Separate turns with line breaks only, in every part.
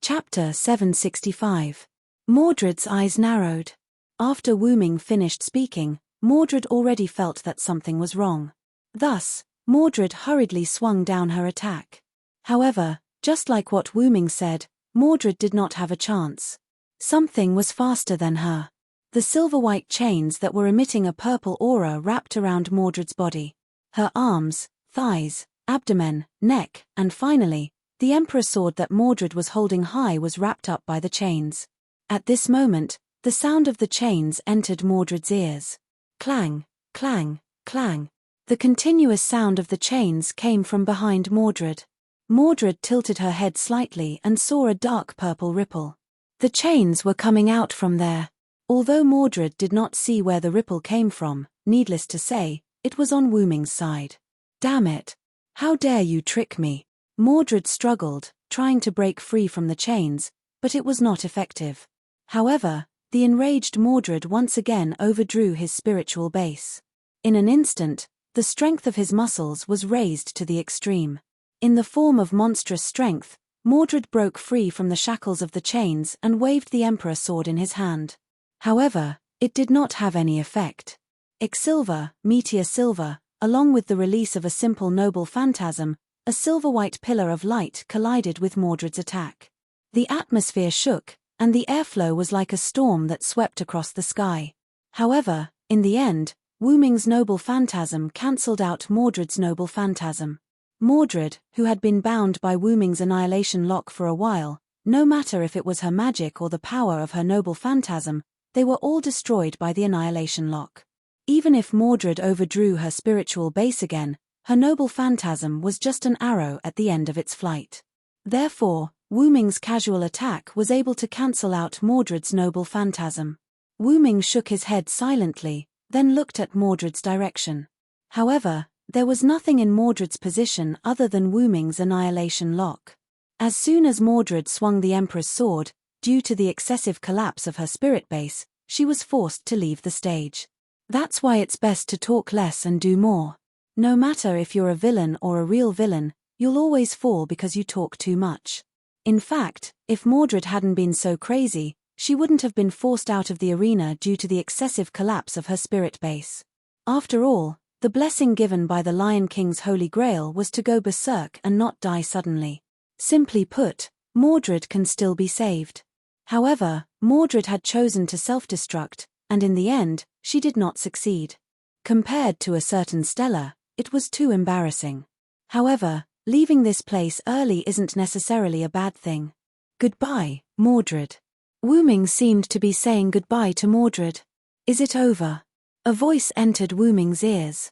Chapter 765. Mordred's eyes narrowed. After Wu Ming finished speaking, Mordred already felt that something was wrong. Thus, Mordred hurriedly swung down her attack. However, just like what Wu Ming said, Mordred did not have a chance. Something was faster than her. The silver-white chains that were emitting a purple aura wrapped around Mordred's body. Her arms, thighs, abdomen, neck, and finally, the Emperor's sword that Mordred was holding high was wrapped up by the chains. At this moment, the sound of the chains entered Mordred's ears. Clang, clang, clang. The continuous sound of the chains came from behind Mordred. Mordred tilted her head slightly and saw a dark purple ripple. The chains were coming out from there. Although Mordred did not see where the ripple came from, needless to say, it was on Wu Ming's side. Damn it! How dare you trick me? Mordred struggled, trying to break free from the chains, but it was not effective. However, the enraged Mordred once again overdrew his spiritual base. In an instant, the strength of his muscles was raised to the extreme. In the form of monstrous strength, Mordred broke free from the shackles of the chains and waved the Emperor's sword in his hand. However, it did not have any effect. Exsilver, Meteor Silver, along with the release of a simple noble phantasm, a silver-white pillar of light collided with Mordred's attack. The atmosphere shook, and the airflow was like a storm that swept across the sky. However, in the end, Wu Ming's noble phantasm cancelled out Mordred's noble phantasm. Mordred, who had been bound by Wu Ming's annihilation lock for a while, no matter if it was her magic or the power of her noble phantasm, they were all destroyed by the annihilation lock. Even if Mordred overdrew her spiritual base again, her noble phantasm was just an arrow at the end of its flight. Therefore, Wu Ming's casual attack was able to cancel out Mordred's noble phantasm. Wu Ming shook his head silently, then looked at Mordred's direction. However, there was nothing in Mordred's position other than Wu Ming's annihilation lock. As soon as Mordred swung the Emperor's sword, due to the excessive collapse of her spirit base, she was forced to leave the stage. That's why it's best to talk less and do more. No matter if you're a villain or a real villain, you'll always fall because you talk too much. In fact, if Mordred hadn't been so crazy, she wouldn't have been forced out of the arena due to the excessive collapse of her spirit base. After all, the blessing given by the Lion King's Holy Grail was to go berserk and not die suddenly. Simply put, Mordred can still be saved. However, Mordred had chosen to self-destruct, and in the end, she did not succeed. Compared to a certain Stella, it was too embarrassing. However, leaving this place early isn't necessarily a bad thing. Goodbye, Mordred. Wu Ming seemed to be saying goodbye to Mordred. Is it over? A voice entered Wu Ming's ears.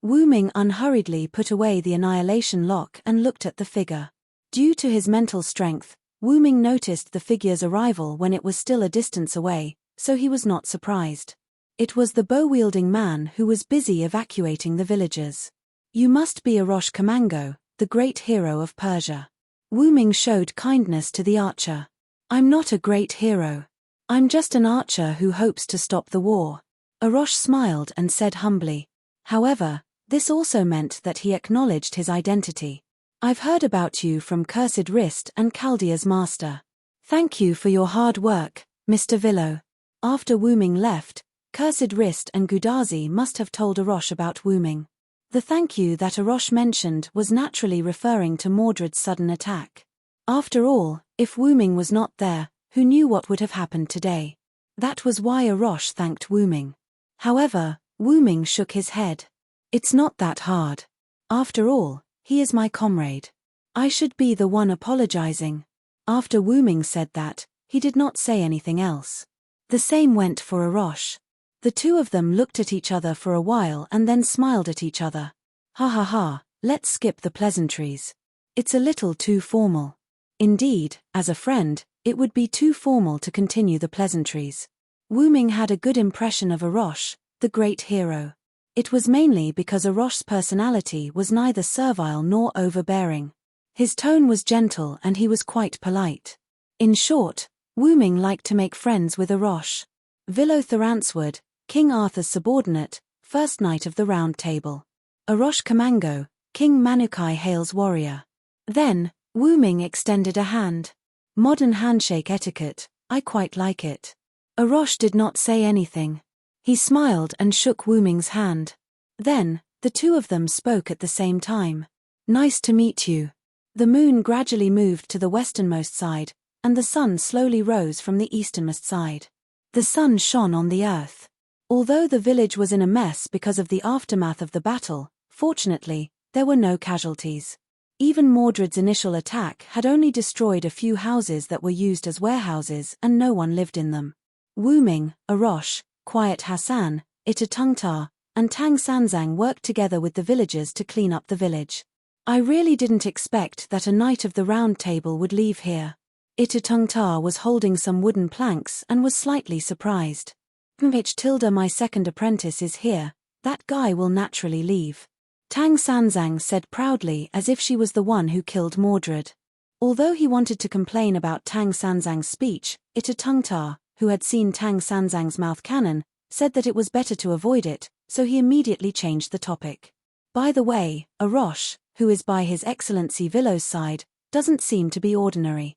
Wu Ming unhurriedly put away the annihilation lock and looked at the figure. Due to his mental strength, Wu Ming noticed the figure's arrival when it was still a distance away, so he was not surprised. It was the bow-wielding man who was busy evacuating the villagers. You must be Arosh Kamango, the great hero of Persia. Wu Ming showed kindness to the archer. I'm not a great hero. I'm just an archer who hopes to stop the war. Arosh smiled and said humbly. However, this also meant that he acknowledged his identity. I've heard about you from Cursed Wrist and Chaldea's master. Thank you for your hard work, Mr. Villo. After Wu Ming left, Cursed Wrist and Gudazi must have told Arosh about Wu Ming. The thank you that Arosh mentioned was naturally referring to Mordred's sudden attack. After all, if Wu Ming was not there, who knew what would have happened today? That was why Arosh thanked Wu Ming. However, Wu Ming shook his head. It's not that hard. After all, he is my comrade. I should be the one apologizing. After Wu Ming said that, he did not say anything else. The same went for Arosh. The two of them looked at each other for a while and then smiled at each other. Ha ha ha, let's skip the pleasantries. It's a little too formal. Indeed, as a friend, it would be too formal to continue the pleasantries. Wu Ming had a good impression of Arosh, the great hero. It was mainly because Arosh's personality was neither servile nor overbearing. His tone was gentle and he was quite polite. In short, Wu Ming liked to make friends with Arosh. Villo Tharanswood, King Arthur's subordinate, first knight of the Round Table. Arosh Kamango, King Manukai Hale's warrior. Then, Wu Ming extended a hand. Modern handshake etiquette, I quite like it. Arosh did not say anything. He smiled and shook Wu Ming's hand. Then, the two of them spoke at the same time. Nice to meet you. The moon gradually moved to the westernmost side, and the sun slowly rose from the easternmost side. The sun shone on the earth. Although the village was in a mess because of the aftermath of the battle, fortunately, there were no casualties. Even Mordred's initial attack had only destroyed a few houses that were used as warehouses and no one lived in them. Wu Ming, Arosh, Quiet Hassan, Ita Tungtar, and Tang Sanzang worked together with the villagers to clean up the village. I really didn't expect that a Knight of the Round Table would leave here. Ita Tungtar was holding some wooden planks and was slightly surprised. My second apprentice is here, that guy will naturally leave. Tang Sanzang said proudly as if she was the one who killed Mordred. Although he wanted to complain about Tang Sanzang's speech, Ita Tungtar, who had seen Tang Sanzang's mouth cannon, said that it was better to avoid it, so he immediately changed the topic. By the way, Arosh, who is by His Excellency Villow's side, doesn't seem to be ordinary.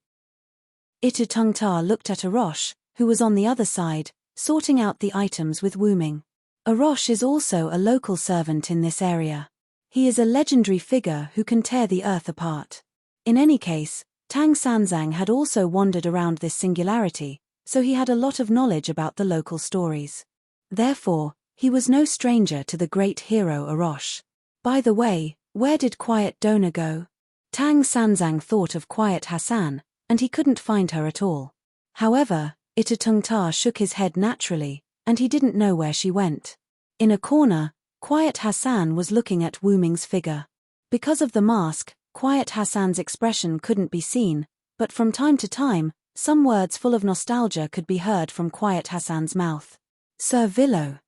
Ita Tungtar looked at Arosh, who was on the other side, sorting out the items with Wu Ming. Arosh is also a local servant in this area. He is a legendary figure who can tear the earth apart. In any case, Tang Sanzang had also wandered around this singularity, so he had a lot of knowledge about the local stories. Therefore, he was no stranger to the great hero Arosh. By the way, where did Quiet Dona go? Tang Sanzang thought of Quiet Hassan, and he couldn't find her at all. However, Ita Tungtar shook his head naturally, and he didn't know where she went. In a corner, Quiet Hassan was looking at Wu Ming's figure. Because of the mask, Quiet Hassan's expression couldn't be seen, but from time to time, some words full of nostalgia could be heard from Quiet Hassan's mouth. Sir Villo.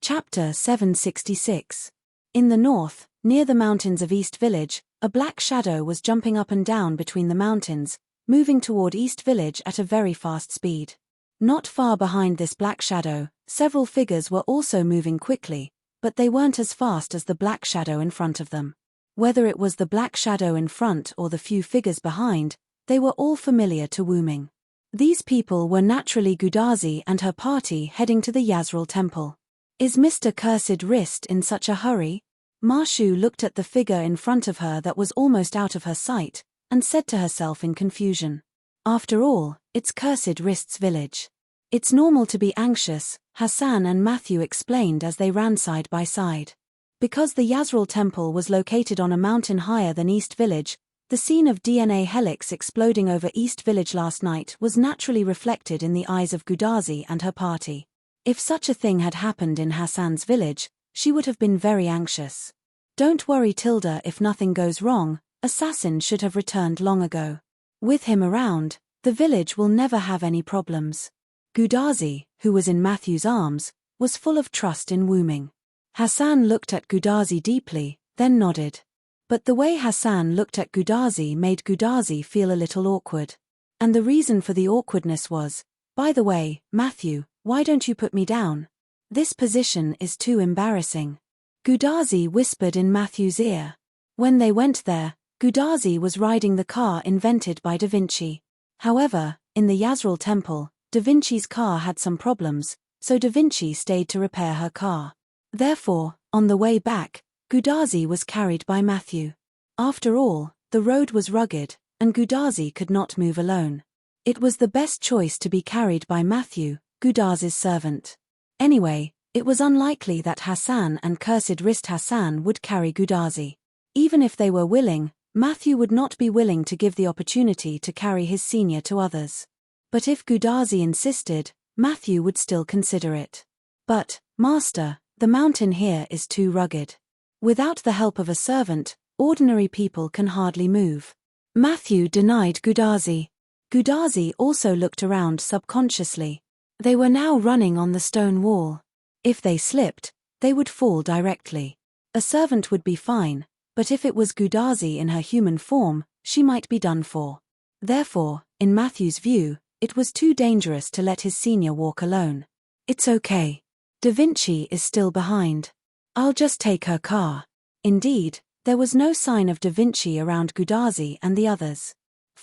Chapter 766. In the north, near the mountains of East Village, a black shadow was jumping up and down between the mountains, moving toward East Village at a very fast speed. Not far behind this black shadow, several figures were also moving quickly, but they weren't as fast as the black shadow in front of them. Whether it was the black shadow in front or the few figures behind, they were all familiar to Wu Ming. These people were naturally Gudazi and her party heading to the Yazril temple. Is Mr. Cursed Wrist in such a hurry? Ma Shu looked at the figure in front of her that was almost out of her sight, and said to herself in confusion. After all, it's Cursed Wrist's village. It's normal to be anxious, Hassan and Matthew explained as they ran side by side. Because the Yazril temple was located on a mountain higher than East Village, the scene of DNA helix exploding over East Village last night was naturally reflected in the eyes of Gudazi and her party. If such a thing had happened in Hassan's village, she would have been very anxious. Don't worry Tilda, if nothing goes wrong, Assassin should have returned long ago. With him around, the village will never have any problems. Gudazi, who was in Matthew's arms, was full of trust in Wu Ming. Hassan looked at Gudazi deeply, then nodded. But the way Hassan looked at Gudazi made Gudazi feel a little awkward. And the reason for the awkwardness was, by the way, Matthew, why don't you put me down? This position is too embarrassing. Gudazi whispered in Matthew's ear. When they went there, Gudazi was riding the car invented by Da Vinci. However, in the Yazril temple, Da Vinci's car had some problems, so Da Vinci stayed to repair her car. Therefore, on the way back, Gudazi was carried by Matthew. After all, the road was rugged, and Gudazi could not move alone. It was the best choice to be carried by Matthew, Gudazi's servant. Anyway, it was unlikely that Hassan and Cursed Wrist Hassan would carry Gudazi. Even if they were willing, Matthew would not be willing to give the opportunity to carry his senior to others. But if Gudazi insisted, Matthew would still consider it. But, Master, the mountain here is too rugged. Without the help of a servant, ordinary people can hardly move. Matthew denied Gudazi. Gudazi also looked around subconsciously. They were now running on the stone wall. If they slipped, they would fall directly. A servant would be fine, but if it was Gudazi in her human form, she might be done for. Therefore, in Matthew's view, it was too dangerous to let his senior walk alone. It's okay. Da Vinci is still behind. I'll just take her car. Indeed, there was no sign of Da Vinci around Gudazi and the others.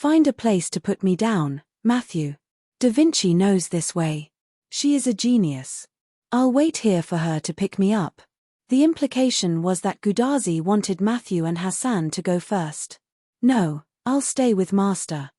Find a place to put me down, Matthew. Da Vinci knows this way. She is a genius. I'll wait here for her to pick me up. The implication was that Gudazi wanted Matthew and Hassan to go first. No, I'll stay with Master,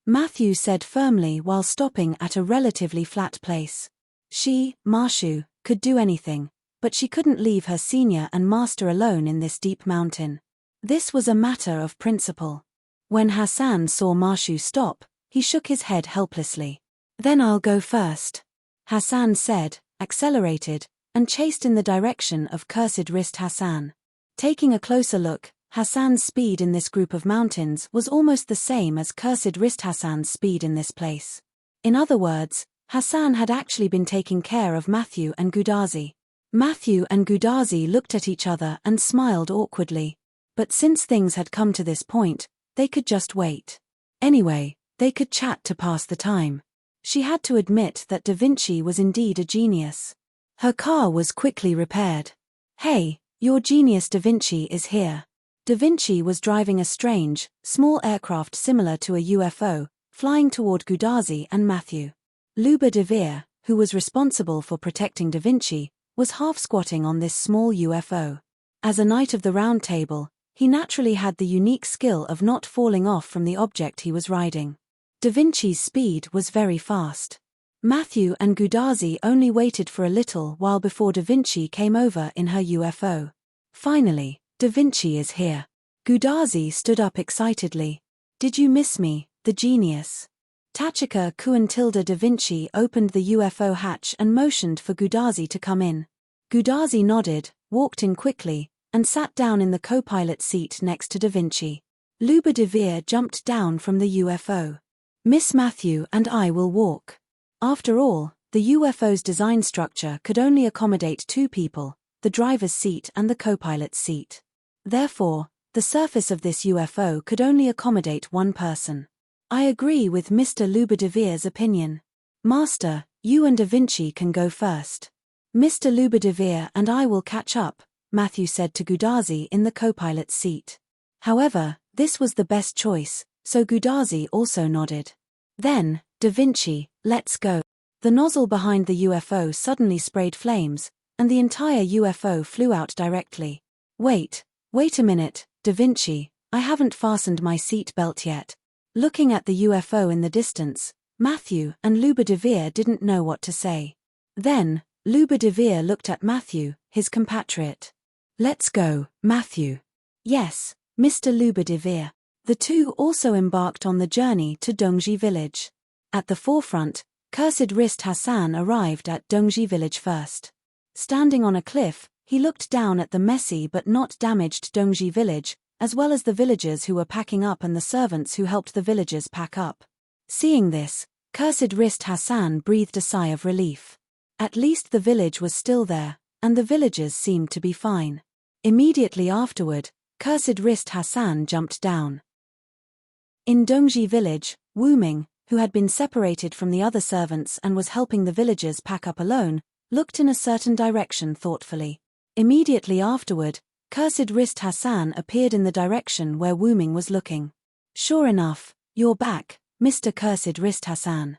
Matthew said firmly while stopping at a relatively flat place. She, Marshu, could do anything, but she couldn't leave her senior and master alone in this deep mountain. This was a matter of principle. When Hassan saw Marshu stop, he shook his head helplessly. Then I'll go first, Hassan said, accelerated, and chased in the direction of Cursed Wrist Hassan. Taking a closer look, Hassan's speed in this group of mountains was almost the same as Cursed Wrist Hassan's speed in this place. In other words, Hassan had actually been taking care of Matthew and Gudazi. Matthew and Gudazi looked at each other and smiled awkwardly. But since things had come to this point, they could just wait. Anyway, they could chat to pass the time. She had to admit that Da Vinci was indeed a genius. Her car was quickly repaired. Hey, your genius Da Vinci is here. Da Vinci was driving a strange, small aircraft similar to a UFO, flying toward Gudazi and Matthew. Luba de Vere, who was responsible for protecting Da Vinci, was half-squatting on this small UFO. As a Knight of the Round Table, he naturally had the unique skill of not falling off from the object he was riding. Da Vinci's speed was very fast. Matthew and Gudazi only waited for a little while before Da Vinci came over in her UFO. Finally, Da Vinci is here. Gudazi stood up excitedly. Did you miss me, the genius? Tachika Kuantilda Da Vinci opened the UFO hatch and motioned for Gudazi to come in. Gudazi nodded, walked in quickly, and sat down in the co-pilot seat next to Da Vinci. Luba de Vere jumped down from the UFO. Miss Matthew and I will walk. After all, the UFO's design structure could only accommodate two people, the driver's seat and the co-pilot's seat. Therefore, the surface of this UFO could only accommodate one person. I agree with Mr. Luba de Vere's opinion. Master, you and Da Vinci can go first. Mr. Luba de Vere and I will catch up, Matthew said to Gudazi in the co-pilot's seat. However, this was the best choice, so Gudazi also nodded. Then, Da Vinci, let's go. The nozzle behind the UFO suddenly sprayed flames, and the entire UFO flew out directly. Wait a minute, Da Vinci, I haven't fastened my seat belt yet. Looking at the UFO in the distance, Matthew and Luba de Vere didn't know what to say. Then, Luba de Vere looked at Matthew, his compatriot. Let's go, Matthew. Yes, Mr. Luba de Vere. The two also embarked on the journey to Dongji village. At the forefront, Cursed Wrist Hassan arrived at Dongji village first. Standing on a cliff, he looked down at the messy but not damaged Dongji village, as well as the villagers who were packing up and the servants who helped the villagers pack up. Seeing this, Cursed Wrist Hassan breathed a sigh of relief. At least the village was still there, and the villagers seemed to be fine. Immediately afterward, Cursed Wrist Hassan jumped down. In Dongji village, Wu Ming, who had been separated from the other servants and was helping the villagers pack up alone, looked in a certain direction thoughtfully. Immediately afterward, Cursed Wrist Hassan appeared in the direction where Wu Ming was looking. Sure enough, you're back, Mr. Cursed Wrist Hassan.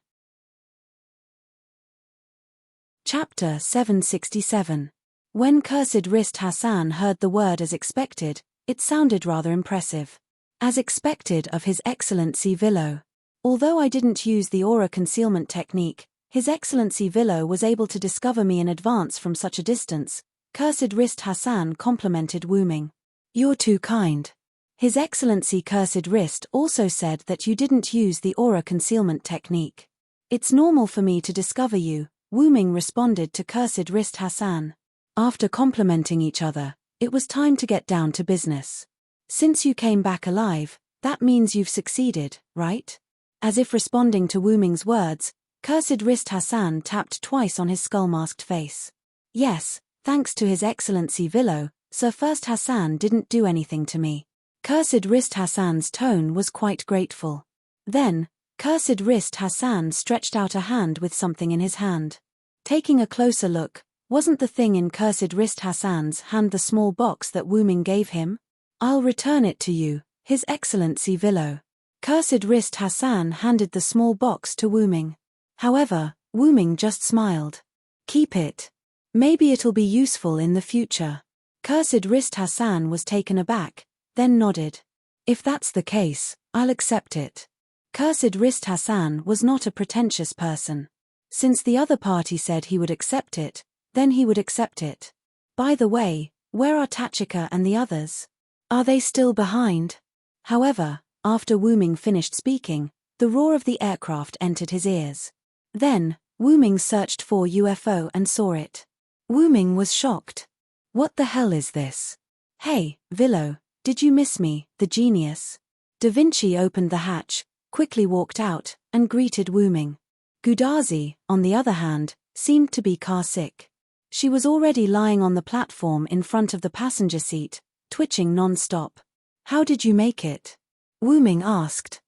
Chapter 767. When Cursed Wrist Hassan heard the word as expected, it sounded rather impressive. As expected of His Excellency Villo. Although I didn't use the aura concealment technique, His Excellency Villo was able to discover me in advance from such a distance. Cursed Wrist Hassan complimented Wu Ming. You're too kind. His Excellency Cursed Wrist also said that you didn't use the aura concealment technique. It's normal for me to discover you, Wu Ming responded to Cursed Wrist Hassan. After complimenting each other, it was time to get down to business. Since you came back alive, that means you've succeeded, right? As if responding to Wu Ming's words, Cursed Wrist Hassan tapped twice on his skull-masked face. Yes, thanks to His Excellency Villo, Sir First Hassan didn't do anything to me. Cursed Wrist Hassan's tone was quite grateful. Then, Cursed Wrist Hassan stretched out a hand with something in his hand. Taking a closer look, wasn't the thing in Cursed Wrist Hassan's hand the small box that Wu Ming gave him? I'll return it to you, His Excellency Villo. Cursed wrist Hassan handed the small box to Wu Ming. However, Wu Ming just smiled. Keep it. Maybe it'll be useful in the future. Cursed wrist Hassan was taken aback, then nodded. If that's the case, I'll accept it. Cursed wrist Hassan was not a pretentious person. Since the other party said he would accept it, then he would accept it. By the way, where are Tachika and the others? Are they still behind? However, after Wu Ming finished speaking, the roar of the aircraft entered his ears. Then, Wu Ming searched for UFO and saw it. Wu Ming was shocked. What the hell is this? Hey, Villo, did you miss me, the genius? Da Vinci opened the hatch, quickly walked out, and greeted Wu Ming. Gudazi, on the other hand, seemed to be car sick. She was already lying on the platform in front of the passenger seat, twitching non-stop. How did you make it? Wu Ming asked.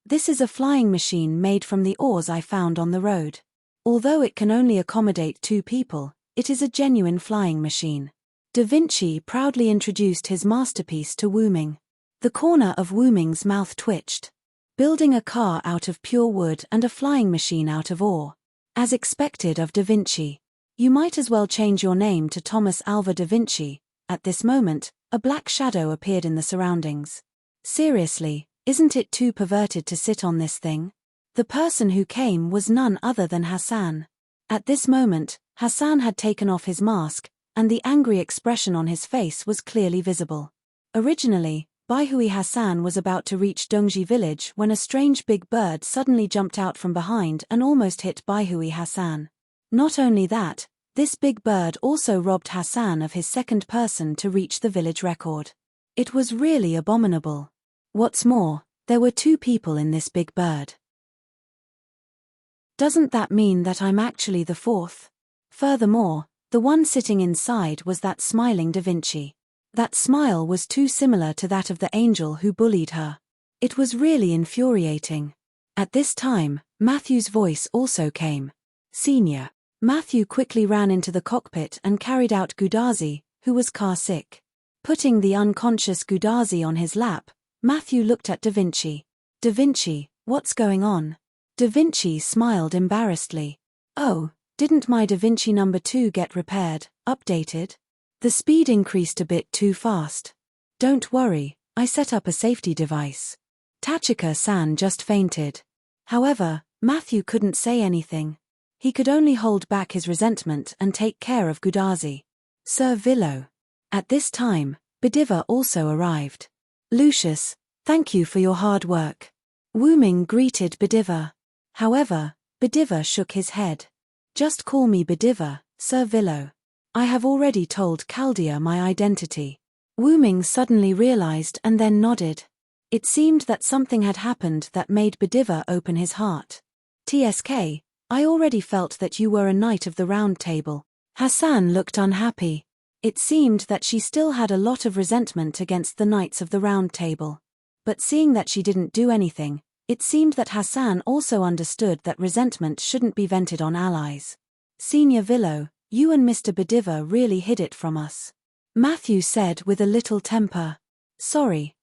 This is a flying machine made from the oars I found on the road. Although it can only accommodate 2 people, it is a genuine flying machine. Da Vinci proudly introduced his masterpiece to Wu Ming. The corner of Wu Ming's mouth twitched. Building a car out of pure wood and a flying machine out of ore. As expected of Da Vinci. You might as well change your name to Thomas Alva Da Vinci. At this moment, a black shadow appeared in the surroundings. Seriously, isn't it too perverted to sit on this thing? The person who came was none other than Hassan. At this moment, Hassan had taken off his mask, and the angry expression on his face was clearly visible. Originally, Baihui Hassan was about to reach Dongji village when a strange big bird suddenly jumped out from behind and almost hit Baihui Hassan. Not only that, this big bird also robbed Hassan of his second person to reach the village record. It was really abominable. What's more, there were 2 people in this big bird. Doesn't that mean that I'm actually the 4th? Furthermore, the one sitting inside was that smiling Da Vinci. That smile was too similar to that of the angel who bullied her. It was really infuriating. At this time, Matthew's voice also came. Senior. Matthew quickly ran into the cockpit and carried out Gudazi, who was car sick. Putting the unconscious Gudazi on his lap, Matthew looked at Da Vinci. Da Vinci, what's going on? Da Vinci smiled embarrassedly. Oh, didn't my Da Vinci number 2 get repaired, updated? The speed increased a bit too fast. Don't worry, I set up a safety device. Tachika-san just fainted. However, Matthew couldn't say anything. He could only hold back his resentment and take care of Gudazi. Sir Villo. At this time, Bediva also arrived. Lucius, thank you for your hard work. Wu Ming greeted Bediva. However, Bediva shook his head. Just call me Bediva, Sir Villo. I have already told Chaldea my identity. Wu Ming suddenly realized and then nodded. It seemed that something had happened that made Bediva open his heart. TSK, I already felt that you were a knight of the Round Table. Hassan looked unhappy. It seemed that she still had a lot of resentment against the Knights of the Round Table. But seeing that she didn't do anything, it seemed that Hassan also understood that resentment shouldn't be vented on allies. Senior Villo, you and Mr. Bediva really hid it from us. Matthew said with a little temper. Sorry,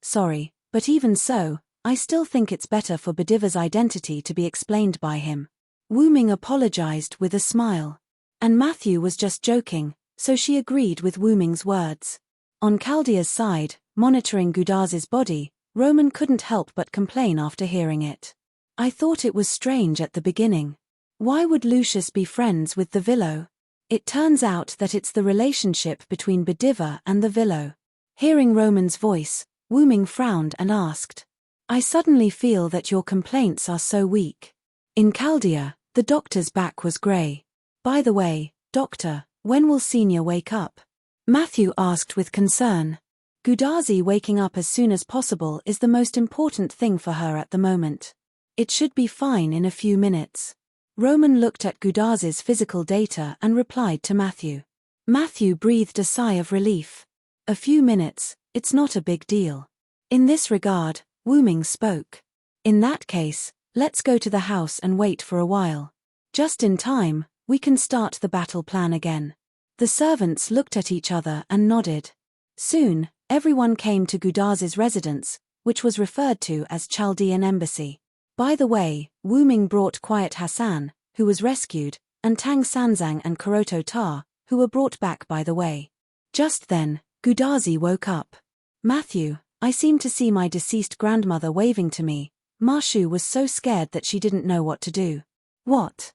but even so, I still think it's better for Bediva's identity to be explained by him. Wu Ming apologized with a smile. And Matthew was just joking, so she agreed with Wu Ming's words. On Chaldea's side, monitoring Gudazi's body, Roman couldn't help but complain after hearing it. I thought it was strange at the beginning. Why would Lucius be friends with the Villo? It turns out that it's the relationship between Bediva and the Villo. Hearing Roman's voice, Wu Ming frowned and asked. I suddenly feel that your complaints are so weak. In Chaldea, the doctor's back was grey. By the way, doctor, when will Senior wake up? Matthew asked with concern. Gudazi waking up as soon as possible is the most important thing for her at the moment. It should be fine in a few minutes. Roman looked at Gudazi's physical data and replied to Matthew. Matthew breathed a sigh of relief. A few minutes, it's not a big deal. In this regard, Wu Ming spoke. In that case, let's go to the house and wait for a while. Just in time, we can start the battle plan again. The servants looked at each other and nodded. Soon, everyone came to Gudazi's residence, which was referred to as Chaldean embassy. By the way, Wu Ming brought Quiet Hassan, who was rescued, and Tang Sanzang and Kuroto Ta, who were brought back by the way. Just then, Gudazi woke up. Matthew, I seem to see my deceased grandmother waving to me. Ma Shu was so scared that she didn't know what to do. What?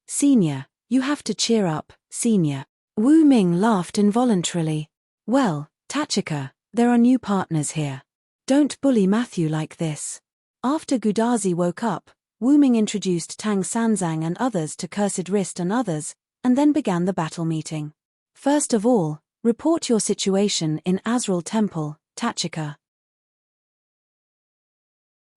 Senior, you have to cheer up, Senior. Wu Ming laughed involuntarily. Well, Tachika, there are new partners here. Don't bully Matthew like this. After Gudazi woke up, Wu Ming introduced Tang Sanzang and others to Cursed Wrist and others, and then began the battle meeting. First of all, report your situation in Azrael Temple, Tachika.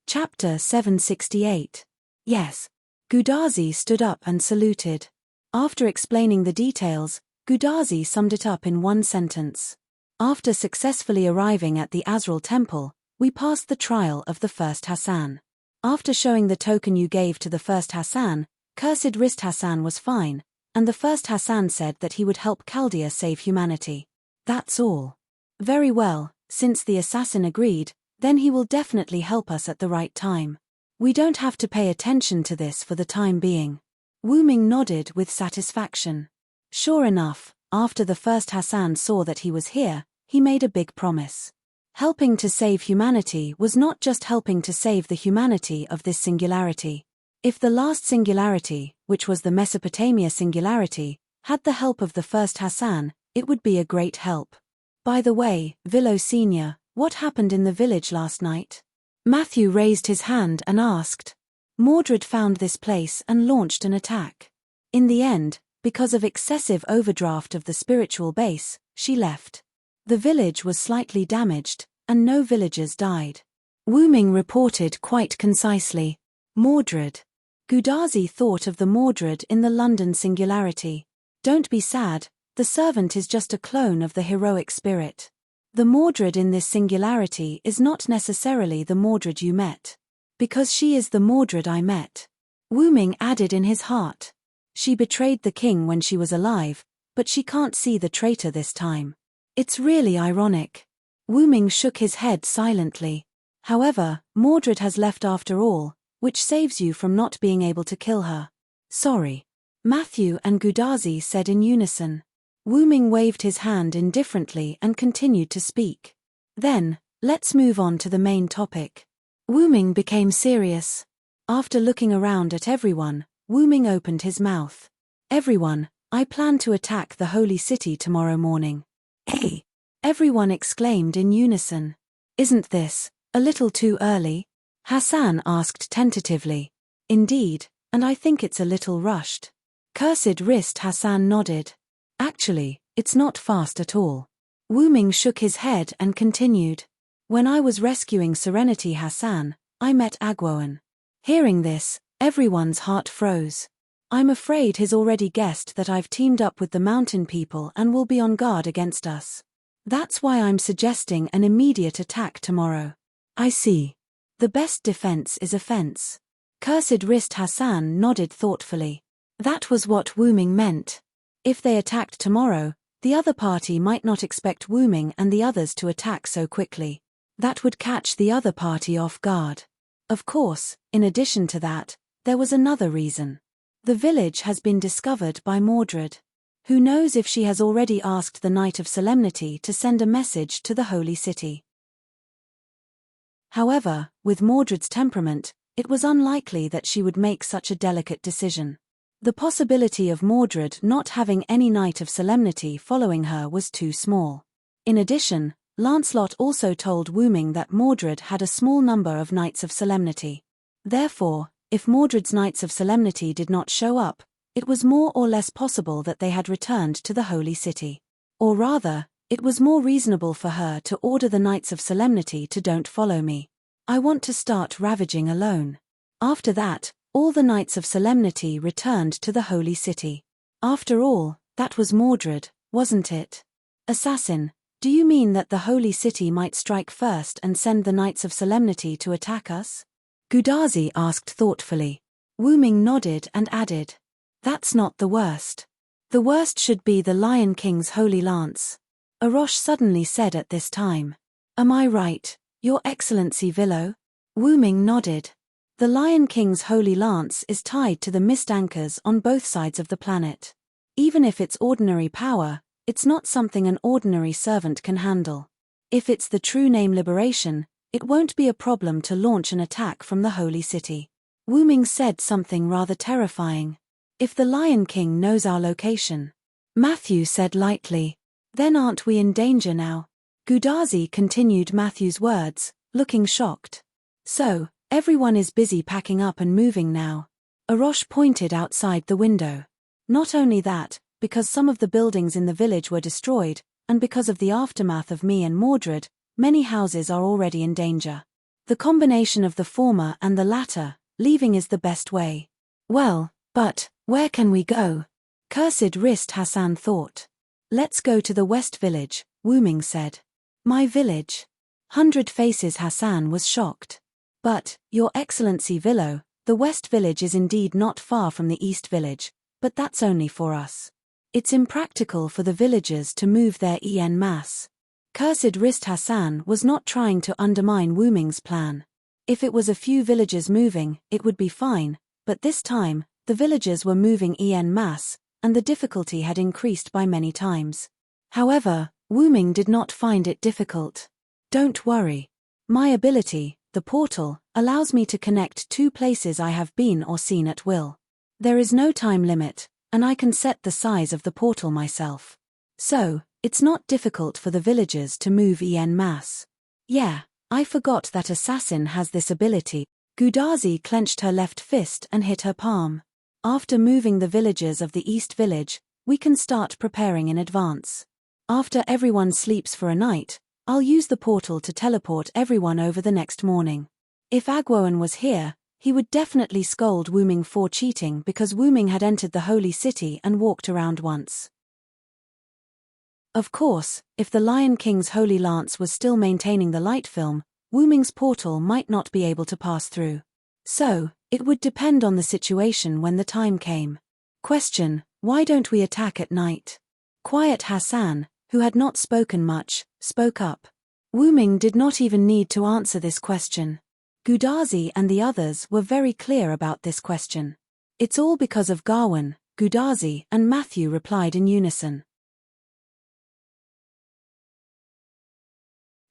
Chapter 768. Yes. Gudazi stood up and saluted. After explaining the details, Gudazi summed it up in one sentence. After successfully arriving at the Azrael Temple, we passed the trial of the first Hassan. After showing the token you gave to the first Hassan, Cursed Wrist Hassan was fine, and the first Hassan said that he would help Chaldea save humanity. That's all. Very well, since the assassin agreed, then he will definitely help us at the right time. We don't have to pay attention to this for the time being. Wu Ming nodded with satisfaction. Sure enough, after the first Hassan saw that he was here, he made a big promise. Helping to save humanity was not just helping to save the humanity of this singularity. If the last singularity, which was the Mesopotamia singularity, had the help of the first Hassan, it would be a great help. By the way, Villo Senior, what happened in the village last night? Matthew raised his hand and asked. Mordred found this place and launched an attack. In the end, because of excessive overdraft of the spiritual base, she left. The village was slightly damaged, and no villagers died. Wu Ming reported quite concisely. Mordred. Gudazi thought of the Mordred in the London singularity. Don't be sad, the servant is just a clone of the heroic spirit. The Mordred in this singularity is not necessarily the Mordred you met. Because she is the Mordred I met. Wu Ming added in his heart. She betrayed the king when she was alive, but she can't see the traitor this time. It's really ironic. Wu Ming shook his head silently. However, Mordred has left after all, which saves you from not being able to kill her. Sorry. Matthew and Gudazi said in unison. Wu Ming waved his hand indifferently and continued to speak. Then, let's move on to the main topic. Wu Ming became serious. After looking around at everyone, Wu Ming opened his mouth. Everyone, I plan to attack the holy city tomorrow morning. Hey! Everyone exclaimed in unison. Isn't this a little too early? Hassan asked tentatively. Indeed, and I think it's a little rushed. Cursed Wrist Hassan nodded. Actually, it's not fast at all. Wu Ming shook his head and continued. When I was rescuing Serenity Hassan, I met Agwoan. Hearing this, everyone's heart froze. I'm afraid he's already guessed that I've teamed up with the mountain people and will be on guard against us. That's why I'm suggesting an immediate attack tomorrow. I see. The best defense is offense. Cursed Wrist Hassan nodded thoughtfully. That was what Wu Ming meant. If they attacked tomorrow, the other party might not expect Wu Ming and the others to attack so quickly. That would catch the other party off guard. Of course, in addition to that, there was another reason. The village has been discovered by Mordred. Who knows if she has already asked the Knight of Solemnity to send a message to the Holy City. However, with Mordred's temperament, it was unlikely that she would make such a delicate decision. The possibility of Mordred not having any Knight of Solemnity following her was too small. In addition, Lancelot also told Wu Ming that Mordred had a small number of Knights of Solemnity. Therefore, if Mordred's Knights of Solemnity did not show up, it was more or less possible that they had returned to the Holy City. Or rather, it was more reasonable for her to order the Knights of Solemnity to don't follow me. I want to start ravaging alone. After that, all the Knights of Solemnity returned to the Holy City. After all, that was Mordred, wasn't it? Assassin, do you mean that the Holy City might strike first and send the Knights of Solemnity to attack us? Gudazi asked thoughtfully. Wu Ming nodded and added. That's not the worst. The worst should be the Lion King's Holy Lance. Arosh suddenly said at this time. Am I right, Your Excellency Villo? Wu Ming nodded. The Lion King's holy lance is tied to the mist anchors on both sides of the planet. Even if it's ordinary power, it's not something an ordinary servant can handle. If it's the true name liberation, it won't be a problem to launch an attack from the holy city. Wu Ming said something rather terrifying. If the Lion King knows our location. Matthew said lightly. Then aren't we in danger now? Gudazi continued Matthew's words, looking shocked. So, everyone is busy packing up and moving now. Arosh pointed outside the window. Not only that, because some of the buildings in the village were destroyed, and because of the aftermath of me and Mordred, many houses are already in danger. The combination of the former and the latter, leaving is the best way. Well, but, where can we go? Cursed wrist Hassan thought. Let's go to the West Village, Wu Ming said. My village? 100 Faces Hassan was shocked. But, Your Excellency Villo, the West Village is indeed not far from the East Village, but that's only for us. It's impractical for the villagers to move there en masse. Cursed wrist Hassan was not trying to undermine Wu Ming's plan. If it was a few villagers moving, it would be fine, but this time, the villagers were moving en masse, and the difficulty had increased by many times. However, Wu Ming did not find it difficult. Don't worry. My ability, the portal, allows me to connect two places I have been or seen at will. There is no time limit, and I can set the size of the portal myself. So, it's not difficult for the villagers to move en masse. Yeah, I forgot that assassin has this ability. Gudazi clenched her left fist and hit her palm. After moving the villagers of the East Village, we can start preparing in advance. After everyone sleeps for a night, I'll use the portal to teleport everyone over the next morning. If Agwoan was here, he would definitely scold Wu Ming for cheating because Wu Ming had entered the holy city and walked around once. Of course, if the Lion King's holy lance was still maintaining the light film, Wu Ming's portal might not be able to pass through. So, it would depend on the situation when the time came. Question: why don't we attack at night? Quiet Hassan, who had not spoken much, spoke up. Wu Ming did not even need to answer this question. Gudazi and the others were very clear about this question. It's all because of Gawain, Gudazi and Matthew replied in unison.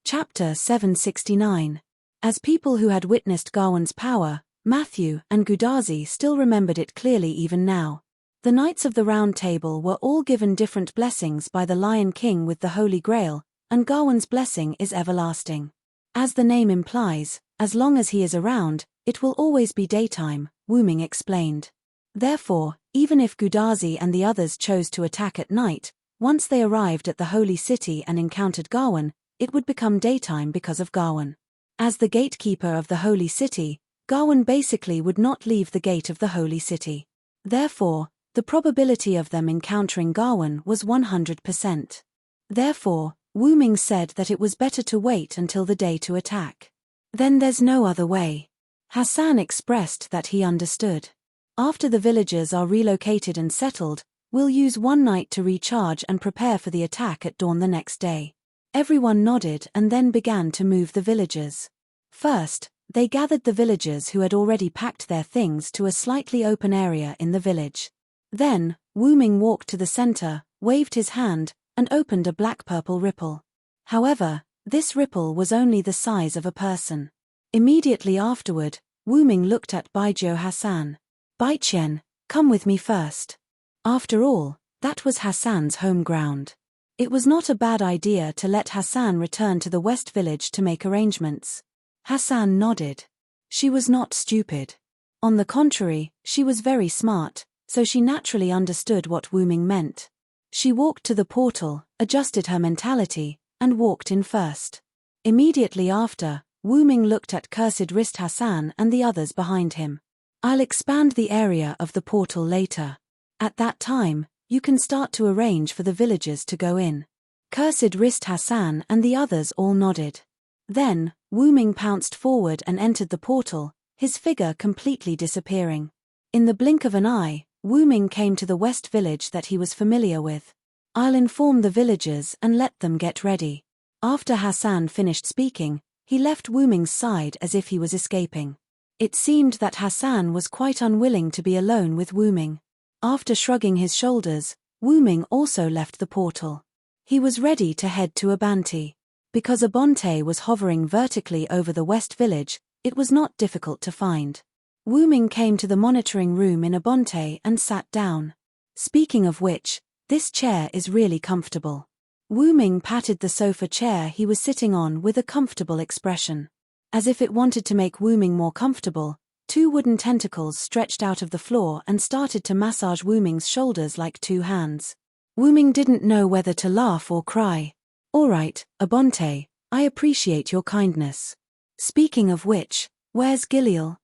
Chapter 769. As people who had witnessed Gawain's power, Matthew and Gudazi still remembered it clearly even now. The Knights of the Round Table were all given different blessings by the Lion King with the Holy Grail, and Gawain's blessing is everlasting. As the name implies, as long as he is around, it will always be daytime, Wu Ming explained. Therefore, even if Gudazi and the others chose to attack at night, once they arrived at the Holy City and encountered Gawain, it would become daytime because of Gawain. As the gatekeeper of the Holy City, Gawain basically would not leave the gate of the Holy City. Therefore, the probability of them encountering Gawain was 100%. Therefore, Wu Ming said that it was better to wait until the day to attack. Then there's no other way. Hassan expressed that he understood. After the villagers are relocated and settled, we'll use one night to recharge and prepare for the attack at dawn the next day. Everyone nodded and then began to move the villagers. First, they gathered the villagers who had already packed their things to a slightly open area in the village. Then, Wu Ming walked to the center, waved his hand, and opened a black-purple ripple. However, this ripple was only the size of a person. Immediately afterward, Wu Ming looked at Baijiu Hassan. Baijian, come with me first. After all, that was Hassan's home ground. It was not a bad idea to let Hassan return to the West Village to make arrangements. Hassan nodded. She was not stupid. On the contrary, she was very smart, so she naturally understood what Wu Ming meant. She walked to the portal, adjusted her mentality, and walked in first. Immediately after, Wu Ming looked at Cursed Wrist Hassan and the others behind him. I'll expand the area of the portal later. At that time, you can start to arrange for the villagers to go in. Cursed Wrist Hassan and the others all nodded. Then, Wu Ming pounced forward and entered the portal, his figure completely disappearing. In the blink of an eye, Wu Ming came to the West Village that he was familiar with. I'll inform the villagers and let them get ready. After Hassan finished speaking, he left Wu Ming's side as if he was escaping. It seemed that Hassan was quite unwilling to be alone with Wu Ming. After shrugging his shoulders, Wu Ming also left the portal. He was ready to head to Abanti. Because Abonte was hovering vertically over the West Village, it was not difficult to find. Wu Ming came to the monitoring room in Abonte and sat down. Speaking of which, this chair is really comfortable. Wu Ming patted the sofa chair he was sitting on with a comfortable expression. As if it wanted to make Wu Ming more comfortable, two wooden tentacles stretched out of the floor and started to massage Wu Ming's shoulders like two hands. Wu Ming didn't know whether to laugh or cry. "All right, Abonte, I appreciate your kindness. Speaking of which, where's Gilil?"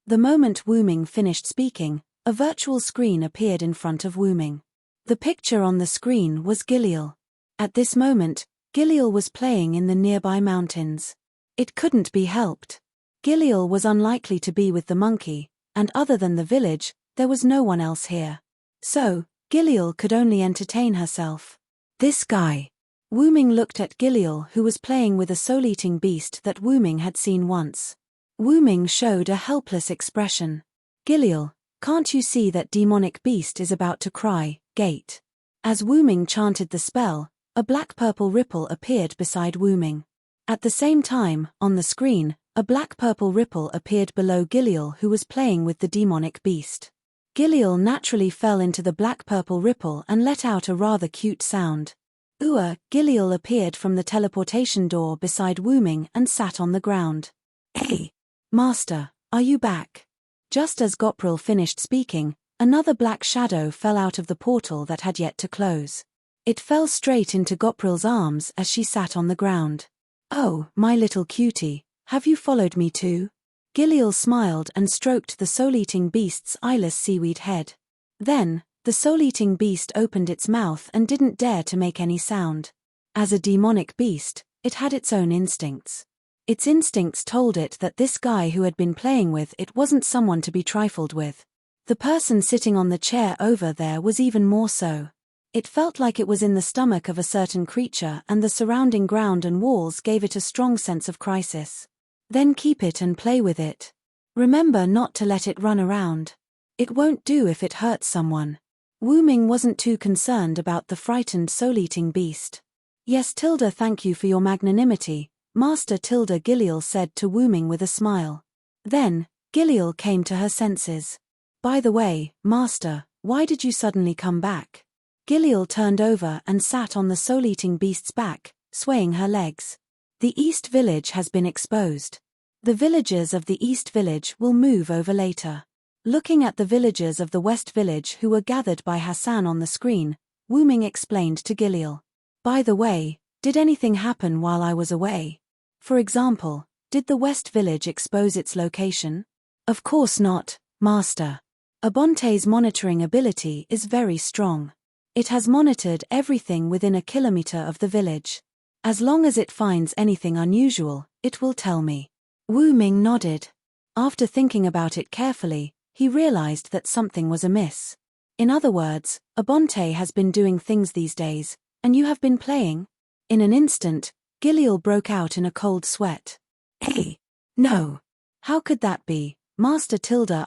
The moment Wu Ming finished speaking, a virtual screen appeared in front of Wu Ming. The picture on the screen was Gilil. At this moment, Gilil was playing in the nearby mountains. It couldn't be helped. Gilil was unlikely to be with the monkey, and other than the village, there was no one else here. So, Gilil could only entertain herself. This guy. Wu Ming looked at Gilil, who was playing with a soul-eating beast that Wu Ming had seen once. Wu Ming showed a helpless expression. "Gilil, can't you see that demonic beast is about to cry, gate?" As Wu Ming chanted the spell, a black-purple ripple appeared beside Wu Ming. At the same time, on the screen, a black-purple ripple appeared below Gilil, who was playing with the demonic beast. Gilil naturally fell into the black-purple ripple and let out a rather cute sound. Gilil appeared from the teleportation door beside Wu Ming and sat on the ground. "Hey, Master, are you back?" Just as Gopril finished speaking, another black shadow fell out of the portal that had yet to close. It fell straight into Gopril's arms as she sat on the ground. "Oh, my little cutie, have you followed me too?" Gilil smiled and stroked the soul-eating beast's eyeless seaweed head. Then, the soul-eating beast opened its mouth and didn't dare to make any sound. As a demonic beast, it had its own instincts. Its instincts told it that this guy who had been playing with it wasn't someone to be trifled with. The person sitting on the chair over there was even more so. It felt like it was in the stomach of a certain creature, and the surrounding ground and walls gave it a strong sense of crisis. Then keep it and play with it. Remember not to let it run around. It won't do if it hurts someone. Wu Ming wasn't too concerned about the frightened soul-eating beast. "Yes, thank you for your magnanimity, Master Gilil said to Wu Ming with a smile. Then, Gilil came to her senses. "By the way, Master, why did you suddenly come back?" Gilil turned over and sat on the soul-eating beast's back, swaying her legs. "The East Village has been exposed. The villagers of the East Village will move over later." Looking at the villagers of the West Village who were gathered by Hassan on the screen, Wu Ming explained to Gilil. "By the way, did anything happen while I was away? For example, did the West Village expose its location?" "Of course not, Master. Abonte's monitoring ability is very strong. It has monitored everything within a kilometer of the village. As long as it finds anything unusual, it will tell me." Wu Ming nodded. After thinking about it carefully, he realized that something was amiss. In other words, Abonte has been doing things these days, and you have been playing? In an instant, Gilil broke out in a cold sweat. "Hey! No! How could that be, Master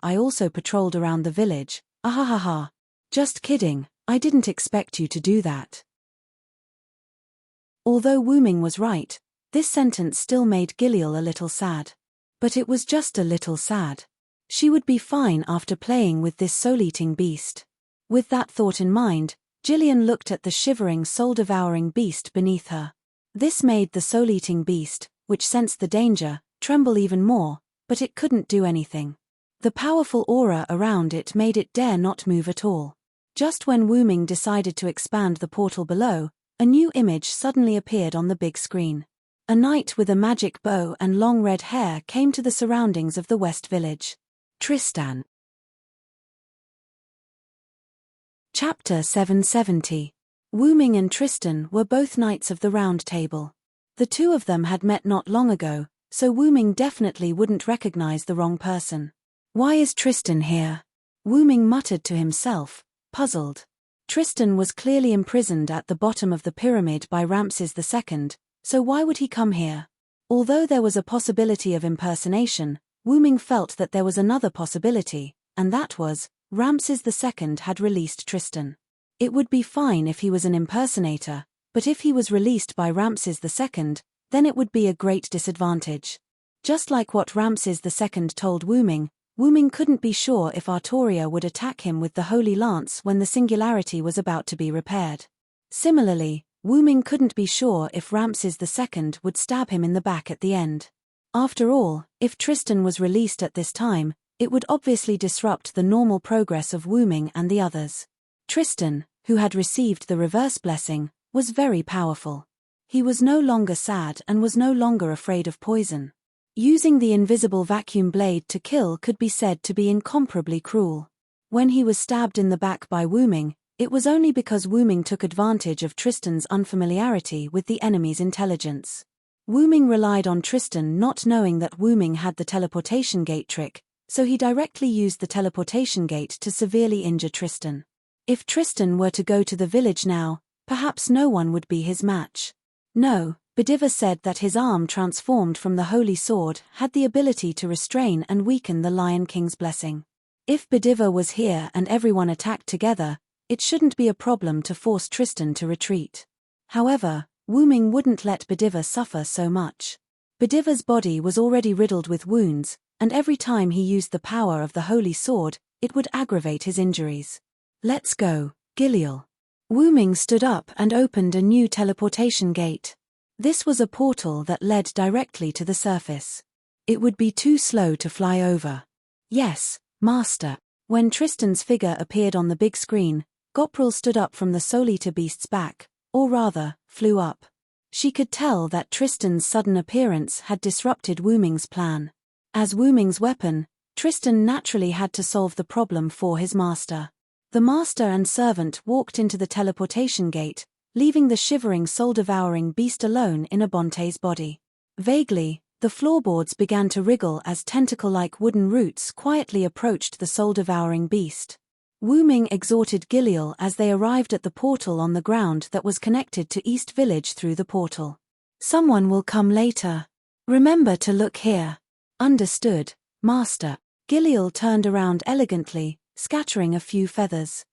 I also patrolled around the village, ahahaha. Just kidding, I didn't expect you to do that." Although Wu Ming was right, this sentence still made Gilil a little sad. But it was just a little sad. She would be fine after playing with this soul-eating beast. With that thought in mind, Jillian looked at the shivering soul-devouring beast beneath her. This made the soul-eating beast, which sensed the danger, tremble even more, but it couldn't do anything. The powerful aura around it made it dare not move at all. Just when Wu Ming decided to expand the portal below, a new image suddenly appeared on the big screen. A knight with a magic bow and long red hair came to the surroundings of the West Village. Tristan. Chapter 770. Wu Ming and Tristan were both knights of the Round Table. The two of them had met not long ago, so Wu Ming definitely wouldn't recognize the wrong person. "Why is Tristan here?" Wu Ming muttered to himself, puzzled. Tristan was clearly imprisoned at the bottom of the pyramid by Ramses II, so why would he come here? Although there was a possibility of impersonation, Wu Ming felt that there was another possibility, and that was, Ramses II had released Tristan. It would be fine if he was an impersonator, but if he was released by Ramses II, then it would be a great disadvantage. Just like what Ramses II told Wu Ming couldn't be sure if Artoria would attack him with the Holy Lance when the singularity was about to be repaired. Similarly, Wu Ming couldn't be sure if Ramses II would stab him in the back at the end. After all, if Tristan was released at this time, it would obviously disrupt the normal progress of Wu Ming and the others. Tristan, who had received the reverse blessing, was very powerful. He was no longer sad and was no longer afraid of poison. Using the invisible vacuum blade to kill could be said to be incomparably cruel. When he was stabbed in the back by Wu Ming, it was only because Wu Ming took advantage of Tristan's unfamiliarity with the enemy's intelligence. Wu Ming relied on Tristan not knowing that Wu Ming had the teleportation gate trick, so he directly used the teleportation gate to severely injure Tristan. If Tristan were to go to the village now, perhaps no one would be his match. No, Bediva said that his arm transformed from the holy sword had the ability to restrain and weaken the Lion King's blessing. If Bediva was here and everyone attacked together, it shouldn't be a problem to force Tristan to retreat. However, Wu Ming wouldn't let Bediva suffer so much. Bediva's body was already riddled with wounds, and every time he used the power of the holy sword, it would aggravate his injuries. Let's go, Gilial. Wu Ming stood up and opened a new teleportation gate. This was a portal that led directly to the surface. It would be too slow to fly over. Yes, Master. When Tristan's figure appeared on the big screen, Goprel stood up from the Soul Eater beast's back, or rather, flew up. She could tell that Tristan's sudden appearance had disrupted Wu Ming's plan. As Wu Ming's weapon, Tristan naturally had to solve the problem for his master. The master and servant walked into the teleportation gate, leaving the shivering soul-devouring beast alone in Abonte's body. Vaguely, the floorboards began to wriggle as tentacle-like wooden roots quietly approached the soul-devouring beast. Wu Ming exhorted Gilial as they arrived at the portal on the ground that was connected to East Village through the portal. Someone will come later. Remember to look here. Understood, Master. Gilial turned around elegantly, scattering a few feathers.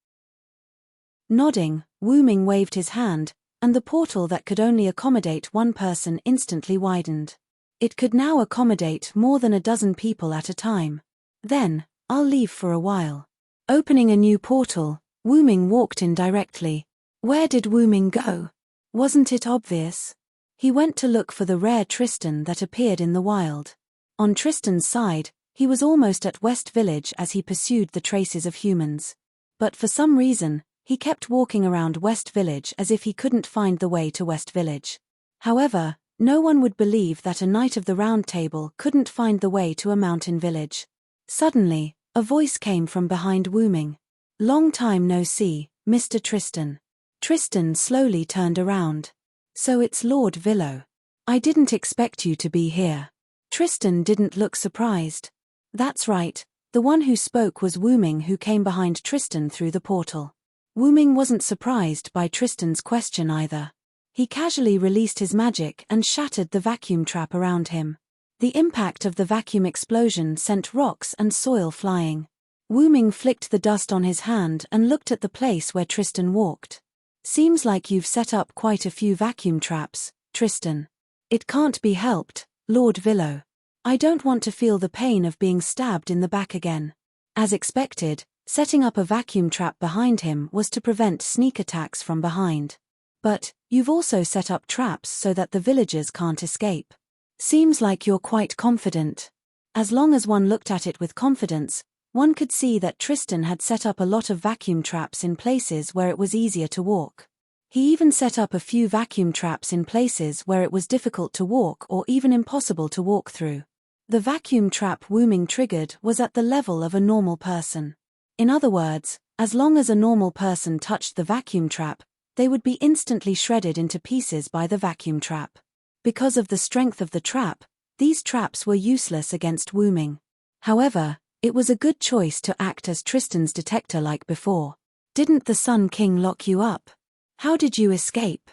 Nodding, Wu Ming waved his hand, and the portal that could only accommodate one person instantly widened. It could now accommodate more than a dozen people at a time. Then, I'll leave for a while. Opening a new portal, Wu Ming walked in directly. Where did Wu Ming go? Wasn't it obvious? He went to look for the rare Tristan that appeared in the wild. On Tristan's side, he was almost at West Village as he pursued the traces of humans. But for some reason, he kept walking around West Village as if he couldn't find the way to West Village. However, no one would believe that a Knight of the Round Table couldn't find the way to a mountain village. Suddenly, a voice came from behind Wu Ming. Long time no see, Mr. Tristan. Tristan slowly turned around. So it's Lord Villo. I didn't expect you to be here. Tristan didn't look surprised. That's right, the one who spoke was Wu Ming, who came behind Tristan through the portal. Wu Ming wasn't surprised by Tristan's question either. He casually released his magic and shattered the vacuum trap around him. The impact of the vacuum explosion sent rocks and soil flying. Wu Ming flicked the dust on his hand and looked at the place where Tristan walked. Seems like you've set up quite a few vacuum traps, Tristan. It can't be helped, Lord Villo. I don't want to feel the pain of being stabbed in the back again. As expected, setting up a vacuum trap behind him was to prevent sneak attacks from behind. But, you've also set up traps so that the villagers can't escape. Seems like you're quite confident. As long as one looked at it with confidence, one could see that Tristan had set up a lot of vacuum traps in places where it was easier to walk. He even set up a few vacuum traps in places where it was difficult to walk or even impossible to walk through. The vacuum trap Wu Ming triggered was at the level of a normal person. In other words, as long as a normal person touched the vacuum trap, they would be instantly shredded into pieces by the vacuum trap. Because of the strength of the trap, these traps were useless against Wu Ming. However, it was a good choice to act as Tristan's detector like before. Didn't the Sun King lock you up? How did you escape?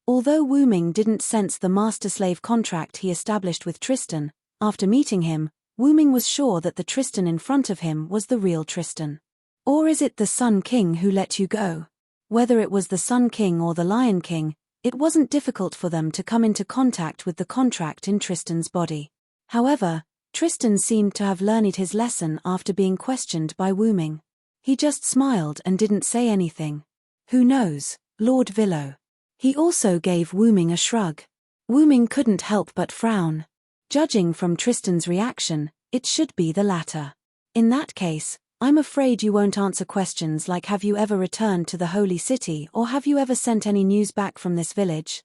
Although Wu Ming didn't sense the master-slave contract he established with Tristan, after meeting him, Wu Ming was sure that the Tristan in front of him was the real Tristan. Or is it the Sun King who let you go? Whether it was the Sun King or the Lion King, it wasn't difficult for them to come into contact with the contract in Tristan's body. However, Tristan seemed to have learned his lesson after being questioned by Wu Ming. He just smiled and didn't say anything. Who knows, Lord Villo? He also gave Wu Ming a shrug. Wu Ming couldn't help but frown. Judging from Tristan's reaction, it should be the latter. In that case, I'm afraid you won't answer questions like have you ever returned to the Holy City or have you ever sent any news back from this village?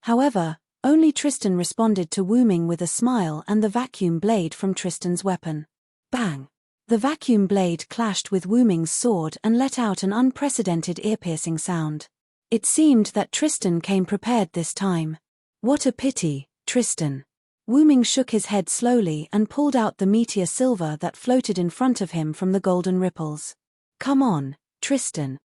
However, only Tristan responded to Wu Ming with a smile and the vacuum blade from Tristan's weapon. Bang! The vacuum blade clashed with Wu Ming's sword and let out an unprecedented ear-piercing sound. It seemed that Tristan came prepared this time. What a pity, Tristan. Wu Ming shook his head slowly and pulled out the meteor silver that floated in front of him from the golden ripples. Come on, Tristan.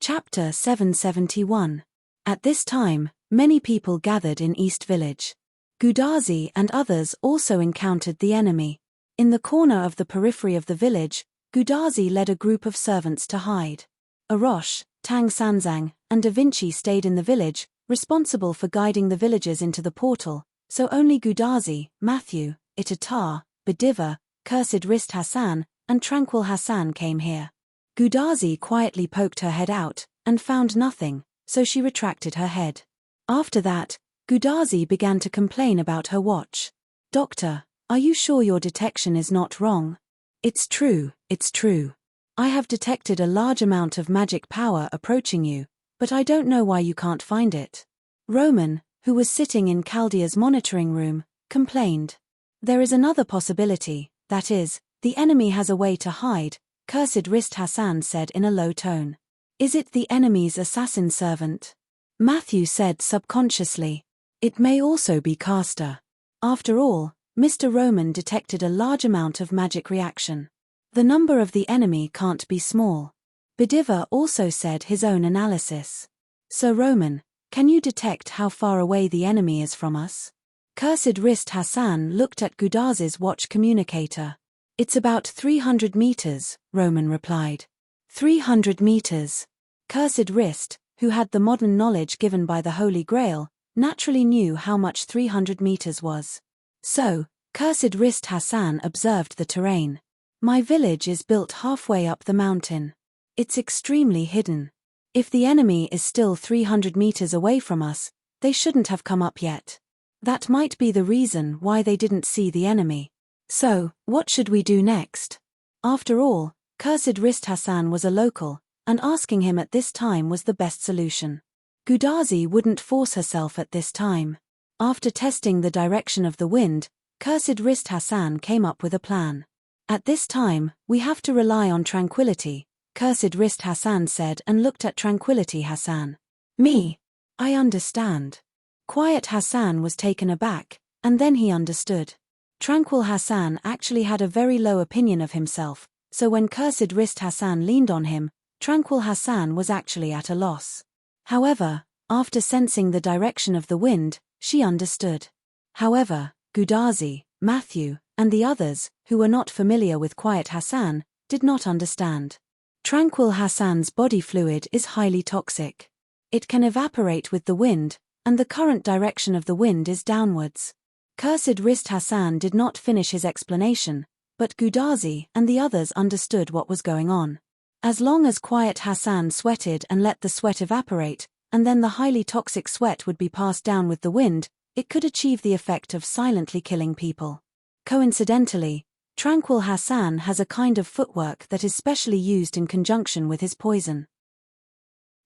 Chapter 771. At this time, many people gathered in East Village. Gudazi and others also encountered the enemy. In the corner of the periphery of the village, Gudazi led a group of servants to hide. Arosh, Tang Sanzang, and Da Vinci stayed in the village, responsible for guiding the villagers into the portal, so only Gudazi, Matthew, Itatar, Bediva, Cursed Wrist Hassan, and Tranquil Hassan came here. Gudazi quietly poked her head out, and found nothing, so she retracted her head. After that, Gudazi began to complain about her watch. Doctor, are you sure your detection is not wrong? It's true, it's true. I have detected a large amount of magic power approaching you, but I don't know why you can't find it. Roman, who was sitting in Chaldea's monitoring room, complained. There is another possibility, that is, the enemy has a way to hide, Cursed Wrist Hassan said in a low tone. Is it the enemy's assassin servant? Matthew said subconsciously. It may also be Caster. After all, Mr. Roman detected a large amount of magic reaction. The number of the enemy can't be small. Bediva also said his own analysis. Sir Roman, can you detect how far away the enemy is from us? Cursed Wrist Hassan looked at Gudazi's watch communicator. It's about 300 meters, Roman replied. 300 meters. Cursed Wrist, who had the modern knowledge given by the Holy Grail, naturally knew how much 300 meters was. So, Cursed Wrist Hassan observed the terrain. My village is built halfway up the mountain. It's extremely hidden. If the enemy is still 300 meters away from us, they shouldn't have come up yet. That might be the reason why they didn't see the enemy. So, what should we do next? After all, Cursed Wrist Hassan was a local, and asking him at this time was the best solution. Gudazi wouldn't force herself at this time. After testing the direction of the wind, Cursed Wrist Hassan came up with a plan. At this time, we have to rely on tranquility, Cursed Wrist Hassan said and looked at Tranquility Hassan. Me? I understand. Quiet Hassan was taken aback, and then he understood. Tranquil Hassan actually had a very low opinion of himself, so when Cursed Wrist Hassan leaned on him, Tranquil Hassan was actually at a loss. However, after sensing the direction of the wind, she understood. However, Gudazi, Matthew, and the others, who were not familiar with Quiet Hassan, did not understand. Tranquil Hassan's body fluid is highly toxic. It can evaporate with the wind, and the current direction of the wind is downwards. Cursed Wrist Hassan did not finish his explanation, but Gudazi and the others understood what was going on. As long as Quiet Hassan sweated and let the sweat evaporate, and then the highly toxic sweat would be passed down with the wind, it could achieve the effect of silently killing people. Coincidentally, Tranquil Hassan has a kind of footwork that is specially used in conjunction with his poison.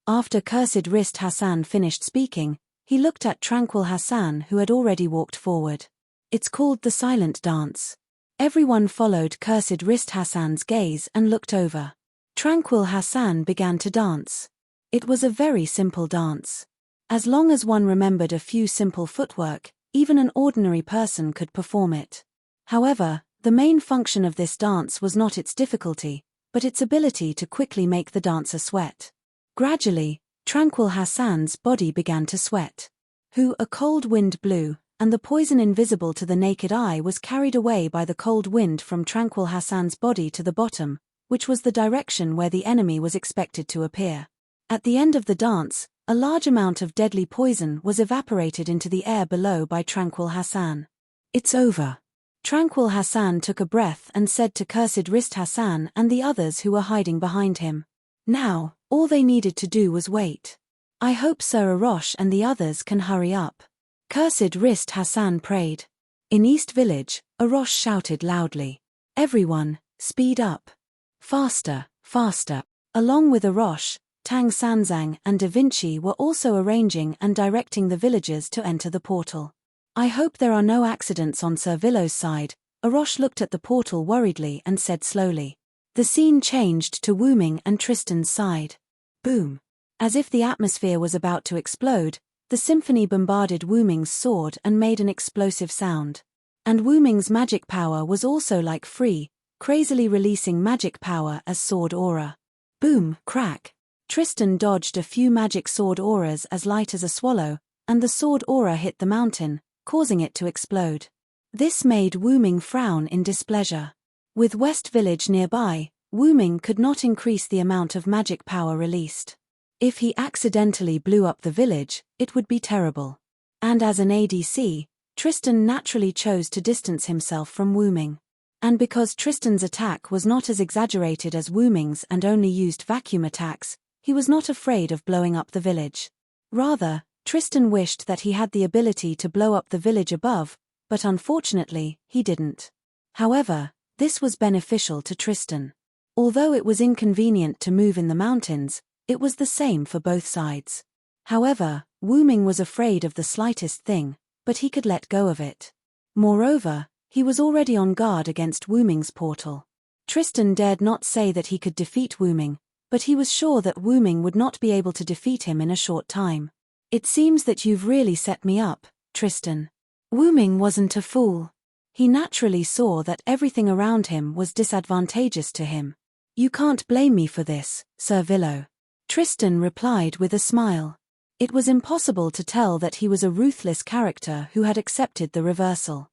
After Cursed Wrist Hassan finished speaking, he looked at Tranquil Hassan who had already walked forward. It's called the silent dance. Everyone followed Cursed Wrist Hassan's gaze and looked over. Tranquil Hassan began to dance. It was a very simple dance. As long as one remembered a few simple footwork, even an ordinary person could perform it. However, The main function of this dance was not its difficulty, but its ability to quickly make the dancer sweat. Gradually, Tranquil Hassan's body began to sweat. A cold wind blew, and the poison invisible to the naked eye was carried away by the cold wind from Tranquil Hassan's body to the bottom, which was the direction where the enemy was expected to appear. At the end of the dance, a large amount of deadly poison was evaporated into the air below by Tranquil Hassan. "It's over." Tranquil Hassan took a breath and said to Cursed Wrist Hassan and the others who were hiding behind him. Now, all they needed to do was wait. "I hope Sir Arosh and the others can hurry up." Cursed Wrist Hassan prayed. In East Village, Arosh shouted loudly, "Everyone, speed up. Faster, faster." Along with Arosh, Tang Sanzang and Da Vinci were also arranging and directing the villagers to enter the portal. "I hope there are no accidents on Sir Villo's side." Arosh looked at the portal worriedly and said slowly. The scene changed to Wu Ming and Tristan's side. Boom! As if the atmosphere was about to explode, the symphony bombarded Wu Ming's sword and made an explosive sound. And Wu Ming's magic power was also like free, crazily releasing magic power as sword aura. Boom, crack! Tristan dodged a few magic sword auras as light as a swallow, and the sword aura hit the mountain, causing it to explode. This made Wu Ming frown in displeasure. With West Village nearby, Wu Ming could not increase the amount of magic power released. If he accidentally blew up the village, it would be terrible. And as an ADC, Tristan naturally chose to distance himself from Wu Ming. And because Tristan's attack was not as exaggerated as Wu Ming's and only used vacuum attacks, he was not afraid of blowing up the village. Rather, Tristan wished that he had the ability to blow up the village above, but unfortunately, he didn't. However, this was beneficial to Tristan. Although it was inconvenient to move in the mountains, it was the same for both sides. However, Wu Ming was afraid of the slightest thing, but he could let go of it. Moreover, he was already on guard against Wu Ming's portal. Tristan dared not say that he could defeat Wu Ming, but he was sure that Wu Ming would not be able to defeat him in a short time. "It seems that you've really set me up, Tristan." Wu Ming wasn't a fool. He naturally saw that everything around him was disadvantageous to him. "You can't blame me for this, Sir Villo," Tristan replied with a smile. It was impossible to tell that he was a ruthless character who had accepted the reversal.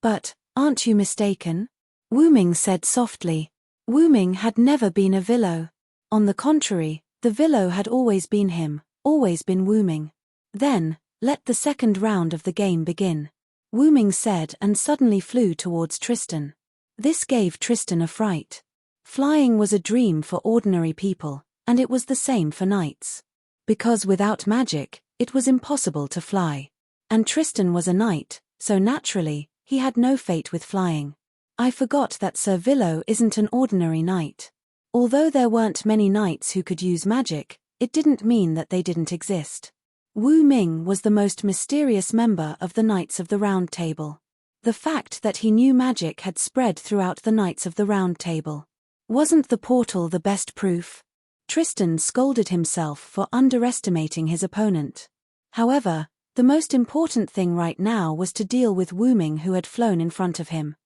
"But, aren't you mistaken?" Wu Ming said softly. Wu Ming had never been a Villo. On the contrary, the Villo had always been him, always been Wu Ming. "Then, let the second round of the game begin," Wu Ming said and suddenly flew towards Tristan. This gave Tristan a fright. Flying was a dream for ordinary people, and it was the same for knights. Because without magic, it was impossible to fly. And Tristan was a knight, so naturally, he had no fate with flying. "I forgot that Sir Villo isn't an ordinary knight." Although there weren't many knights who could use magic, it didn't mean that they didn't exist. Wu Ming was the most mysterious member of the Knights of the Round Table. The fact that he knew magic had spread throughout the Knights of the Round Table. Wasn't the portal the best proof? Tristan scolded himself for underestimating his opponent. However, the most important thing right now was to deal with Wu Ming, who had flown in front of him.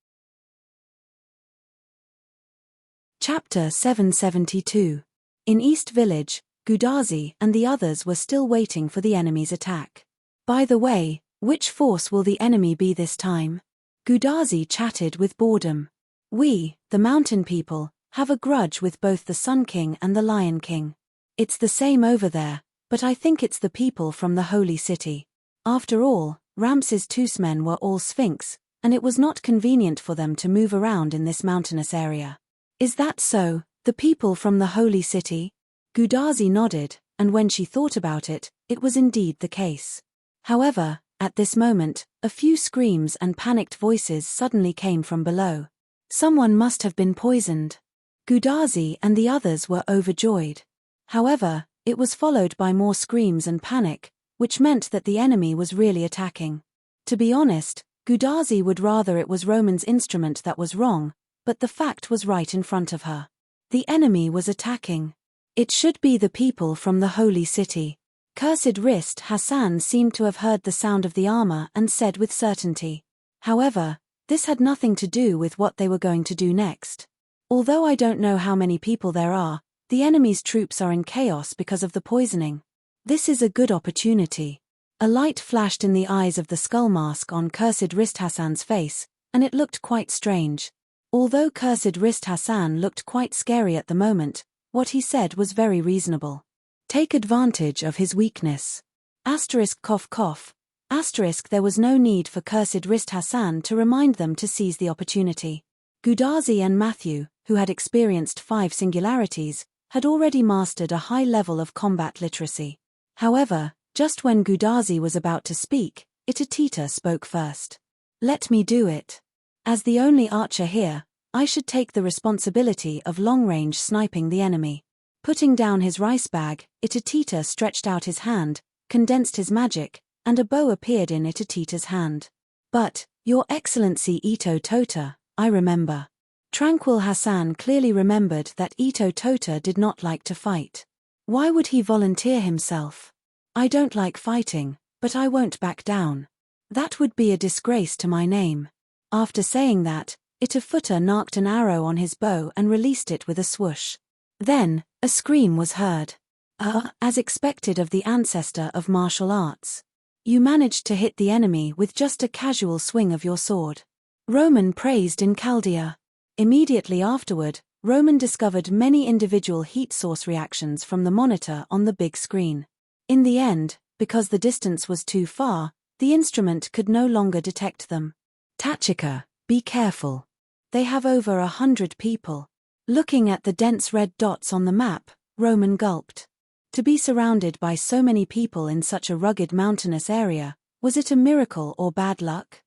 Chapter 772. In East Village, Gudazi and the others were still waiting for the enemy's attack. "By the way, which force will the enemy be this time?" Gudazi chatted with boredom. "We, the mountain people, have a grudge with both the Sun King and the Lion King. It's the same over there, but I think it's the people from the Holy City. After all, Ramses II's men were all Sphinx, and it was not convenient for them to move around in this mountainous area." "Is that so, the people from the Holy City?" Gudazi nodded, and when she thought about it, it was indeed the case. However, at this moment, a few screams and panicked voices suddenly came from below. Someone must have been poisoned. Gudazi and the others were overjoyed. However, it was followed by more screams and panic, which meant that the enemy was really attacking. To be honest, Gudazi would rather it was Roman's instrument that was wrong, but the fact was right in front of her. The enemy was attacking. It should be the people from the Holy City. Cursed Wrist Hassan seemed to have heard the sound of the armor and said with certainty. However, This had nothing to do with what they were going to do next. Although I don't know how many people there are, the enemy's troops are in chaos because of the poisoning. This is a good opportunity. A light flashed in the eyes of the skull mask on Cursed Wrist Hassan's face, and it looked quite strange. Although Cursed Wrist Hassan looked quite scary at the moment, what he said was very reasonable. Take advantage of his weakness. Asterisk cough cough. Asterisk there was no need for Cursed Wrist Hassan to remind them to seize the opportunity. Gudazi and Matthew, who had experienced 5 singularities, had already mastered a high level of combat literacy. However, just when Gudazi was about to speak, Itatita spoke first. Let me do it. As the only archer here, I should take the responsibility of long-range sniping the enemy. Putting down his rice bag, Itatita stretched out his hand, condensed his magic, and a bow appeared in Itatita's hand. But, Your Excellency Ito Tota, I remember. Tranquil Hassan clearly remembered that Ito Tota did not like to fight. Why would he volunteer himself? I don't like fighting, but I won't back down. That would be a disgrace to my name. After saying that, Itafuta knocked an arrow on his bow and released it with a swoosh. Then, a scream was heard. As expected of the ancestor of martial arts. You managed to hit the enemy with just a casual swing of your sword. Roman praised in Chaldea. Immediately afterward, Roman discovered many individual heat source reactions from the monitor on the big screen. In the end, because the distance was too far, the instrument could no longer detect them. Tachika, be careful. They have over 100 people. Looking at the dense red dots on the map, Roman gulped. To be surrounded by so many people in such a rugged mountainous area, was it a miracle or bad luck?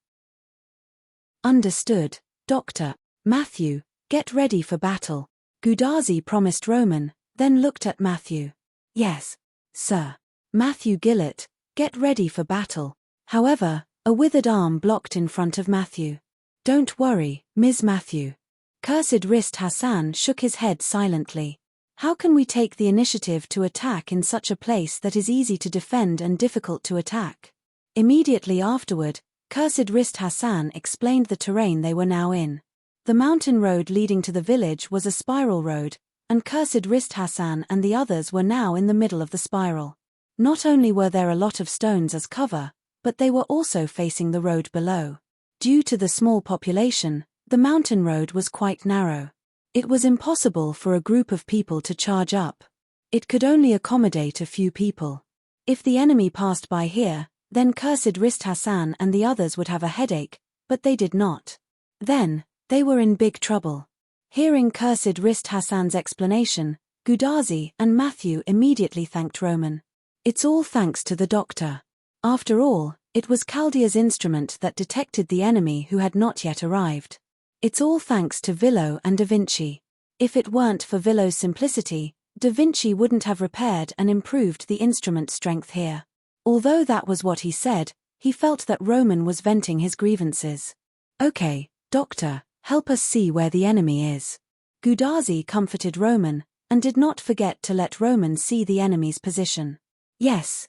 Understood, Doctor. Matthew, get ready for battle. Gudazi promised Roman, then looked at Matthew. Yes, sir. Matthew Gillett, get ready for battle. However, a withered arm blocked in front of Matthew. Don't worry, Ms. Matthew. Cursed Wrist Hassan shook his head silently. How can we take the initiative to attack in such a place that is easy to defend and difficult to attack? Immediately afterward, Cursed Wrist Hassan explained the terrain they were now in. The mountain road leading to the village was a spiral road, and Cursed Wrist Hassan and the others were now in the middle of the spiral. Not only were there a lot of stones as cover, but they were also facing the road below. Due to the small population, the mountain road was quite narrow. It was impossible for a group of people to charge up. It could only accommodate a few people. If the enemy passed by here, then Cursed Wrist Hassan and the others would have a headache, but they did not. Then, they were in big trouble. Hearing Cursed Wrist Hassan's explanation, Gudazi and Matthew immediately thanked Roman. It's all thanks to the doctor. After all, it was Chaldea's instrument that detected the enemy who had not yet arrived. It's all thanks to Villo and Da Vinci. If it weren't for Villo's simplicity, Da Vinci wouldn't have repaired and improved the instrument's strength here. Although that was what he said, he felt that Roman was venting his grievances. Okay, doctor, help us see where the enemy is. Gudazi comforted Roman, and did not forget to let Roman see the enemy's position. Yes,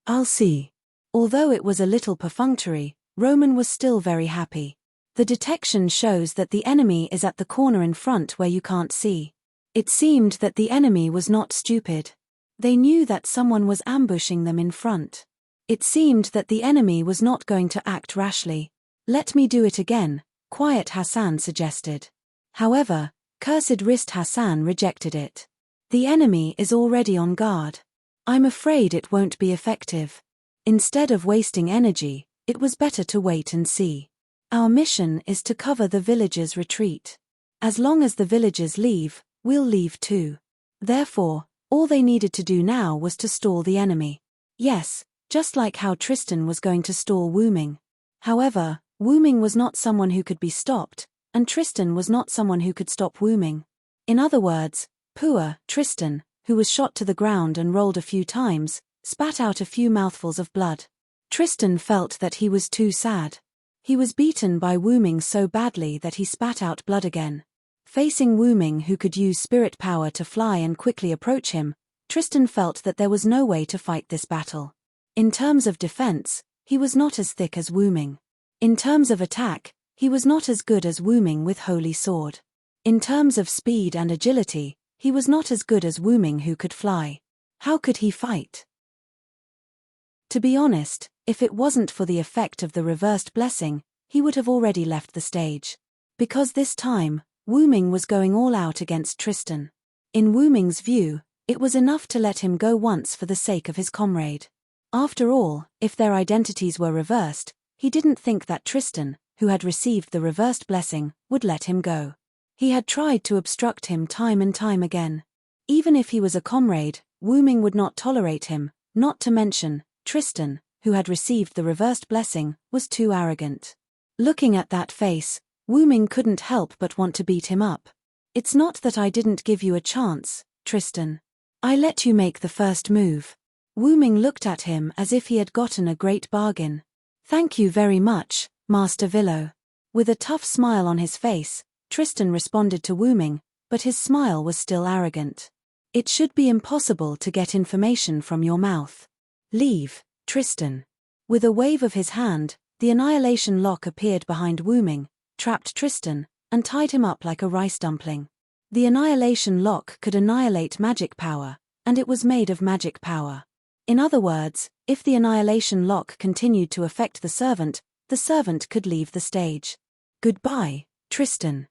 I'll see. Although it was a little perfunctory, Roman was still very happy. The detection shows that the enemy is at the corner in front where you can't see. It seemed that the enemy was not stupid. They knew that someone was ambushing them in front. It seemed that the enemy was not going to act rashly. Let me do it again, Quiet Hassan suggested. However, Cursed Wrist Hassan rejected it. The enemy is already on guard. I'm afraid it won't be effective. Instead of wasting energy, it was better to wait and see. Our mission is to cover the villagers' retreat. As long as the villagers leave, we'll leave too. Therefore, all they needed to do now was to stall the enemy. Yes, just like how Tristan was going to stall Wooming. However, Wooming was not someone who could be stopped, and Tristan was not someone who could stop Wooming. In other words, poor Tristan, who was shot to the ground and rolled a few times, spat out a few mouthfuls of blood. Tristan felt that he was too sad. He was beaten by Wooming so badly that he spat out blood again. Facing Wooming, who could use spirit power to fly and quickly approach him, Tristan felt that there was no way to fight this battle. In terms of defense, he was not as thick as Wooming. In terms of attack, He was not as good as Wu Ming with Holy Sword. In terms of speed and agility, he was not as good as Wu Ming who could fly. How could he fight? To be honest, if it wasn't for the effect of the reversed blessing, he would have already left the stage. Because this time, Wu Ming was going all out against Tristan. In Wu Ming's view, it was enough to let him go once for the sake of his comrade. After all, if their identities were reversed, he didn't think that Tristan, who had received the reversed blessing, would let him go. He had tried to obstruct him time and time again. Even if he was a comrade, Wu Ming would not tolerate him, not to mention, Tristan, who had received the reversed blessing, was too arrogant. Looking at that face, Wu Ming couldn't help but want to beat him up. It's not that I didn't give you a chance, Tristan. I let you make the first move. Wu Ming looked at him as if he had gotten a great bargain. Thank you very much, Master Villo. With a tough smile on his face, Tristan responded to Wu Ming, but his smile was still arrogant. It should be impossible to get information from your mouth. Leave, Tristan. With a wave of his hand, the annihilation lock appeared behind Wu Ming, trapped Tristan, and tied him up like a rice dumpling. The annihilation lock could annihilate magic power, and it was made of magic power. In other words, if the annihilation lock continued to affect the servant could leave the stage. Goodbye, Tristan.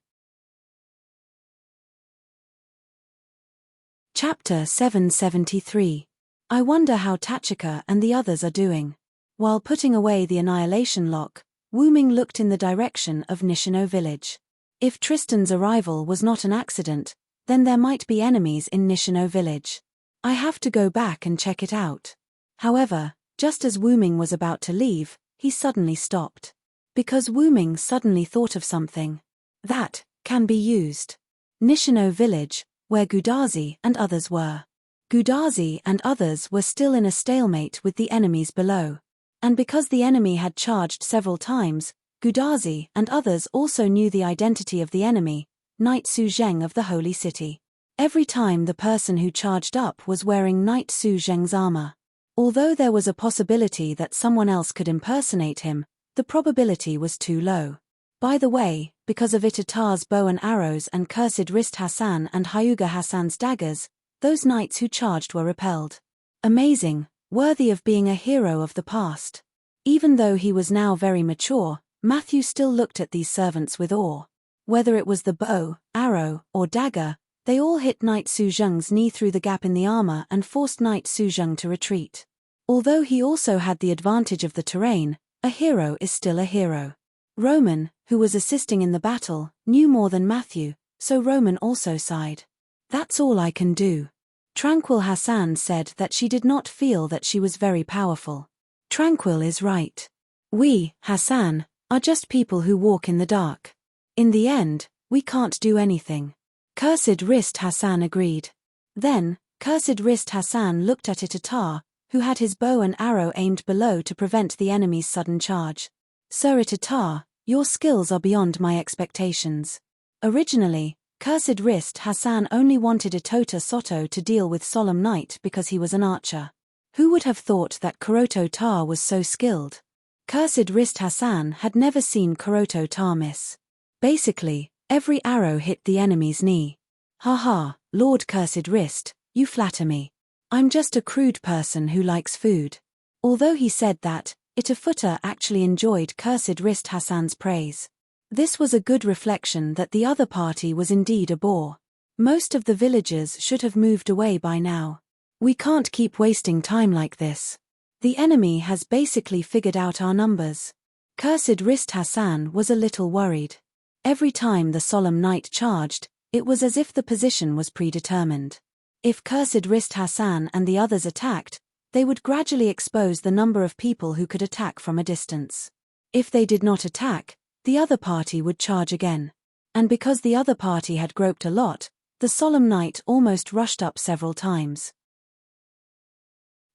Chapter 773. I wonder how Tachika and the others are doing. While putting away the annihilation lock, Wu Ming looked in the direction of Nishino village. If Tristan's arrival was not an accident, then there might be enemies in Nishino village. I have to go back and check it out. However, just as Wu Ming was about to leave, he suddenly stopped. Because Wu Ming suddenly thought of something that can be used. Nishino village, where Gudazi and others were. Gudazi and others were still in a stalemate with the enemies below. And because the enemy had charged several times, Gudazi and others also knew the identity of the enemy, Knight Su Zheng of the Holy City. Every time the person who charged up was wearing Knight Su Zheng's armor. Although there was a possibility that someone else could impersonate him, the probability was too low. By the way, because of Itatar's bow and arrows and Cursed Wrist Hassan and Hyuga Hassan's daggers, those knights who charged were repelled. Amazing, worthy of being a hero of the past. Even though he was now very mature, Matthew still looked at these servants with awe. Whether it was the bow, arrow, or dagger, they all hit Knight Su Zheng's knee through the gap in the armor and forced Knight Su Zheng to retreat. Although he also had the advantage of the terrain, a hero is still a hero. Roman, who was assisting in the battle, knew more than Matthew, so Roman also sighed. That's all I can do. Tranquil Hassan said that she did not feel that she was very powerful. Tranquil is right. We, Hassan, are just people who walk in the dark. In the end, we can't do anything. Cursed Wrist Hassan agreed. Then, Cursed Wrist Hassan looked at Itatar, who had his bow and arrow aimed below to prevent the enemy's sudden charge. Sir Itatar, your skills are beyond my expectations. Originally, Cursed Wrist Hassan only wanted Itota Soto to deal with Solemn Knight because he was an archer. Who would have thought that Kuroto Tar was so skilled? Cursed Wrist Hassan had never seen Kuroto Tar miss. Basically, every arrow hit the enemy's knee. Haha, Lord Cursed Wrist, you flatter me. I'm just a crude person who likes food. Although he said that, Itafuta actually enjoyed Cursed Wrist Hassan's praise. This was a good reflection that the other party was indeed a bore. Most of the villagers should have moved away by now. We can't keep wasting time like this. The enemy has basically figured out our numbers. Cursed Wrist Hassan was a little worried. Every time the Solemn Knight charged, it was as if the position was predetermined. If Cursed Wrist Hassan and the others attacked, they would gradually expose the number of people who could attack from a distance. If they did not attack, the other party would charge again. And because the other party had groped a lot, the Solemn Knight almost rushed up several times.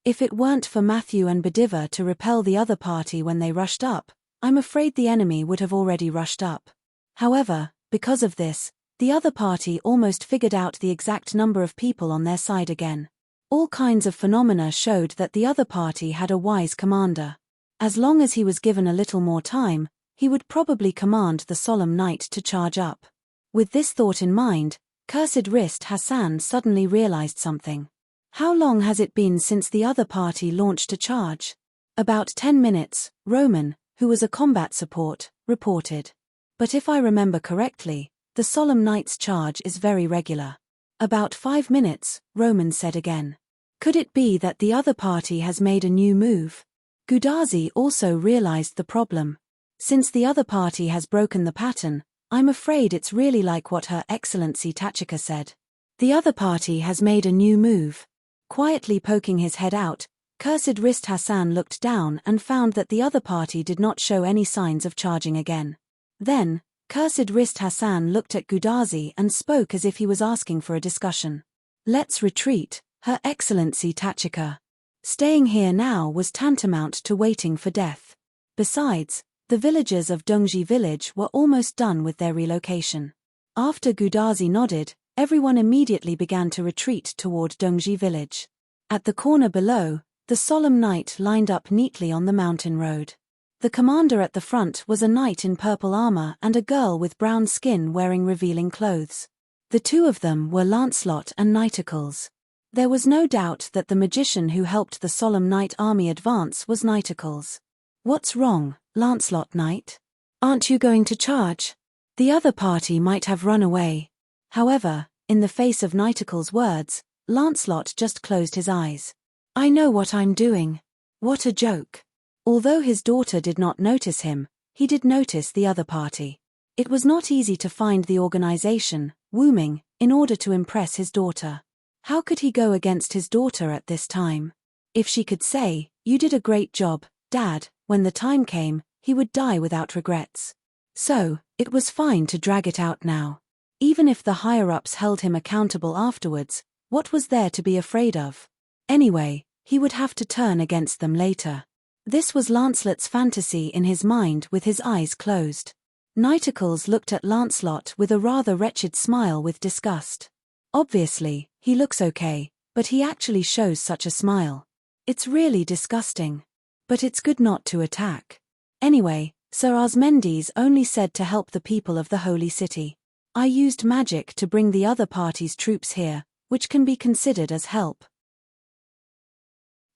If it weren't for Matthew and Bediva to repel the other party when they rushed up, I'm afraid the enemy would have already rushed up. However, because of this, the other party almost figured out the exact number of people on their side again. All kinds of phenomena showed that the other party had a wise commander. As long as he was given a little more time, he would probably command the solemn knight to charge up. With this thought in mind, Cursed Wrist Hassan suddenly realized something. How long has it been since the other party launched a charge? About 10 minutes, Roman, who was a combat support, reported. But if I remember correctly, the solemn knight's charge is very regular. About 5 minutes, Roman said again. Could it be that the other party has made a new move? Gudazi also realized the problem. Since the other party has broken the pattern, I'm afraid it's really like what Her Excellency Tachika said. The other party has made a new move. Quietly poking his head out, Cursed Wrist Hassan looked down and found that the other party did not show any signs of charging again. Then, Cursed Wrist Hassan looked at Gudazi and spoke as if he was asking for a discussion. Let's retreat, Her Excellency Tachika. Staying here now was tantamount to waiting for death. Besides, the villagers of Dongji village were almost done with their relocation. After Gudazi nodded, everyone immediately began to retreat toward Dongji village. At the corner below, the solemn knight lined up neatly on the mountain road. The commander at the front was a knight in purple armor and a girl with brown skin wearing revealing clothes. The two of them were Lancelot and Nighticles. There was no doubt that the magician who helped the solemn knight army advance was Nighticles. What's wrong, Lancelot Knight? Aren't you going to charge? The other party might have run away. However, in the face of Nighticle's words, Lancelot just closed his eyes. I know what I'm doing. What a joke. Although his daughter did not notice him, he did notice the other party. It was not easy to find the organization, Wooming, in order to impress his daughter. How could he go against his daughter at this time? If she could say, "You did a great job, Dad," when the time came, he would die without regrets. So, it was fine to drag it out now. Even if the higher-ups held him accountable afterwards, what was there to be afraid of? Anyway, he would have to turn against them later. This was Lancelot's fantasy in his mind with his eyes closed. Nighticles looked at Lancelot with a rather wretched smile with disgust. Obviously, he looks okay, but he actually shows such a smile. It's really disgusting. But it's good not to attack. Anyway, Sir Osmendes only said to help the people of the Holy City. I used magic to bring the other party's troops here, which can be considered as help.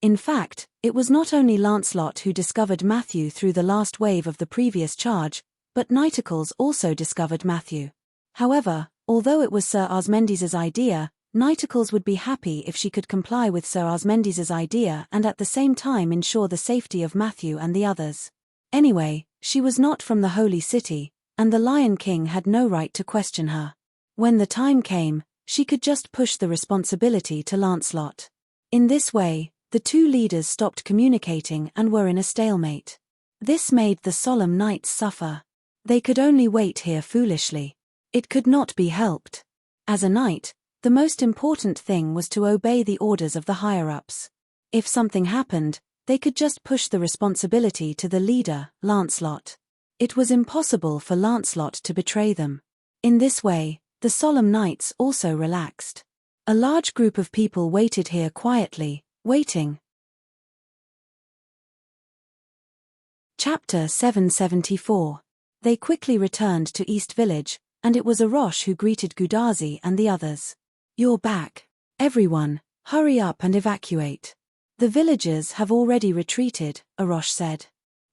In fact, it was not only Lancelot who discovered Matthew through the last wave of the previous charge, but Nighticles also discovered Matthew. However, although it was Sir Osmendes's idea, Nighticles would be happy if she could comply with Sir Osmendes's idea and at the same time ensure the safety of Matthew and the others. Anyway, she was not from the Holy City, and the Lion King had no right to question her. When the time came, she could just push the responsibility to Lancelot. In this way, the two leaders stopped communicating and were in a stalemate. This made the solemn knights suffer. They could only wait here foolishly. It could not be helped. As a knight, the most important thing was to obey the orders of the higher-ups. If something happened, they could just push the responsibility to the leader, Lancelot. It was impossible for Lancelot to betray them. In this way, the solemn knights also relaxed. A large group of people waited here quietly, waiting. Chapter 774. They quickly returned to East Village, and it was Arosh who greeted Gudazi and the others. You're back. Everyone, hurry up and evacuate. The villagers have already retreated, Arosh said.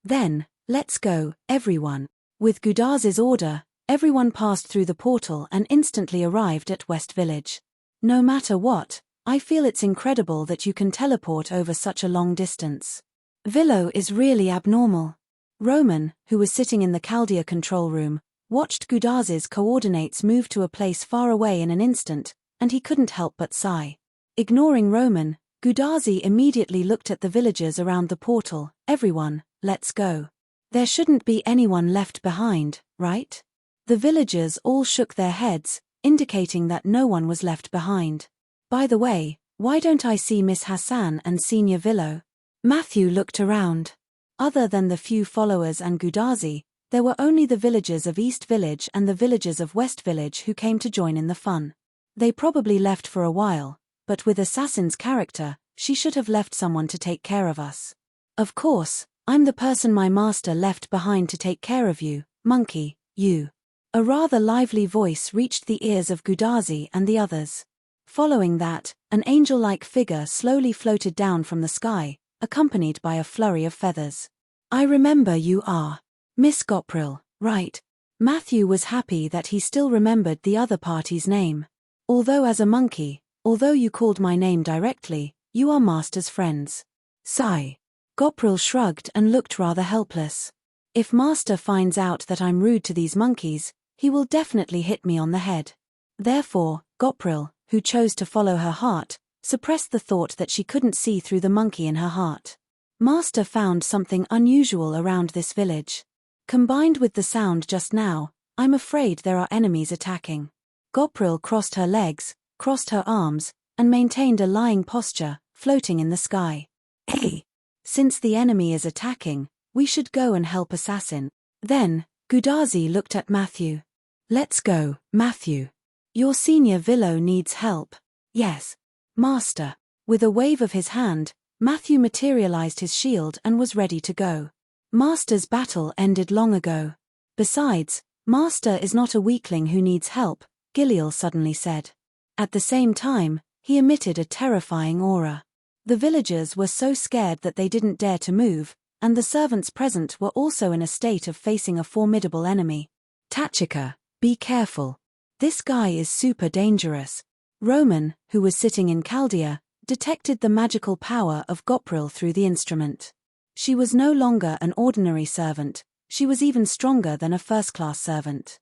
Then, let's go, everyone. With Gudazi's order, everyone passed through the portal and instantly arrived at West Village. No matter what, I feel it's incredible that you can teleport over such a long distance. Villo is really abnormal. Roman, who was sitting in the Chaldea control room, watched Gudazi's coordinates move to a place far away in an instant, and he couldn't help but sigh. Ignoring Roman, Gudazi immediately looked at the villagers around the portal. Everyone, let's go. There shouldn't be anyone left behind, right? The villagers all shook their heads, indicating that no one was left behind. By the way, why don't I see Miss Hassan and Senior Villo? Matthew looked around. Other than the few followers and Gudazi, there were only the villagers of East Village and the villagers of West Village who came to join in the fun. They probably left for a while, but with Assassin's character, she should have left someone to take care of us. Of course, I'm the person my master left behind to take care of you, monkey, you. A rather lively voice reached the ears of Gudazi and the others. Following that, an angel-like figure slowly floated down from the sky, accompanied by a flurry of feathers. I remember you are Miss Gopril, right? Matthew was happy that he still remembered the other party's name. Although as a monkey, although you called my name directly, you are Master's friends. Sigh. Gopril shrugged and looked rather helpless. If Master finds out that I'm rude to these monkeys, he will definitely hit me on the head. Therefore, Gopril, who chose to follow her heart, suppressed the thought that she couldn't see through the monkey in her heart. Master found something unusual around this village. Combined with the sound just now, I'm afraid there are enemies attacking. Gopril crossed her legs, crossed her arms, and maintained a lying posture, floating in the sky. Hey! Since the enemy is attacking, we should go and help Assassin. Then, Gudazi looked at Matthew. Let's go, Matthew. Your senior Villo needs help. Yes. Master. With a wave of his hand, Matthew materialized his shield and was ready to go. Master's battle ended long ago. Besides, Master is not a weakling who needs help, Giliel suddenly said. At the same time, he emitted a terrifying aura. The villagers were so scared that they didn't dare to move, and the servants present were also in a state of facing a formidable enemy. Tachika, be careful. This guy is super dangerous. Roman, who was sitting in Chaldea, detected the magical power of Gopril through the instrument. She was no longer an ordinary servant, she was even stronger than a first-class servant.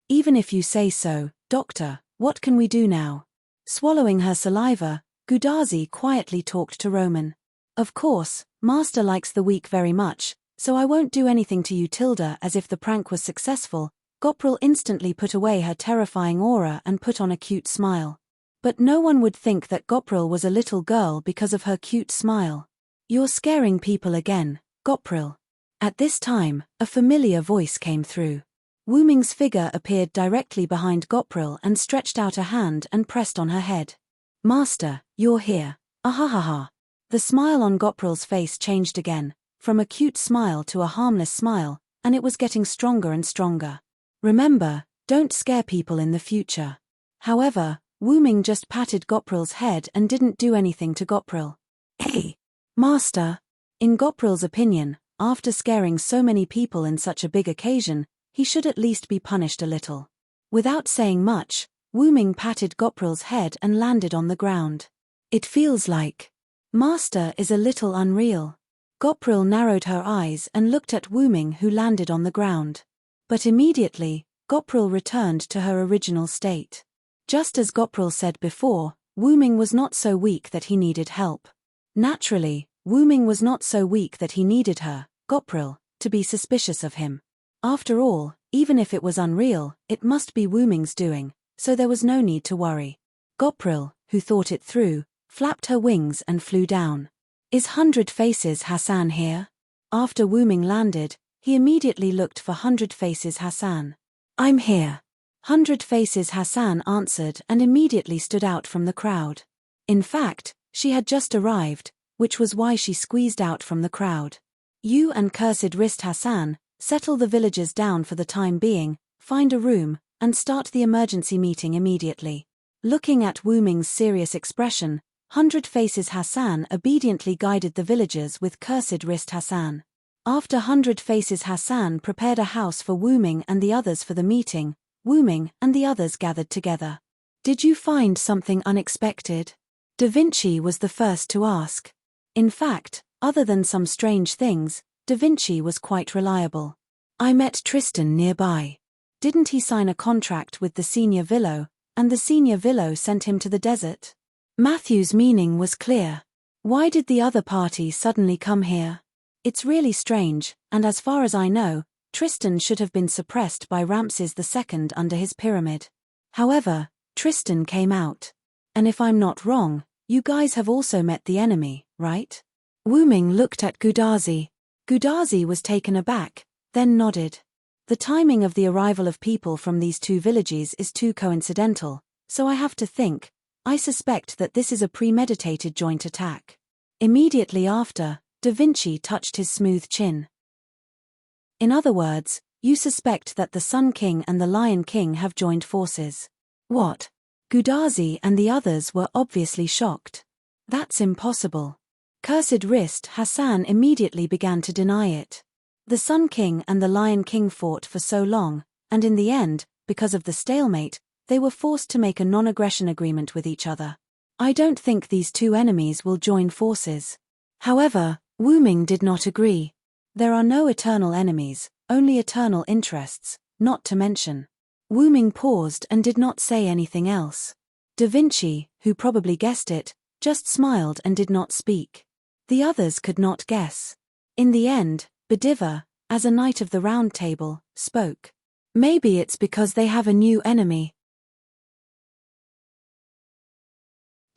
Even if you say so, Doctor, what can we do now? Swallowing her saliva, Gudazi quietly talked to Roman. Of course, Master likes the weak very much, so I won't do anything to you Tilda. As if the prank was successful, Gopril instantly put away her terrifying aura and put on a cute smile. But no one would think that Gopril was a little girl because of her cute smile. You're scaring people again, Gopril. At this time, a familiar voice came through. Wu Ming's figure appeared directly behind Gopril and stretched out a hand and pressed on her head. Master, you're here. Ahahaha. The smile on Gopril's face changed again, from a cute smile to a harmless smile, and it was getting stronger and stronger. Remember, don't scare people in the future. However, Wu Ming just patted Gopril's head and didn't do anything to Gopril. Hey! Master! In Gopril's opinion, after scaring so many people in such a big occasion, he should at least be punished a little. Without saying much, Wu Ming patted Gopril's head and landed on the ground. It feels like Master is a little unreal. Gopril narrowed her eyes and looked at Wu Ming, who landed on the ground. But immediately, Gopril returned to her original state. Just as Gopril said before, Wu Ming was not so weak that he needed help. Naturally, Wu Ming was not so weak that he needed her, Gopril, to be suspicious of him. After all, even if it was unreal, it must be Wu Ming's doing, so there was no need to worry. Gopril, who thought it through, flapped her wings and flew down. Is 100 Faces Hassan here? After Wu Ming landed, he immediately looked for 100 Faces Hassan. I'm here. 100 Faces Hassan answered and immediately stood out from the crowd. In fact, she had just arrived, which was why she squeezed out from the crowd. You and Cursed Wrist Hassan, settle the villagers down for the time being, find a room, and start the emergency meeting immediately. Looking at Wu Ming's serious expression, 100 Faces Hassan obediently guided the villagers with Cursed Wrist Hassan. After 100 Faces Hassan prepared a house for Wu Ming and the others for the meeting, Wu Ming and the others gathered together. Did you find something unexpected? Da Vinci was the first to ask. In fact, other than some strange things, Da Vinci was quite reliable. I met Tristan nearby. Didn't he sign a contract with the senior Villo, and the senior Villo sent him to the desert? Matthew's meaning was clear. Why did the other party suddenly come here? It's really strange, and as far as I know, Tristan should have been suppressed by Ramses II under his pyramid. However, Tristan came out. And if I'm not wrong, you guys have also met the enemy, right? Wu Ming looked at Gudazi. Gudazi was taken aback, then nodded. The timing of the arrival of people from these two villages is too coincidental, so I have to think. I suspect that this is a premeditated joint attack. Immediately after, Da Vinci touched his smooth chin. In other words, you suspect that the Sun King and the Lion King have joined forces. What? Gudazi and the others were obviously shocked. That's impossible. Cursed wrist Hassan immediately began to deny it. The Sun King and the Lion King fought for so long, and in the end, because of the stalemate, they were forced to make a non-aggression agreement with each other. I don't think these two enemies will join forces. However, Wu Ming did not agree. There are no eternal enemies, only eternal interests, not to mention. Wu Ming paused and did not say anything else. Da Vinci, who probably guessed it, just smiled and did not speak. The others could not guess. In the end, Bediva, as a knight of the Round Table, spoke. Maybe it's because they have a new enemy.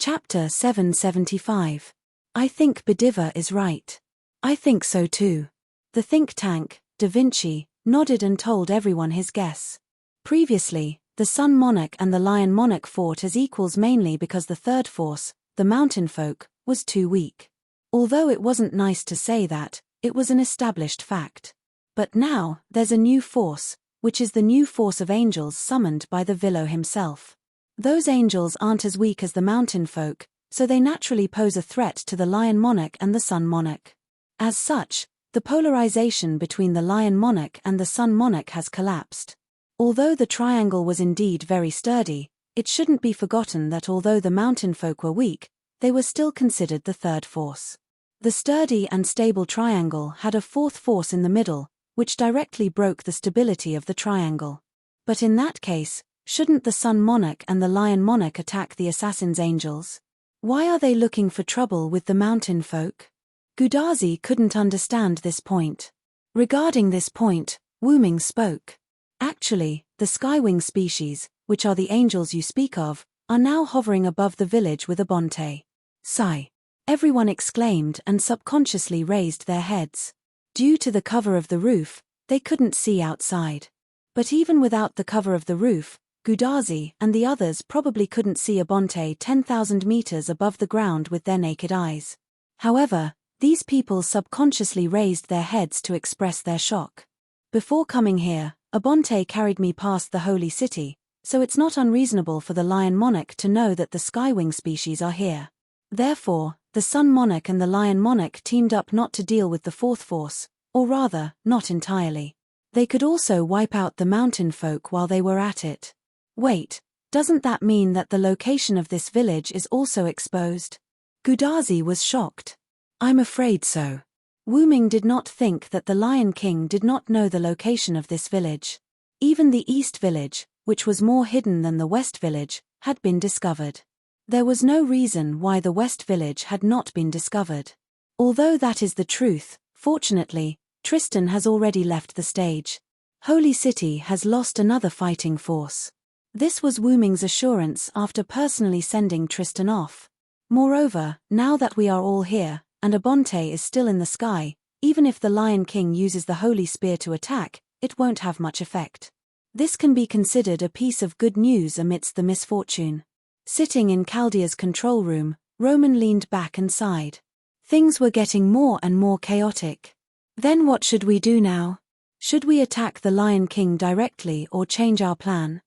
Chapter 775. I think Bediva is right. I think so too. The think tank, Da Vinci, nodded and told everyone his guess. Previously, the Sun Monarch and the Lion Monarch fought as equals mainly because the third force, the mountain folk, was too weak. Although it wasn't nice to say that, it was an established fact. But now, there's a new force, which is the new force of angels summoned by the Vilo himself. Those angels aren't as weak as the mountain folk, so they naturally pose a threat to the Lion Monarch and the Sun Monarch. As such, the polarization between the Lion Monarch and the Sun Monarch has collapsed. Although the triangle was indeed very sturdy, it shouldn't be forgotten that although the mountain folk were weak, they were still considered the third force. The sturdy and stable triangle had a fourth force in the middle, which directly broke the stability of the triangle. But in that case, shouldn't the Sun Monarch and the Lion Monarch attack the Assassin's angels? Why are they looking for trouble with the mountain folk? Gudazi couldn't understand this point. Regarding this point, Wu Ming spoke. Actually, the skywing species, which are the angels you speak of, are now hovering above the village with Abonte. Sigh. Everyone exclaimed and subconsciously raised their heads. Due to the cover of the roof, they couldn't see outside. But even without the cover of the roof, Gudazi and the others probably couldn't see Abonte 10,000 meters above the ground with their naked eyes. However, these people subconsciously raised their heads to express their shock. Before coming here, Abonte carried me past the holy city, so it's not unreasonable for the Lion Monarch to know that the skywing species are here. Therefore, the Sun Monarch and the Lion Monarch teamed up not to deal with the fourth force, or rather, not entirely. They could also wipe out the mountain folk while they were at it. Wait, doesn't that mean that the location of this village is also exposed? Gudazi was shocked. I'm afraid so. Wu Ming did not think that the Lion King did not know the location of this village. Even the East Village, which was more hidden than the West Village, had been discovered. There was no reason why the West Village had not been discovered. Although that is the truth, fortunately, Tristan has already left the stage. Holy City has lost another fighting force. This was Wu Ming's assurance after personally sending Tristan off. Moreover, now that we are all here, and Abonte is still in the sky, even if the Lion King uses the Holy Spear to attack, it won't have much effect. This can be considered a piece of good news amidst the misfortune. Sitting in Chaldea's control room, Roman leaned back and sighed. Things were getting more and more chaotic. Then what should we do now? Should we attack the Lion King directly or change our plan?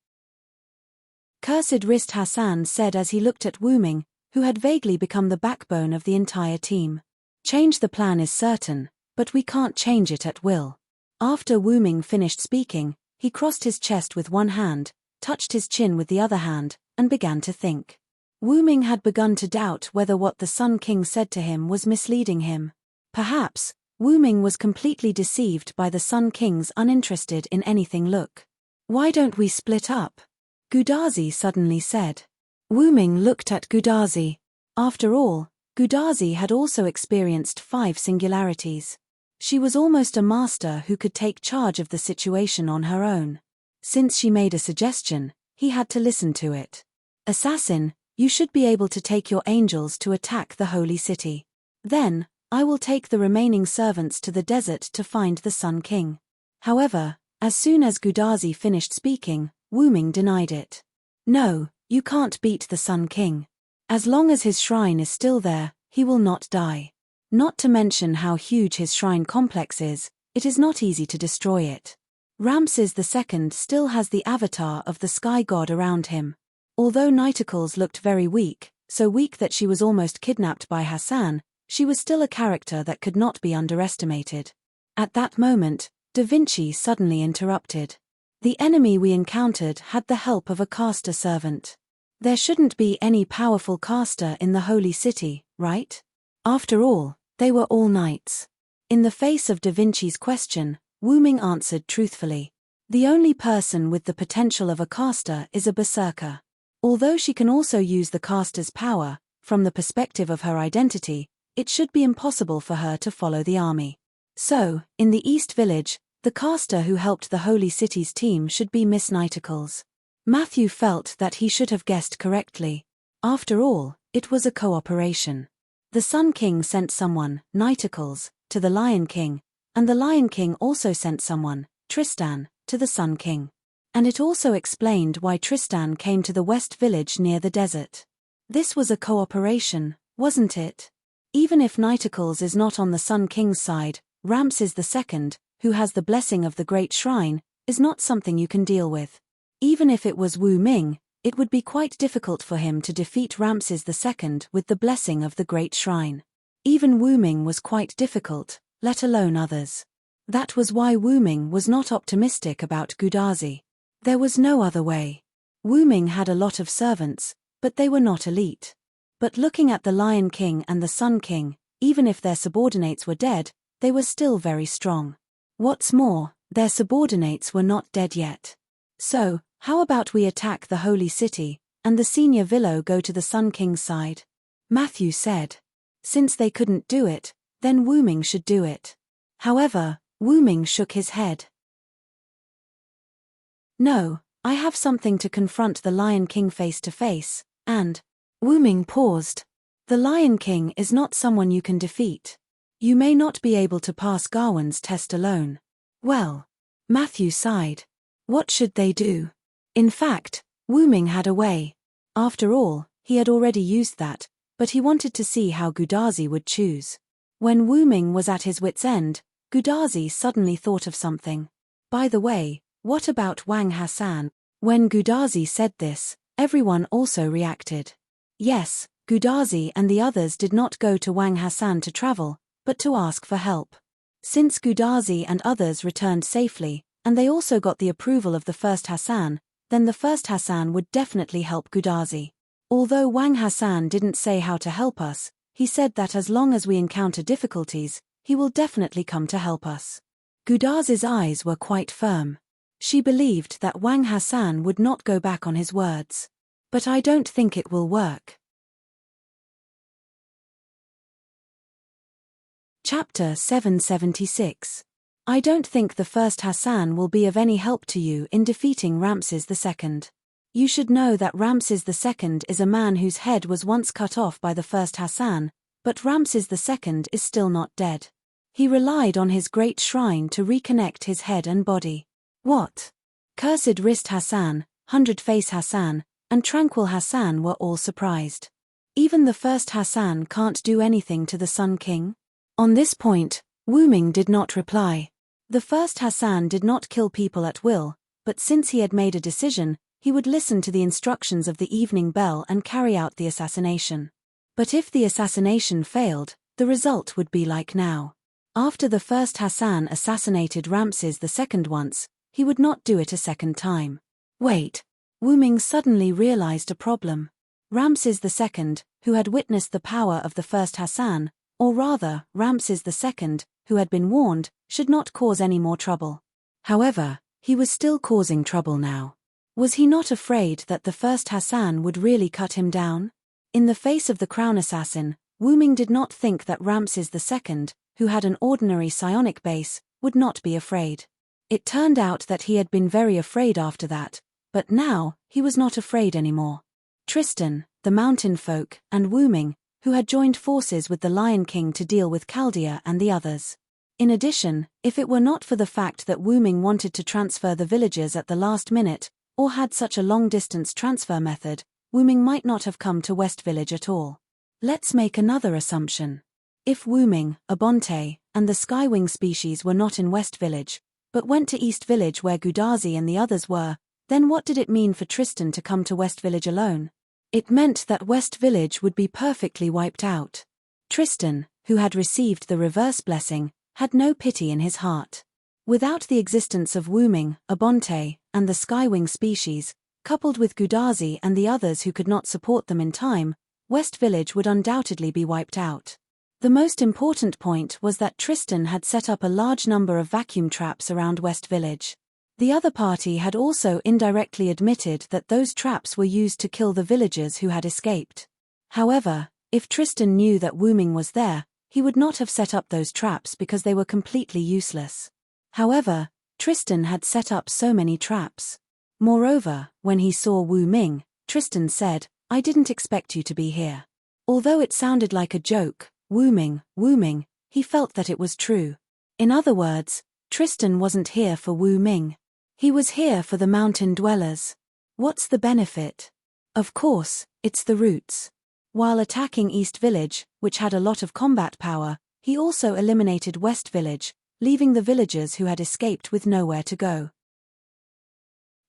Cursed wrist Hassan said as he looked at Wu Ming, who had vaguely become the backbone of the entire team. Change the plan is certain, but we can't change it at will. After Wu Ming finished speaking, he crossed his chest with one hand, touched his chin with the other hand, and began to think. Wu Ming had begun to doubt whether what the Sun King said to him was misleading him. Perhaps, Wu Ming was completely deceived by the Sun King's uninterested in anything look. Why don't we split up? Gudazi suddenly said. Wu Ming looked at Gudazi. After all, Gudazi had also experienced 5 singularities. She was almost a master who could take charge of the situation on her own. Since she made a suggestion, he had to listen to it. Assassin, you should be able to take your angels to attack the holy city. Then, I will take the remaining servants to the desert to find the Sun King. However, as soon as Gudazi finished speaking, Wu Ming denied it. No, you can't beat the Sun King. As long as his shrine is still there, he will not die. Not to mention how huge his shrine complex is, it is not easy to destroy it. Ramses II still has the avatar of the sky god around him. Although Nighticles looked very weak, so weak that she was almost kidnapped by Hassan, she was still a character that could not be underestimated. At that moment, Da Vinci suddenly interrupted. The enemy we encountered had the help of a caster servant. There shouldn't be any powerful caster in the Holy City, right? After all, they were all knights. In the face of Da Vinci's question, Wu Ming answered truthfully. The only person with the potential of a caster is a berserker. Although she can also use the caster's power, from the perspective of her identity, it should be impossible for her to follow the army. So, in the East Village, the caster who helped the Holy City's team should be Miss Nighticles. Matthew felt that he should have guessed correctly. After all, it was a cooperation. The Sun King sent someone, Nighticles, to the Lion King, and the Lion King also sent someone, Tristan, to the Sun King. And it also explained why Tristan came to the West Village near the desert. This was a cooperation, wasn't it? Even if Nighticles is not on the Sun King's side, Ramses II, who has the blessing of the Great Shrine, is not something you can deal with. Even if it was Wu Ming, it would be quite difficult for him to defeat Ramses II with the blessing of the Great Shrine. Even Wu Ming was quite difficult, let alone others. That was why Wu Ming was not optimistic about Gudazi. There was no other way. Wu Ming had a lot of servants, but they were not elite. But looking at the Lion King and the Sun King, even if their subordinates were dead, they were still very strong. What's more, their subordinates were not dead yet. So, how about we attack the Holy City, and the senior Villo go to the Sun King's side? Matthew said. Since they couldn't do it, then Wu Ming should do it. However, Wu Ming shook his head. No, I have something to confront the Lion King face to face, and Wu Ming paused. The Lion King is not someone you can defeat. You may not be able to pass Gawain's test alone. Well, Matthew sighed. What should they do? In fact, Wu Ming had a way. After all, he had already used that, but he wanted to see how Gudazi would choose. When Wu Ming was at his wit's end, Gudazi suddenly thought of something. By the way, what about Wang Hassan? When Gudazi said this, everyone also reacted. Yes, Gudazi and the others did not go to Wang Hassan to travel, but to ask for help. Since Gudazi and others returned safely, and they also got the approval of the first Hassan, then the first Hassan would definitely help Gudazi. Although Wang Hassan didn't say how to help us, he said that as long as we encounter difficulties, he will definitely come to help us. Gudazi's eyes were quite firm. She believed that Wang Hassan would not go back on his words. But I don't think it will work. Chapter 776. I don't think the first Hassan will be of any help to you in defeating Ramses II. You should know that Ramses II is a man whose head was once cut off by the first Hassan, but Ramses II is still not dead. He relied on his great shrine to reconnect his head and body. What? Cursed Wrist Hassan, Hundred Face Hassan, and Tranquil Hassan were all surprised. Even the first Hassan can't do anything to the Sun King? On this point, Wu Ming did not reply. The first Hassan did not kill people at will, but since he had made a decision, he would listen to the instructions of the evening bell and carry out the assassination. But if the assassination failed, the result would be like now. After the first Hassan assassinated Ramses II once, he would not do it a second time. Wait. Wu Ming suddenly realized a problem. Ramses II, who had witnessed the power of the first Hassan, or rather, Ramses II, who had been warned, should not cause any more trouble. However, he was still causing trouble now. Was he not afraid that the first Hassan would really cut him down? In the face of the crown assassin, Wu Ming did not think that Ramses II, who had an ordinary psionic base, would not be afraid. It turned out that he had been very afraid after that, but now, he was not afraid anymore. Tristan, the mountain folk, and Wu Ming, who had joined forces with the Lion King to deal with Chaldea and the others. In addition, if it were not for the fact that Wu Ming wanted to transfer the villagers at the last minute, or had such a long-distance transfer method, Wu Ming might not have come to West Village at all. Let's make another assumption. If Wu Ming, Abonte, and the Skywing species were not in West Village, but went to East Village where Gudazi and the others were, then what did it mean for Tristan to come to West Village alone? It meant that West Village would be perfectly wiped out. Tristan, who had received the reverse blessing, had no pity in his heart. Without the existence of Wu Ming, Abonte, and the Skywing species, coupled with Gudazi and the others who could not support them in time, West Village would undoubtedly be wiped out. The most important point was that Tristan had set up a large number of vacuum traps around West Village. The other party had also indirectly admitted that those traps were used to kill the villagers who had escaped. However, if Tristan knew that Wu Ming was there, he would not have set up those traps because they were completely useless. However, Tristan had set up so many traps. Moreover, when he saw Wu Ming, Tristan said, "I didn't expect you to be here." Although it sounded like a joke, Wu Ming, he felt that it was true. In other words, Tristan wasn't here for Wu Ming. He was here for the mountain dwellers. What's the benefit? Of course, it's the roots. While attacking East Village, which had a lot of combat power, he also eliminated West Village, leaving the villagers who had escaped with nowhere to go.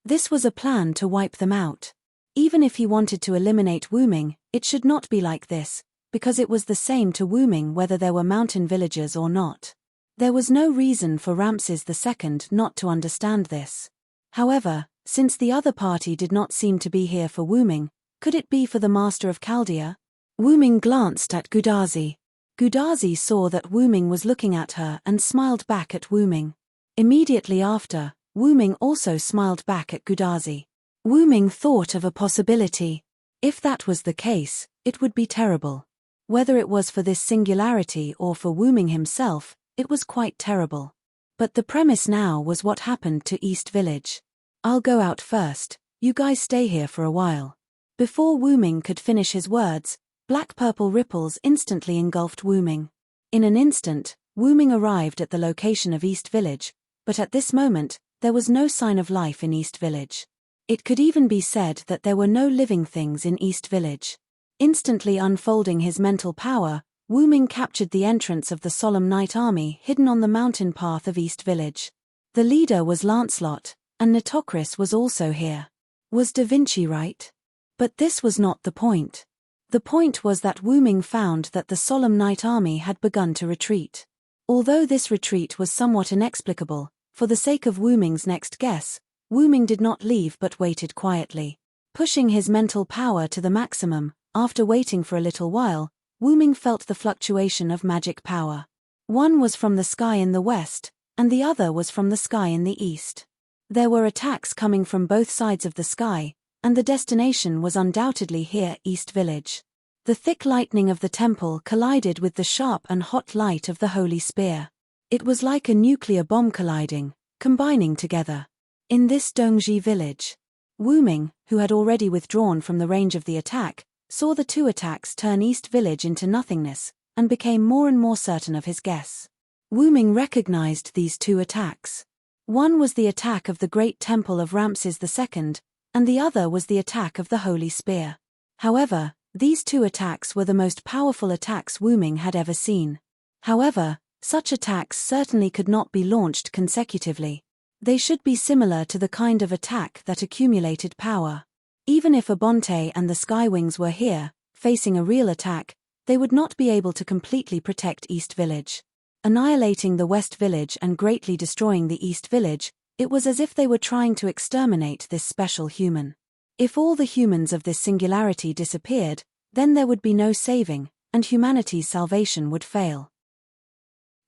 This was a plan to wipe them out. Even if he wanted to eliminate Wu Ming, it should not be like this, because it was the same to Wu Ming whether there were mountain villagers or not. There was no reason for Ramses II not to understand this. However, since the other party did not seem to be here for Wu Ming, could it be for the master of Chaldea? Wu Ming glanced at Gudazi. Gudazi saw that Wu Ming was looking at her and smiled back at Wu Ming. Immediately after, Wu Ming also smiled back at Gudazi. Wu Ming thought of a possibility. If that was the case, it would be terrible. Whether it was for this singularity or for Wu Ming himself, it was quite terrible. But the premise now was what happened to East Village. "I'll go out first, you guys stay here for a while." Before Wu Ming could finish his words, black-purple ripples instantly engulfed Wu Ming. In an instant, Wu Ming arrived at the location of East Village, but at this moment, there was no sign of life in East Village. It could even be said that there were no living things in East Village. Instantly unfolding his mental power, Wu Ming captured the entrance of the solemn night army hidden on the mountain path of East Village. The leader was Lancelot, and Nitocris was also here. Was Da Vinci right? But this was not the point. The point was that Wu Ming found that the solemn night army had begun to retreat. Although this retreat was somewhat inexplicable, for the sake of Wu Ming's next guess, Wu Ming did not leave but waited quietly. Pushing his mental power to the maximum, after waiting for a little while, Wu Ming felt the fluctuation of magic power. One was from the sky in the west, and the other was from the sky in the east. There were attacks coming from both sides of the sky, and the destination was undoubtedly here, East Village. The thick lightning of the temple collided with the sharp and hot light of the holy spear. It was like a nuclear bomb colliding, combining together. In this Dongji village, Wu Ming, who had already withdrawn from the range of the attack, saw the two attacks turn East Village into nothingness, and became more and more certain of his guess. Wu Ming recognized these two attacks. One was the attack of the great temple of Ramses II, and the other was the attack of the holy spear. However, these two attacks were the most powerful attacks Wu Ming had ever seen. However, such attacks certainly could not be launched consecutively. They should be similar to the kind of attack that accumulated power. Even if Abonte and the Skywings were here, facing a real attack, they would not be able to completely protect East Village. Annihilating the West Village and greatly destroying the East Village, it was as if they were trying to exterminate this special human. If all the humans of this singularity disappeared, then there would be no saving, and humanity's salvation would fail.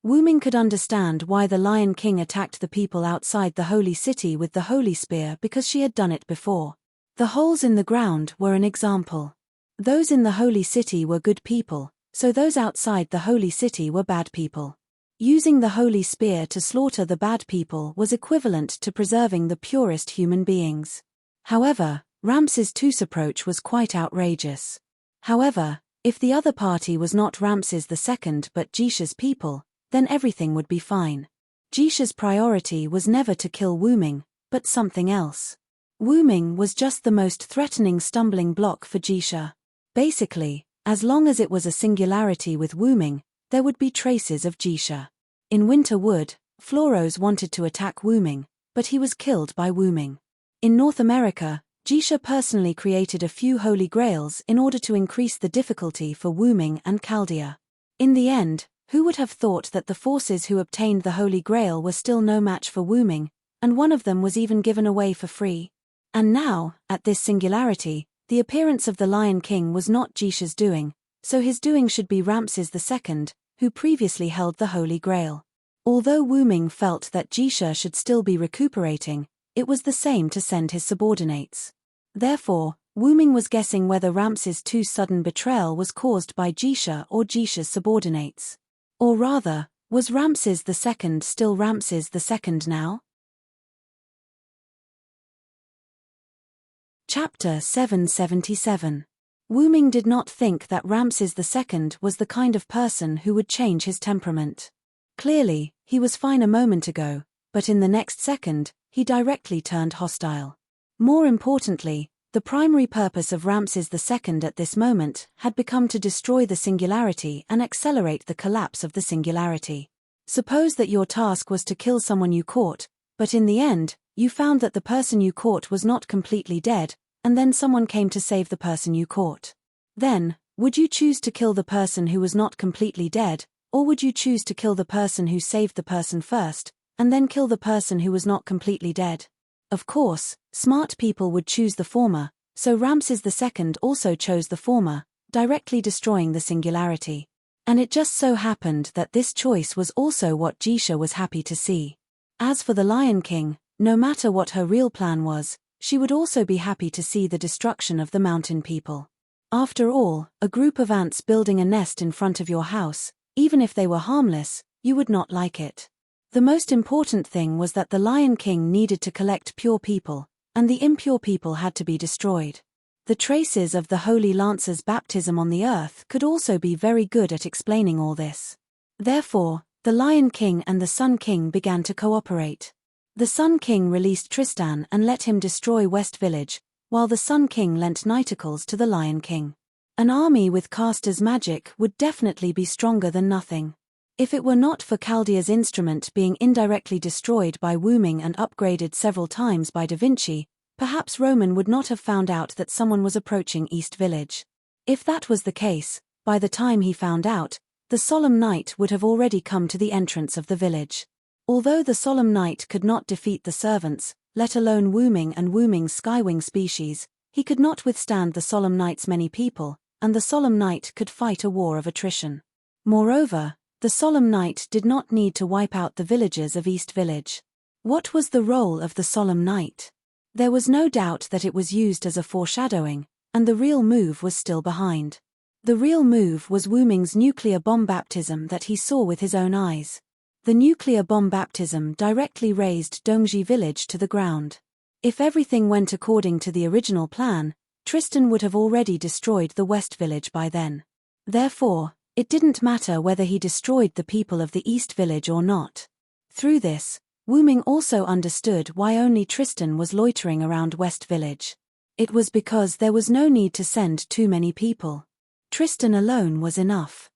Wu Ming could understand why the Lion King attacked the people outside the holy city with the holy spear because she had done it before. The holes in the ground were an example. Those in the holy city were good people, so those outside the holy city were bad people. Using the holy spear to slaughter the bad people was equivalent to preserving the purest human beings. However, Ramses II's approach was quite outrageous. However, if the other party was not Ramses II but Jisha's people, then everything would be fine. Jisha's priority was never to kill Wu Ming, but something else. Wu Ming was just the most threatening stumbling block for Jisha. Basically, As long as it was a singularity with Wuming, there would be traces of Jisha. In Winter Wood, Floros wanted to attack Wuming, but he was killed by Wuming. In North America, Jisha personally created a few holy grails in order to increase the difficulty for Wuming and Chaldea. In the end, who would have thought that the forces who obtained the holy grail were still no match for Wuming, and one of them was even given away for free? And now, at this singularity, the appearance of the Lion King was not Jisha's doing, so his doing should be Ramses II, who previously held the holy grail. Although Wuming felt that Jisha should still be recuperating, it was the same to send his subordinates. Therefore, Wuming was guessing whether Ramses II's sudden betrayal was caused by Jisha or Jisha's subordinates. Or rather, was Ramses II still Ramses II now? Chapter 777. Wuming did not think that Ramses II was the kind of person who would change his temperament. Clearly, he was fine a moment ago, but in the next second, he directly turned hostile. More importantly, the primary purpose of Ramses II at this moment had become to destroy the singularity and accelerate the collapse of the singularity. Suppose that your task was to kill someone you caught, but in the end, you found that the person you caught was not completely dead, and then someone came to save the person you caught. Then, would you choose to kill the person who was not completely dead, or would you choose to kill the person who saved the person first, and then kill the person who was not completely dead? Of course, smart people would choose the former, so Ramses II also chose the former, directly destroying the singularity. And it just so happened that this choice was also what Jisha was happy to see. As for the Lion King, no matter what her real plan was, she would also be happy to see the destruction of the mountain people. After all, a group of ants building a nest in front of your house, even if they were harmless, you would not like it. The most important thing was that the Lion King needed to collect pure people, and the impure people had to be destroyed. The traces of the Holy Lancer's baptism on the earth could also be very good at explaining all this. Therefore, the Lion King and the Sun King began to cooperate. The Sun King released Tristan and let him destroy West Village, while the Sun King lent Nighticles to the Lion King. An army with caster's magic would definitely be stronger than nothing. If it were not for Chaldea's instrument being indirectly destroyed by Wuming and upgraded several times by Da Vinci, perhaps Roman would not have found out that someone was approaching East Village. If that was the case, by the time he found out, the Solemn Night would have already come to the entrance of the village. Although the Solemn Night could not defeat the servants, let alone Wuming and Wuming's skywing species, he could not withstand the Solemn Night's many people, and the Solemn Night could fight a war of attrition. Moreover, the Solemn Night did not need to wipe out the villagers of East Village. What was the role of the Solemn Night? There was no doubt that it was used as a foreshadowing, and the real move was still behind. The real move was Wuming's nuclear bomb baptism that he saw with his own eyes. The nuclear bomb baptism directly razed Dongji village to the ground. If everything went according to the original plan, Tristan would have already destroyed the West Village by then. Therefore, it didn't matter whether he destroyed the people of the East Village or not. Through this, Wuming also understood why only Tristan was loitering around West Village. It was because there was no need to send too many people. Tristan alone was enough.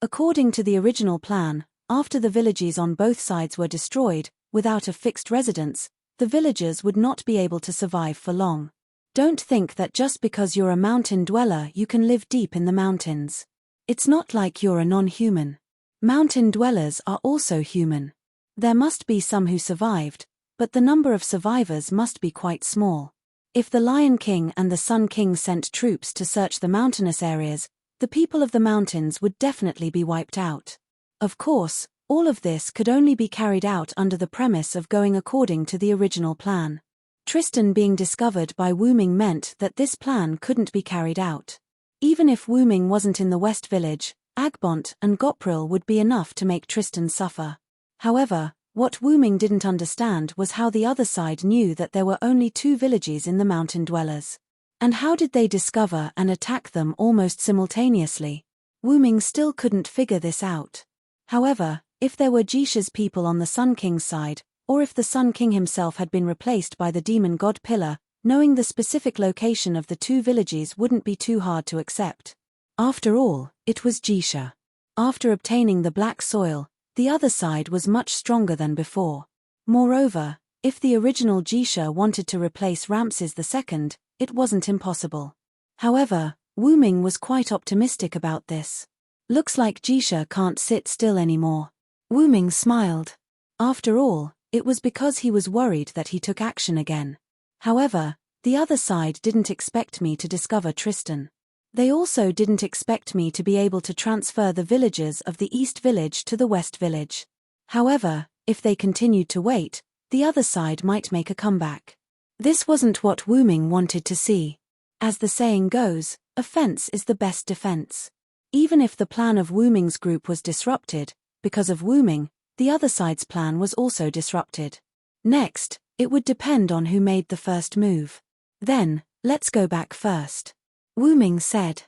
According to the original plan, after the villages on both sides were destroyed, without a fixed residence, the villagers would not be able to survive for long. Don't think that just because you're a mountain dweller you can live deep in the mountains. It's not like you're a non-human. Mountain dwellers are also human. There must be some who survived, but the number of survivors must be quite small. If the Lion King and the Sun King sent troops to search the mountainous areas, the people of the mountains would definitely be wiped out. Of course, all of this could only be carried out under the premise of going according to the original plan. Tristan being discovered by Wuming meant that this plan couldn't be carried out. Even if Wuming wasn't in the West Village, Agbont and Gopril would be enough to make Tristan suffer. However, what Wuming didn't understand was how the other side knew that there were only 2 villages in the mountain dwellers. And how did they discover and attack them almost simultaneously? Wuming still couldn't figure this out. However, if there were Jisha's people on the Sun King's side, or if the Sun King himself had been replaced by the demon god Pillar, knowing the specific location of the two villages wouldn't be too hard to accept. After all, it was Jisha. After obtaining the black soil, the other side was much stronger than before. Moreover, if the original Jisha wanted to replace Ramses II, it wasn't impossible. However, Wu Ming was quite optimistic about this. Looks like Jisha can't sit still anymore. Wu Ming smiled. After all, it was because he was worried that he took action again. However, the other side didn't expect me to discover Tristan. They also didn't expect me to be able to transfer the villagers of the East Village to the West Village. However, if they continued to wait, the other side might make a comeback. This wasn't what Wu Ming wanted to see. As the saying goes, offense is the best defense. Even if the plan of Wu Ming's group was disrupted, because of Wu Ming, the other side's plan was also disrupted. Next, it would depend on who made the first move. Then, let's go back first. Wu Ming said.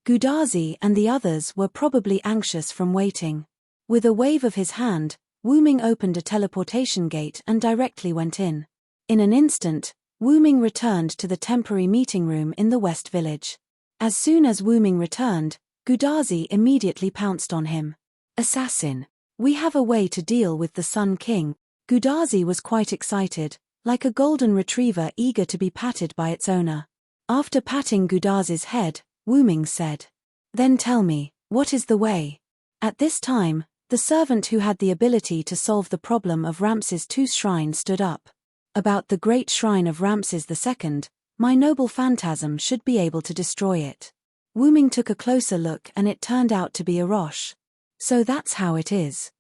Gudazi and the others were probably anxious from waiting. With a wave of his hand, Wu Ming opened a teleportation gate and directly went in. In an instant, Wu Ming returned to the temporary meeting room in the West Village. As soon as Wu Ming returned, Gudazi immediately pounced on him. Assassin! We have a way to deal with the Sun King. Gudazi was quite excited, like a golden retriever eager to be patted by its owner. After patting Gudazi's head, Wu Ming said, "Then tell me, what is the way?" At this time, the servant who had the ability to solve the problem of Ramses II's shrine stood up. About the great shrine of Ramses II, my noble phantasm should be able to destroy it. Wu Ming took a closer look and it turned out to be a roche. So that's how it is.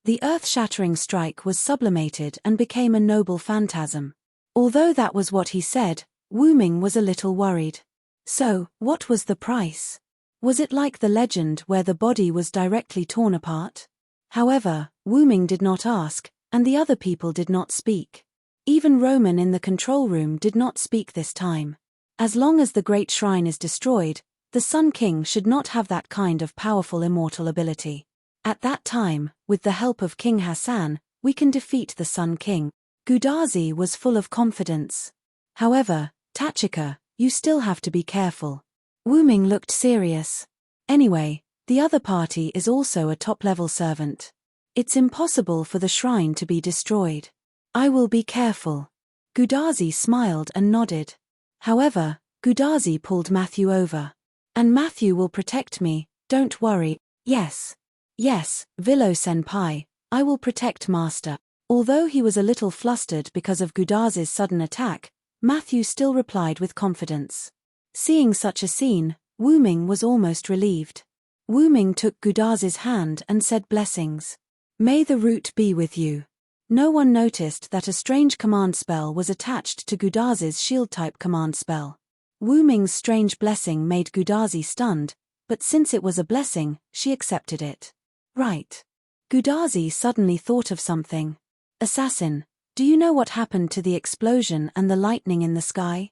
The earth-shattering strike was sublimated and became a noble phantasm. Although that was what he said, Wu Ming was a little worried. So, what was the price? Was it like the legend where the body was directly torn apart? However, Wu Ming did not ask, and the other people did not speak. Even Roman in the control room did not speak this time. As long as the great shrine is destroyed, the Sun King should not have that kind of powerful immortal ability. At that time, with the help of King Hassan, we can defeat the Sun King. Gudazi was full of confidence. However, Tachika, you still have to be careful. Wu Ming looked serious. Anyway, the other party is also a top-level servant. It's impossible for the shrine to be destroyed. I will be careful. Gudazi smiled and nodded. However, Gudazi pulled Matthew over. And Matthew will protect me, don't worry. Yes. Yes, Villo-senpai, I will protect Master. Although he was a little flustered because of Gudazi's sudden attack, Matthew still replied with confidence. Seeing such a scene, Wu Ming was almost relieved. Wu Ming took Gudazi's hand and said blessings. May the root be with you. No one noticed that a strange command spell was attached to Gudazi's shield-type command spell. Wu Ming's strange blessing made Gudazi stunned, but since it was a blessing, she accepted it. Right. Gudazi suddenly thought of something. Assassin, do you know what happened to the explosion and the lightning in the sky?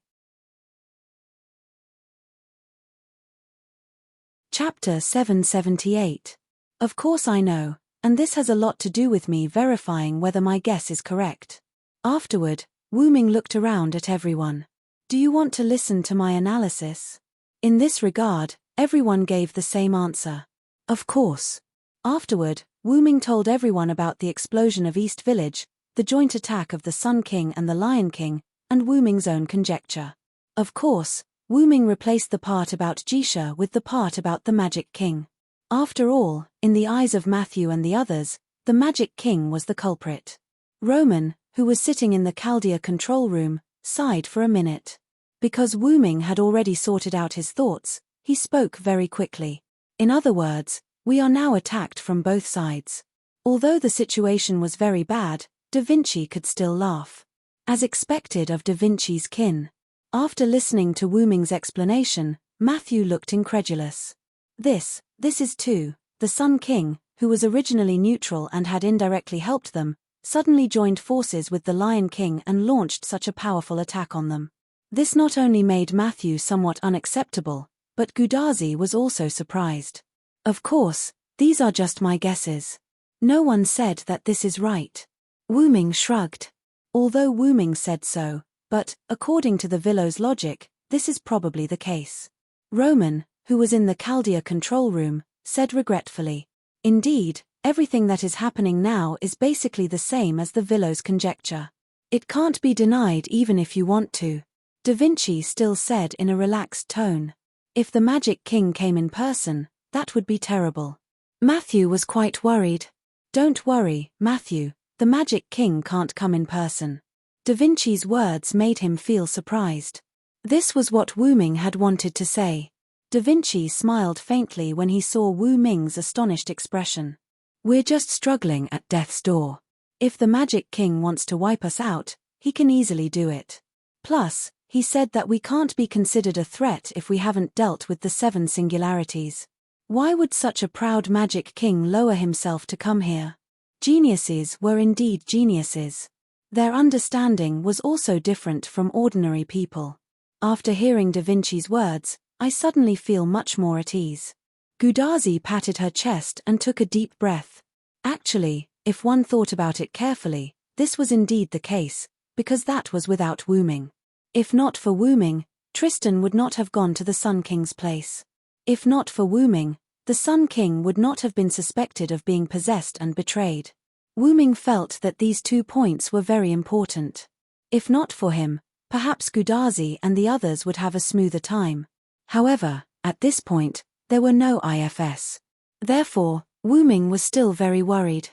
Chapter 778. Of course I know, and this has a lot to do with me verifying whether my guess is correct. Afterward, Wu Ming looked around at everyone. Do you want to listen to my analysis? In this regard, everyone gave the same answer. Of course. Afterward, Wu Ming told everyone about the explosion of East Village, the joint attack of the Sun King and the Lion King, and Wu Ming's own conjecture. Of course, Wu Ming replaced the part about Jisha with the part about the Magic King. After all, in the eyes of Matthew and the others, the Magic King was the culprit. Roman, who was sitting in the Chaldea control room, sighed for a minute. Because Wu Ming had already sorted out his thoughts, he spoke very quickly. In other words, we are now attacked from both sides. Although the situation was very bad, Da Vinci could still laugh. As expected of Da Vinci's kin. After listening to Wu Ming's explanation, Matthew looked incredulous. This is too, the Sun King, who was originally neutral and had indirectly helped them, suddenly joined forces with the Lion King and launched such a powerful attack on them. This not only made Matthew somewhat unacceptable, but Gudazi was also surprised. Of course, these are just my guesses. No one said that this is right. Wu Ming shrugged. Although Wu Ming said so, but, according to the Villow's logic, this is probably the case. Roman, who was in the Chaldea control room, said regretfully, "Indeed, everything that is happening now is basically the same as the Villow's conjecture. It can't be denied even if you want to." Da Vinci still said in a relaxed tone, "If the Magic King came in person, that would be terrible." Matthew was quite worried. "Don't worry, Matthew, the Magic King can't come in person." Da Vinci's words made him feel surprised. This was what Wu Ming had wanted to say. Da Vinci smiled faintly when he saw Wu Ming's astonished expression. "We're just struggling at death's door. If the Magic King wants to wipe us out, he can easily do it. Plus, he said that we can't be considered a threat if we haven't dealt with the 7 singularities. Why would such a proud Magic King lower himself to come here?" Geniuses were indeed geniuses. Their understanding was also different from ordinary people. After hearing Da Vinci's words, I suddenly feel much more at ease. Gudazi patted her chest and took a deep breath. Actually, if one thought about it carefully, this was indeed the case, because that was without Wu Ming. If not for Wu Ming, Tristan would not have gone to the Sun King's place. If not for Wu Ming, the Sun King would not have been suspected of being possessed and betrayed. Wu Ming felt that these 2 points were very important. If not for him, perhaps Gudazi and the others would have a smoother time. However, at this point, there were no IFS. Therefore, Wu Ming was still very worried.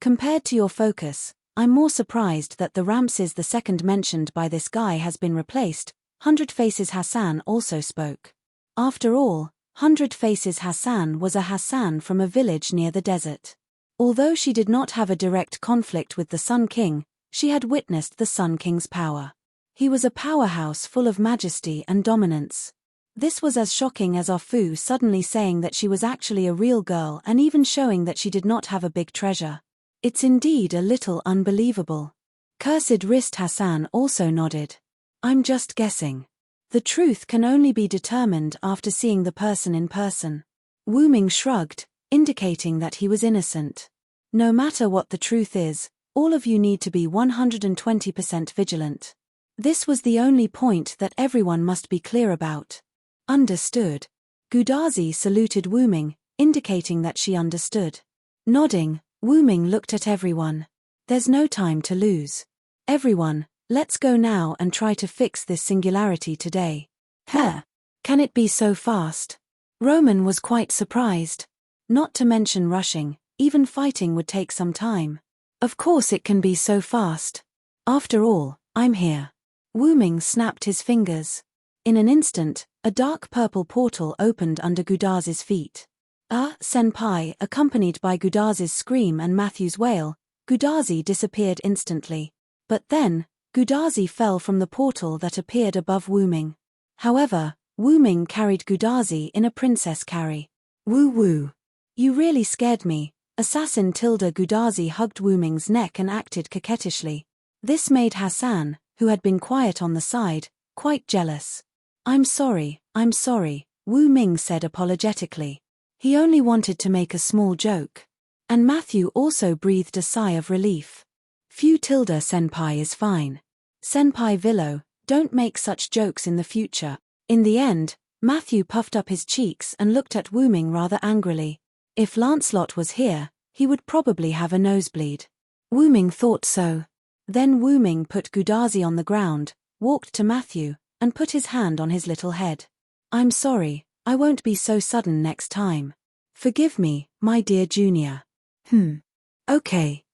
Compared to your focus, I'm more surprised that the Ramses II mentioned by this guy has been replaced. 100 Faces Hassan also spoke. After all, 100 Faces Hassan was a Hassan from a village near the desert. Although she did not have a direct conflict with the Sun King, she had witnessed the Sun King's power. He was a powerhouse full of majesty and dominance. This was as shocking as Ah Fu suddenly saying that she was actually a real girl and even showing that she did not have a big treasure. It's indeed a little unbelievable. Cursed Wrist Hassan also nodded. I'm just guessing. The truth can only be determined after seeing the person in person. Wu Ming shrugged, indicating that he was innocent. No matter what the truth is, all of you need to be 120% vigilant. This was the only point that everyone must be clear about. Understood. Gudazi saluted Wu Ming, indicating that she understood. Nodding, Wu Ming looked at everyone. There's no time to lose. Everyone, let's go now and try to fix this singularity today. Huh? Can it be so fast? Roman was quite surprised. Not to mention rushing, even fighting would take some time. Of course it can be so fast. After all, I'm here. Wu Ming snapped his fingers. In an instant, a dark purple portal opened under Gudazi's feet. Senpai, accompanied by Gudazi's scream and Matthew's wail, Gudazi disappeared instantly. But then, Gudazi fell from the portal that appeared above Wu Ming. However, Wu Ming carried Gudazi in a princess carry. Woo woo. You really scared me. Assassin Tilda Gudazi hugged Wu Ming's neck and acted coquettishly. This made Hassan, who had been quiet on the side, quite jealous. I'm sorry, Wu Ming said apologetically. He only wanted to make a small joke. And Matthew also breathed a sigh of relief. Phew, Tilda Senpai is fine. Senpai Villo, don't make such jokes in the future. In the end, Matthew puffed up his cheeks and looked at Wu Ming rather angrily. If Lancelot was here, he would probably have a nosebleed. Wu Ming thought so. Then Wu Ming put Gudazi on the ground, walked to Matthew, and put his hand on his little head. I'm sorry, I won't be so sudden next time. Forgive me, my dear junior. Okay.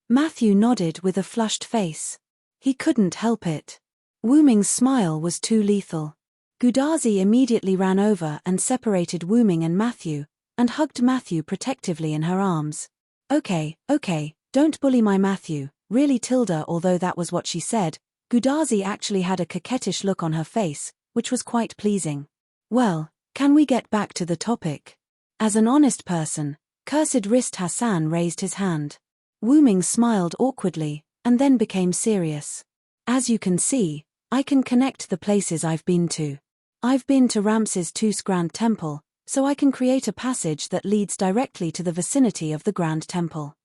Matthew nodded with a flushed face. He couldn't help it. Wu Ming's smile was too lethal. Gudazi immediately ran over and separated Wu Ming and Matthew, and hugged Matthew protectively in her arms. Okay, don't bully my Matthew, really Tilda. Although that was what she said, Gudazi actually had a coquettish look on her face, which was quite pleasing. Well, can we get back to the topic? As an honest person, Cursed Wrist Hassan raised his hand. Wu Ming smiled awkwardly, and then became serious. As you can see, I can connect the places I've been to. I've been to Ramses II's Grand Temple, so I can create a passage that leads directly to the vicinity of the Grand Temple.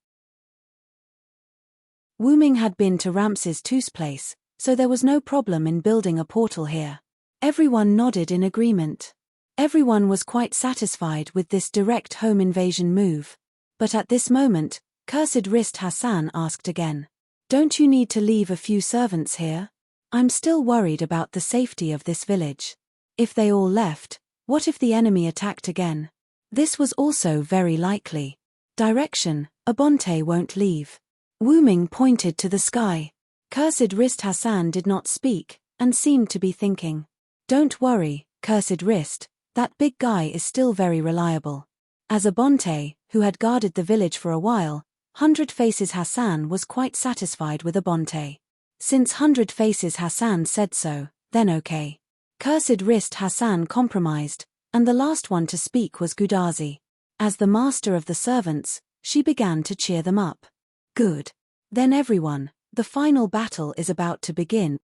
Wu Ming had been to Ramses II's place, so there was no problem in building a portal here. Everyone nodded in agreement. Everyone was quite satisfied with this direct home invasion move. But at this moment, Cursed Wrist Hassan asked again. Don't you need to leave a few servants here? I'm still worried about the safety of this village. If they all left, what if the enemy attacked again? This was also very likely. Direction, Abonte won't leave. Wu Ming pointed to the sky. Cursed Wrist Hassan did not speak, and seemed to be thinking. Don't worry, Cursed Wrist, that big guy is still very reliable. As Abonte, who had guarded the village for a while, 100 Faces Hassan was quite satisfied with Abonte. Since 100 Faces Hassan said so, then okay. Cursed Wrist Hassan compromised, and the last one to speak was Gudazi. As the master of the servants, she began to cheer them up. Good. Then everyone, the final battle is about to begin.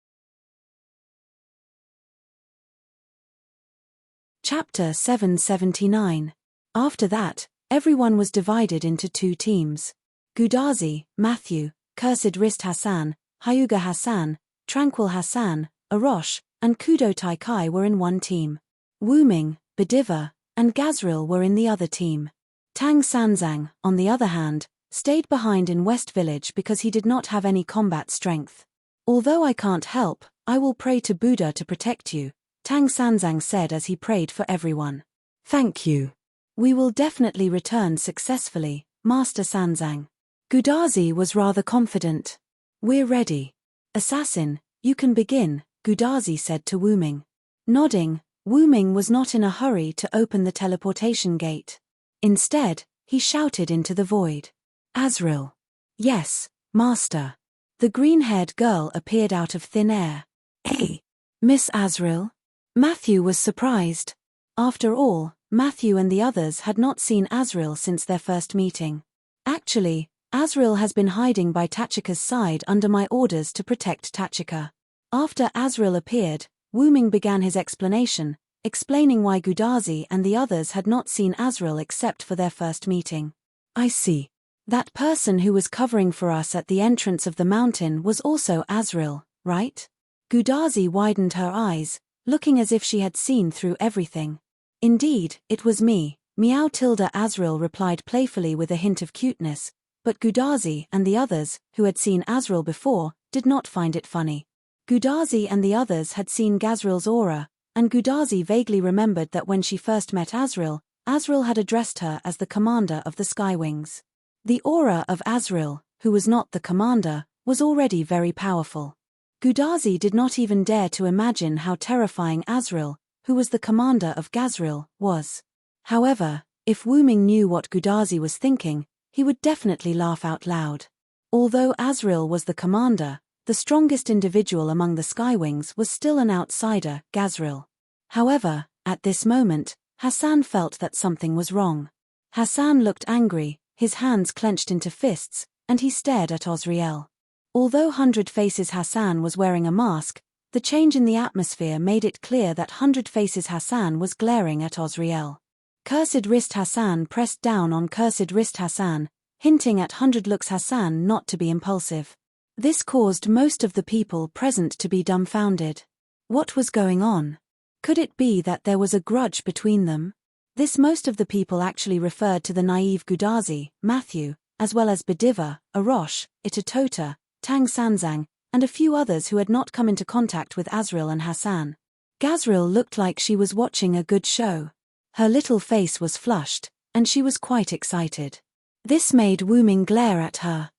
Chapter 779. After that, everyone was divided into 2 teams. Gudazi, Matthew, Cursed Wrist Hassan, Hyuga Hassan, Tranquil Hassan, Arosh, and Kudo Taikai were in one team. Wu Ming, Bediva, and Gazril were in the other team. Tang Sanzang, on the other hand, stayed behind in West Village because he did not have any combat strength. Although I can't help, I will pray to Buddha to protect you, Tang Sanzang said as he prayed for everyone. Thank you. We will definitely return successfully, Master Sanzang. Gudazi was rather confident. We're ready. Assassin, you can begin, Gudazi said to Wu Ming. Nodding, Wu Ming was not in a hurry to open the teleportation gate. Instead, he shouted into the void. Azrael. Yes, Master. The green-haired girl appeared out of thin air. Hey, Miss Azrael? Matthew was surprised. After all, Matthew and the others had not seen Azrael since their first meeting. Actually, Azrael has been hiding by Tachika's side under my orders to protect Tachika. After Azrael appeared, Wu Ming began his explanation, explaining why Gudazi and the others had not seen Azrael except for their first meeting. I see. That person who was covering for us at the entrance of the mountain was also Azrael, right? Gudazi widened her eyes, looking as if she had seen through everything. Indeed, it was me, Meow Tilda Azrael replied playfully with a hint of cuteness, but Gudazi and the others, who had seen Azrael before, did not find it funny. Gudazi and the others had seen Gazrael's aura, and Gudazi vaguely remembered that when she first met Azrael, Azrael had addressed her as the commander of the Skywings. The aura of Azrael, who was not the commander, was already very powerful. Gudazi did not even dare to imagine how terrifying Azrael, who was the commander of Gazrael, was. However, if Wu Ming knew what Gudazi was thinking, he would definitely laugh out loud. Although Azrael was the commander, the strongest individual among the Skywings was still an outsider, Gazrael. However, at this moment, Hassan felt that something was wrong. Hassan looked angry, his hands clenched into fists, and he stared at Osriel. Although 100 Faces Hassan was wearing a mask, the change in the atmosphere made it clear that 100 Faces Hassan was glaring at Osriel. Cursed Wrist Hassan pressed down on Cursed Wrist Hassan, hinting at 100 Looks Hassan not to be impulsive. This caused most of the people present to be dumbfounded. What was going on? Could it be that there was a grudge between them? This most of the people actually referred to the naive Gudazi, Matthew, as well as Bediva, Arosh, Itatota, Tang Sanzang, and a few others who had not come into contact with Azrael and Hassan. Gazrael looked like she was watching a good show. Her little face was flushed, and she was quite excited. This made Wu Ming glare at her.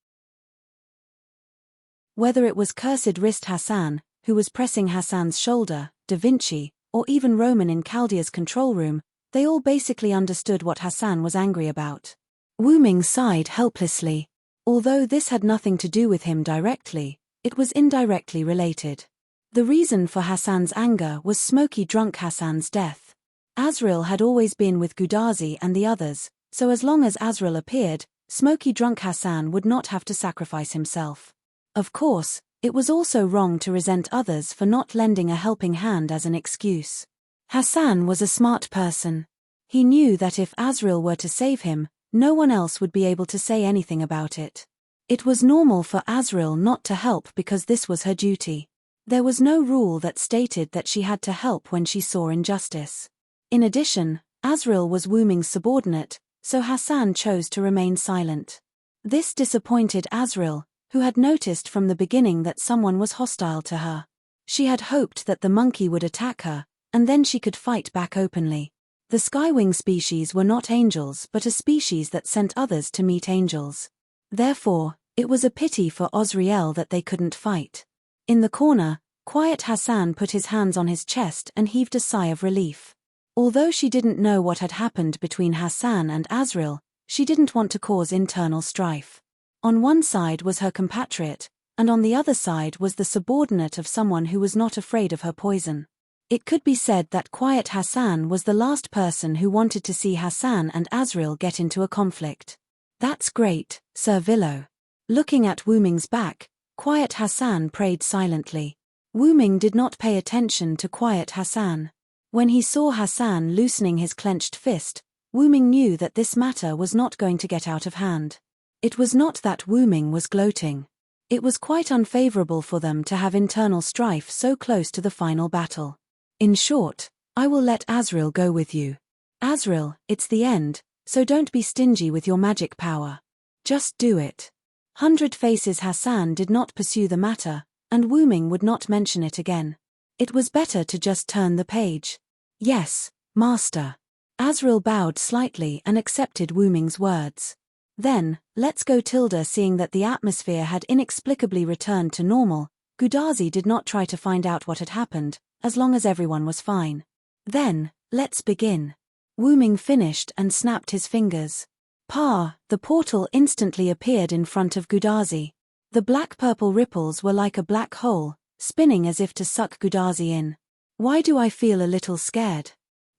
Whether it was Cursed Wrist Hassan, who was pressing Hassan's shoulder, Da Vinci, or even Roman in Chaldea's control room, they all basically understood what Hassan was angry about. Wu Ming sighed helplessly. Although this had nothing to do with him directly, it was indirectly related. The reason for Hassan's anger was smoky drunk Hassan's death. Azrael had always been with Gudazi and the others, so as long as Azrael appeared, smoky drunk Hassan would not have to sacrifice himself. Of course, it was also wrong to resent others for not lending a helping hand as an excuse. Hassan was a smart person. He knew that if Azrael were to save him, no one else would be able to say anything about it. It was normal for Azrael not to help because this was her duty. There was no rule that stated that she had to help when she saw injustice. In addition, Azrael was Wu Ming's subordinate, so Hassan chose to remain silent. This disappointed Azrael, who had noticed from the beginning that someone was hostile to her. She had hoped that the monkey would attack her, and then she could fight back openly. The skywing species were not angels but a species that sent others to meet angels. Therefore, it was a pity for Osriel that they couldn't fight. In the corner, quiet Hassan put his hands on his chest and heaved a sigh of relief. Although she didn't know what had happened between Hassan and Azrael, she didn't want to cause internal strife. On one side was her compatriot, and on the other side was the subordinate of someone who was not afraid of her poison. It could be said that quiet Hassan was the last person who wanted to see Hassan and Azrael get into a conflict. That's great, Sir Villo. Looking at Wu Ming's back, quiet Hassan prayed silently. Wu Ming did not pay attention to quiet Hassan. When he saw Hassan loosening his clenched fist, Wu Ming knew that this matter was not going to get out of hand. It was not that Wu Ming was gloating. It was quite unfavorable for them to have internal strife so close to the final battle. In short, I will let Azrael go with you. Azrael, it's the end, so don't be stingy with your magic power. Just do it. 100 Faces Hassan did not pursue the matter, and Wu Ming would not mention it again. It was better to just turn the page. Yes, Master. Azrael bowed slightly and accepted Wu Ming's words. Then, let's go. Seeing that the atmosphere had inexplicably returned to normal, Gudazi did not try to find out what had happened, as long as everyone was fine. Then, let's begin. Wu Ming finished and snapped his fingers. The portal instantly appeared in front of Gudazi. The black-purple ripples were like a black hole, spinning as if to suck Gudazi in. Why do I feel a little scared?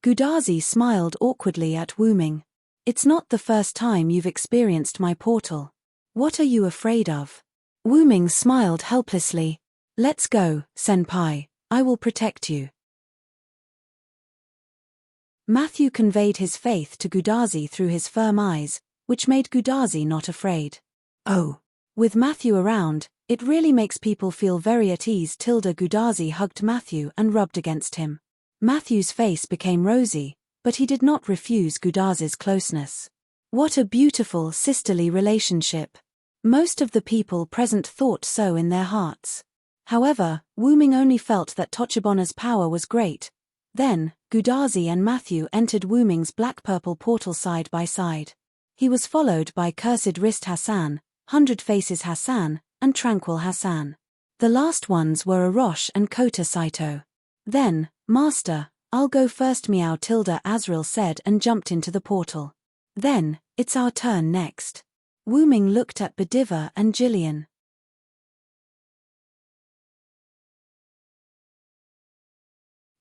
Gudazi smiled awkwardly at Wu Ming. It's not the first time you've experienced my portal. What are you afraid of? Wu Ming smiled helplessly. Let's go, Senpai, I will protect you. Matthew conveyed his faith to Gudazi through his firm eyes, which made Gudazi not afraid. Oh. With Matthew around, it really makes people feel very at ease. Gudazi hugged Matthew and rubbed against him. Matthew's face became rosy, but he did not refuse Gudazi's closeness. What a beautiful sisterly relationship. Most of the people present thought so in their hearts. However, Wu Ming only felt that Tochibona's power was great. Then, Gudazi and Matthew entered Wu Ming's black-purple portal side by side. He was followed by Cursed Wrist Hassan, 100 Faces Hassan, and Tranquil Hassan. The last ones were Arosh and Kota Saito. Then, Master, I'll go first. Meow. Azrael said and jumped into the portal. Then, it's our turn next. Wu Ming looked at Bediva and Jillian.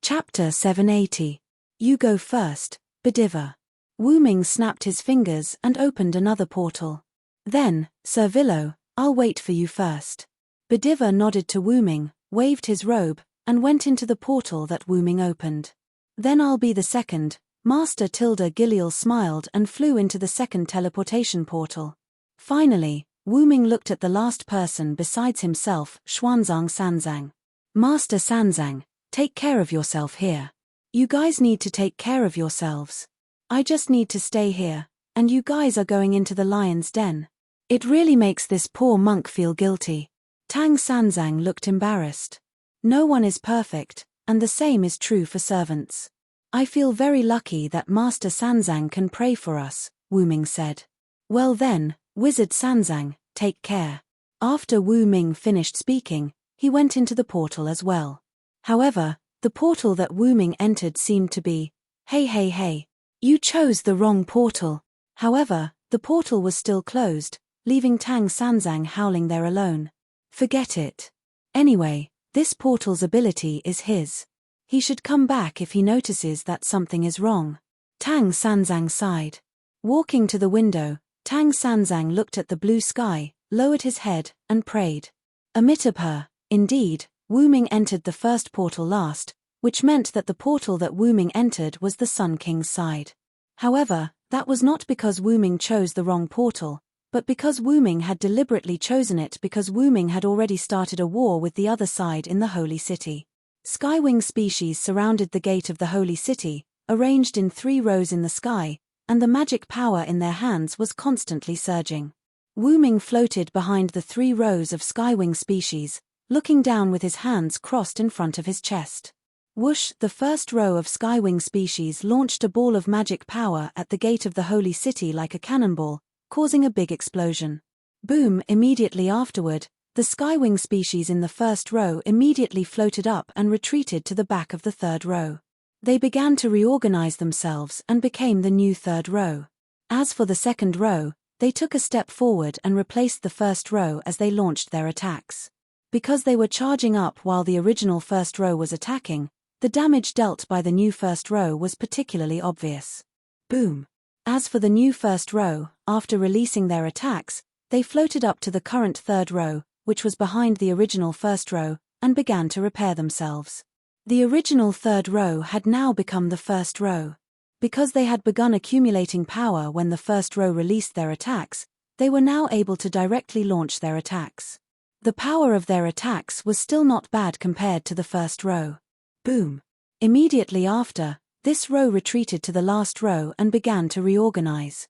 Chapter 780. You go first, Bediva. Wu Ming snapped his fingers and opened another portal. Then, Sir Villo, I'll wait for you first. Bediva nodded to Wu Ming, waved his robe, and went into the portal that Wu Ming opened. Then I'll be the second, Master. Giliel smiled and flew into the second teleportation portal. Finally, Wu Ming looked at the last person besides himself, Xuanzang Sanzang. Master Sanzang, take care of yourself here. You guys need to take care of yourselves. I just need to stay here, and you guys are going into the lion's den. It really makes this poor monk feel guilty. Tang Sanzang looked embarrassed. No one is perfect, and the same is true for servants. I feel very lucky that Master Sanzang can pray for us, Wu Ming said. Well then, Wizard Sanzang, take care. After Wu Ming finished speaking, he went into the portal as well. However, the portal that Wu Ming entered seemed to be, hey, you chose the wrong portal. However, the portal was still closed, leaving Tang Sanzang howling there alone. Forget it. Anyway, this portal's ability is his. He should come back if he notices that something is wrong. Tang Sanzang sighed. Walking to the window, Tang Sanzang looked at the blue sky, lowered his head, and prayed. Amitabha, indeed, Wu Ming entered the first portal last, which meant that the portal that Wu Ming entered was the Sun King's side. However, that was not because Wu Ming chose the wrong portal, but because Wu Ming had deliberately chosen it because Wu Ming had already started a war with the other side in the Holy City. Skywing species surrounded the gate of the Holy City, arranged in 3 rows in the sky, and the magic power in their hands was constantly surging. Wu Ming floated behind the 3 rows of skywing species, looking down with his hands crossed in front of his chest. Whoosh! The first row of skywing species launched a ball of magic power at the gate of the Holy City like a cannonball, causing a big explosion. Boom! Immediately afterward, the skywing species in the first row immediately floated up and retreated to the back of the 3rd row. They began to reorganize themselves and became the new 3rd row. As for the 2nd row, they took a step forward and replaced the 1st row as they launched their attacks. Because they were charging up while the original 1st row was attacking, the damage dealt by the new 1st row was particularly obvious. Boom! As for the new 1st row, after releasing their attacks, they floated up to the current 3rd row, which was behind the original 1st row, and began to repair themselves. The original 3rd row had now become the 1st row. Because they had begun accumulating power when the 1st row released their attacks, they were now able to directly launch their attacks. The power of their attacks was still not bad compared to the 1st row. Boom! Immediately after, this row retreated to the last row and began to reorganize.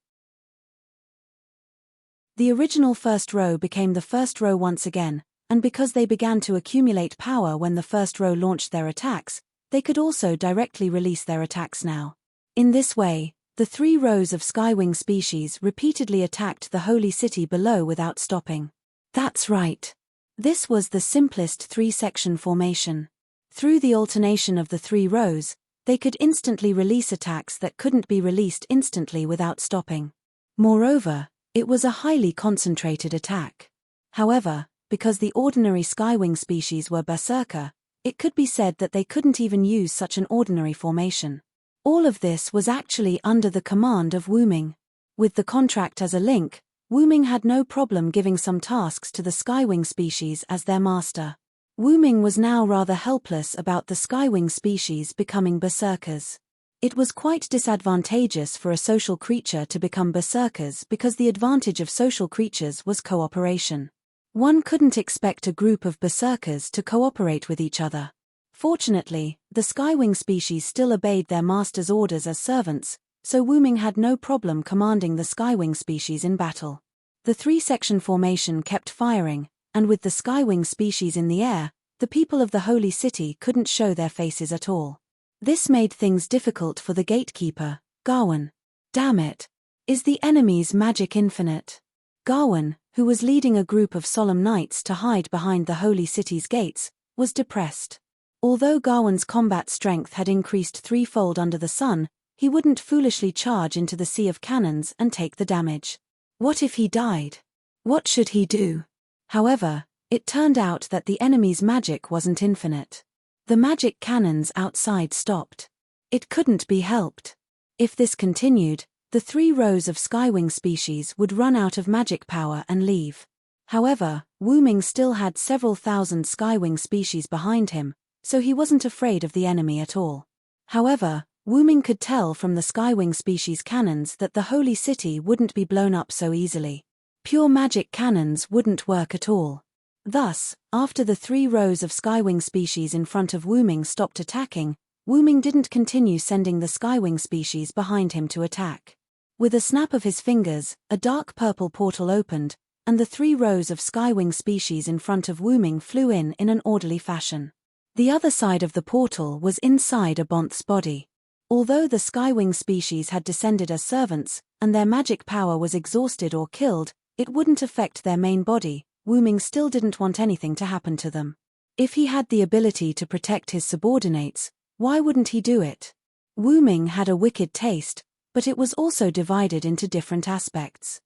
The original 1st row became the 1st row once again, and because they began to accumulate power when the 1st row launched their attacks, they could also directly release their attacks now. In this way, the 3 rows of skywing species repeatedly attacked the Holy City below without stopping. That's right. This was the simplest 3-section formation. Through the alternation of the 3 rows, they could instantly release attacks that couldn't be released instantly without stopping. Moreover, it was a highly concentrated attack. However, because the ordinary skywing species were berserker, it could be said that they couldn't even use such an ordinary formation. All of this was actually under the command of Wu Ming. With the contract as a link, Wu Ming had no problem giving some tasks to the skywing species as their master. Wu Ming was now rather helpless about the skywing species becoming berserkers. It was quite disadvantageous for a social creature to become berserkers because the advantage of social creatures was cooperation. One couldn't expect a group of berserkers to cooperate with each other. Fortunately, the skywing species still obeyed their master's orders as servants, so Wu Ming had no problem commanding the skywing species in battle. The 3-section formation kept firing, and with the skywing species in the air, the people of the Holy City couldn't show their faces at all. This made things difficult for the gatekeeper, Gawain. Damn it! Is the enemy's magic infinite? Gawain, who was leading a group of solemn knights to hide behind the Holy City's gates, was depressed. Although Gawain's combat strength had increased 3-fold under the sun, he wouldn't foolishly charge into the sea of cannons and take the damage. What if he died? What should he do? However, it turned out that the enemy's magic wasn't infinite. The magic cannons outside stopped. It couldn't be helped. If this continued, the 3 rows of skywing species would run out of magic power and leave. However, Wu Ming still had several thousand skywing species behind him, so he wasn't afraid of the enemy at all. However, Wu Ming could tell from the skywing species cannons that the Holy City wouldn't be blown up so easily. Pure magic cannons wouldn't work at all. Thus, after the 3 rows of skywing species in front of Wu Ming stopped attacking, Wu Ming didn't continue sending the skywing species behind him to attack. With a snap of his fingers, a dark purple portal opened, and the 3 rows of skywing species in front of Wu Ming flew in an orderly fashion. The other side of the portal was inside a Bonth's body. Although the skywing species had descended as servants, and their magic power was exhausted or killed, it wouldn't affect their main body. Wu Ming still didn't want anything to happen to them. If he had the ability to protect his subordinates, why wouldn't he do it? Wu Ming had a wicked taste, but it was also divided into different aspects.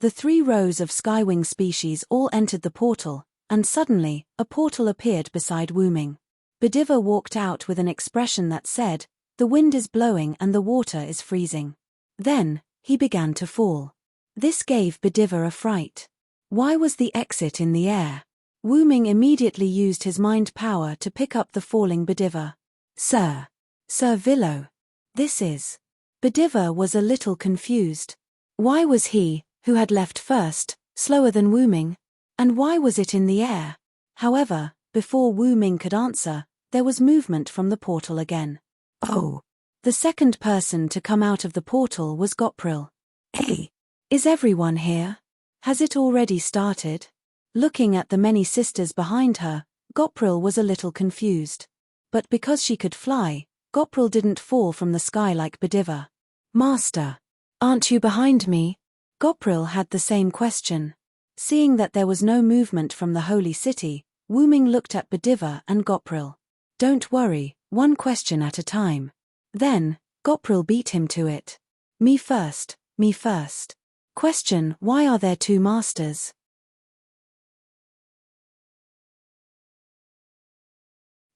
The 3 rows of skywing species all entered the portal, and suddenly, a portal appeared beside Wu Ming. Bediva walked out with an expression that said, "The wind is blowing and the water is freezing." Then, he began to fall. This gave Bediva a fright. Why was the exit in the air? Wu Ming immediately used his mind power to pick up the falling Bediva. Sir Villo. This is. Bediva was a little confused. Why was he, who had left first, slower than Wu Ming? And why was it in the air? However, before Wu Ming could answer, there was movement from the portal again. Oh! The second person to come out of the portal was Gopril. Hey! Is everyone here? Has it already started? Looking at the many sisters behind her, Gopril was a little confused. But because she could fly, Gopril didn't fall from the sky like Badiva. Master! Aren't you behind me? Gopril had the same question. Seeing that there was no movement from the holy city, Wu Ming looked at Badiva and Gopril. Don't worry, one question at a time. Then, Gopril beat him to it. Me first, me first. Question: why are there two masters?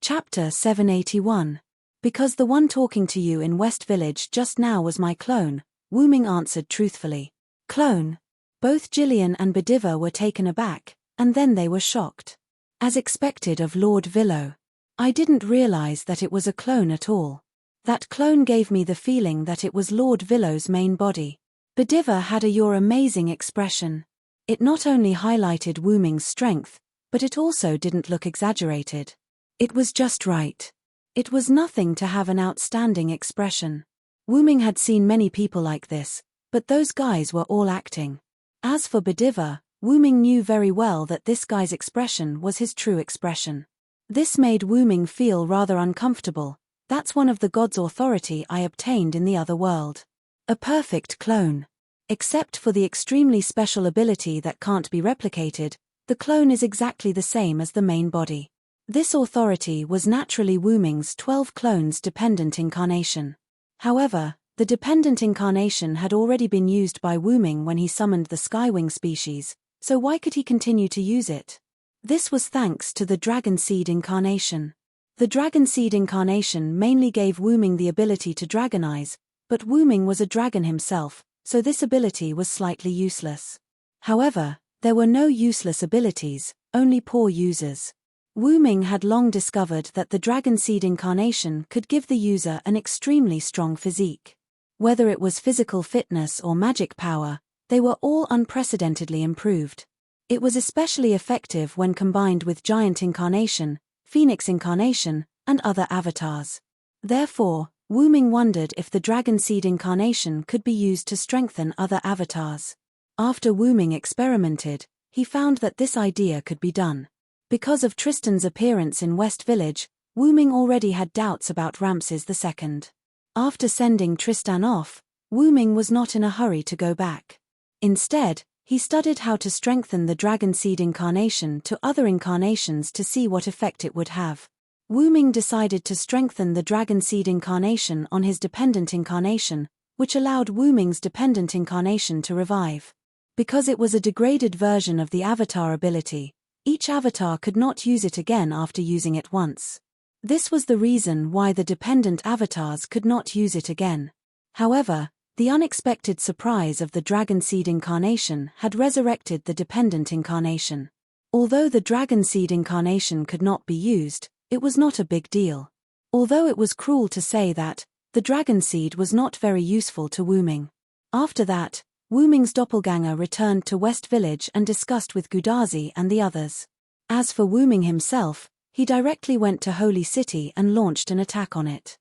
Chapter 781. Because the one talking to you in West Village just now was my clone, Wu Ming answered truthfully. Clone? Both Jillian and Badiva were taken aback, and then they were shocked. As expected of Lord Villo. I didn't realize that it was a clone at all. That clone gave me the feeling that it was Lord Villo's main body. Badiva had your amazing expression. It not only highlighted Wu Ming's strength, but it also didn't look exaggerated. It was just right. It was nothing to have an outstanding expression. Wu Ming had seen many people like this, but those guys were all acting. As for Badiva, Wu Ming knew very well that this guy's expression was his true expression. This made Wu Ming feel rather uncomfortable. That's one of the god's authority I obtained in the other world. A perfect clone. Except for the extremely special ability that can't be replicated, the clone is exactly the same as the main body. This authority was naturally Wu Ming's 12 clones dependent incarnation. However, the dependent incarnation had already been used by Wu Ming when he summoned the Skywing species, so why could he continue to use it? This was thanks to the Dragon Seed incarnation. The Dragon Seed incarnation mainly gave Wu Ming the ability to dragonize, but Wu Ming was a dragon himself, so this ability was slightly useless. However, there were no useless abilities, only poor users. Wu Ming had long discovered that the Dragon Seed incarnation could give the user an extremely strong physique. Whether it was physical fitness or magic power, they were all unprecedentedly improved. It was especially effective when combined with Giant Incarnation, Phoenix Incarnation, and other avatars. Therefore, Wu Ming wondered if the Dragon Seed incarnation could be used to strengthen other avatars. After Wu Ming experimented, he found that this idea could be done. Because of Tristan's appearance in West Village, Wu Ming already had doubts about Ramses II. After sending Tristan off, Wu Ming was not in a hurry to go back. Instead, he studied how to strengthen the Dragon Seed incarnation to other incarnations to see what effect it would have. Wu Ming decided to strengthen the Dragon Seed incarnation on his dependent incarnation, which allowed Wu Ming's dependent incarnation to revive. Because it was a degraded version of the avatar ability, each avatar could not use it again after using it once. This was the reason why the dependent avatars could not use it again. However, the unexpected surprise of the Dragon Seed incarnation had resurrected the dependent incarnation. Although the Dragon Seed incarnation could not be used, it was not a big deal. Although it was cruel to say that, the Dragon Seed was not very useful to Wu Ming. After that, Wu Ming's doppelganger returned to West Village and discussed with Gudazi and the others. As for Wu Ming himself, he directly went to Holy City and launched an attack on it.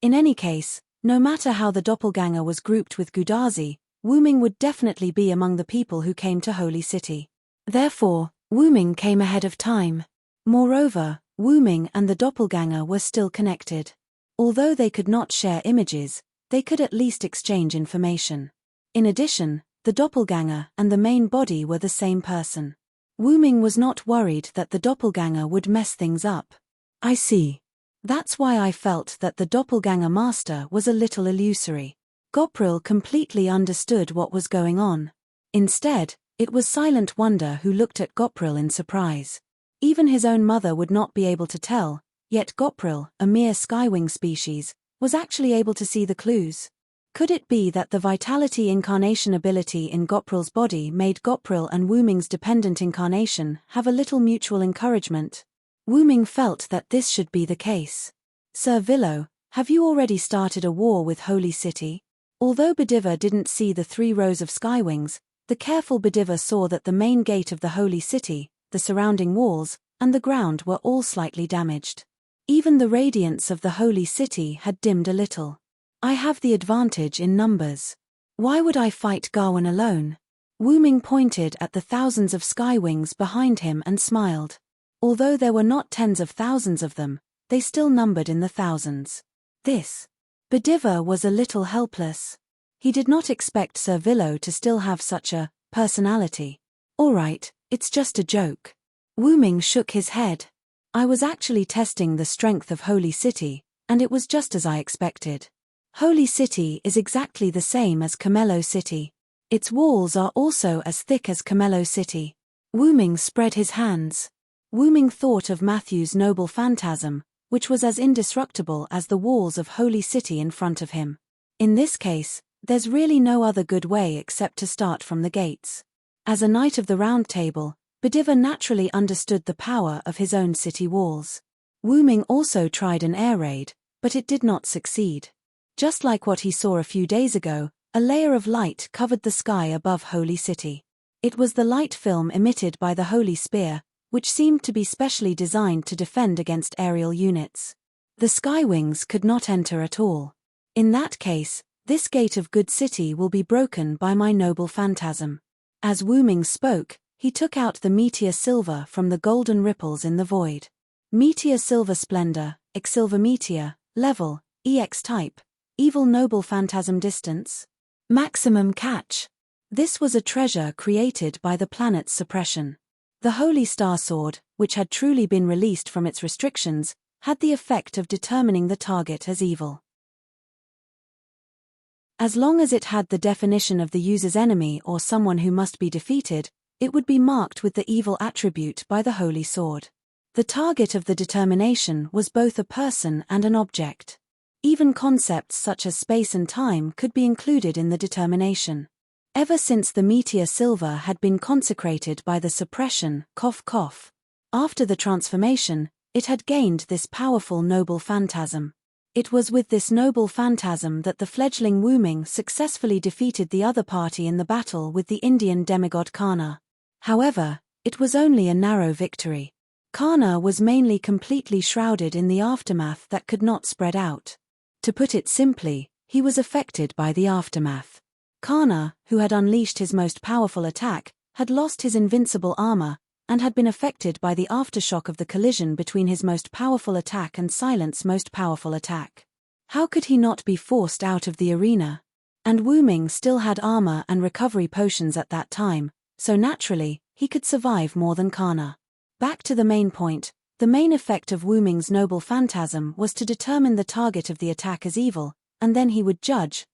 In any case, no matter how the doppelganger was grouped with Gudazi, Wu Ming would definitely be among the people who came to Holy City. Therefore, Wu Ming came ahead of time. Moreover, Wu Ming and the doppelganger were still connected. Although they could not share images, they could at least exchange information. In addition, the doppelganger and the main body were the same person. Wu Ming was not worried that the doppelganger would mess things up. I see. That's why I felt that the doppelganger master was a little illusory. Gopril completely understood what was going on. Instead, it was Silent Wonder who looked at Gopril in surprise. Even his own mother would not be able to tell, yet Gopril, a mere Skywing species, was actually able to see the clues. Could it be that the Vitality Incarnation ability in Gopril's body made Gopril and Wu Ming's dependent incarnation have a little mutual encouragement? Wu Ming felt that this should be the case. Sir Villo, have you already started a war with Holy City? Although Bediva didn't see the 3 rows of skywings, the careful Bediva saw that the main gate of the holy city, the surrounding walls, and the ground were all slightly damaged. Even the radiance of the holy city had dimmed a little. I have the advantage in numbers. Why would I fight Gawain alone? Wu Ming pointed at the thousands of skywings behind him and smiled. Although there were not tens of thousands of them, they still numbered in the thousands. Bediva was a little helpless. He did not expect Sir Villo to still have such a personality. All right, it's just a joke. Wu Ming shook his head. I was actually testing the strength of Holy City, and it was just as I expected. Holy City is exactly the same as Camello City. Its walls are also as thick as Camello City. Wu Ming spread his hands. Wu Ming thought of Matthew's noble phantasm, which was as indestructible as the walls of Holy City in front of him. In this case, there's really no other good way except to start from the gates. As a Knight of the Round Table, Bediva naturally understood the power of his own city walls. Wu Ming also tried an air raid, but it did not succeed. Just like what he saw a few days ago, a layer of light covered the sky above Holy City. It was the light film emitted by the Holy Spear, which seemed to be specially designed to defend against aerial units. The skywings could not enter at all. In that case, this gate of Good City will be broken by my noble phantasm. As Wu Ming spoke, he took out the Meteor Silver from the golden ripples in the void. Meteor Silver Splendor, Exsilver Meteor, Level, EX Type, Evil Noble Phantasm Distance. Maximum Catch. This was a treasure created by the planet's suppression. The Holy Star Sword, which had truly been released from its restrictions, had the effect of determining the target as evil. As long as it had the definition of the user's enemy or someone who must be defeated, it would be marked with the evil attribute by the Holy Sword. The target of the determination was both a person and an object. Even concepts such as space and time could be included in the determination. Ever since the Meteor Silver had been consecrated by the suppression, after the transformation, it had gained this powerful noble phantasm. It was with this noble phantasm that the fledgling Wu Ming successfully defeated the other party in the battle with the Indian demigod Karna. However, it was only a narrow victory. Karna was mainly completely shrouded in the aftermath that could not spread out. To put it simply, he was affected by the aftermath. Karna, who had unleashed his most powerful attack, had lost his invincible armor, and had been affected by the aftershock of the collision between his most powerful attack and Silent's most powerful attack. How could he not be forced out of the arena? And Wu Ming still had armor and recovery potions at that time, so naturally, he could survive more than Karna. Back to the main point, the main effect of Wu Ming's noble phantasm was to determine the target of the attack as evil, and then he would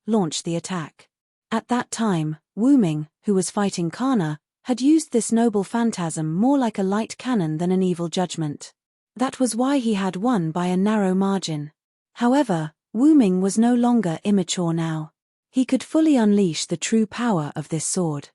launch the attack. At that time, Wu Ming, who was fighting Karna, had used this noble phantasm more like a light cannon than an evil judgment. That was why he had won by a narrow margin. However, Wu Ming was no longer immature now. He could fully unleash the true power of this sword.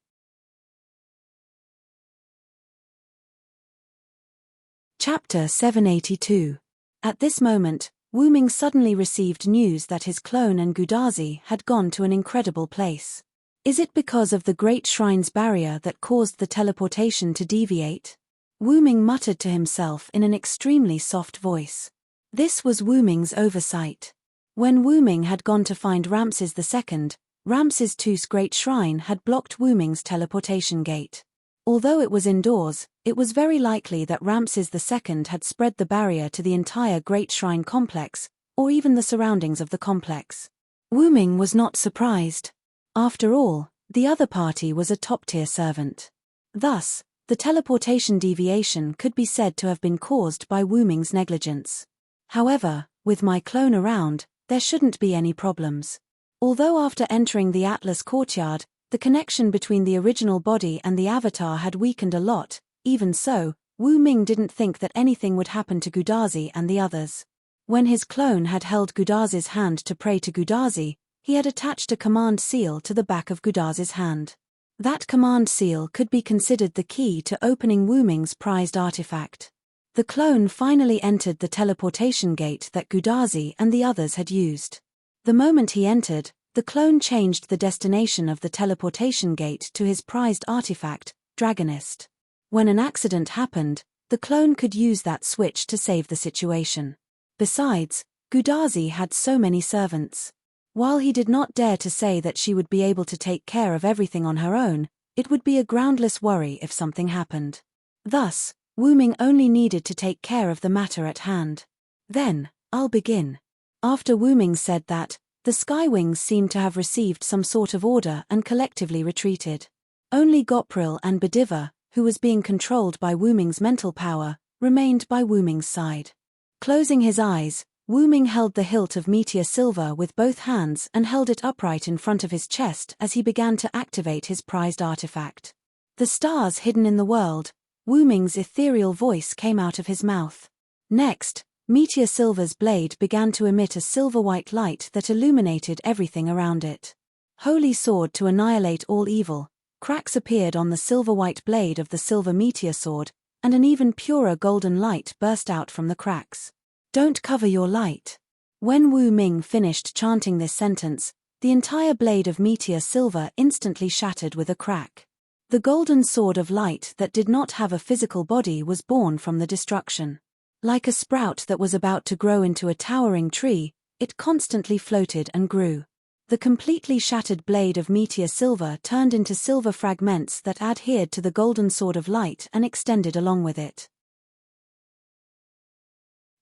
Chapter 782. At this moment, Wu Ming suddenly received news that his clone and Gudazi had gone to an incredible place. Is it because of the Great Shrine's barrier that caused the teleportation to deviate? Wu Ming muttered to himself in an extremely soft voice. This was Wu Ming's oversight. When Wu Ming had gone to find Ramses II, Ramses II's Great Shrine had blocked Wu Ming's teleportation gate. Although it was indoors, it was very likely that Ramses II had spread the barrier to the entire Great Shrine complex, or even the surroundings of the complex. Wu Ming was not surprised. After all, the other party was a top-tier servant. Thus, the teleportation deviation could be said to have been caused by Wu Ming's negligence. However, with my clone around, there shouldn't be any problems. Although after entering the Atlas courtyard, the connection between the original body and the avatar had weakened a lot, even so, Wu Ming didn't think that anything would happen to Gudazi and the others. When his clone had held Gudazi's hand to pray to Gudazi, he had attached a command seal to the back of Gudazi's hand. That command seal could be considered the key to opening Wu Ming's prized artifact. The clone finally entered the teleportation gate that Gudazi and the others had used. The moment he entered, The clone changed the destination of the teleportation gate to his prized artifact, Dragonist. When an accident happened, the clone could use that switch to save the situation. Besides, Gudazi had so many servants. While he did not dare to say that she would be able to take care of everything on her own, it would be a groundless worry if something happened. Thus, Wu Ming only needed to take care of the matter at hand. Then, I'll begin. After Wu Ming said that, the Skywings seemed to have received some sort of order and collectively retreated. Only Gopril and Bediva, who was being controlled by Wu Ming's mental power, remained by Wu Ming's side. Closing his eyes, Wu Ming held the hilt of Meteor Silver with both hands and held it upright in front of his chest as he began to activate his prized artifact. The stars hidden in the world, Wu Ming's ethereal voice came out of his mouth. Next, Meteor Silver's blade began to emit a silver-white light that illuminated everything around it. Holy sword to annihilate all evil, cracks appeared on the silver-white blade of the silver meteor sword, and an even purer golden light burst out from the cracks. Don't cover your light. When Wu Ming finished chanting this sentence, the entire blade of meteor silver instantly shattered with a crack. The golden sword of light that did not have a physical body was born from the destruction. Like a sprout that was about to grow into a towering tree, it constantly floated and grew. The completely shattered blade of meteor silver turned into silver fragments that adhered to the golden sword of light and extended along with it.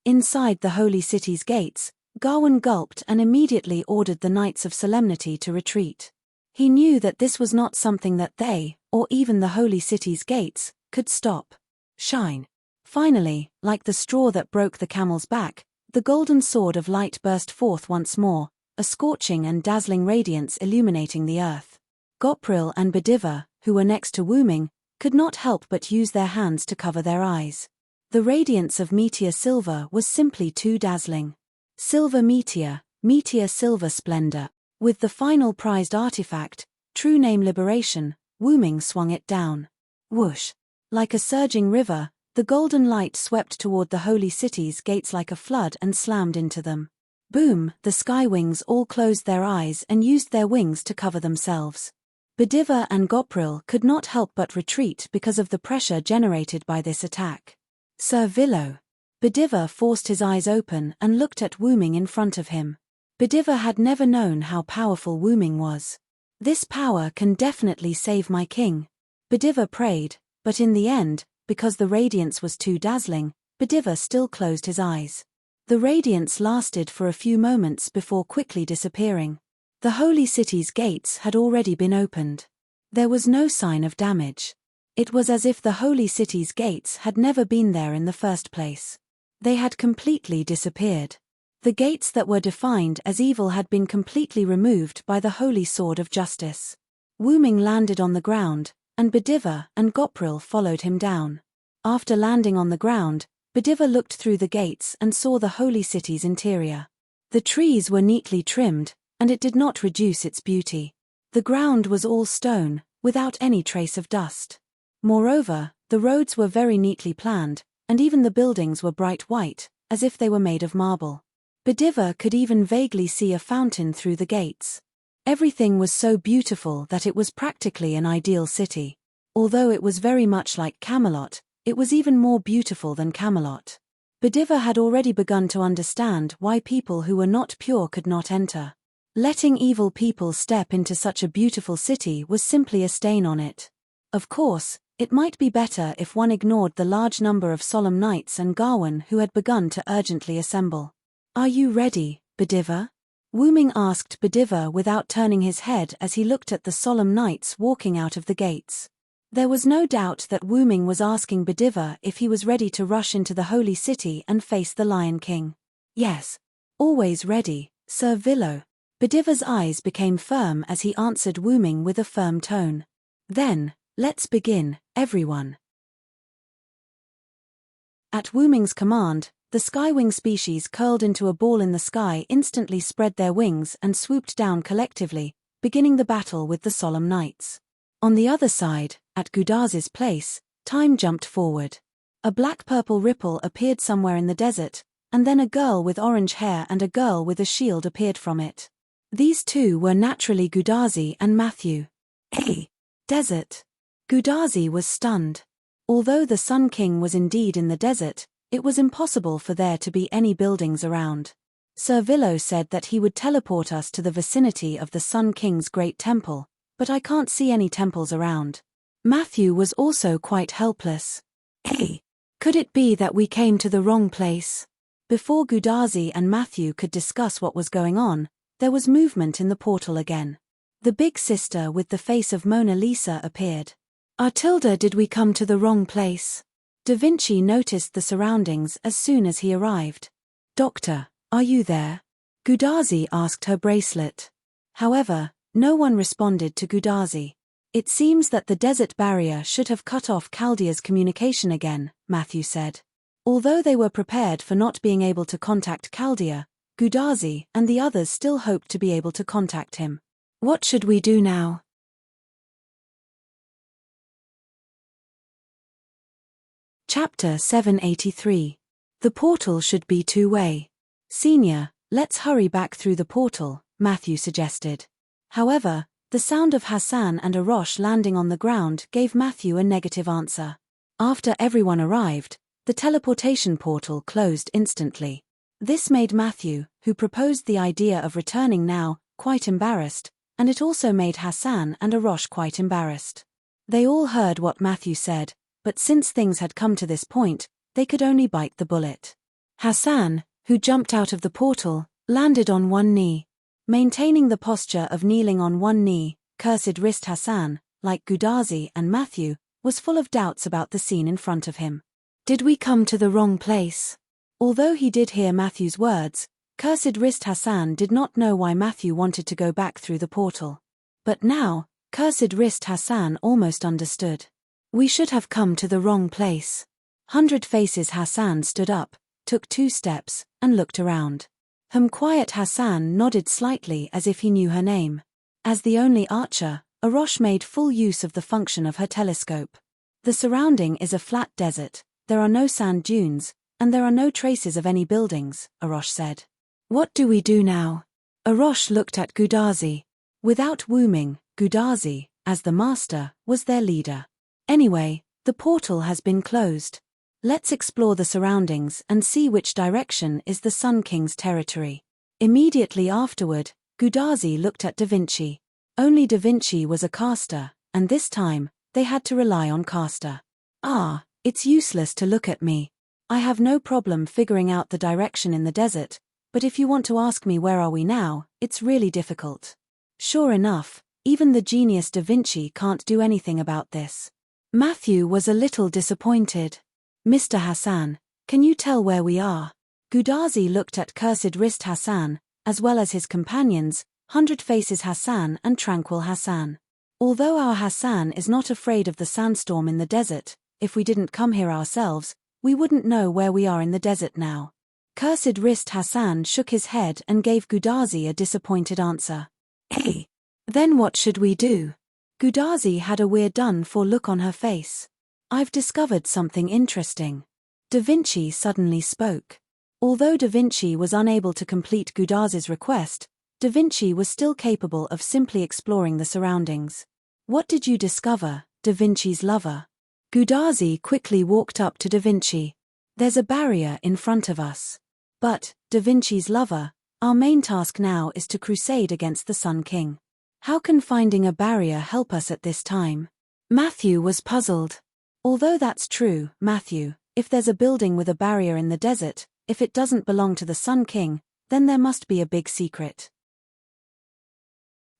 Inside the holy city's gates, Gawain gulped and immediately ordered the Knights of Solemnity to retreat. He knew that this was not something that they, or even the holy city's gates, could stop. Shine. Finally, like the straw that broke the camel's back, the golden sword of light burst forth once more, a scorching and dazzling radiance illuminating the earth. Gopril and Bediva, who were next to Wu Ming, could not help but use their hands to cover their eyes. The radiance of Meteor Silver was simply too dazzling. Silver Meteor, Meteor Silver Splendor. With the final prized artifact, true name Liberation, Wu Ming swung it down. Whoosh! Like a surging river, the golden light swept toward the holy city's gates like a flood and slammed into them. Boom! The Skywings all closed their eyes and used their wings to cover themselves. Bediva and Gopril could not help but retreat because of the pressure generated by this attack. Sir Villo. Bediva forced his eyes open and looked at Wu Ming in front of him. Bediva had never known how powerful Wu Ming was. This power can definitely save my king. Bediva prayed, but in the end, because the radiance was too dazzling, Bediva still closed his eyes. The radiance lasted for a few moments before quickly disappearing. The holy city's gates had already been opened. There was no sign of damage. It was as if the holy city's gates had never been there in the first place. They had completely disappeared. The gates that were defined as evil had been completely removed by the holy sword of justice. Wu Ming landed on the ground, and Bediva and Gopril followed him down. After landing on the ground, Bediva looked through the gates and saw the holy city's interior. The trees were neatly trimmed, and it did not reduce its beauty. The ground was all stone, without any trace of dust. Moreover, the roads were very neatly planned, and even the buildings were bright white, as if they were made of marble. Bediva could even vaguely see a fountain through the gates. Everything was so beautiful that it was practically an ideal city. Although it was very much like Camelot, it was even more beautiful than Camelot. Bediva had already begun to understand why people who were not pure could not enter. Letting evil people step into such a beautiful city was simply a stain on it. Of course, it might be better if one ignored the large number of solemn knights and Gawain who had begun to urgently assemble. Are you ready, Bediva? Wu Ming asked Bediva without turning his head as he looked at the solemn knights walking out of the gates. There was no doubt that Wu Ming was asking Bediva if he was ready to rush into the holy city and face the Lion King. Yes. Always ready, Sir Villo. Bediva's eyes became firm as he answered Wu Ming with a firm tone. Then, let's begin, everyone. At Wu Ming's command, the skywing species curled into a ball in the sky instantly spread their wings and swooped down collectively, beginning the battle with the solemn knights. On the other side, at Gudazi's place, time jumped forward. A black-purple ripple appeared somewhere in the desert, and then a girl with orange hair and a girl with a shield appeared from it. These two were naturally Gudazi and Matthew. Desert. Gudazi was stunned. Although the Sun King was indeed in the desert, it was impossible for there to be any buildings around. Sir Villo said that he would teleport us to the vicinity of the Sun King's great temple, but I can't see any temples around. Matthew was also quite helpless. Could it be that we came to the wrong place? Before Gudazi and Matthew could discuss what was going on, there was movement in the portal again. The big sister with the face of Mona Lisa appeared. Artilda, did we come to the wrong place? Da Vinci noticed the surroundings as soon as he arrived. Doctor, are you there? Gudazi asked her bracelet. However, no one responded to Gudazi. It seems that the desert barrier should have cut off Chaldea's communication again, Matthew said. Although they were prepared for not being able to contact Chaldea, Gudazi and the others still hoped to be able to contact him. What should we do now? Chapter 783. The portal should be two-way. Senior, let's hurry back through the portal, Matthew suggested. However, the sound of Hassan and Arosh landing on the ground gave Matthew a negative answer. After everyone arrived, the teleportation portal closed instantly. This made Matthew, who proposed the idea of returning now, quite embarrassed, and it also made Hassan and Arosh quite embarrassed. They all heard what Matthew said, but since things had come to this point, they could only bite the bullet. Hassan, who jumped out of the portal, landed on one knee. Maintaining the posture of kneeling on one knee, cursed wrist Hassan, like Gudazi and Matthew, was full of doubts about the scene in front of him. Did we come to the wrong place? Although he did hear Matthew's words, cursed wrist Hassan did not know why Matthew wanted to go back through the portal. But now, cursed wrist Hassan almost understood. We should have come to the wrong place. 100 Faces Hassan stood up, took 2 steps, and looked around. Quiet Hassan nodded slightly as if he knew her name. As the only archer, Arosh made full use of the function of her telescope. The surrounding is a flat desert, there are no sand dunes, and there are no traces of any buildings, Arosh said. What do we do now? Arosh looked at Gudazi. Without wooming, Gudazi, as the master, was their leader. Anyway, the portal has been closed. Let's explore the surroundings and see which direction is the Sun King's territory. Immediately afterward, Gudazi looked at Da Vinci. Only Da Vinci was a caster, and this time, they had to rely on caster. It's useless to look at me. I have no problem figuring out the direction in the desert, but if you want to ask me where are we now, it's really difficult. Sure enough, even the genius Da Vinci can't do anything about this. Matthew was a little disappointed. Mr. Hassan, can you tell where we are? Gudazi looked at cursed wrist Hassan, as well as his companions, 100 Faces Hassan and Tranquil Hassan. Although our Hassan is not afraid of the sandstorm in the desert, if we didn't come here ourselves, we wouldn't know where we are in the desert now. Cursed wrist Hassan shook his head and gave Gudazi a disappointed answer. Then what should we do? Gudazi had a weird done-for look on her face. I've discovered something interesting. Da Vinci suddenly spoke. Although Da Vinci was unable to complete Gudazi's request, Da Vinci was still capable of simply exploring the surroundings. What did you discover, Da Vinci's lover? Gudazi quickly walked up to Da Vinci. There's a barrier in front of us. But, Da Vinci's lover, our main task now is to crusade against the Sun King. How can finding a barrier help us at this time? Matthew was puzzled. Although that's true, Matthew, if there's a building with a barrier in the desert, if it doesn't belong to the Sun King, then there must be a big secret.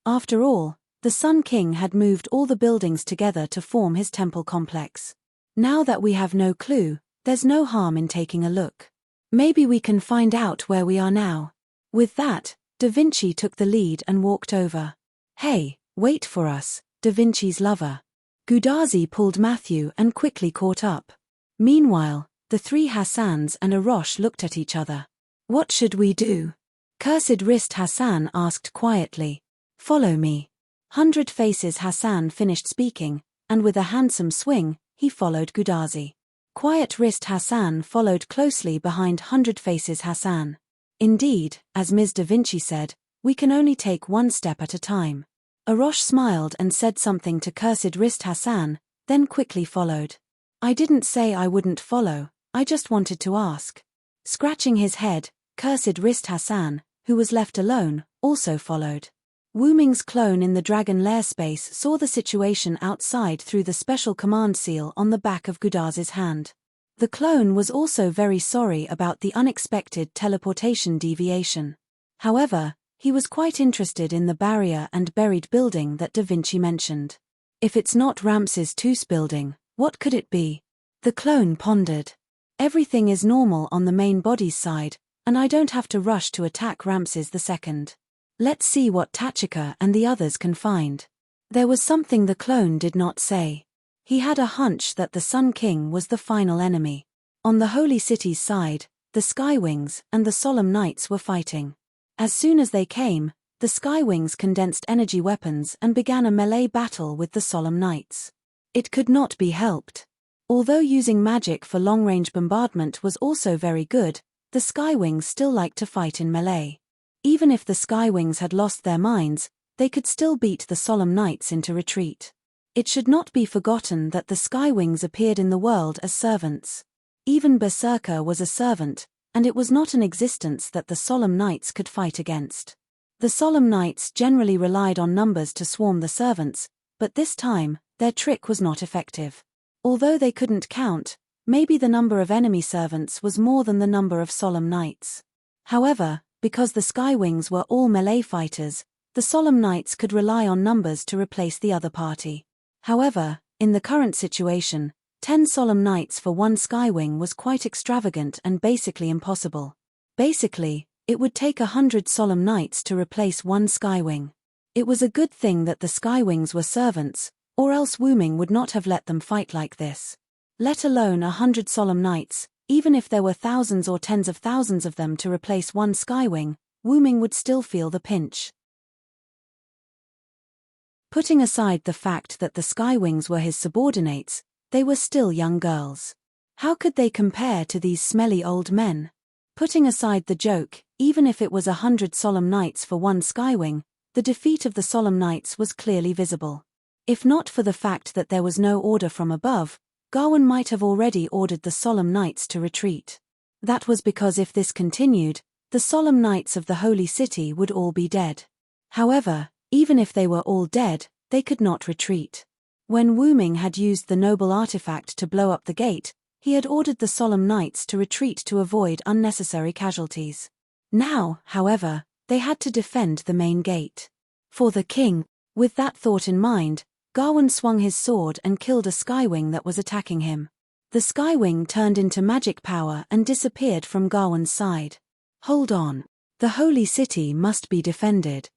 After all, the Sun King had moved all the buildings together to form his temple complex. Now that we have no clue, there's no harm in taking a look. Maybe we can find out where we are now. With that, Da Vinci took the lead and walked over. Hey, wait for us, Da Vinci's lover. Gudazi pulled Matthew and quickly caught up. Meanwhile, the 3 Hassans and Arosh looked at each other. What should we do? Cursed wrist Hassan asked quietly. Follow me. 100 Faces Hassan finished speaking, and with a handsome swing, he followed Gudazi. Quiet wrist Hassan followed closely behind 100 Faces Hassan. Indeed, as Ms. Da Vinci said, We can only take one step at a time. Arosh smiled and said something to cursed Rist Hassan, then quickly followed. I didn't say I wouldn't follow, I just wanted to ask. Scratching his head, cursed Rist Hassan, who was left alone, also followed. Wu Ming's clone in the Dragon Lair space saw the situation outside through the special command seal on the back of Gudaz's hand. The clone was also very sorry about the unexpected teleportation deviation. However, he was quite interested in the barrier and buried building that Da Vinci mentioned. If it's not Ramses II's building, what could it be? The clone pondered. Everything is normal on the main body's side, and I don't have to rush to attack Ramses II. Let's see what Tachika and the others can find. There was something the clone did not say. He had a hunch that the Sun King was the final enemy. On the Holy City's side, the Skywings and the Solemn Knights were fighting. As soon as they came, the Skywings condensed energy weapons and began a melee battle with the Solemn Knights. It could not be helped. Although using magic for long-range bombardment was also very good, the Skywings still liked to fight in melee. Even if the Skywings had lost their minds, they could still beat the Solemn Knights into retreat. It should not be forgotten that the Skywings appeared in the world as servants. Even Berserker was a servant, and it was not an existence that the Solemn Knights could fight against. The Solemn Knights generally relied on numbers to swarm the servants, but this time, their trick was not effective. Although they couldn't count, maybe the number of enemy servants was more than the number of Solemn Knights. However, because the Skywings were all melee fighters, the Solemn Knights could rely on numbers to replace the other party. However, in the current situation, 10 Solemn Knights for one Skywing was quite extravagant and basically impossible. Basically, it would take 100 Solemn Knights to replace one Skywing. It was a good thing that the Skywings were servants, or else Wu Ming would not have let them fight like this. Let alone 100 Solemn Knights, even if there were thousands or tens of thousands of them to replace one Skywing, Wu Ming would still feel the pinch. Putting aside the fact that the Skywings were his subordinates, they were still young girls. How could they compare to these smelly old men? Putting aside the joke, even if it was 100 Solemn Knights for one Skywing, the defeat of the Solemn Knights was clearly visible. If not for the fact that there was no order from above, Gawain might have already ordered the Solemn Knights to retreat. That was because if this continued, the Solemn Knights of the Holy City would all be dead. However, even if they were all dead, they could not retreat. When Wu Ming had used the noble artifact to blow up the gate, he had ordered the Solemn Knights to retreat to avoid unnecessary casualties. Now, however, they had to defend the main gate. For the king, with that thought in mind, Gawain swung his sword and killed a Skywing that was attacking him. The Skywing turned into magic power and disappeared from Gawain's side. Hold on. The Holy City must be defended.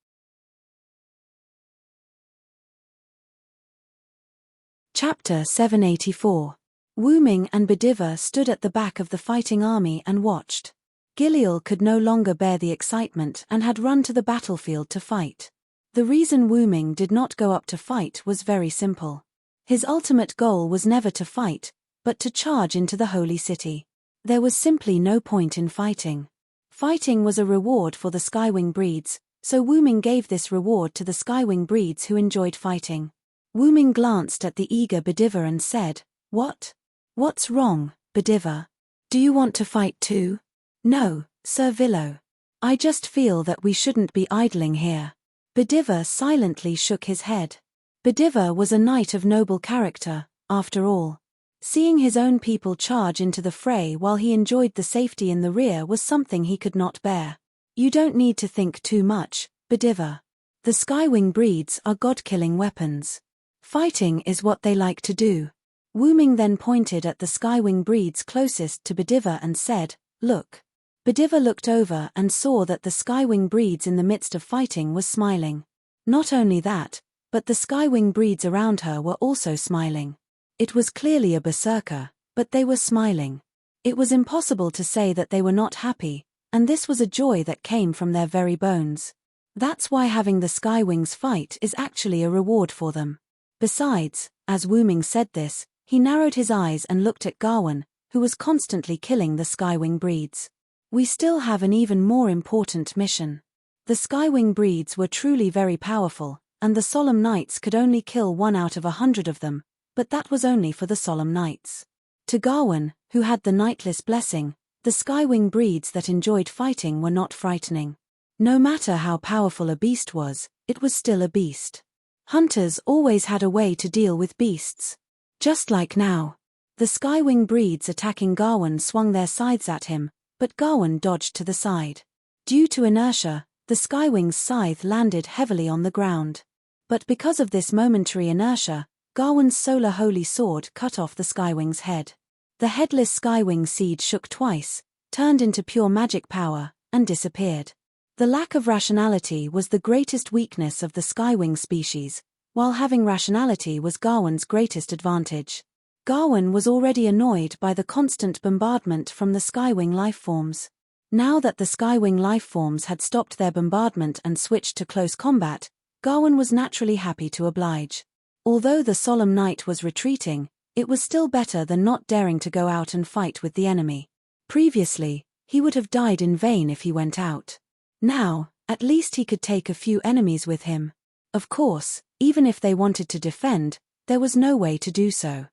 Chapter 784. Wu Ming and Bediva stood at the back of the fighting army and watched. Giliel could no longer bear the excitement and had run to the battlefield to fight. The reason Wu Ming did not go up to fight was very simple. His ultimate goal was never to fight, but to charge into the Holy City. There was simply no point in fighting. Fighting was a reward for the Skywing breeds, so Wu Ming gave this reward to the Skywing breeds who enjoyed fighting. Wu Ming glanced at the eager Bediva and said, "What? What's wrong, Bediva? Do you want to fight too?" "No, Sir Villo. I just feel that we shouldn't be idling here." Bediva silently shook his head. Bediva was a knight of noble character, after all. Seeing his own people charge into the fray while he enjoyed the safety in the rear was something he could not bear. "You don't need to think too much, Bediva. The Skywing breeds are god-killing weapons. Fighting is what they like to do." Wu Ming then pointed at the Skywing breeds closest to Bediva and said, "Look." Bediva looked over and saw that the Skywing breeds in the midst of fighting was smiling. Not only that, but the Skywing breeds around her were also smiling. It was clearly a berserker, but they were smiling. It was impossible to say that they were not happy, and this was a joy that came from their very bones. That's why having the Skywings fight is actually a reward for them. Besides, as Wu Ming said this, he narrowed his eyes and looked at Gawain, who was constantly killing the Skywing breeds. "We still have an even more important mission. The Skywing breeds were truly very powerful, and the Solemn Knights could only kill 1 out of 100 of them, but that was only for the Solemn Knights. To Gawain, who had the Knightless blessing, the Skywing breeds that enjoyed fighting were not frightening. No matter how powerful a beast was, it was still a beast. Hunters always had a way to deal with beasts. Just like now. The Skywing breeds attacking Gawain swung their scythes at him, but Gawain dodged to the side. Due to inertia, the Skywing's scythe landed heavily on the ground. But because of this momentary inertia, Gawain's solar holy sword cut off the Skywing's head. The headless Skywing seed shook twice, turned into pure magic power, and disappeared. The lack of rationality was the greatest weakness of the Skywing species, while having rationality was Gawain's greatest advantage. Gawain was already annoyed by the constant bombardment from the Skywing lifeforms. Now that the Skywing lifeforms had stopped their bombardment and switched to close combat, Gawain was naturally happy to oblige. Although the Solemn Knight was retreating, it was still better than not daring to go out and fight with the enemy. Previously, he would have died in vain if he went out. Now, at least he could take a few enemies with him. Of course, even if they wanted to defend, there was no way to do so.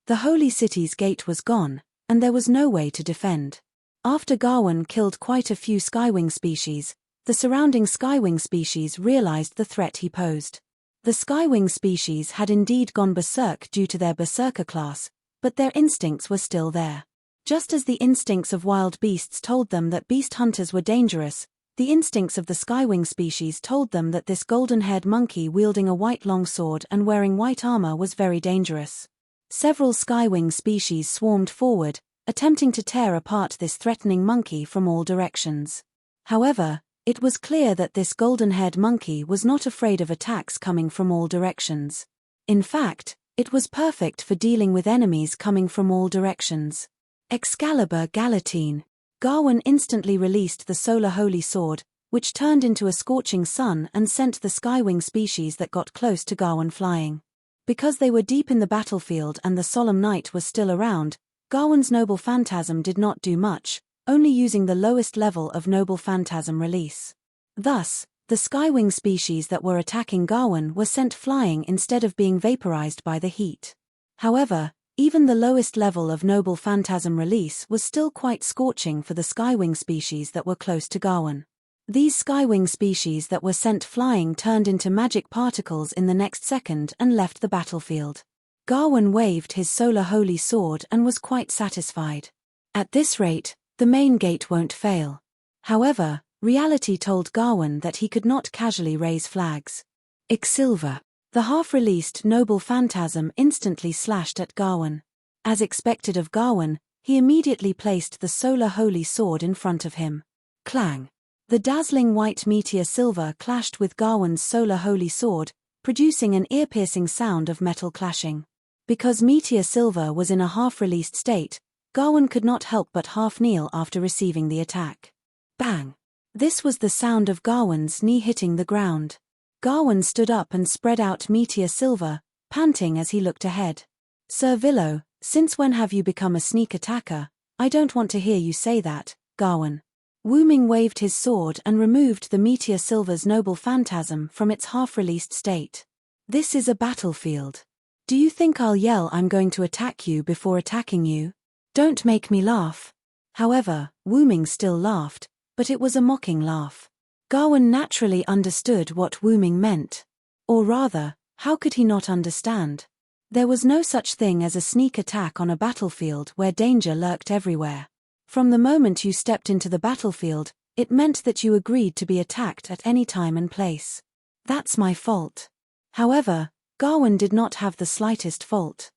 The Holy City's gate was gone, and there was no way to defend. After Gawain killed quite a few Skywing species, the surrounding Skywing species realized the threat he posed. The Skywing species had indeed gone berserk due to their berserker class, but their instincts were still there. Just as the instincts of wild beasts told them that beast hunters were dangerous, the instincts of the Skywing species told them that this golden-haired monkey wielding a white longsword and wearing white armor was very dangerous. Several Skywing species swarmed forward, attempting to tear apart this threatening monkey from all directions. However, it was clear that this golden-haired monkey was not afraid of attacks coming from all directions. In fact, it was perfect for dealing with enemies coming from all directions. Excalibur Galatine. Gawain instantly released the Solar Holy Sword, which turned into a scorching sun and sent the Skywing species that got close to Gawain flying. Because they were deep in the battlefield and the Solemn Knight was still around, Gawain's Noble Phantasm did not do much, only using the lowest level of Noble Phantasm release. Thus, the Skywing species that were attacking Gawain were sent flying instead of being vaporized by the heat. However, even the lowest level of Noble Phantasm release was still quite scorching for the Skywing species that were close to Gawain. These Skywing species that were sent flying turned into magic particles in the next second and left the battlefield. Gawain waved his Solar Holy Sword and was quite satisfied. At this rate, the main gate won't fail. However, reality told Gawain that he could not casually raise flags. Ixilver. The half-released Noble Phantasm instantly slashed at Gawain. As expected of Gawain, he immediately placed the Solar Holy Sword in front of him. Clang. The dazzling white meteor silver clashed with Gawain's Solar Holy Sword, producing an ear-piercing sound of metal clashing. Because meteor silver was in a half-released state, Gawain could not help but half-kneel after receiving the attack. Bang! This was the sound of Gawain's knee hitting the ground. Gawain stood up and spread out meteor silver, panting as he looked ahead. Sir Villo, since when have you become a sneak attacker? I don't want to hear you say that, Gawain. Wuming waved his sword and removed the meteor silver's Noble Phantasm from its half-released state. This is a battlefield. Do you think I'll yell I'm going to attack you before attacking you? Don't make me laugh. However, Wuming still laughed, but it was a mocking laugh. Gawain naturally understood what Wuming meant. Or rather, how could he not understand? There was no such thing as a sneak attack on a battlefield where danger lurked everywhere. From the moment you stepped into the battlefield, it meant that you agreed to be attacked at any time and place. That's my fault. However, Gawain did not have the slightest fault.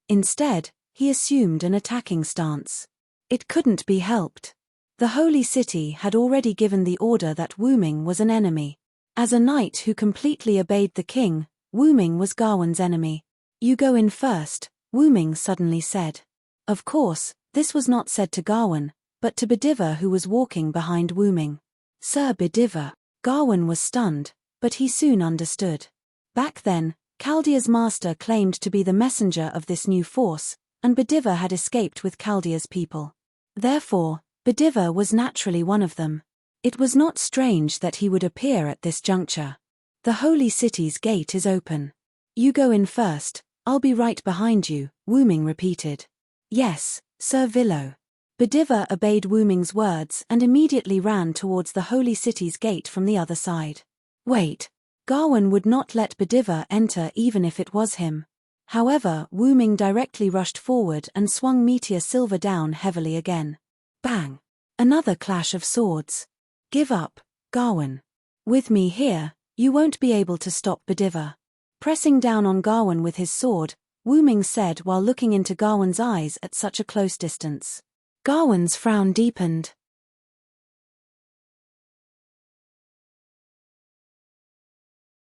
Instead, he assumed an attacking stance. It couldn't be helped. The Holy City had already given the order that Wuming was an enemy. As a knight who completely obeyed the king, Wuming was Gawain's enemy. You go in first, Wuming suddenly said. Of course, this was not said to Gawain, but to Bediver who was walking behind Wuming. Sir Bediver. Gawain was stunned, but he soon understood. Back then, Chaldea's master claimed to be the messenger of this new force, and Bediver had escaped with Chaldea's people. Therefore, Bediva was naturally one of them. It was not strange that he would appear at this juncture. The holy city's gate is open. You go in first, I'll be right behind you, Wu Ming repeated. Yes, Sir Villo. Bediva obeyed Wu Ming's words and immediately ran towards the holy city's gate from the other side. Wait. Gawain would not let Bediva enter even if it was him. However, Wu Ming directly rushed forward and swung Meteor Silver down heavily again. Bang! Another clash of swords. Give up, Gawain. With me here, you won't be able to stop Bediva. Pressing down on Gawain with his sword, Wu Ming said while looking into Gawain's eyes at such a close distance. Gawain's frown deepened.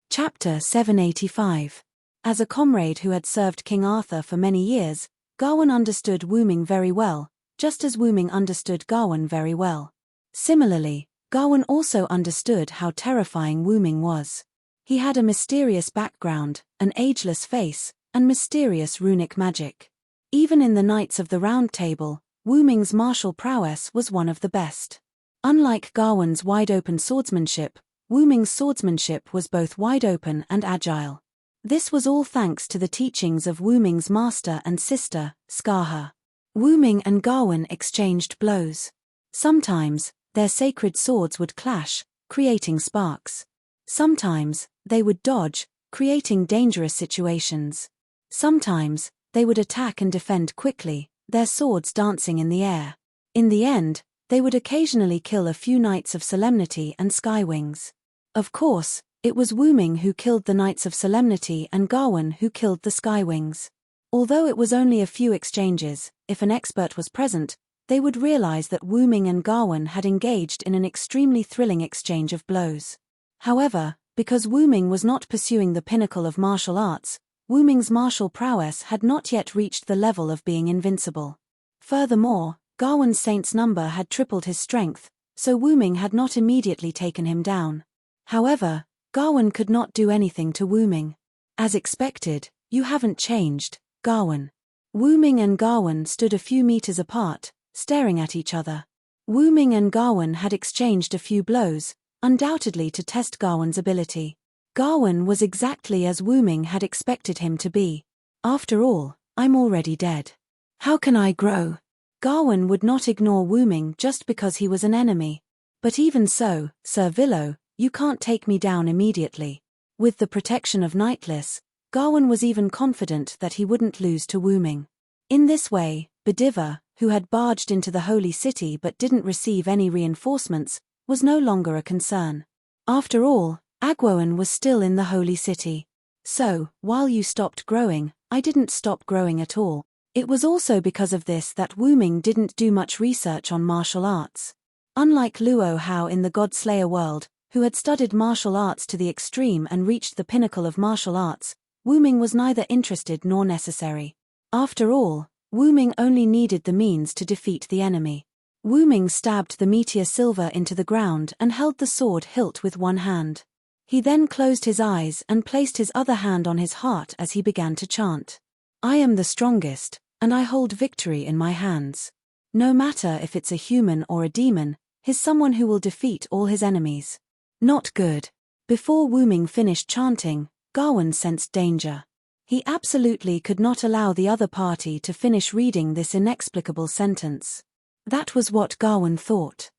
Chapter 785. As a comrade who had served King Arthur for many years, Gawain understood Wu Ming very well, just as Wu Ming understood Gawain very well. Similarly, Gawain also understood how terrifying Wu Ming was. He had a mysterious background, an ageless face, and mysterious runic magic. Even in the Knights of the Round Table, Wu Ming's martial prowess was one of the best. Unlike Gawain's wide-open swordsmanship, Wu Ming's swordsmanship was both wide-open and agile. This was all thanks to the teachings of Wu Ming's master and sister, Skaha. Wu Ming and Gawain exchanged blows. Sometimes, their sacred swords would clash, creating sparks. Sometimes, they would dodge, creating dangerous situations. Sometimes, they would attack and defend quickly, their swords dancing in the air. In the end, they would occasionally kill a few Knights of Solemnity and Skywings. Of course, it was Wu Ming who killed the Knights of Solemnity and Gawain who killed the Skywings. Although it was only a few exchanges, if an expert was present, they would realize that Wu Ming and Gawain had engaged in an extremely thrilling exchange of blows. However, because Wu Ming was not pursuing the pinnacle of martial arts, Wu Ming's martial prowess had not yet reached the level of being invincible. Furthermore, Gawain's saint's number had tripled his strength, so Wu Ming had not immediately taken him down. However, Gawain could not do anything to Wu Ming. As expected, you haven't changed, Gawain. Wu Ming and Gawain stood a few meters apart, staring at each other. Wu Ming and Gawain had exchanged a few blows, undoubtedly to test Gawain's ability. Gawain was exactly as Wu Ming had expected him to be. After all, I'm already dead. How can I grow? Gawain would not ignore Wu Ming just because he was an enemy. But even so, Sir Villo, you can't take me down immediately. With the protection of Knightless, Gawain was even confident that he wouldn't lose to Wu Ming. In this way, Bediva, who had barged into the holy city but didn't receive any reinforcements, was no longer a concern. After all, Agwoan was still in the holy city. So, while you stopped growing, I didn't stop growing at all. It was also because of this that Wu Ming didn't do much research on martial arts. Unlike Luo Hao in the God-Slayer world, who had studied martial arts to the extreme and reached the pinnacle of martial arts, Wu Ming was neither interested nor necessary. After all, Wu Ming only needed the means to defeat the enemy. Wu Ming stabbed the Meteor Silver into the ground and held the sword hilt with one hand. He then closed his eyes and placed his other hand on his heart as he began to chant. I am the strongest, and I hold victory in my hands. No matter if it's a human or a demon, he's someone who will defeat all his enemies. Not good. Before Wu Ming finished chanting, Gawain sensed danger. He absolutely could not allow the other party to finish reading this inexplicable sentence. That was what Gawain thought.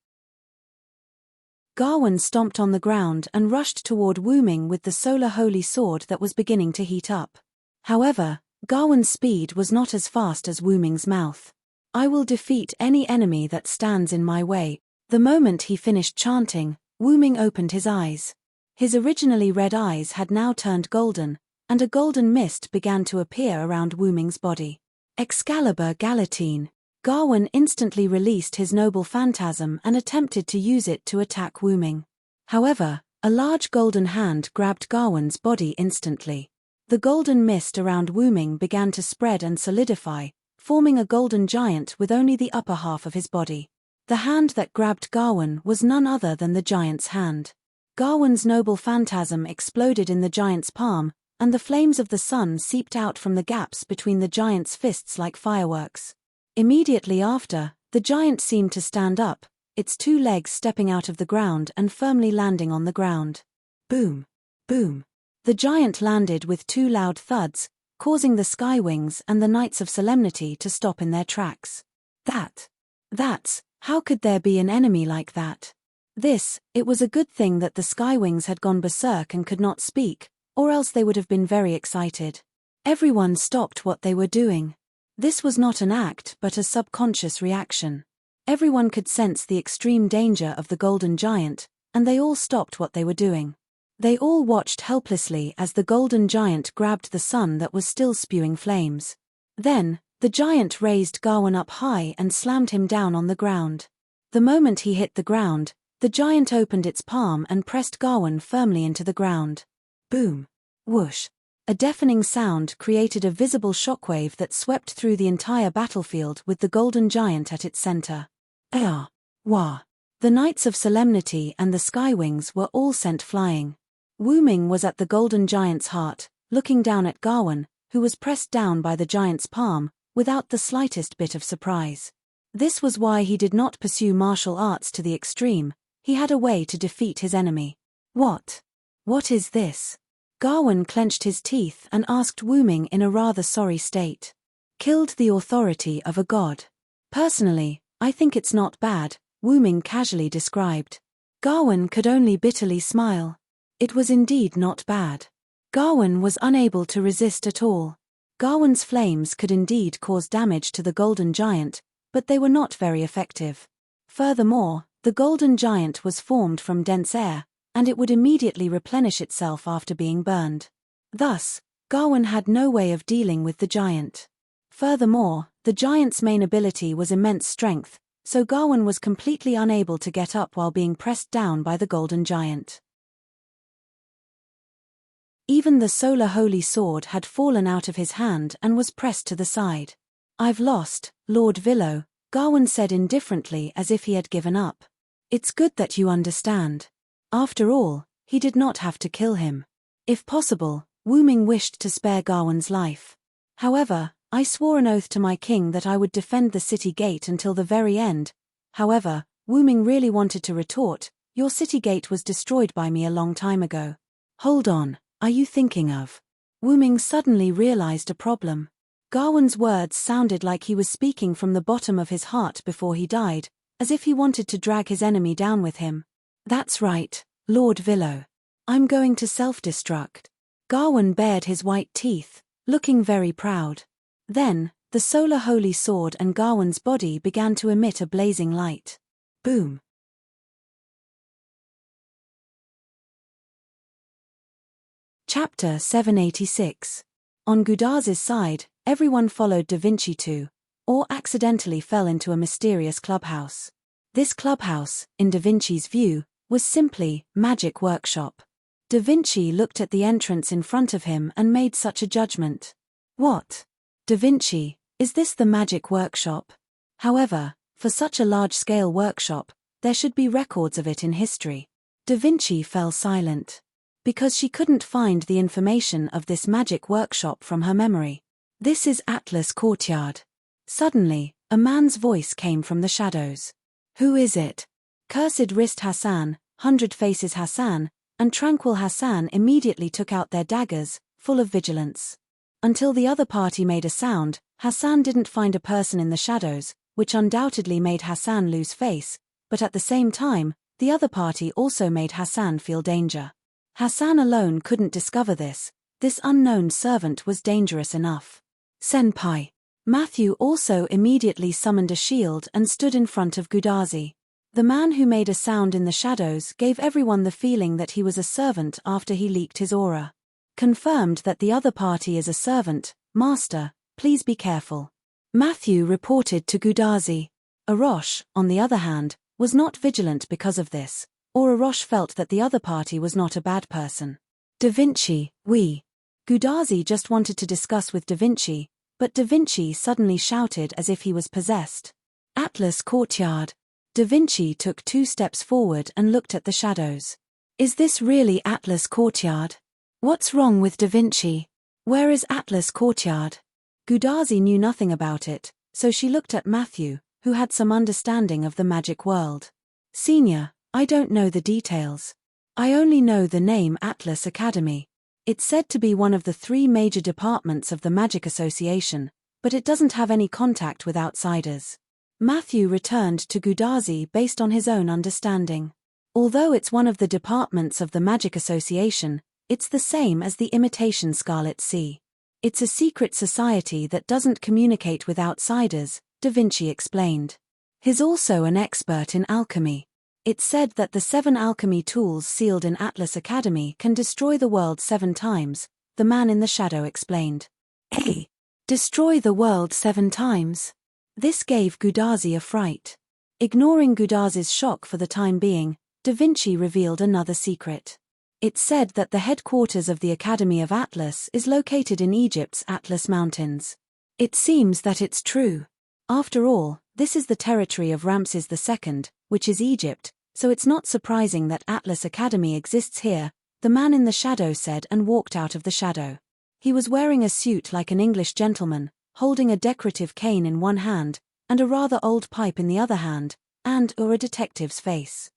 Gawain stomped on the ground and rushed toward Wu Ming with the solar holy sword that was beginning to heat up. However, Gawain's speed was not as fast as Wu Ming's mouth. I will defeat any enemy that stands in my way. The moment he finished chanting, Wu Ming opened his eyes. His originally red eyes had now turned golden, and a golden mist began to appear around Wu Ming's body. Excalibur Galatine. Gawain instantly released his noble phantasm and attempted to use it to attack Wu Ming. However, a large golden hand grabbed Gawain's body instantly. The golden mist around Wu Ming began to spread and solidify, forming a golden giant with only the upper half of his body. The hand that grabbed Gawain was none other than the giant's hand. Gawain's noble phantasm exploded in the giant's palm, and the flames of the sun seeped out from the gaps between the giant's fists like fireworks. Immediately after, The giant seemed to stand up, its two legs stepping out of the ground and firmly landing on the ground. Boom! Boom! The giant landed with two loud thuds, causing the skywings and the Knights of Solemnity to stop in their tracks. That's, how could there be an enemy like that? It was a good thing that the skywings had gone berserk and could not speak, or else they would have been very excited. Everyone stopped what they were doing. This was not an act but a subconscious reaction. Everyone could sense the extreme danger of the golden giant, and they all stopped what they were doing. They all watched helplessly as the golden giant grabbed the sun that was still spewing flames. Then, the giant raised Gawain up high and slammed him down on the ground. The moment he hit the ground, the giant opened its palm and pressed Gawain firmly into the ground. Boom! Whoosh! A deafening sound created a visible shockwave that swept through the entire battlefield with the golden giant at its center. Ah! Wah! The Knights of Solemnity and the skywings were all sent flying. Wu Ming was at the golden giant's heart, looking down at Gawain, who was pressed down by the giant's palm, without the slightest bit of surprise. This was why he did not pursue martial arts to the extreme. He had a way to defeat his enemy. What is this? Gawain clenched his teeth and asked Wu Ming in a rather sorry state. Killed the authority of a god. Personally, I think it's not bad, Wu Ming casually described. Gawain could only bitterly smile. It was indeed not bad. Gawain was unable to resist at all. Gawain's flames could indeed cause damage to the golden giant, but they were not very effective. Furthermore, the golden giant was formed from dense air, and it would immediately replenish itself after being burned. Thus, Gawain had no way of dealing with the giant. Furthermore, the giant's main ability was immense strength, so Gawain was completely unable to get up while being pressed down by the golden giant. Even the solar holy sword had fallen out of his hand and was pressed to the side. "I've lost, Lord Villo," Gawain said indifferently as if he had given up. "It's good that you understand." After all, he did not have to kill him. If possible, Wu Ming wished to spare Gawain's life. "However, I swore an oath to my king that I would defend the city gate until the very end." However, Wu Ming really wanted to retort, "Your city gate was destroyed by me a long time ago." "Hold on, are you thinking of?" Wu Ming suddenly realized a problem. Gawain's words sounded like he was speaking from the bottom of his heart before he died, as if he wanted to drag his enemy down with him. "That's right, Lord Villo. I'm going to self-destruct." Gawain bared his white teeth, looking very proud. Then, the solar holy sword and Gawain's body began to emit a blazing light. Boom! Chapter 786. On Gudazi's side, everyone followed Da Vinci to, or accidentally fell into a mysterious clubhouse. This clubhouse, in Da Vinci's view, was simply magic workshop. Da Vinci looked at the entrance in front of him and made such a judgment. "What? Da Vinci, is this the magic workshop?" However, for such a large-scale workshop, there should be records of it in history. Da Vinci fell silent. Because she couldn't find the information of this magic workshop from her memory. "This is Atlas Courtyard." Suddenly, a man's voice came from the shadows. "Who is it?" Cursed Wrist Hassan, 100 Faces Hassan, and Tranquil Hassan immediately took out their daggers, full of vigilance. Until the other party made a sound, Hassan didn't find a person in the shadows, which undoubtedly made Hassan lose face, but at the same time, the other party also made Hassan feel danger. Hassan alone couldn't discover this. This unknown servant was dangerous enough. "Senpai." Matthew also immediately summoned a shield and stood in front of Gudazi. The man who made a sound in the shadows gave everyone the feeling that he was a servant after he leaked his aura. "Confirmed that the other party is a servant, Master, please be careful." Matthew reported to Gudazi. Arosh, on the other hand, was not vigilant because of this, or Arosh felt that the other party was not a bad person. "Da Vinci, we." Gudazi just wanted to discuss with Da Vinci, but Da Vinci suddenly shouted as if he was possessed. "Atlas Courtyard." Da Vinci took 2 steps forward and looked at the shadows. "Is this really Atlas Courtyard? What's wrong with Da Vinci? Where is Atlas Courtyard?" Gudazi knew nothing about it, so she looked at Matthew, who had some understanding of the magic world. Senior, I don't know the details. I only know the name Atlas Academy. It's said to be one of the 3 major departments of the Magic Association, but it doesn't have any contact with outsiders. Matthew returned to Gudazi based on his own understanding. Although it's one of the departments of the Magic Association, it's the same as the Imitation Scarlet Sea. It's a secret society that doesn't communicate with outsiders, Da Vinci explained. He's also an expert in alchemy. It's said that the 7 alchemy tools sealed in Atlas Academy can destroy the world 7 times, the man in the shadow explained. Hey! Destroy the world 7 times? This gave Gudazi a fright. Ignoring Gudazi's shock for the time being, Da Vinci revealed another secret. It's said that the headquarters of the Academy of Atlas is located in Egypt's Atlas Mountains. It seems that it's true. After all, this is the territory of Ramses II, which is Egypt, so it's not surprising that Atlas Academy exists here, the man in the shadow said and walked out of the shadow. He was wearing a suit like an English gentleman, holding a decorative cane in one hand, and a rather old pipe in the other hand, or a detective's face.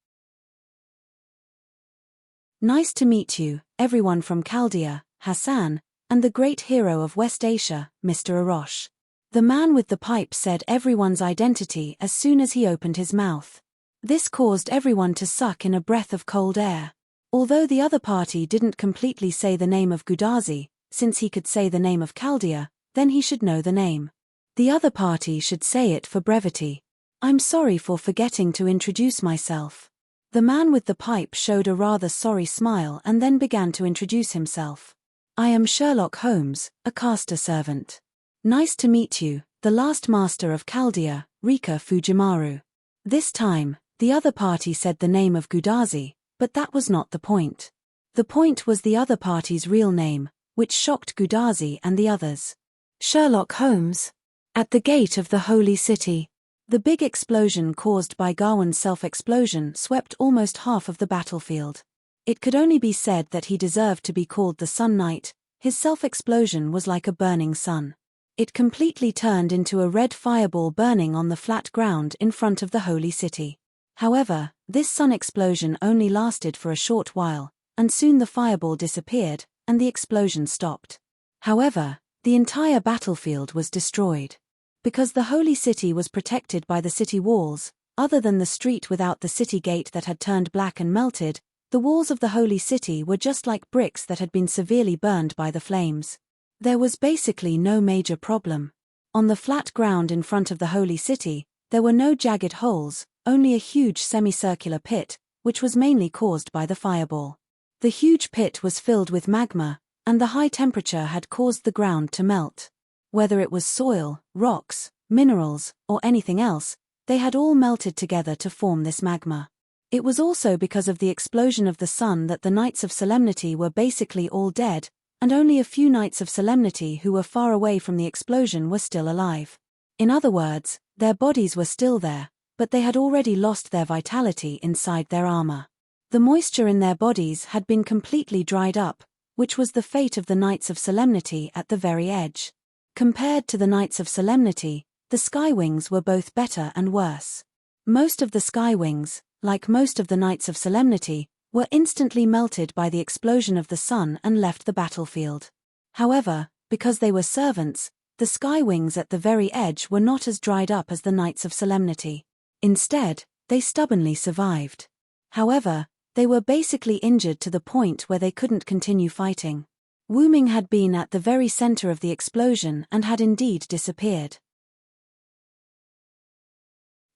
Nice to meet you, everyone from Chaldea, Hassan, and the great hero of West Asia, Mr. Arosh. The man with the pipe said everyone's identity as soon as he opened his mouth. This caused everyone to suck in a breath of cold air. Although the other party didn't completely say the name of Gudazi, since he could say the name of Chaldea, then he should know the name. The other party should say it for brevity. I'm sorry for forgetting to introduce myself. The man with the pipe showed a rather sorry smile and then began to introduce himself. I am Sherlock Holmes, a caster servant. Nice to meet you, the last master of Chaldea, Rika Fujimaru. This time, the other party said the name of Gudazi, but that was not the point. The point was the other party's real name, which shocked Gudazi and the others. Sherlock Holmes. At the gate of the Holy City. The big explosion caused by Gawain's self-explosion swept almost half of the battlefield. It could only be said that he deserved to be called the Sun Knight. His self-explosion was like a burning sun. It completely turned into a red fireball burning on the flat ground in front of the Holy City. However, this sun explosion only lasted for a short while, and soon the fireball disappeared, and the explosion stopped. However, the entire battlefield was destroyed. Because the Holy City was protected by the city walls, other than the street without the city gate that had turned black and melted, the walls of the Holy City were just like bricks that had been severely burned by the flames. There was basically no major problem. On the flat ground in front of the Holy City, there were no jagged holes, only a huge semicircular pit, which was mainly caused by the fireball. The huge pit was filled with magma, and the high temperature had caused the ground to melt. Whether it was soil, rocks, minerals, or anything else, they had all melted together to form this magma. It was also because of the explosion of the sun that the Knights of Solemnity were basically all dead, and only a few Knights of Solemnity who were far away from the explosion were still alive. In other words, their bodies were still there, but they had already lost their vitality inside their armor. The moisture in their bodies had been completely dried up, which was the fate of the Knights of Solemnity at the very edge. Compared to the Knights of Solemnity, the Skywings were both better and worse. Most of the Skywings, like most of the Knights of Solemnity, were instantly melted by the explosion of the sun and left the battlefield. However, because they were servants, the Skywings at the very edge were not as dried up as the Knights of Solemnity. Instead, they stubbornly survived. However, they were basically injured to the point where they couldn't continue fighting. Wu Ming had been at the very center of the explosion and had indeed disappeared.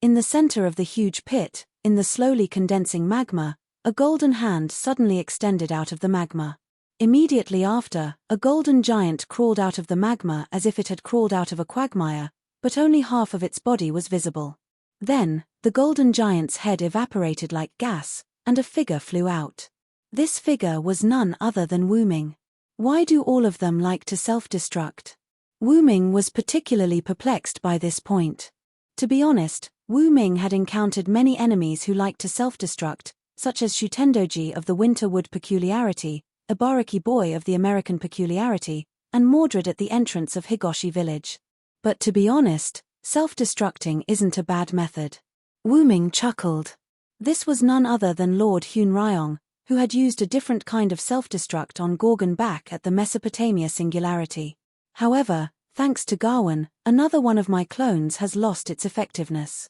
In the center of the huge pit, in the slowly condensing magma, a golden hand suddenly extended out of the magma. Immediately after, a golden giant crawled out of the magma as if it had crawled out of a quagmire, but only half of its body was visible. Then, the golden giant's head evaporated like gas, and a figure flew out. This figure was none other than Wu Ming. Why do all of them like to self-destruct? Wu Ming was particularly perplexed by this point. To be honest, Wu Ming had encountered many enemies who liked to self-destruct, such as Shutendoji of the Winterwood Peculiarity, Ibaraki Boy of the American Peculiarity, and Mordred at the entrance of Higoshi Village. But to be honest, Self-destructing isn't a bad method. Wu Ming chuckled. This was none other than Lord Hun Ryong, who had used a different kind of self-destruct on Gorgon back at the Mesopotamia Singularity. However, thanks to Gawain, another one of my clones has lost its effectiveness.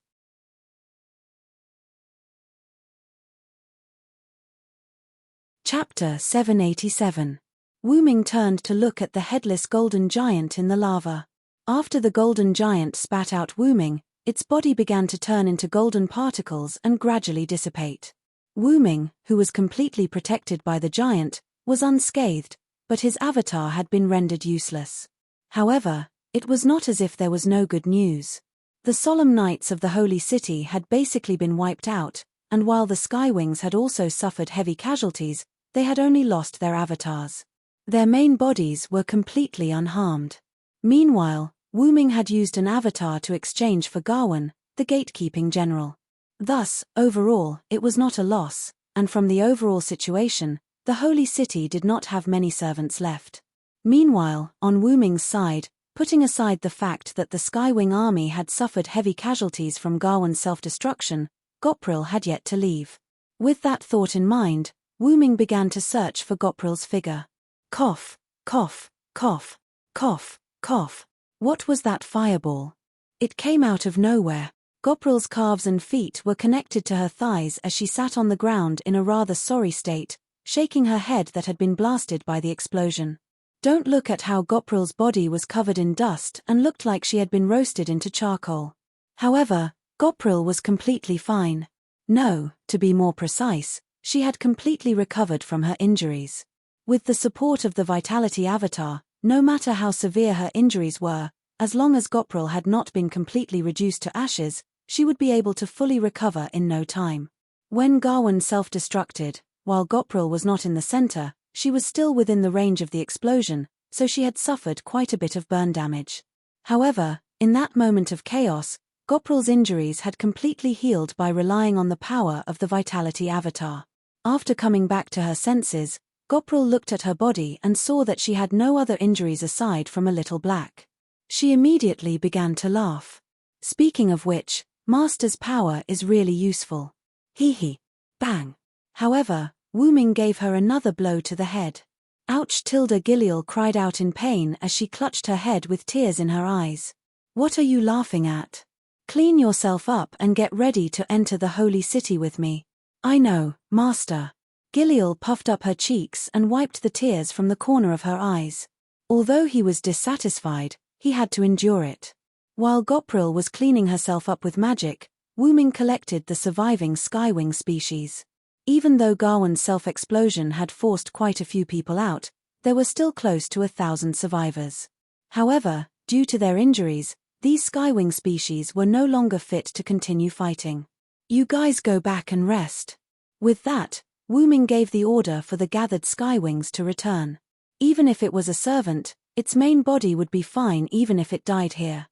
Chapter 787. Wu Ming turned to look at the headless golden giant in the lava. After the golden giant spat out Wu Ming, its body began to turn into golden particles and gradually dissipate. Wu Ming, who was completely protected by the giant, was unscathed, but his avatar had been rendered useless. However, it was not as if there was no good news. The solemn knights of the Holy City had basically been wiped out, and while the Skywings had also suffered heavy casualties, they had only lost their avatars. Their main bodies were completely unharmed. Meanwhile, Wu Ming had used an avatar to exchange for Gawain, the gatekeeping general. Thus, overall, it was not a loss, and from the overall situation, the Holy City did not have many servants left. Meanwhile, on Wu Ming's side, putting aside the fact that the Skywing army had suffered heavy casualties from Gawain's self-destruction, Gopril had yet to leave. With that thought in mind, Wu Ming began to search for Gopril's figure. Cough, cough, cough, cough, cough. What was that fireball? It came out of nowhere. Gopril's calves and feet were connected to her thighs as she sat on the ground in a rather sorry state, shaking her head that had been blasted by the explosion. Don't look at how Gopril's body was covered in dust and looked like she had been roasted into charcoal. However, Gopril was completely fine. No, to be more precise, she had completely recovered from her injuries. With the support of the Vitality Avatar, no matter how severe her injuries were, as long as Gopril had not been completely reduced to ashes, she would be able to fully recover in no time. When Gawain self-destructed, while Gopril was not in the center, she was still within the range of the explosion, so she had suffered quite a bit of burn damage. However, in that moment of chaos, Gopril's injuries had completely healed by relying on the power of the Vitality Avatar. After coming back to her senses, Gopril looked at her body and saw that she had no other injuries aside from a little black. She immediately began to laugh. Speaking of which, Master's power is really useful. Hee hee. Bang. However, Wu Ming gave her another blow to the head. Ouch! Gilliel cried out in pain as she clutched her head with tears in her eyes. What are you laughing at? Clean yourself up and get ready to enter the Holy City with me. I know, Master. Gilliel puffed up her cheeks and wiped the tears from the corner of her eyes. Although he was dissatisfied, he had to endure it. While Gopril was cleaning herself up with magic, Wu Ming collected the surviving Skywing species. Even though Gawain's self-explosion had forced quite a few people out, there were still close to 1,000 survivors. However, due to their injuries, these Skywing species were no longer fit to continue fighting. You guys go back and rest. With that, Wu Ming gave the order for the gathered Skywings to return. Even if it was a servant, its main body would be fine even if it died here.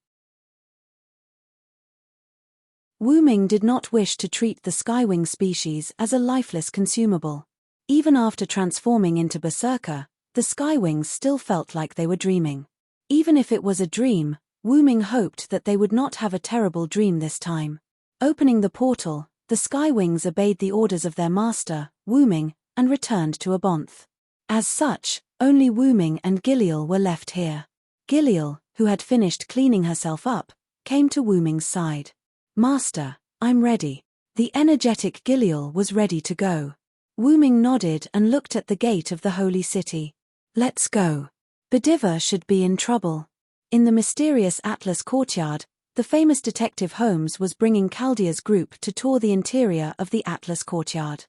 Wu Ming did not wish to treat the Skywing species as a lifeless consumable. Even after transforming into Berserker, the Skywings still felt like they were dreaming. Even if it was a dream, Wu Ming hoped that they would not have a terrible dream this time. Opening the portal, the Skywings obeyed the orders of their master, Wu Ming, and returned to Abonth. As such, only Wu Ming and Gilliel were left here. Gilliel, who had finished cleaning herself up, came to Wu Ming's side. Master, I'm ready. The energetic Gilliel was ready to go. Wu Ming nodded and looked at the gate of the Holy City. Let's go. Bediva should be in trouble. In the mysterious Atlas courtyard, the famous detective Holmes was bringing Chaldea's group to tour the interior of the Atlas courtyard.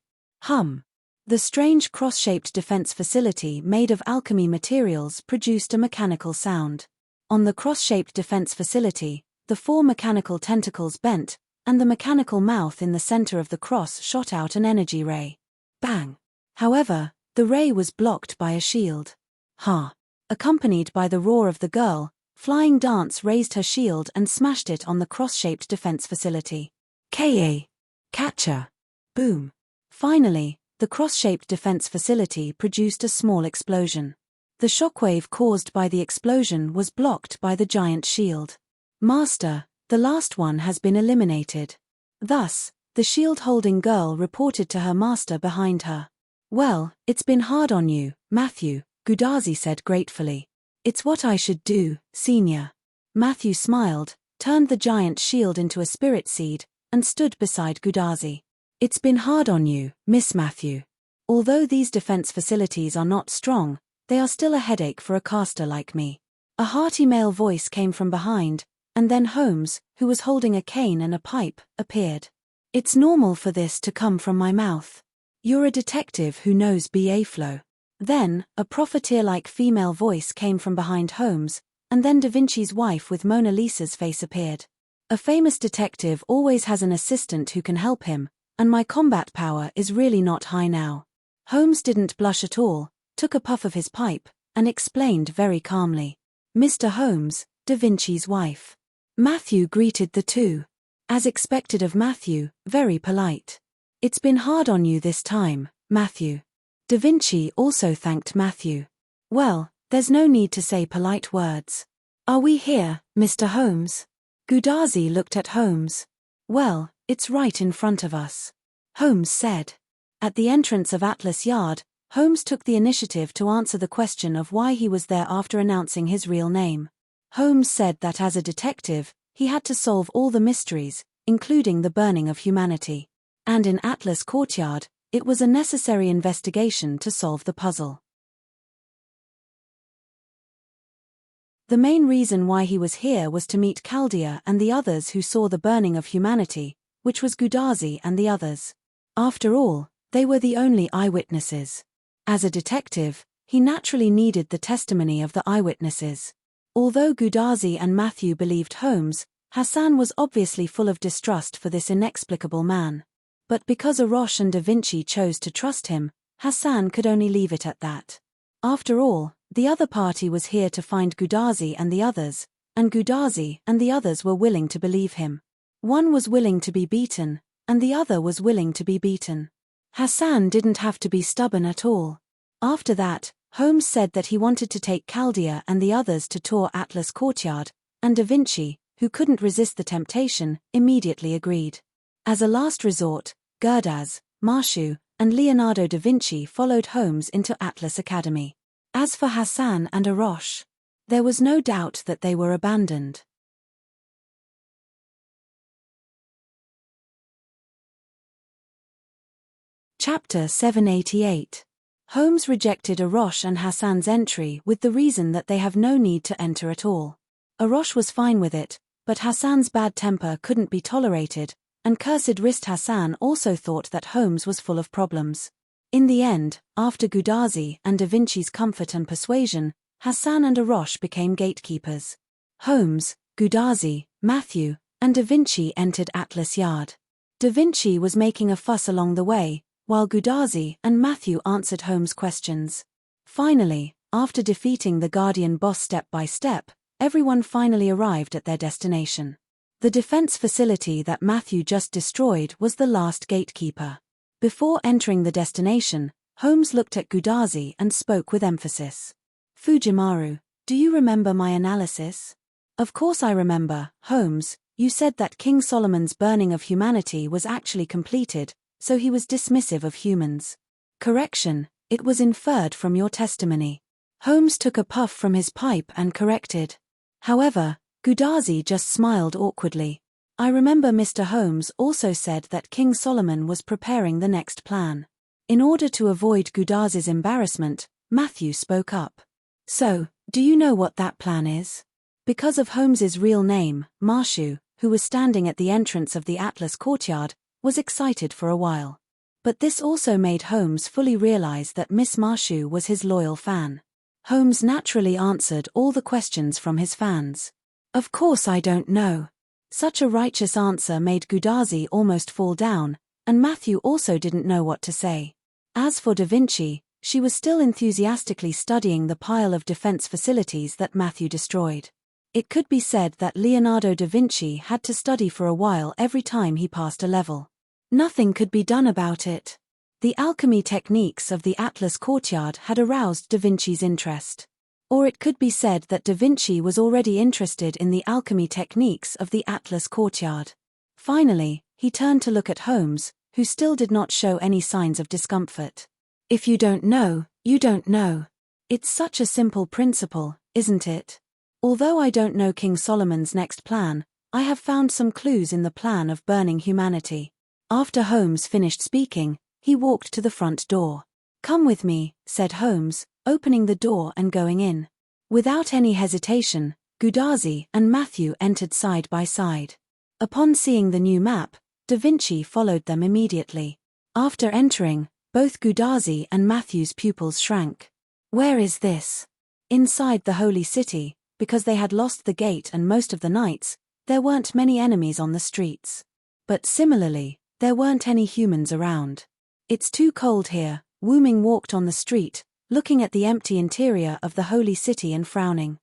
The strange cross-shaped defense facility made of alchemy materials produced a mechanical sound. On the cross-shaped defense facility, the 4 mechanical tentacles bent, and the mechanical mouth in the center of the cross shot out an energy ray. Bang! However, the ray was blocked by a shield. Accompanied by the roar of the girl, Flying Dance raised her shield and smashed it on the cross-shaped defense facility. Ka! Catcher! Boom! Finally, the cross-shaped defense facility produced a small explosion. The shockwave caused by the explosion was blocked by the giant shield. Master, The last one has been eliminated. Thus, the shield-holding girl reported to her master behind her. Well, it's been hard on you, Matthew, Gudazi said gratefully. It's what I should do, senior. Matthew smiled, turned the giant shield into a spirit seed, and stood beside Gudazi. It's been hard on you, Miss Matthew. Although these defense facilities are not strong, they are still a headache for a caster like me. A hearty male voice came from behind, and then Holmes, who was holding a cane and a pipe, appeared. It's normal for this to come from my mouth. You're a detective who knows BA flow. Then, a profiteer-like female voice came from behind Holmes, and then Da Vinci's wife with Mona Lisa's face appeared. A famous detective always has an assistant who can help him, and my combat power is really not high now. Holmes didn't blush at all, took a puff of his pipe, and explained very calmly. Mr. Holmes, Da Vinci's wife. Matthew greeted the two. As expected of Matthew, very polite. It's been hard on you this time, Matthew. Da Vinci also thanked Matthew. Well, there's no need to say polite words. Are we here, Mr. Holmes? Gudazi looked at Holmes. Well, it's right in front of us. Holmes said. At the entrance of Atlas Yard, Holmes took the initiative to answer the question of why he was there after announcing his real name. Holmes said that as a detective, he had to solve all the mysteries, including the burning of humanity. And in Atlas Courtyard, it was a necessary investigation to solve the puzzle. The main reason why he was here was to meet Chaldea and the others who saw the burning of humanity, which was Gudazi and the others. After all, they were the only eyewitnesses. As a detective, he naturally needed the testimony of the eyewitnesses. Although Gudazi and Matthew believed Holmes, Hassan was obviously full of distrust for this inexplicable man. But because Arosh and Da Vinci chose to trust him, Hassan could only leave it at that. After all, the other party was here to find Gudazi and the others, and Gudazi and the others were willing to believe him. One was willing to be beaten, and the other was willing to be beaten. Hassan didn't have to be stubborn at all. After that, Holmes said that he wanted to take Chaldea and the others to tour Atlas Courtyard, and Da Vinci, who couldn't resist the temptation, immediately agreed. As a last resort, Gurdaz, Marshu, and Leonardo da Vinci followed Holmes into Atlas Academy. As for Hassan and Arosh, there was no doubt that they were abandoned. Chapter 788. Holmes rejected Arosh and Hassan's entry with the reason that they have no need to enter at all. Arosh was fine with it, but Hassan's bad temper couldn't be tolerated, and cursed wrist Hassan also thought that Holmes was full of problems. In the end, after Gudazi and Da Vinci's comfort and persuasion, Hassan and Arosh became gatekeepers. Holmes, Gudazi, Matthew, and Da Vinci entered Atlas Yard. Da Vinci was making a fuss along the way, while Gudazi and Matthew answered Holmes' questions. Finally, after defeating the Guardian boss step by step, everyone finally arrived at their destination. The defense facility that Matthew just destroyed was the last gatekeeper. Before entering the destination, Holmes looked at Gudazi and spoke with emphasis. Fujimaru, do you remember my analysis? Of course I remember, Holmes. You said that King Solomon's burning of humanity was actually completed, so he was dismissive of humans. Correction, it was inferred from your testimony. Holmes took a puff from his pipe and corrected. However, Gudazi just smiled awkwardly. I remember Mr. Holmes also said that King Solomon was preparing the next plan. In order to avoid Gudazi's embarrassment, Matthew spoke up. So, do you know what that plan is? Because of Holmes's real name, Marshu, who was standing at the entrance of the Atlas Courtyard, was excited for a while. But this also made Holmes fully realize that Miss Marshu was his loyal fan. Holmes naturally answered all the questions from his fans. Of course I don't know. Such a righteous answer made Gudazi almost fall down, and Matthew also didn't know what to say. As for Da Vinci, she was still enthusiastically studying the pile of defense facilities that Matthew destroyed. It could be said that Leonardo da Vinci had to study for a while every time he passed a level. Nothing could be done about it. The alchemy techniques of the Atlas Courtyard had aroused da Vinci's interest. Or it could be said that Da Vinci was already interested in the alchemy techniques of the Atlas courtyard. Finally, he turned to look at Holmes, who still did not show any signs of discomfort. If you don't know, you don't know. It's such a simple principle, isn't it? Although I don't know King Solomon's next plan, I have found some clues in the plan of burning humanity. After Holmes finished speaking, he walked to the front door. Come with me, said Holmes, opening the door and going in. Without any hesitation, Gudazi and Matthew entered side by side. Upon seeing the new map, Da Vinci followed them immediately. After entering, both Gudazi and Matthew's pupils shrank. Where is this? Inside the holy city, because they had lost the gate and most of the knights, there weren't many enemies on the streets. But similarly, there weren't any humans around. It's too cold here. Wu Ming walked on the street, looking at the empty interior of the holy city and frowning.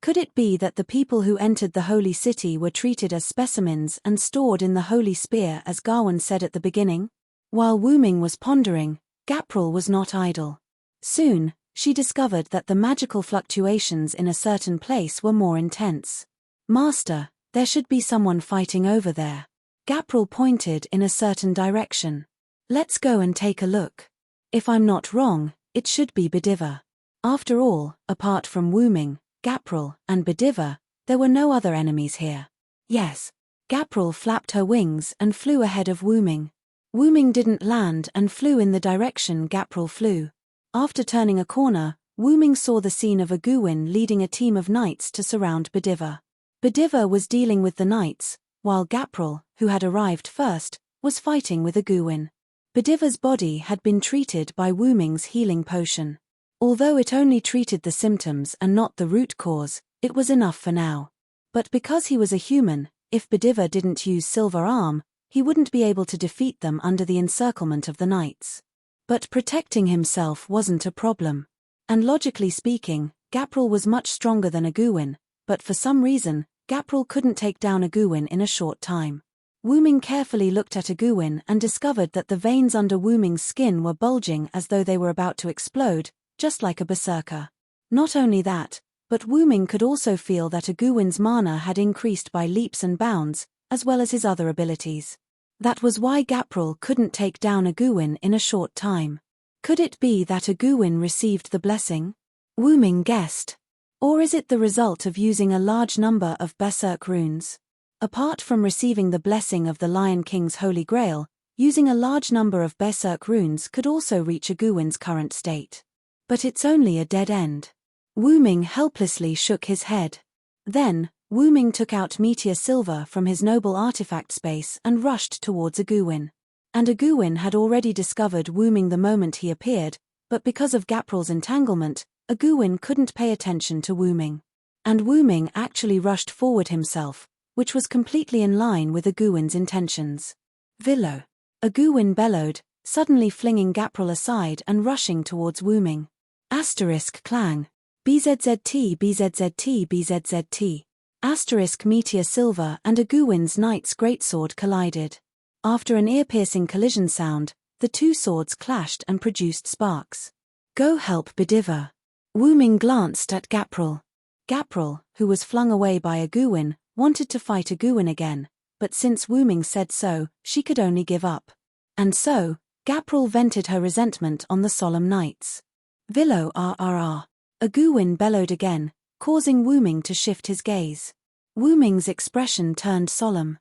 Could it be that the people who entered the holy city were treated as specimens and stored in the holy spear as Gawain said at the beginning? While Wu Ming was pondering, Gapril was not idle. Soon, she discovered that the magical fluctuations in a certain place were more intense. Master, there should be someone fighting over there. Gapril pointed in a certain direction. Let's go and take a look. If I'm not wrong, it should be Bediva. After all, apart from Wu Ming, Gapril, and Bediva, there were no other enemies here. Yes. Gapril flapped her wings and flew ahead of Wu Ming. Wu Ming didn't land and flew in the direction Gapril flew. After turning a corner, Wu Ming saw the scene of Aguwin leading a team of knights to surround Bediva. Bediva was dealing with the knights, while Gapril, who had arrived first, was fighting with Aguwin. Bediva's body had been treated by Wu Ming's healing potion. Although it only treated the symptoms and not the root cause, it was enough for now. But because he was a human, if Bediva didn't use Silver Arm, he wouldn't be able to defeat them under the encirclement of the knights. But protecting himself wasn't a problem. And logically speaking, Gapril was much stronger than Aguwin, but for some reason, Gapril couldn't take down Aguwin in a short time. Wu Ming carefully looked at Aguwin and discovered that the veins under Wu Ming's skin were bulging as though they were about to explode, just like a berserker. Not only that, but Wu Ming could also feel that Aguwin's mana had increased by leaps and bounds, as well as his other abilities. That was why Gapril couldn't take down Aguwin in a short time. Could it be that Aguwin received the blessing? Wu Ming guessed. Or is it the result of using a large number of berserk runes? Apart from receiving the blessing of the Lion King's Holy Grail, using a large number of berserk runes could also reach Aguwin's current state. But it's only a dead end. Wu Ming helplessly shook his head. Then, Wu Ming took out Meteor Silver from his noble artifact space and rushed towards Aguwin. And Aguwin had already discovered Wu Ming the moment he appeared, but because of Gapril's entanglement, Aguwin couldn't pay attention to Wu Ming. And Wu Ming actually rushed forward himself, which was completely in line with Aguwin's intentions. Villo! Aguwin bellowed, suddenly flinging Gapril aside and rushing towards Wu Ming. Asterisk clang. BZZT BZZT BZZT. Asterisk Meteor Silver and Aguwin's knight's greatsword collided. After an ear-piercing collision sound, the two swords clashed and produced sparks. Go help Bediva. Wu Ming glanced at Gapril. Gapril, who was flung away by Aguwin, wanted to fight Aguwin again, but since Wu Ming said so, she could only give up. And so, Gapril vented her resentment on the solemn knights. Villo RRR. Aguwin bellowed again, causing Wu Ming to shift his gaze. Wu Ming's expression turned solemn.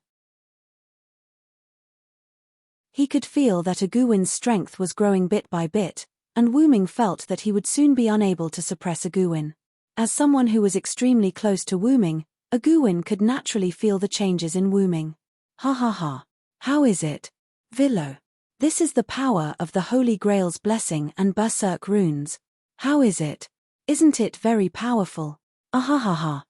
He could feel that Aguwin's strength was growing bit by bit, and Wu Ming felt that he would soon be unable to suppress Aguwin. As someone who was extremely close to Wu Ming, Aguwin could naturally feel the changes in Wu Ming. Ha ha ha. How is it? Villo. This is the power of the Holy Grail's blessing and berserk runes. How is it? Isn't it very powerful? Ahahaha.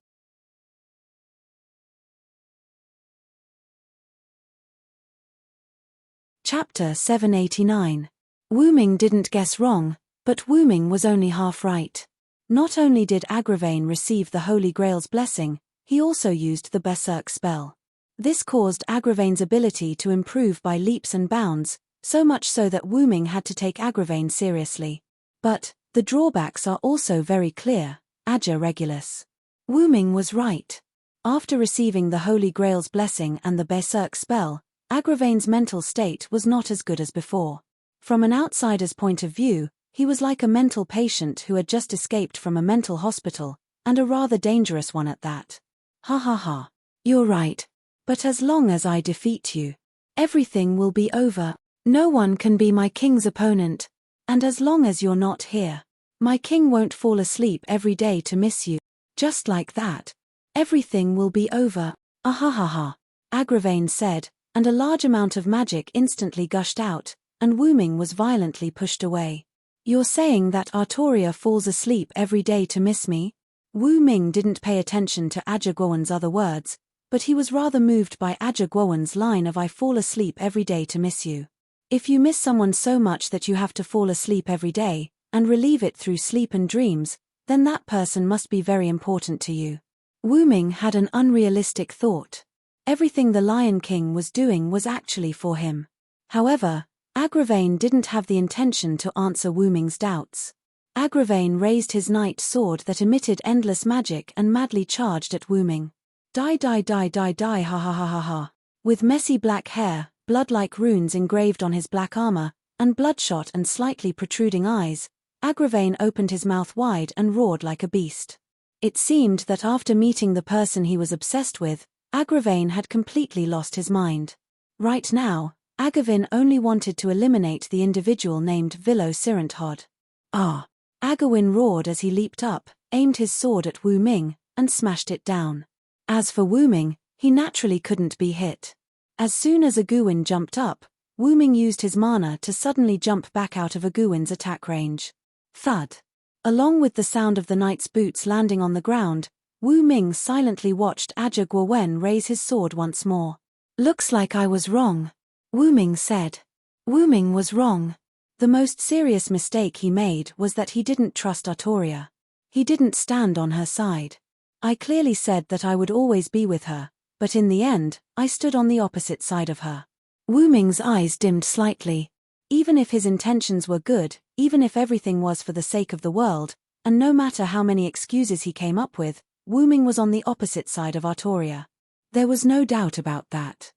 Chapter 789. Wu Ming didn't guess wrong, but Wu Ming was only half right. Not only did Agravain receive the Holy Grail's blessing, he also used the berserk spell. This caused Agravain's ability to improve by leaps and bounds, so much so that Wu Ming had to take Agravain seriously. But, The drawbacks are also very clear. Aja Regulus. Wu Ming was right. After receiving the Holy Grail's blessing and the Berserk spell, Agravain's mental state was not as good as before. From an outsider's point of view, he was like a mental patient who had just escaped from a mental hospital, and a rather dangerous one at that. Ha ha ha. You're right. But as long as I defeat you, everything will be over. No one can be my king's opponent. And as long as you're not here, my king won't fall asleep every day to miss you. Just like that. Everything will be over. Ah ha ha ha. Agravain said, and a large amount of magic instantly gushed out, and Wu Ming was violently pushed away. You're saying that Artoria falls asleep every day to miss me? Wu Ming didn't pay attention to Aja Guowen's other words, but he was rather moved by Aja Guowen's line of I fall asleep every day to miss you. If you miss someone so much that you have to fall asleep every day, and relieve it through sleep and dreams, then that person must be very important to you. Wu Ming had an unrealistic thought. Everything the Lion King was doing was actually for him. However, Agravain didn't have the intention to answer Wu Ming's doubts. Agravain raised his knight sword that emitted endless magic and madly charged at Wu Ming. Die die die die die ha ha ha ha ha. With messy black hair, blood-like runes engraved on his black armor, and bloodshot and slightly protruding eyes, Agravain opened his mouth wide and roared like a beast. It seemed that after meeting the person he was obsessed with, Agravain had completely lost his mind. Right now, Agravain only wanted to eliminate the individual named Vilo Siranthod. Ah! Agravain roared as he leaped up, aimed his sword at Wu Ming, and smashed it down. As for Wu Ming, he naturally couldn't be hit. As soon as Agravain jumped up, Wu Ming used his mana to suddenly jump back out of Agravain's attack range. Thud! Along with the sound of the knight's boots landing on the ground, Wu Ming silently watched Aja Guowen raise his sword once more. Looks like I was wrong, Wu Ming said. Wu Ming was wrong. The most serious mistake he made was that he didn't trust Artoria. He didn't stand on her side. I clearly said that I would always be with her, but in the end, I stood on the opposite side of her. Wu Ming's eyes dimmed slightly. Even if his intentions were good, even if everything was for the sake of the world, and no matter how many excuses he came up with, Wu Ming was on the opposite side of Artoria. There was no doubt about that.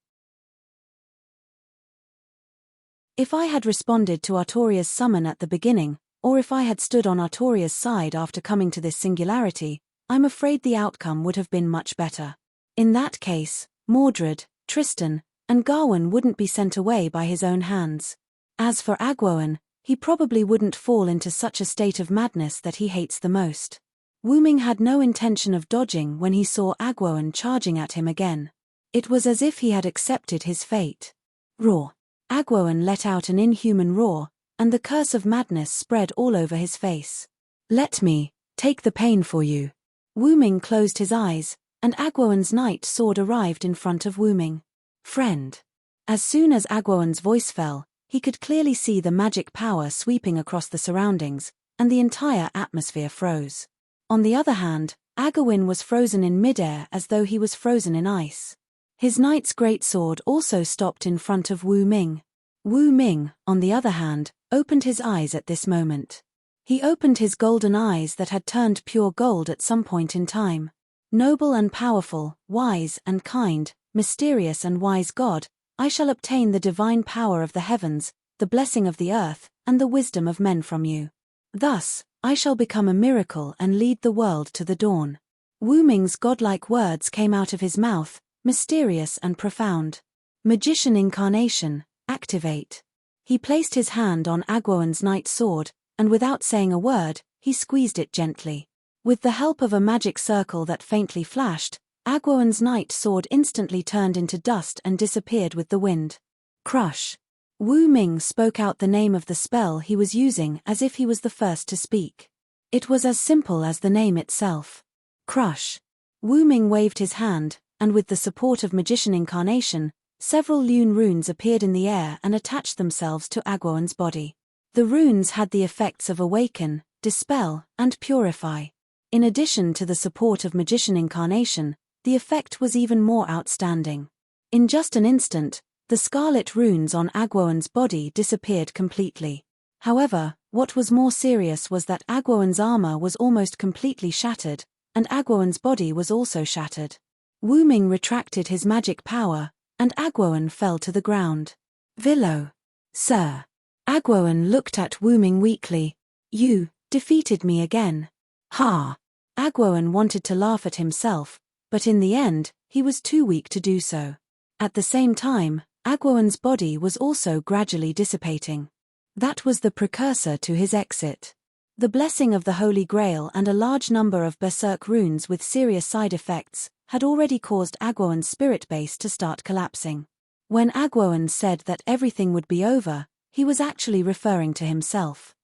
If I had responded to Artoria's summon at the beginning, or if I had stood on Artoria's side after coming to this singularity, I'm afraid the outcome would have been much better. In that case, Mordred, Tristan, and Gawain wouldn't be sent away by his own hands. As for Agwoan, he probably wouldn't fall into such a state of madness that he hates the most. Wu Ming had no intention of dodging when he saw Agwoan charging at him again. It was as if he had accepted his fate. Roar! Agwoan let out an inhuman roar, and the curse of madness spread all over his face. Let me take the pain for you. Wu Ming closed his eyes, and Agwoan's knight sword arrived in front of Wu Ming. Friend. As soon as Agwoan's voice fell, he could clearly see the magic power sweeping across the surroundings, and the entire atmosphere froze. On the other hand, Agawin was frozen in midair as though he was frozen in ice. His knight's greatsword also stopped in front of Wu Ming. Wu Ming, on the other hand, opened his eyes at this moment. He opened his golden eyes that had turned pure gold at some point in time. Noble and powerful, wise and kind, mysterious and wise God, I shall obtain the divine power of the heavens, the blessing of the earth, and the wisdom of men from you. Thus, I shall become a miracle and lead the world to the dawn. Wu Ming's godlike words came out of his mouth, mysterious and profound. Magician incarnation, activate. He placed his hand on Agwoan's knight's sword, and without saying a word, he squeezed it gently. With the help of a magic circle that faintly flashed, Agwoan's knight's sword instantly turned into dust and disappeared with the wind. Crush. Wu Ming spoke out the name of the spell he was using as if he was the first to speak. It was as simple as the name itself. Crush. Wu Ming waved his hand, and with the support of magician incarnation, several lune runes appeared in the air and attached themselves to Agwoan's body. The runes had the effects of awaken, dispel, and purify. In addition to the support of magician incarnation, the effect was even more outstanding. In just an instant, the scarlet runes on Agwoan's body disappeared completely. However, What was more serious was that Agwoan's armor was almost completely shattered, and Agwoan's body was also shattered. Wuming retracted his magic power, and Agwoan fell to the ground. Vilo. Sir. Agwoan looked at Wuming weakly. You defeated me again. Ha! Agwoan wanted to laugh at himself, but in the end, he was too weak to do so. At the same time, Agwoan's body was also gradually dissipating. That was the precursor to his exit. The blessing of the Holy Grail and a large number of berserk runes with serious side effects had already caused Agwoan's spirit base to start collapsing. When Agwoan said that everything would be over, he was actually referring to himself.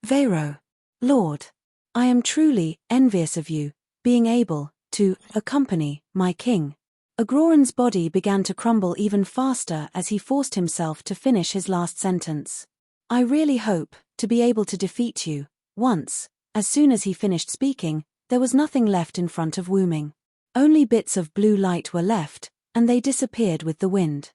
Vero. Lord. I am truly envious of you, being able to accompany my king. Agroran's body began to crumble even faster as he forced himself to finish his last sentence. I really hope to be able to defeat you. Once, as soon as he finished speaking, there was nothing left in front of Wuming. Only bits of blue light were left, and they disappeared with the wind.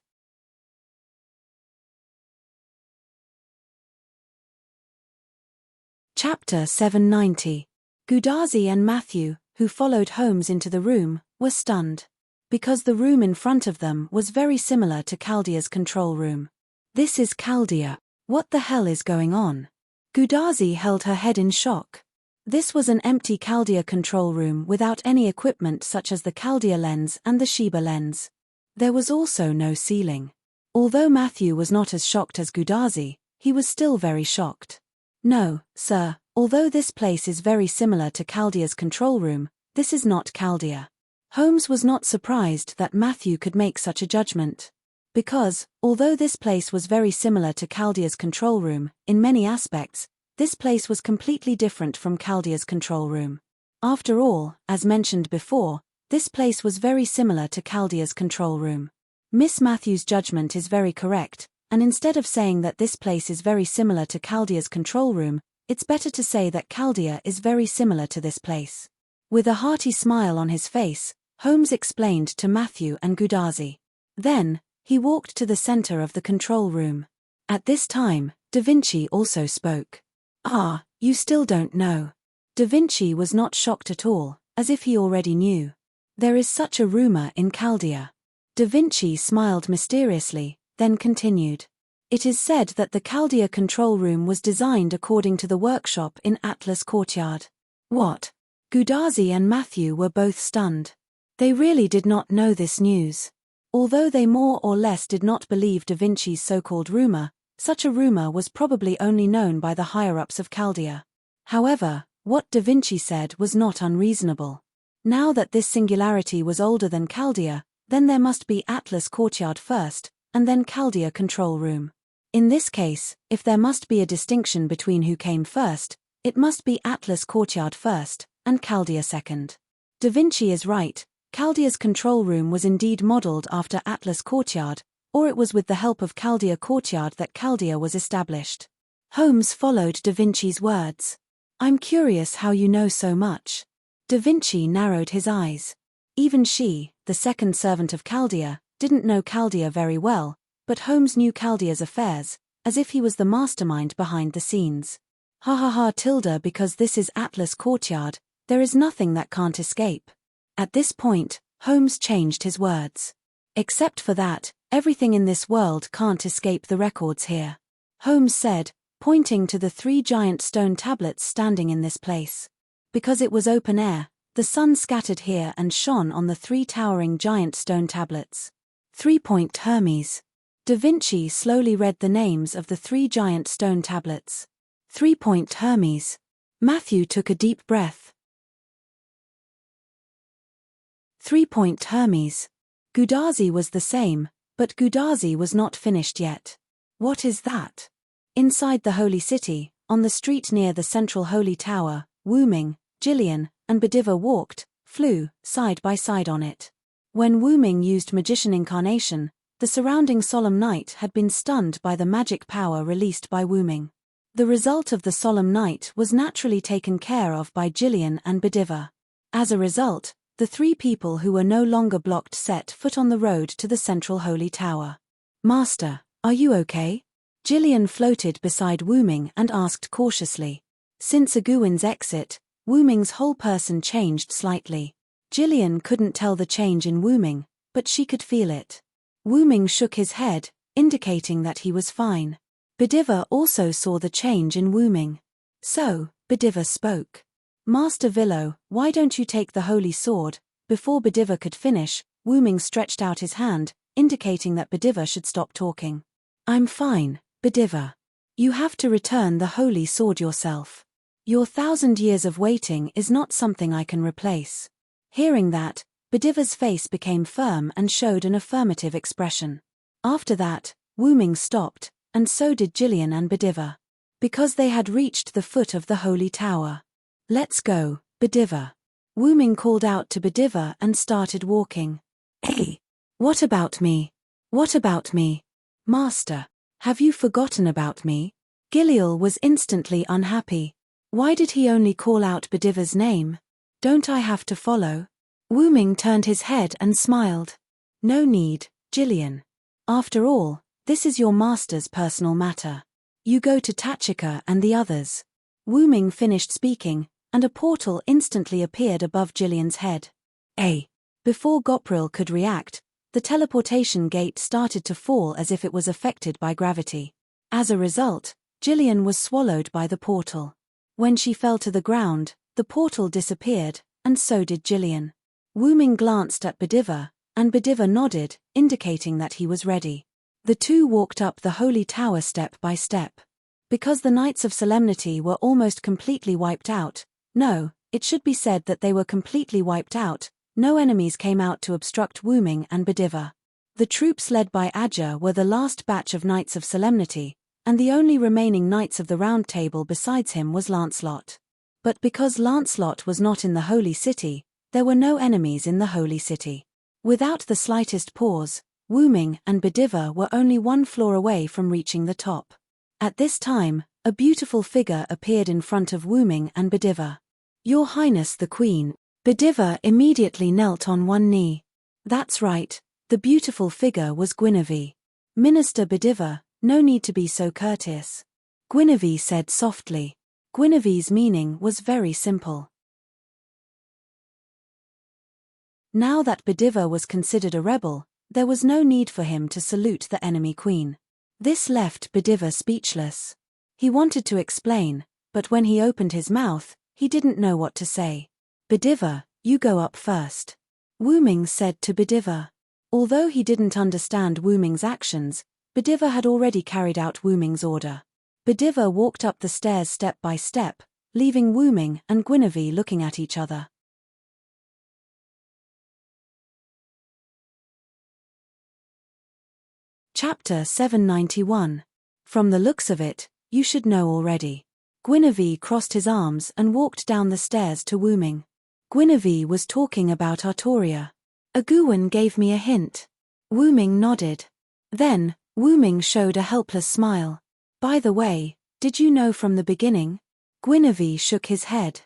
Chapter 790. Gudazi and Matthew, who followed Holmes into the room, were stunned. Because the room in front of them was very similar to Chaldea's control room. This is Chaldea. What the hell is going on? Gudazi held her head in shock. This was an empty Chaldea control room without any equipment such as the Chaldea lens and the Sheba lens. There was also no ceiling. Although Matthew was not as shocked as Gudazi, he was still very shocked. No, sir, although this place is very similar to Chaldea's control room, this is not Chaldea. Holmes was not surprised that Matthew could make such a judgment. Because, although this place was very similar to Chaldea's control room, in many aspects, this place was completely different from Chaldea's control room. After all, as mentioned before, this place was very similar to Chaldea's control room. Miss Matthew's judgment is very correct, and instead of saying that this place is very similar to Chaldea's control room, it's better to say that Chaldea is very similar to this place. With a hearty smile on his face, Holmes explained to Matthew and Gudazi. Then, he walked to the center of the control room. At this time, Da Vinci also spoke. Ah, you still don't know. Da Vinci was not shocked at all, as if he already knew. There is such a rumor in Chaldea. Da Vinci smiled mysteriously, then continued. It is said that the Chaldea control room was designed according to the workshop in Atlas Courtyard. What? Gudazi and Matthew were both stunned. They really did not know this news. Although they more or less did not believe Da Vinci's so-called rumor, such a rumor was probably only known by the higher-ups of Chaldea. However, what Da Vinci said was not unreasonable. Now that this singularity was older than Chaldea, then there must be Atlas Courtyard first, and then Chaldea control room. In this case, if there must be a distinction between who came first, it must be Atlas Courtyard first, and Chaldea second. Da Vinci is right, Chaldea's control room was indeed modeled after Atlas Courtyard, or it was with the help of Chaldea Courtyard that Chaldea was established. Holmes followed Da Vinci's words. I'm curious how you know so much. Da Vinci narrowed his eyes. Even she, the second servant of Chaldea, didn't know Chaldea very well, but Holmes knew Chaldea's affairs, as if he was the mastermind behind the scenes. Ha ha ha tilde because this is Atlas Courtyard, there is nothing that can't escape. At this point, Holmes changed his words. Except for that, everything in this world can't escape the records here. Holmes said, pointing to the 3 giant stone tablets standing in this place. Because it was open air, the sun scattered here and shone on the 3 towering giant stone tablets. 3-point Hermes. Da Vinci slowly read the names of the 3 giant stone tablets. 3-point Hermes. Matthew took a deep breath. 3-point Hermes. Gudazi was the same, but Gudazi was not finished yet. What is that? Inside the Holy City, on the street near the central Holy Tower, Wuming, Jillian, and Bediva walked, flew, side by side on it. When Wuming used Magician Incarnation, the surrounding solemn night had been stunned by the magic power released by Wuming. The result of the solemn night was naturally taken care of by Jillian and Bediva. As a result, the 3 people who were no longer blocked set foot on the road to the central Holy Tower. Master, are you okay? Gillian floated beside Wu Ming and asked cautiously. Since Aguwen's exit, Wu Ming's whole person changed slightly. Gillian couldn't tell the change in Wu Ming, but she could feel it. Wu Ming shook his head, indicating that he was fine. Bediva also saw the change in Wu Ming. So, Bediva spoke. Master Villo, why don't you take the holy sword? Before Bediva could finish, Wu Ming stretched out his hand, indicating that Bediva should stop talking. I'm fine, Bediva. You have to return the holy sword yourself. Your 1,000 years of waiting is not something I can replace. Hearing that, Bediva's face became firm and showed an affirmative expression. After that, Wu Ming stopped, and so did Gillian and Bediva. Because they had reached the foot of the holy tower. Let's go, Bediva. Wu Ming called out to Bediva and started walking. Hey! What about me? What about me? Master, have you forgotten about me? Giliel was instantly unhappy. Why did he only call out Bediva's name? Don't I have to follow? Wu Ming turned his head and smiled. No need, Gillian. After all, this is your master's personal matter. You go to Tachika and the others. Wu Ming finished speaking, and a portal instantly appeared above Gillian's head. Before Gopril could react, the teleportation gate started to fall as if it was affected by gravity. As a result, Gillian was swallowed by the portal. When she fell to the ground, the portal disappeared, and so did Gillian. Wu Ming glanced at Bediva, and Bediva nodded, indicating that he was ready. The two walked up the holy tower step by step. Because the Knights of Solemnity were almost completely wiped out, no, it should be said that they were completely wiped out, no enemies came out to obstruct Wu Ming and Bediva. The troops led by Ajah were the last batch of Knights of Solemnity, and the only remaining Knights of the Round Table besides him was Lancelot. But because Lancelot was not in the Holy City, there were no enemies in the Holy City. Without the slightest pause, Wu Ming and Bediva were only one floor away from reaching the top. At this time, a beautiful figure appeared in front of Wu Ming and Bediva. Your Highness the Queen. Bediva immediately knelt on one knee. That's right, the beautiful figure was Guinevere. Minister Bediva, no need to be so courteous. Guinevere said softly. Guinevere's meaning was very simple. Now that Bediva was considered a rebel, there was no need for him to salute the enemy queen. This left Bediva speechless. He wanted to explain, but when he opened his mouth, he didn't know what to say. Bediva, you go up first. Wu Ming said to Bediva. Although he didn't understand Wu Ming's actions, Bediva had already carried out Wu Ming's order. Bediva walked up the stairs step by step, leaving Wu Ming and Guinevere looking at each other. Chapter 791. From the looks of it, you should know already. Guinevere crossed his arms and walked down the stairs to Wu Ming. Guinevere was talking about Artoria. Aguwen gave me a hint. Wu Ming nodded. Then, Wu Ming showed a helpless smile. By the way, did you know from the beginning? Guinevere shook his head.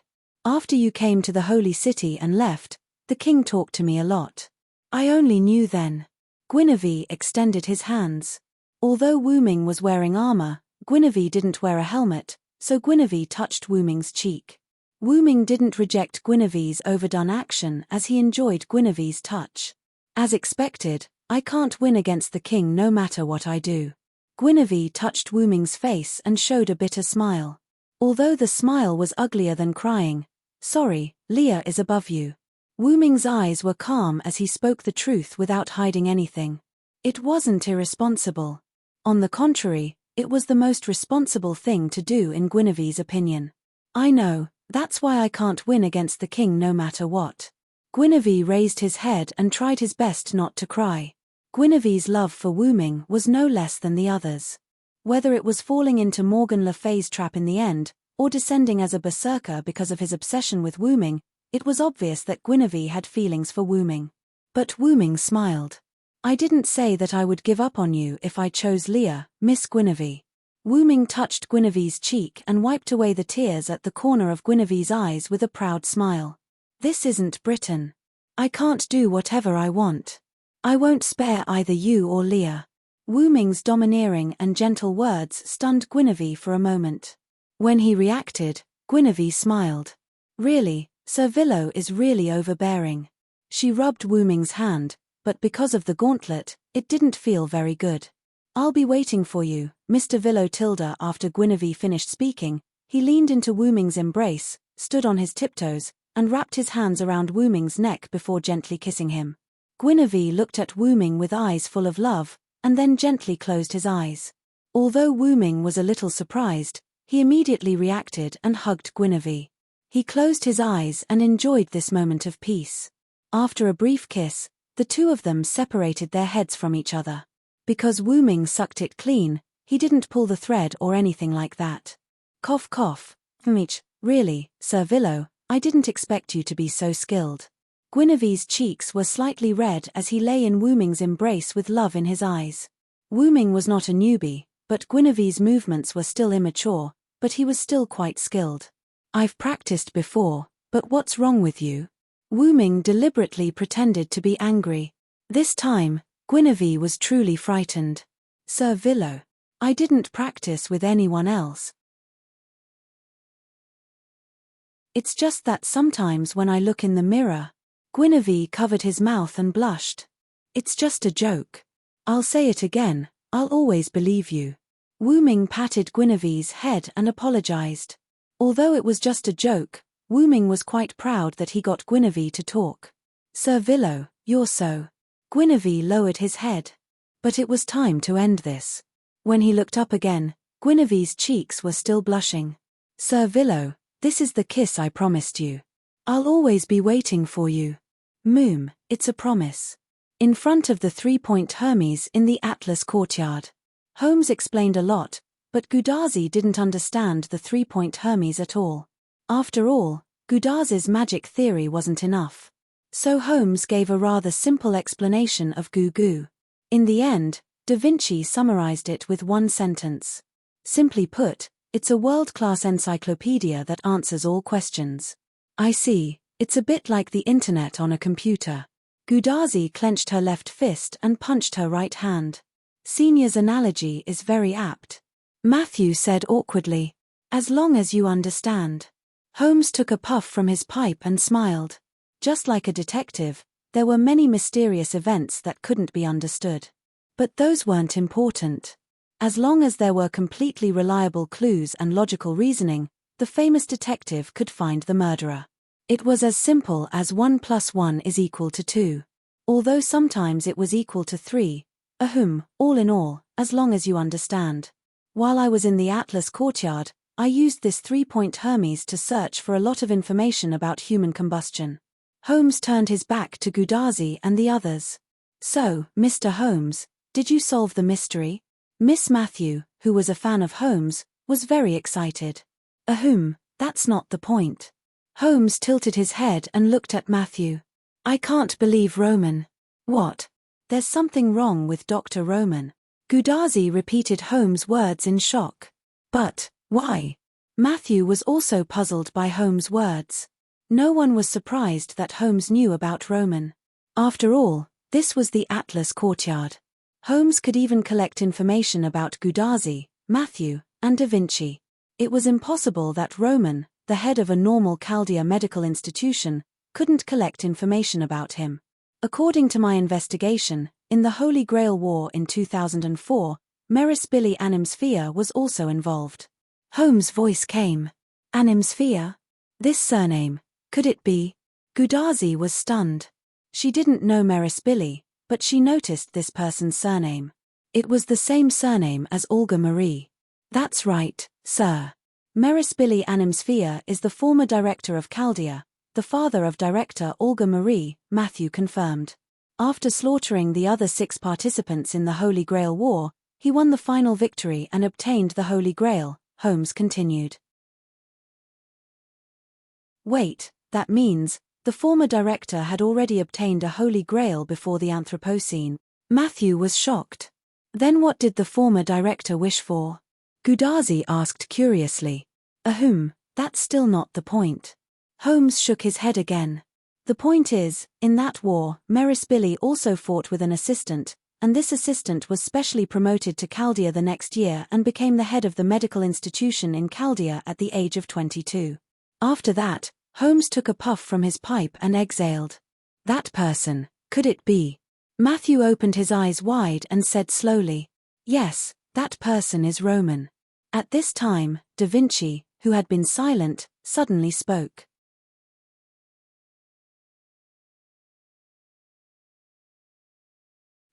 After you came to the Holy City and left, the king talked to me a lot. I only knew then. Guinevere extended his hands. Although Wu Ming was wearing armor, Guinevere didn't wear a helmet, so Guinevere touched Wu Ming's cheek. Wu Ming didn't reject Guinevere's overdone action as he enjoyed Guinevere's touch. As expected, I can't win against the king no matter what I do. Guinevere touched Wu Ming's face and showed a bitter smile. Although the smile was uglier than crying, sorry, Leah is above you. Wu Ming's eyes were calm as he spoke the truth without hiding anything. It wasn't irresponsible. On the contrary, it was the most responsible thing to do in Guinevere's opinion. I know, that's why I can't win against the king no matter what. Guinevere raised his head and tried his best not to cry. Guinevere's love for Wu Ming was no less than the others. Whether it was falling into Morgan Le Fay's trap in the end, or descending as a berserker because of his obsession with Wu Ming, it was obvious that Guinevere had feelings for Wu Ming. But Wu Ming smiled. I didn't say that I would give up on you if I chose Leah, Miss Guinevere. Wu Ming touched Guinevere's cheek and wiped away the tears at the corner of Guinevere's eyes with a proud smile. This isn't Britain. I can't do whatever I want. I won't spare either you or Leah. Wu Ming's domineering and gentle words stunned Guinevere for a moment. When he reacted, Guinevere smiled. Really, Sir Villo is really overbearing. She rubbed Wu Ming's hand, but because of the gauntlet, it didn't feel very good. I'll be waiting for you, Mr. Villo tilde. After Guinevere finished speaking, he leaned into Wu Ming's embrace, stood on his tiptoes, and wrapped his hands around Wu Ming's neck before gently kissing him. Guinevere looked at Wu Ming with eyes full of love, and then gently closed his eyes. Although Wu Ming was a little surprised, he immediately reacted and hugged Guinevere. He closed his eyes and enjoyed this moment of peace. After a brief kiss, the two of them separated their heads from each other. Because Wu Ming sucked it clean, he didn't pull the thread or anything like that. Cough cough. Really, Sir Villo, I didn't expect you to be so skilled. Guinevere's cheeks were slightly red as he lay in Wu Ming's embrace with love in his eyes. Wu Ming was not a newbie, but Guinevere's movements were still immature, but he was still quite skilled. I've practiced before, but what's wrong with you? Wu Ming deliberately pretended to be angry. This time, Guinevere was truly frightened. Sir Villo, I didn't practice with anyone else. It's just that sometimes when I look in the mirror. Guinevere covered his mouth and blushed. It's just a joke. I'll say it again, I'll always believe you. Wu Ming patted Guinevere's head and apologized. Although it was just a joke, Wu Ming was quite proud that he got Guinevere to talk. Sir Villo, you're so. Guinevere lowered his head. But it was time to end this. When he looked up again, Guinevere's cheeks were still blushing. Sir Villo, this is the kiss I promised you. I'll always be waiting for you. Moom, it's a promise. In front of the 3-point Hermes in the Atlas courtyard. Holmes explained a lot, but Gudazi didn't understand the 3-point Hermes at all. After all, Gudazi's magic theory wasn't enough. So Holmes gave a rather simple explanation of Gugu. In the end, Da Vinci summarized it with one sentence. Simply put, it's a world-class encyclopedia that answers all questions. I see, it's a bit like the internet on a computer. Gudazi clenched her left fist and punched her right hand. Senior's analogy is very apt. Matthew said awkwardly. As long as you understand. Holmes took a puff from his pipe and smiled. Just like a detective, there were many mysterious events that couldn't be understood. But those weren't important. As long as there were completely reliable clues and logical reasoning, the famous detective could find the murderer. It was as simple as 1 + 1 = 2. Although sometimes it was equal to 3. All in all, as long as you understand. While I was in the Atlas courtyard, I used this 3-point Hermes to search for a lot of information about human combustion. Holmes turned his back to Gudazi and the others. So, Mr. Holmes, did you solve the mystery? Miss Matthew, who was a fan of Holmes, was very excited. That's not the point. Holmes tilted his head and looked at Matthew. I can't believe Roman. What? There's something wrong with Dr. Roman. Gudazi repeated Holmes' words in shock. But, why? Matthew was also puzzled by Holmes' words. No one was surprised that Holmes knew about Roman. After all, this was the Atlas courtyard. Holmes could even collect information about Gudazi, Matthew, and Da Vinci. It was impossible that Roman, the head of a normal Chaldea medical institution, couldn't collect information about him. According to my investigation, in the Holy Grail War in 2004, Merisbili Animsphere was also involved. Holmes' voice came. Animsphere? This surname, could it be? Gudazi was stunned. She didn't know Merisbili, but she noticed this person's surname. It was the same surname as Olga Marie. That's right, sir. Merisbili Animsphere is the former director of Chaldea, the father of director Olga Marie, Matthew confirmed. After slaughtering the other 6 participants in the Holy Grail War, he won the final victory and obtained the Holy Grail, Holmes continued. Wait, that means, the former director had already obtained a Holy Grail before the Anthropocene. Matthew was shocked. Then what did the former director wish for? Gudazi asked curiously. That's still not the point. Holmes shook his head again. The point is, in that war, Merisbili also fought with an assistant, and this assistant was specially promoted to Chaldea the next year and became the head of the medical institution in Chaldea at the age of 22. After that, Holmes took a puff from his pipe and exhaled. That person, could it be? Matthew opened his eyes wide and said slowly, "Yes, that person is Roman." At this time, Da Vinci, who had been silent, suddenly spoke.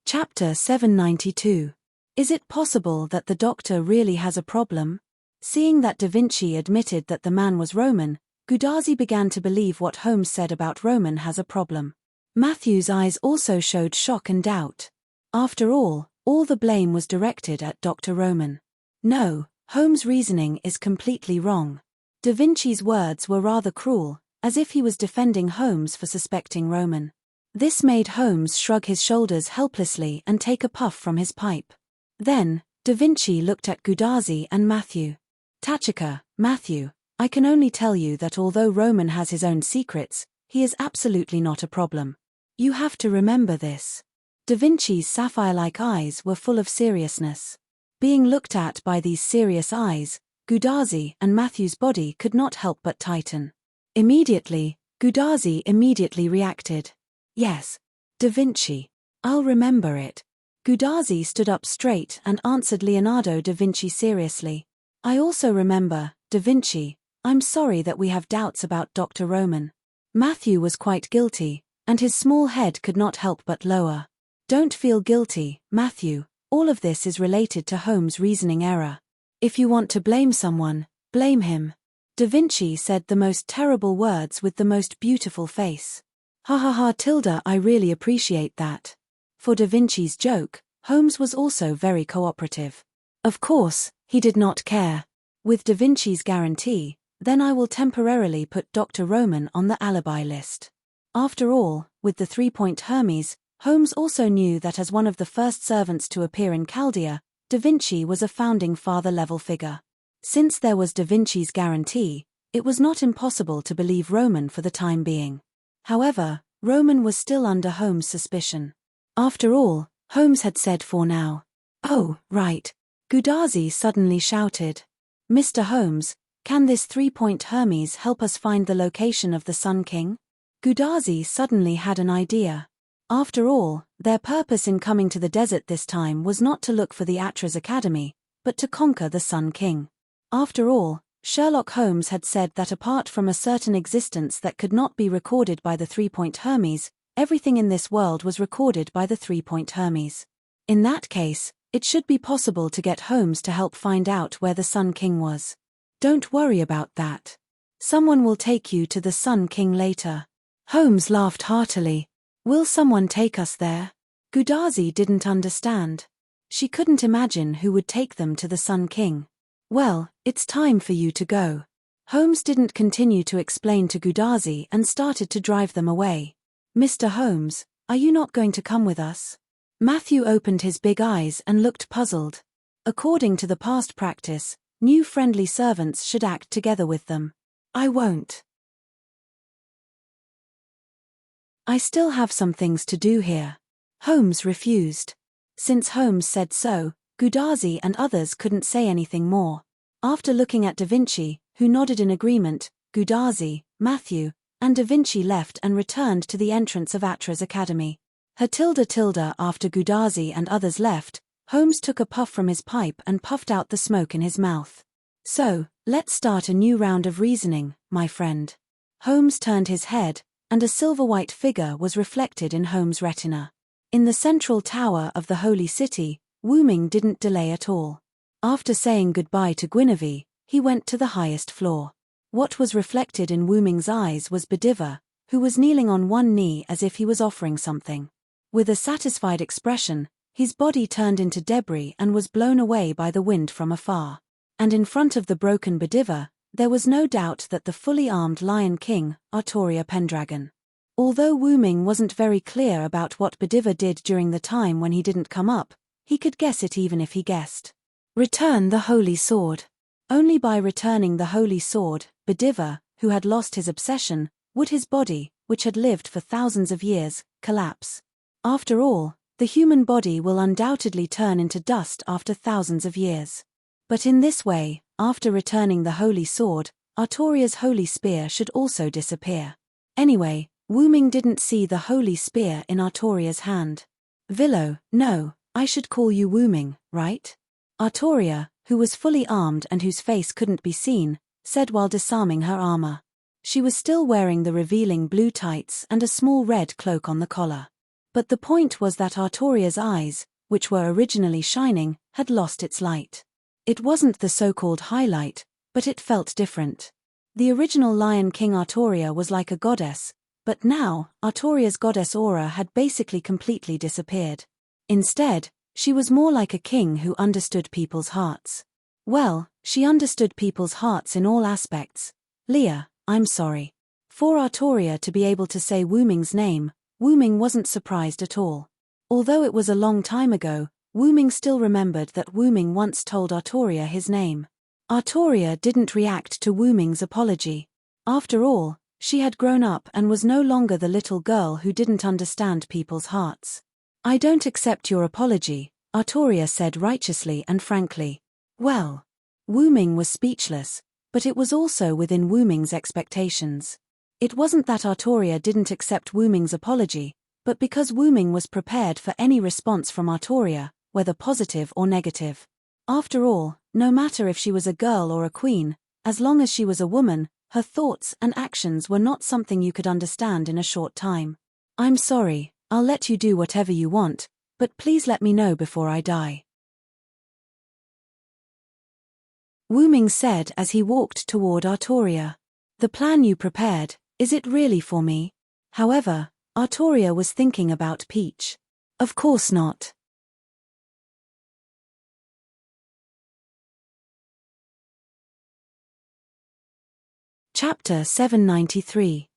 Chapter 792. Is it possible that the doctor really has a problem? Seeing that Da Vinci admitted that the man was Roman, Gudazi began to believe what Holmes said about Roman has a problem. Matthew's eyes also showed shock and doubt. After all the blame was directed at Dr. Roman. No, Holmes' reasoning is completely wrong. Da Vinci's words were rather cruel, as if he was defending Holmes for suspecting Roman. This made Holmes shrug his shoulders helplessly and take a puff from his pipe. Then, Da Vinci looked at Gudazi and Matthew. "Tachika, Matthew, I can only tell you that although Roman has his own secrets, he is absolutely not a problem. You have to remember this." Da Vinci's sapphire-like eyes were full of seriousness. Being looked at by these serious eyes, Gudazi and Matthew's body could not help but tighten. Gudazi immediately reacted. "Yes, Da Vinci. I'll remember it." Gudazi stood up straight and answered Leonardo da Vinci seriously. "I also remember, Da Vinci. I'm sorry that we have doubts about Dr. Roman." Matthew was quite guilty, and his small head could not help but lower. "Don't feel guilty, Matthew. All of this is related to Holmes' reasoning error. If you want to blame someone, blame him." Da Vinci said the most terrible words with the most beautiful face. "Ha ha ha tilde, I really appreciate that." For Da Vinci's joke, Holmes was also very cooperative. Of course, he did not care. With Da Vinci's guarantee, then I will temporarily put Dr. Roman on the alibi list. After all, with the 3-point Hermes, Holmes also knew that as one of the first servants to appear in Chaldea, Da Vinci was a founding father-level figure. Since there was Da Vinci's guarantee, it was not impossible to believe Roman for the time being. However, Roman was still under Holmes' suspicion. After all, Holmes had said for now. "Oh, right." Gudazi suddenly shouted. "Mr. Holmes, can this 3-point Hermes help us find the location of the Sun King?" Gudazi suddenly had an idea. After all, their purpose in coming to the desert this time was not to look for the Atras Academy, but to conquer the Sun King. After all, Sherlock Holmes had said that apart from a certain existence that could not be recorded by the 3-point Hermes, everything in this world was recorded by the 3-point Hermes. In that case, it should be possible to get Holmes to help find out where the Sun King was. "Don't worry about that. Someone will take you to the Sun King later." Holmes laughed heartily. "Will someone take us there?" Gudazi didn't understand. She couldn't imagine who would take them to the Sun King. "Well, it's time for you to go." Holmes didn't continue to explain to Gudazi and started to drive them away. "Mr. Holmes, are you not going to come with us?" Matthew opened his big eyes and looked puzzled. According to the past practice, new friendly servants should act together with them. "I won't. I still have some things to do here." Holmes refused. Since Holmes said so, Gudazi and others couldn't say anything more. After looking at Da Vinci, who nodded in agreement, Gudazi, Matthew, and Da Vinci left and returned to the entrance of Atras Academy. After Gudazi and others left, Holmes took a puff from his pipe and puffed out the smoke in his mouth. "So, let's start a new round of reasoning, my friend." Holmes turned his head, and a silver-white figure was reflected in Holmes' retina. In the central tower of the Holy City, Wooming didn't delay at all. After saying goodbye to Guinevere, he went to the highest floor. What was reflected in Wooming's eyes was Bediva, who was kneeling on one knee as if he was offering something. With a satisfied expression, his body turned into debris and was blown away by the wind from afar. And in front of the broken Bediva, there was no doubt that the fully armed Lion King, Artoria Pendragon. Although Wooming wasn't very clear about what Bediva did during the time when he didn't come up, he could guess it even if he guessed. Return the Holy Sword. Only by returning the Holy Sword, Bediva, who had lost his obsession, would his body, which had lived for thousands of years, collapse. After all, The human body will undoubtedly turn into dust after thousands of years. But in this way, after returning the holy sword, Artoria's holy spear should also disappear. Anyway, Wu Ming didn't see the holy spear in Artoria's hand. Villo, no, I should call you Wu Ming, right? Artoria, who was fully armed and whose face couldn't be seen, said while disarming her armor. She was still wearing the revealing blue tights and a small red cloak on the collar. But the point was that Artoria's eyes, which were originally shining, had lost its light. It wasn't the so-called highlight, but it felt different. The original Lion King Artoria was like a goddess, but now, Artoria's goddess aura had basically completely disappeared. Instead, she was more like a king who understood people's hearts. Well, she understood people's hearts in all aspects. Leah, I'm sorry. For Artoria to be able to say Wu Ming's name, Wu Ming wasn't surprised at all. Although it was a long time ago, Wu Ming still remembered that Wu Ming once told Artoria his name. Artoria didn't react to Wu Ming's apology. After all, she had grown up and was no longer the little girl who didn't understand people's hearts. I don't accept your apology, Artoria said righteously and frankly. Well, Wu Ming was speechless, but it was also within Wu Ming's expectations. It wasn't that Artoria didn't accept Wu Ming's apology, but because Wu Ming was prepared for any response from Artoria, whether positive or negative. After all, no matter if she was a girl or a queen, as long as she was a woman, her thoughts and actions were not something you could understand in a short time. I'm sorry, I'll let you do whatever you want, but please let me know before I die. Wu Ming said as he walked toward Artoria. The plan you prepared, is it really for me? However, Artoria was thinking about Peach. Of course not. Chapter 793.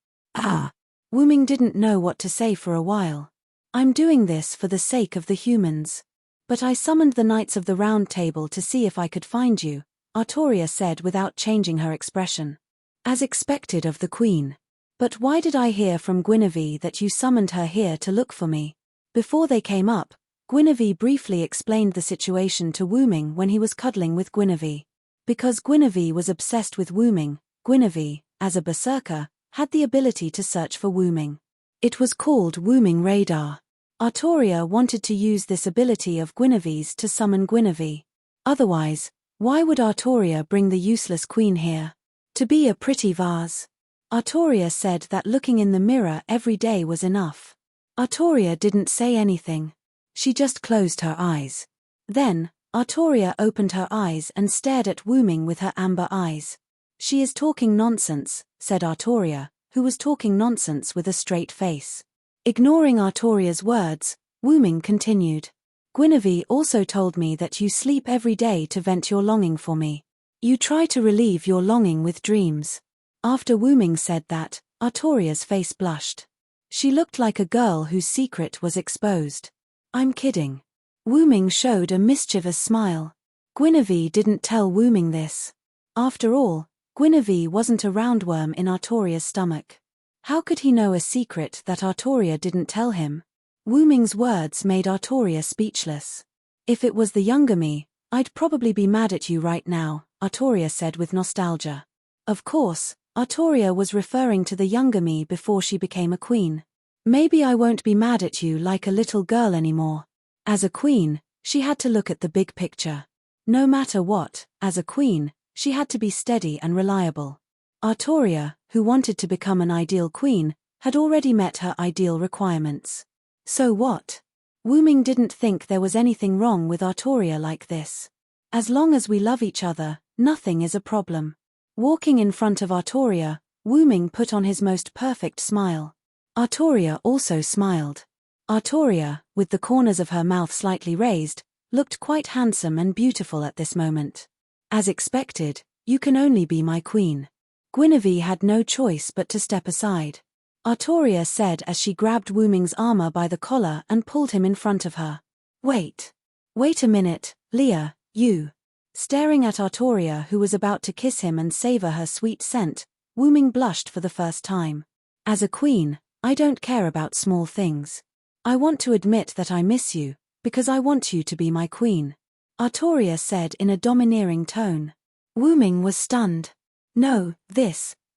Wu Ming didn't know what to say for a while. I'm doing this for the sake of the humans. But I summoned the Knights of the Round Table to see if I could find you, Artoria said without changing her expression. As expected of the Queen. But why did I hear from Guinevere that you summoned her here to look for me? Before they came up, Guinevere briefly explained the situation to Wu Ming when he was cuddling with Guinevere. Because Guinevere was obsessed with Wu Ming, Guinevere, as a berserker, had the ability to search for Wu Ming. It was called Wu Ming Radar. Artoria wanted to use this ability of Guinevere's to summon Guinevere. Otherwise, why would Artoria bring the useless queen here? To be a pretty vase. Artoria said that looking in the mirror every day was enough. Artoria didn't say anything. She just closed her eyes. Then, Artoria opened her eyes and stared at Wu Ming with her amber eyes. She is talking nonsense, said Artoria, who was talking nonsense with a straight face. Ignoring Artoria's words, Wu Ming continued. Guinevere also told me that you sleep every day to vent your longing for me. You try to relieve your longing with dreams. After Wu Ming said that, Artoria's face blushed. She looked like a girl whose secret was exposed. I'm kidding. Wu Ming showed a mischievous smile. Guinevere didn't tell Wu Ming this. After all, Guinevere wasn't a roundworm in Artoria's stomach. How could he know a secret that Artoria didn't tell him? Wu Ming's words made Artoria speechless. If it was the younger me, I'd probably be mad at you right now, Artoria said with nostalgia. Of course, Artoria was referring to the younger me before she became a queen. Maybe I won't be mad at you like a little girl anymore. As a queen, she had to look at the big picture. No matter what, as a queen, she had to be steady and reliable. Artoria, who wanted to become an ideal queen, had already met her ideal requirements. So what? Wu Ming didn't think there was anything wrong with Artoria like this. As long as we love each other, nothing is a problem. Walking in front of Artoria, Wu Ming put on his most perfect smile. Artoria also smiled. Artoria, with the corners of her mouth slightly raised, looked quite handsome and beautiful at this moment. As expected, you can only be my queen. Guinevere had no choice but to step aside. Artoria said as she grabbed Wu Ming's armor by the collar and pulled him in front of her. Wait a minute, Leah, you. Staring at Artoria, who was about to kiss him and savor her sweet scent, Wu Ming blushed for the first time. As a queen, I don't care about small things. I want to admit that I miss you, because I want you to be my queen, Artoria said in a domineering tone. Wu Ming was stunned. No,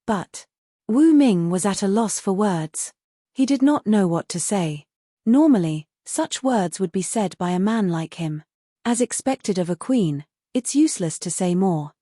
but. Wu Ming was at a loss for words. He did not know what to say. Normally, such words would be said by a man like him. As expected of a queen, it's useless to say more.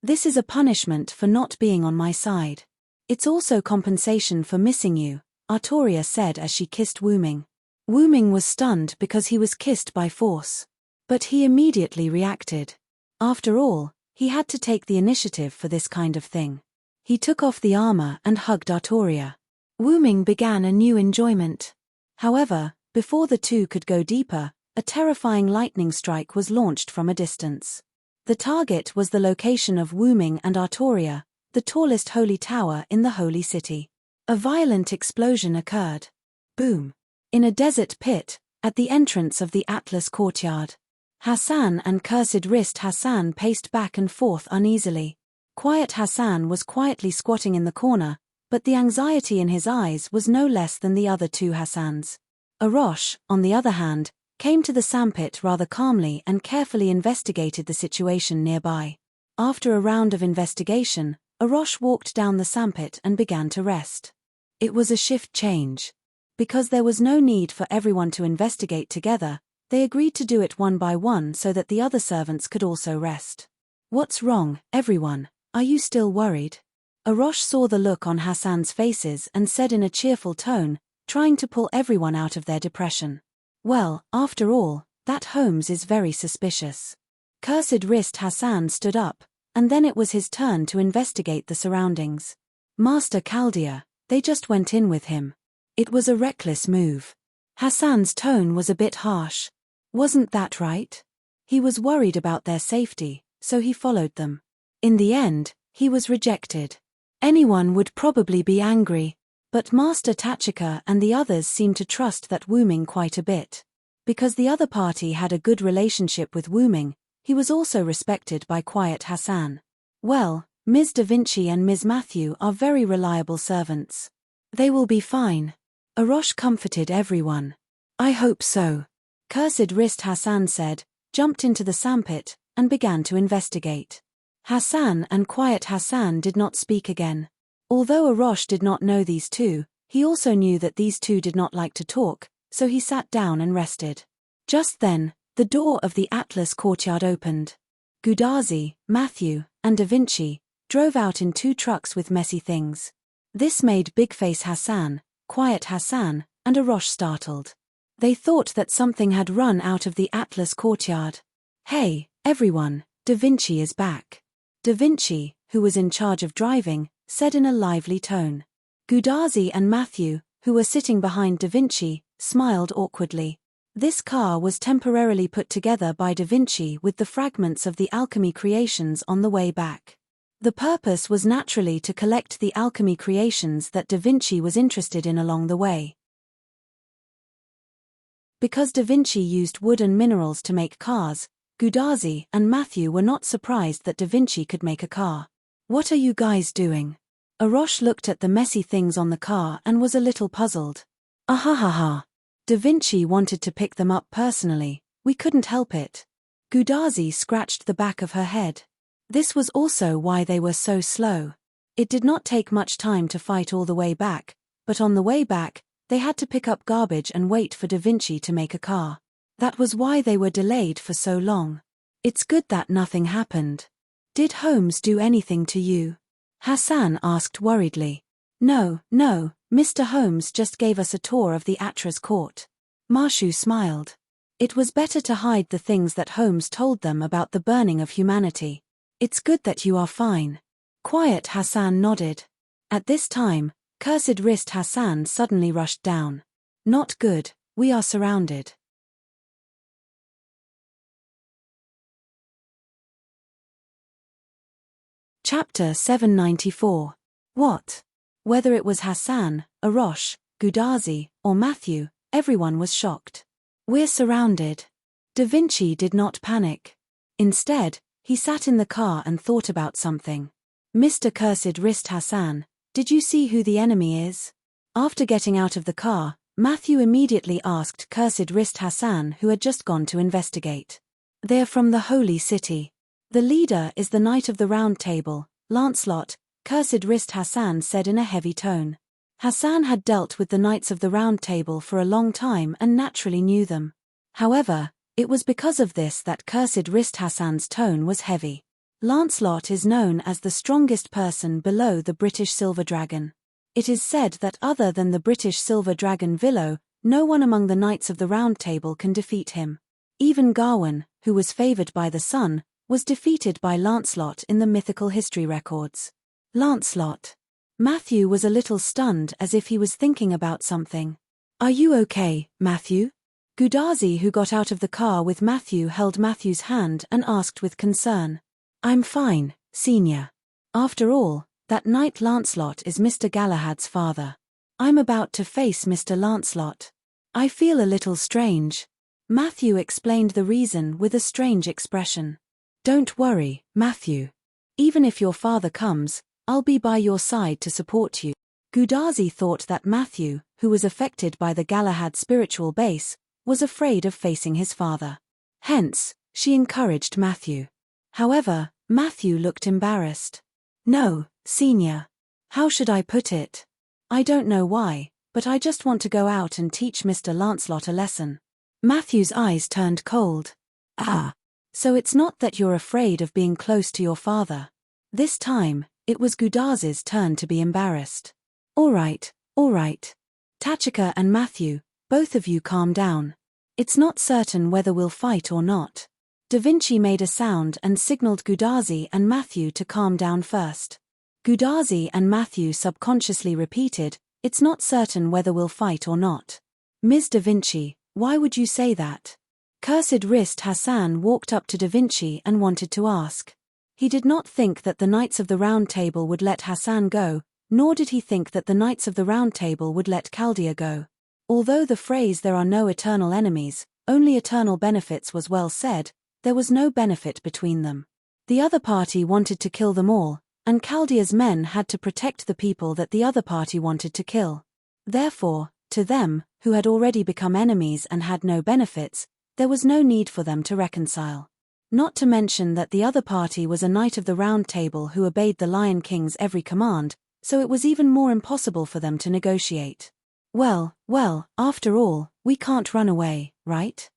This is a punishment for not being on my side. It's also compensation for missing you, Artoria said as she kissed Wu Ming. Wu Ming was stunned because he was kissed by force. But he immediately reacted. After all, he had to take the initiative for this kind of thing. He took off the armor and hugged Artoria. Wu Ming began a new enjoyment. However, before the two could go deeper, a terrifying lightning strike was launched from a distance. The target was the location of Wu Ming and Artoria, the tallest holy tower in the holy city. A violent explosion occurred. Boom! In a desert pit, at the entrance of the Atlas courtyard. Hassan and Cursed Wrist Hassan paced back and forth uneasily. Quiet Hassan was quietly squatting in the corner, but the anxiety in his eyes was no less than the other two Hassans. Arosh, on the other hand, came to the sandpit rather calmly and carefully investigated the situation nearby. After a round of investigation, Arosh walked down the sandpit and began to rest. It was a shift change. Because there was no need for everyone to investigate together, they agreed to do it one by one so that the other servants could also rest. What's wrong, everyone? Are you still worried? Arosh saw the look on Hassan's faces and said in a cheerful tone, trying to pull everyone out of their depression. Well, after all, that Holmes is very suspicious. Cursed Wrist Hassan stood up, and then it was his turn to investigate the surroundings. Master Chaldea, they just went in with him. It was a reckless move. Hassan's tone was a bit harsh. Wasn't that right? He was worried about their safety, so he followed them. In the end, he was rejected. Anyone would probably be angry, but Master Tachika and the others seemed to trust that Wu Ming quite a bit. Because the other party had a good relationship with Wu Ming, he was also respected by Quiet Hassan. Well, Ms. Da Vinci and Ms. Matthew are very reliable servants. They will be fine. Arosh comforted everyone. I hope so. Cursed Wrist Hassan said, jumped into the sandpit, and began to investigate. Hassan and Quiet Hassan did not speak again. Although Arosh did not know these two, he also knew that these two did not like to talk, so he sat down and rested. Just then, the door of the Atlas courtyard opened. Gudazi, Matthew, and Da Vinci drove out in 2 trucks with messy things. This made Big-Face Hassan, Quiet Hassan, and Arosh startled. They thought that something had run out of the Atlas courtyard. Hey, everyone, Da Vinci is back. Da Vinci, who was in charge of driving, said in a lively tone. Gudazi and Matthew, who were sitting behind Da Vinci, smiled awkwardly. This car was temporarily put together by Da Vinci with the fragments of the alchemy creations on the way back. The purpose was naturally to collect the alchemy creations that Da Vinci was interested in along the way. Because Da Vinci used wood and minerals to make cars, Gudazi and Matthew were not surprised that Da Vinci could make a car. What are you guys doing? Arosh looked at the messy things on the car and was a little puzzled. Ahahaha. Da Vinci wanted to pick them up personally, we couldn't help it. Gudazi scratched the back of her head. This was also why they were so slow. It did not take much time to fight all the way back, but on the way back, they had to pick up garbage and wait for Da Vinci to make a car. That was why they were delayed for so long. It's good that nothing happened. Did Holmes do anything to you? Hassan asked worriedly. No, Mr. Holmes just gave us a tour of the Atlas court. Marshu smiled. It was better to hide the things that Holmes told them about the burning of humanity. It's good that you are fine. Quiet Hassan nodded. At this time, Cursed Wrist Hassan suddenly rushed down. Not good, we are surrounded. Chapter 794. What? Whether it was Hassan, Arosh, Gudazi, or Matthew, everyone was shocked. We're surrounded. Da Vinci did not panic. Instead, he sat in the car and thought about something. Mr. Cursed Wrist Hassan, did you see who the enemy is? After getting out of the car, Matthew immediately asked Cursed Wrist Hassan, who had just gone to investigate. "They're from the Holy City. The leader is the Knight of the Round Table, Lancelot," Cursed Wrist Hassan said in a heavy tone. Hassan had dealt with the Knights of the Round Table for a long time and naturally knew them. However, it was because of this that Cursed Wrist Hassan's tone was heavy. Lancelot is known as the strongest person below the British Silver Dragon. It is said that other than the British Silver Dragon Villo, no one among the Knights of the Round Table can defeat him. Even Gawain, who was favored by the sun, was defeated by Lancelot in the mythical history records. Lancelot. Matthew was a little stunned, as if he was thinking about something. "Are you okay, Matthew?" Gudazi, who got out of the car with Matthew, held Matthew's hand and asked with concern. "I'm fine, Senior. After all, that Knight Lancelot is Mr. Galahad's father. I'm about to face Mr. Lancelot. I feel a little strange." Matthew explained the reason with a strange expression. "Don't worry, Matthew. Even if your father comes, I'll be by your side to support you." Gudazi thought that Matthew, who was affected by the Galahad spiritual base, was afraid of facing his father. Hence, she encouraged Matthew. However, Matthew looked embarrassed. "No, Senior. How should I put it? I don't know why, but I just want to go out and teach Mr. Lancelot a lesson." Matthew's eyes turned cold. "Ah. So it's not that you're afraid of being close to your father." This time, it was Gudazi's turn to be embarrassed. All right. Tachika and Matthew, both of you calm down. It's not certain whether we'll fight or not." Da Vinci made a sound and signaled Gudazi and Matthew to calm down first. Gudazi and Matthew subconsciously repeated, "It's not certain whether we'll fight or not." "Ms. Da Vinci, why would you say that?" Cursed Wrist Hassan walked up to Da Vinci and wanted to ask. He did not think that the Knights of the Round Table would let Hassan go, nor did he think that the Knights of the Round Table would let Chaldea go. Although the phrase "there are no eternal enemies, only eternal benefits" was well said, there was no benefit between them. The other party wanted to kill them all, and Chaldea's men had to protect the people that the other party wanted to kill. Therefore, to them, who had already become enemies and had no benefits, there was no need for them to reconcile. Not to mention that the other party was a Knight of the Round Table who obeyed the Lion King's every command, so it was even more impossible for them to negotiate. Well, after all, we can't run away, right?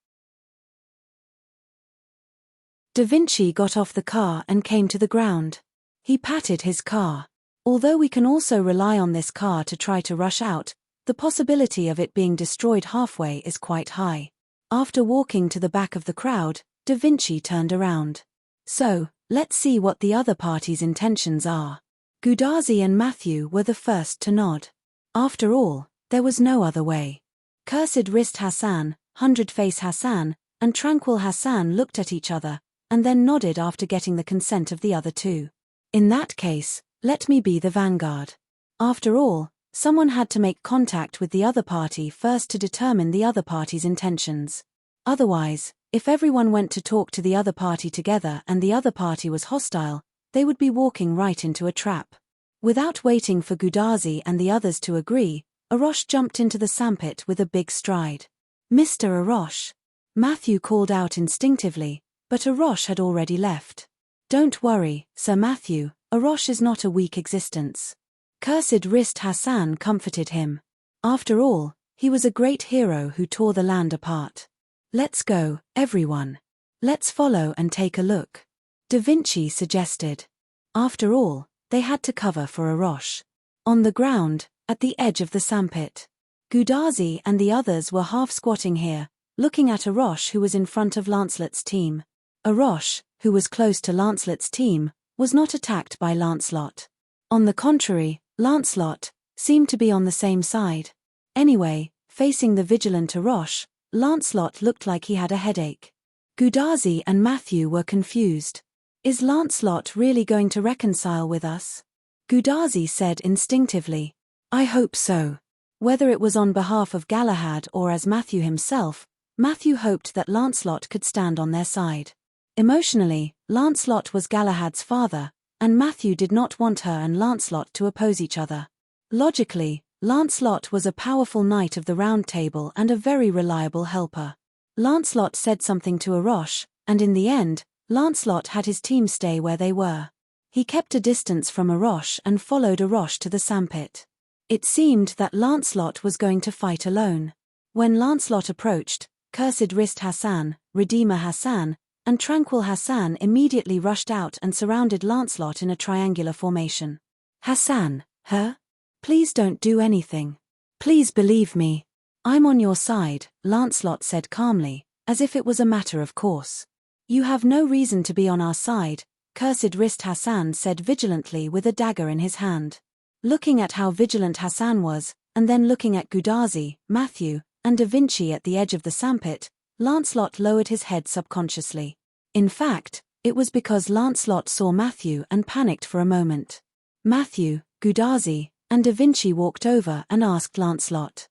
Da Vinci got off the car and came to the ground. He patted his car. "Although we can also rely on this car to try to rush out, the possibility of it being destroyed halfway is quite high." After walking to the back of the crowd, Da Vinci turned around. "So, let's see what the other party's intentions are." Gudazi and Matthew were the first to nod. After all, there was no other way. Cursed Wrist Hassan, Hundred Face Hassan, and Tranquil Hassan looked at each other, and then nodded after getting the consent of the other two. "In that case, let me be the vanguard." After all, someone had to make contact with the other party first to determine the other party's intentions. Otherwise, if everyone went to talk to the other party together and the other party was hostile, they would be walking right into a trap. Without waiting for Gudazi and the others to agree, Arosh jumped into the sandpit with a big stride. "Mr. Arosh!" Matthew called out instinctively, but Arosh had already left. "Don't worry, Sir Matthew, Arosh is not a weak existence." Cursed Wrist Hassan comforted him. After all, he was a great hero who tore the land apart. "Let's go, everyone. Let's follow and take a look," Da Vinci suggested. After all, they had to cover for Arosh. On the ground, at the edge of the sandpit, Gudazi and the others were half squatting here, looking at Arosh, who was in front of Lancelot's team. Arosh, who was close to Lancelot's team, was not attacked by Lancelot. On the contrary, Lancelot seemed to be on the same side. Anyway, facing the vigilant Arosh, Lancelot looked like he had a headache. Gudazi and Matthew were confused. "Is Lancelot really going to reconcile with us?" Gudazi said instinctively. "I hope so." Whether it was on behalf of Galahad or as Matthew himself, Matthew hoped that Lancelot could stand on their side. Emotionally, Lancelot was Galahad's father, and Matthew did not want her and Lancelot to oppose each other. Logically, Lancelot was a powerful knight of the Round Table and a very reliable helper. Lancelot said something to Aroche, and in the end, Lancelot had his team stay where they were. He kept a distance from Aroche and followed Aroche to the sandpit. It seemed that Lancelot was going to fight alone. When Lancelot approached, Cursed Wrist Hassan, Redeemer Hassan, and Tranquil Hassan immediately rushed out and surrounded Lancelot in a triangular formation. "Hassan, her? Please don't do anything. Please believe me. I'm on your side," Lancelot said calmly, as if it was a matter of course. "You have no reason to be on our side," Cursed Wrist Hassan said vigilantly with a dagger in his hand. Looking at how vigilant Hassan was, and then looking at Gudazi, Matthew, and Da Vinci at the edge of the sandpit, Lancelot lowered his head subconsciously. In fact, it was because Lancelot saw Matthew and panicked for a moment. Matthew, Gudazi, and Da Vinci walked over and asked Lancelot,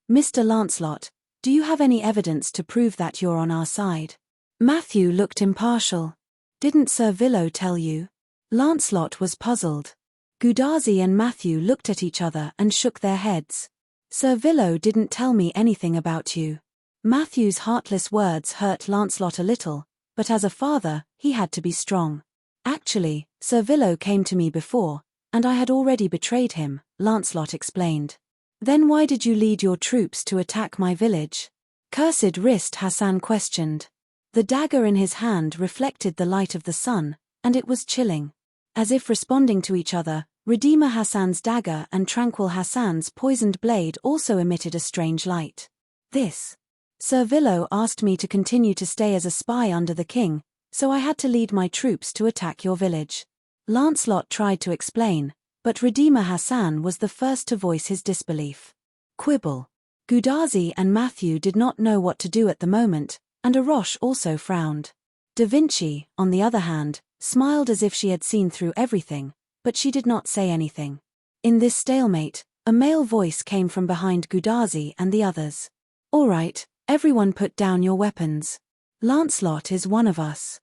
"Mr. Lancelot, do you have any evidence to prove that you're on our side?" Matthew looked impartial. "Didn't Sir Villo tell you?" Lancelot was puzzled. Gudazi and Matthew looked at each other and shook their heads. "Sir Villo didn't tell me anything about you." Matthew's heartless words hurt Lancelot a little, but as a father, he had to be strong. "Actually, Sir Villo came to me before, and I had already betrayed him," Lancelot explained. "Then why did you lead your troops to attack my village?" Cursed Wrist Hassan questioned. The dagger in his hand reflected the light of the sun, and it was chilling. As if responding to each other, Redeemer Hassan's dagger and Tranquil Hassan's poisoned blade also emitted a strange light. Sir Villo asked me to continue to stay as a spy under the king, so I had to lead my troops to attack your village." Lancelot tried to explain, but Redeemer Hassan was the first to voice his disbelief. Quibble. Gudazi and Matthew did not know what to do at the moment, and Aroche also frowned. Da Vinci, on the other hand, smiled as if she had seen through everything, but she did not say anything. In this stalemate, a male voice came from behind Gudazi and the others. "All right, everyone put down your weapons. Lancelot is one of us."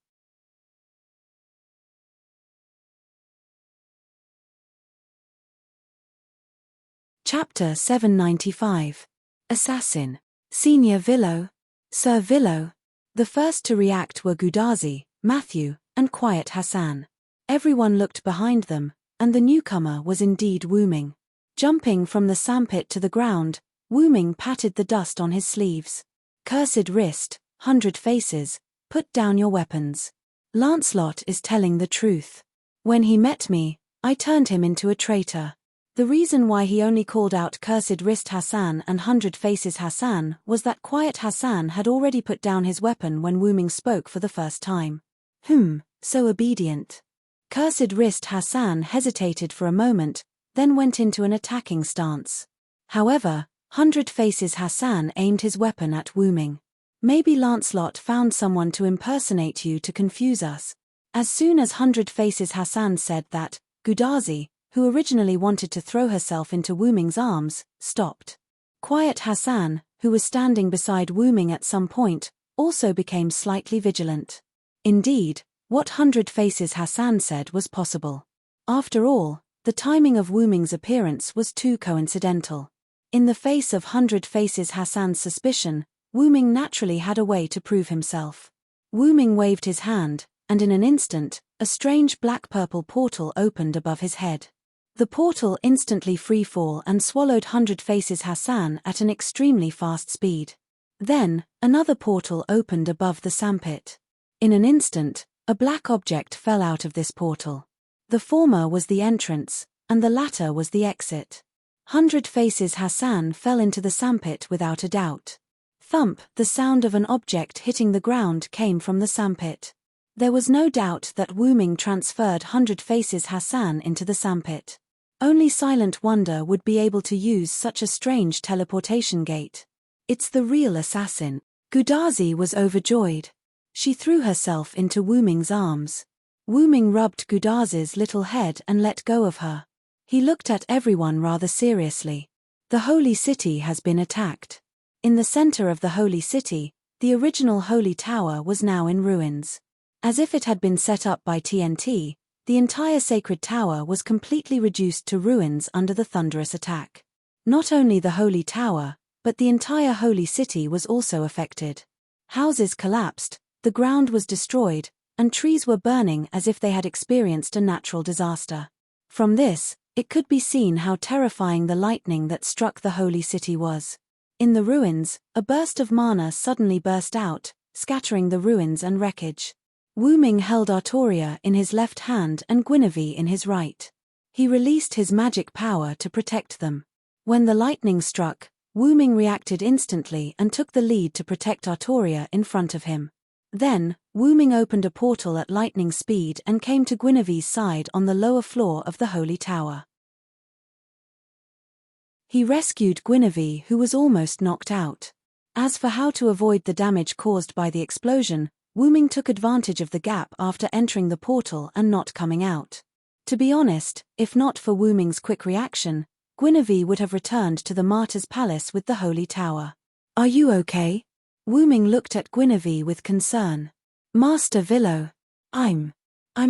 Chapter 795. Assassin. Senior Villo. Sir Villo. The first to react were Gudazi, Matthew, and Quiet Hassan. Everyone looked behind them, and the newcomer was indeed Wooming. Jumping from the sandpit to the ground, Wooming patted the dust on his sleeves. "Cursed Wrist, 100 Faces, put down your weapons. Lancelot is telling the truth. When he met me, I turned him into a traitor." The reason why he only called out Cursed Wrist Hassan and 100 Faces Hassan was that Quiet Hassan had already put down his weapon when Wooming spoke for the first time. So obedient. Cursed Wrist Hassan hesitated for a moment, then went into an attacking stance. However, 100 Faces Hassan aimed his weapon at Wooming. "Maybe Lancelot found someone to impersonate you to confuse us." As soon as 100 Faces Hassan said that, Gudazi, who originally wanted to throw herself into Wooming's arms, stopped. Quiet Hassan, who was standing beside Wooming at some point, also became slightly vigilant. Indeed, what 100 Faces Hassan said was possible. After all, the timing of Wooming's appearance was too coincidental. In the face of 100 Faces Hassan's suspicion, Wooming naturally had a way to prove himself. Wooming waved his hand, and in an instant, a strange black-purple portal opened above his head. The portal instantly freefall and swallowed 100 Faces Hassan at an extremely fast speed. Then, another portal opened above the sandpit. In an instant, a black object fell out of this portal. The former was the entrance, and the latter was the exit. 100 Faces Hassan fell into the sandpit without a doubt. Thump, the sound of an object hitting the ground came from the sandpit. There was no doubt that Wooming transferred 100 Faces Hassan into the sandpit. Only Silent Wonder would be able to use such a strange teleportation gate. "It's the real assassin." Gudazi was overjoyed. She threw herself into Wooming's arms. Wooming rubbed Gudazi's little head and let go of her. He looked at everyone rather seriously. "The holy city has been attacked." In the center of the holy city, the original holy tower was now in ruins. As if it had been set up by TNT, The entire sacred tower was completely reduced to ruins under the thunderous attack. Not only the holy tower, but the entire holy city was also affected. Houses collapsed, the ground was destroyed, and trees were burning as if they had experienced a natural disaster. From this, it could be seen how terrifying the lightning that struck the holy city was. In the ruins, a burst of mana suddenly burst out, scattering the ruins and wreckage. Wu Ming held Artoria in his left hand and Guinevere in his right. He released his magic power to protect them. When the lightning struck, Wu Ming reacted instantly and took the lead to protect Artoria in front of him. Then, Wu Ming opened a portal at lightning speed and came to Guinevere's side on the lower floor of the holy tower. He rescued Guinevere, who was almost knocked out. As for how to avoid the damage caused by the explosion, Wu Ming took advantage of the gap after entering the portal and not coming out. To be honest, if not for Wu Ming's quick reaction, Guinevere would have returned to the Martyr's Palace with the holy tower. "Are you okay?" Wu Ming looked at Guinevere with concern. "Master Villo, I'm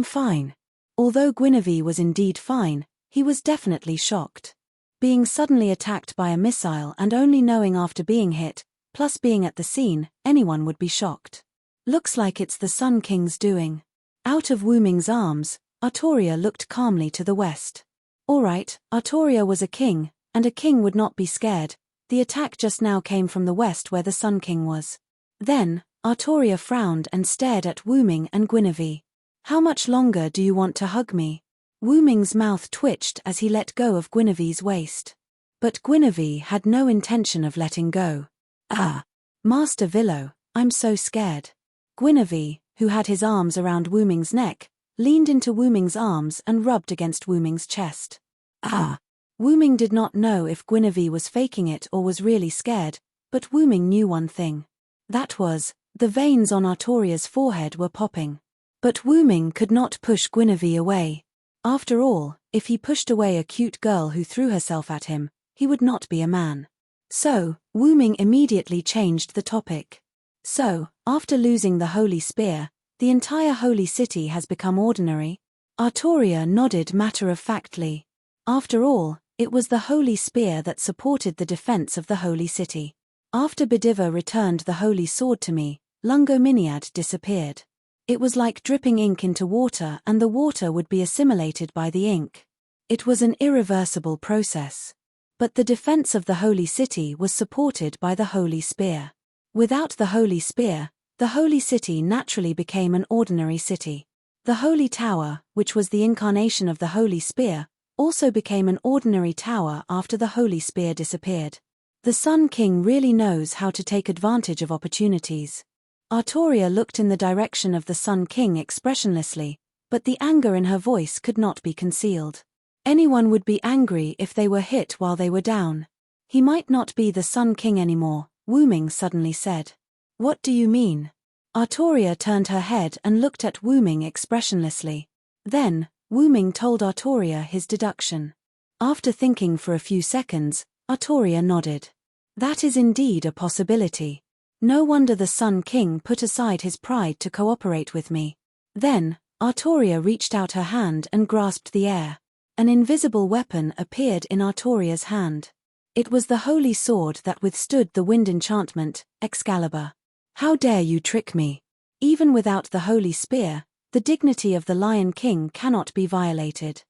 fine." Although Guinevere was indeed fine, he was definitely shocked. Being suddenly attacked by a missile and only knowing after being hit, plus being at the scene, anyone would be shocked. "Looks like it's the Sun King's doing." Out of Wu Ming's arms, Artoria looked calmly to the west. Alright, Artoria was a king, and a king would not be scared. The attack just now came from the west where the Sun King was. Then, Artoria frowned and stared at Wu Ming and Guinevere. "How much longer do you want to hug me?" Wu Ming's mouth twitched as he let go of Guinevere's waist. But Guinevere had no intention of letting go. "Ah, Master Villo, I'm so scared." Guinevere, who had his arms around Wu Ming's neck, leaned into Wu Ming's arms and rubbed against Wu Ming's chest. "Ah." Wu Ming did not know if Guinevere was faking it or was really scared, but Wu Ming knew one thing. That was, the veins on Artoria's forehead were popping. But Wu Ming could not push Guinevere away. After all, if he pushed away a cute girl who threw herself at him, he would not be a man. So, Wu Ming immediately changed the topic. "So, after losing the holy spear, the entire holy city has become ordinary?" Artoria nodded matter-of-factly. After all, it was the holy spear that supported the defense of the holy city. After Bediva returned the holy sword to me, Lungominiad disappeared. It was like dripping ink into water and the water would be assimilated by the ink. It was an irreversible process. But the defense of the holy city was supported by the holy spear. Without the holy spear, the holy city naturally became an ordinary city. The holy tower, which was the incarnation of the holy spear, also became an ordinary tower after the holy spear disappeared. The Sun King really knows how to take advantage of opportunities. Artoria looked in the direction of the Sun King expressionlessly, but the anger in her voice could not be concealed. Anyone would be angry if they were hit while they were down. "He might not be the Sun King anymore," Wu Ming suddenly said. "What do you mean?" Artoria turned her head and looked at Wu Ming expressionlessly. Then, Wu Ming told Artoria his deduction. After thinking for a few seconds, Artoria nodded. "That is indeed a possibility. No wonder the Sun King put aside his pride to cooperate with me." Then, Artoria reached out her hand and grasped the air. An invisible weapon appeared in Artoria's hand. It was the holy sword that withstood the wind enchantment, Excalibur. "How dare you trick me? Even without the holy spear, the dignity of the Lion King cannot be violated."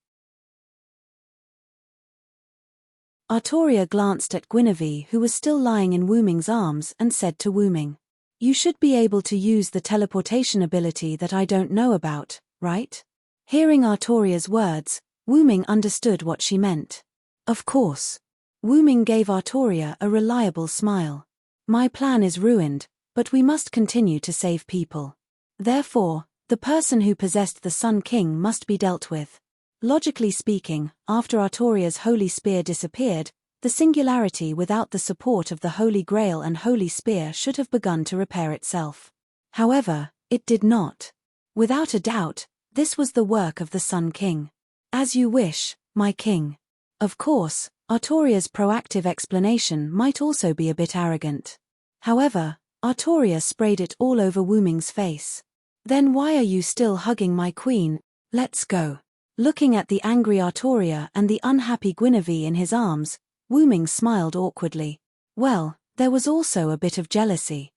Artoria glanced at Guinevere, who was still lying in Wu Ming's arms, and said to Wu Ming, "You should be able to use the teleportation ability that I don't know about, right?" Hearing Artoria's words, Wu Ming understood what she meant. "Of course." Wu Ming gave Artoria a reliable smile. "My plan is ruined, but we must continue to save people. Therefore, the person who possessed the Sun King must be dealt with." Logically speaking, after Artoria's holy spear disappeared, the singularity without the support of the Holy Grail and holy spear should have begun to repair itself. However, it did not. Without a doubt, this was the work of the Sun King. "As you wish, my king." Of course, Artoria's proactive explanation might also be a bit arrogant. However, Artoria sprayed it all over Wu Ming's face. "Then why are you still hugging my queen?" Let's go. Looking at the angry Artoria and the unhappy Guinevere in his arms, Wu Ming smiled awkwardly. Well, there was also a bit of jealousy.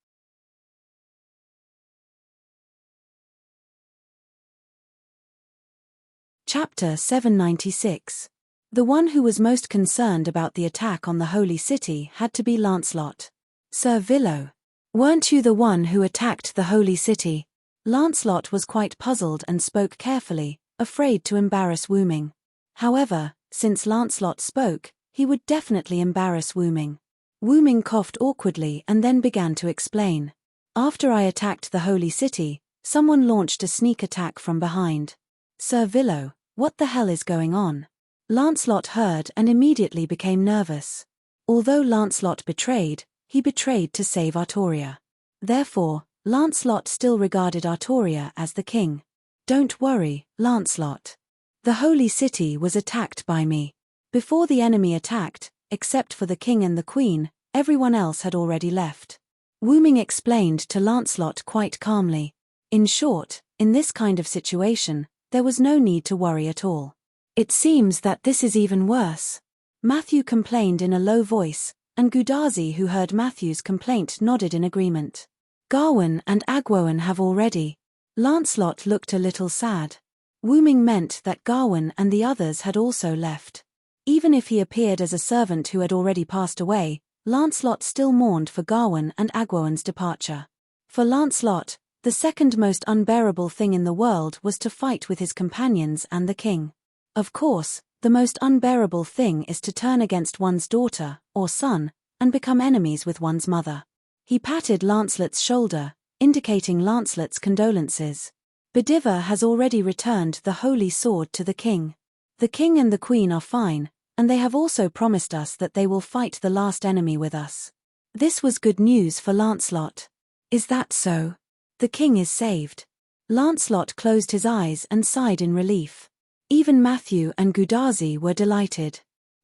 Chapter 796. The one who was most concerned about the attack on the Holy City had to be Lancelot. Sir Villo. Weren't you the one who attacked the Holy City? Lancelot was quite puzzled and spoke carefully, afraid to embarrass Wu Ming. However, since Lancelot spoke, he would definitely embarrass Wu Ming. Wu Ming coughed awkwardly and then began to explain. After I attacked the Holy City, someone launched a sneak attack from behind. Sir Villo, what the hell is going on? Lancelot heard and immediately became nervous. Although Lancelot betrayed, he betrayed to save Artoria. Therefore, Lancelot still regarded Artoria as the king. Don't worry, Lancelot. The Holy City was attacked by me. Before the enemy attacked, except for the king and the queen, everyone else had already left. Wu Ming explained to Lancelot quite calmly. In short, in this kind of situation, there was no need to worry at all. It seems that this is even worse. Matthew complained in a low voice, and Gudazi, who heard Matthew's complaint, nodded in agreement. Gawain and Agwain have already. Lancelot looked a little sad. Wu Ming meant that Gawain and the others had also left. Even if he appeared as a servant who had already passed away, Lancelot still mourned for Gawain and Agwain's departure. For Lancelot, the second most unbearable thing in the world was to fight with his companions and the king. Of course, the most unbearable thing is to turn against one's daughter, or son, and become enemies with one's mother. He patted Lancelot's shoulder, indicating Lancelot's condolences. Bediver has already returned the holy sword to the king. The king and the queen are fine, and they have also promised us that they will fight the last enemy with us. This was good news for Lancelot. Is that so? The king is saved. Lancelot closed his eyes and sighed in relief. Even Matthew and Gudazi were delighted.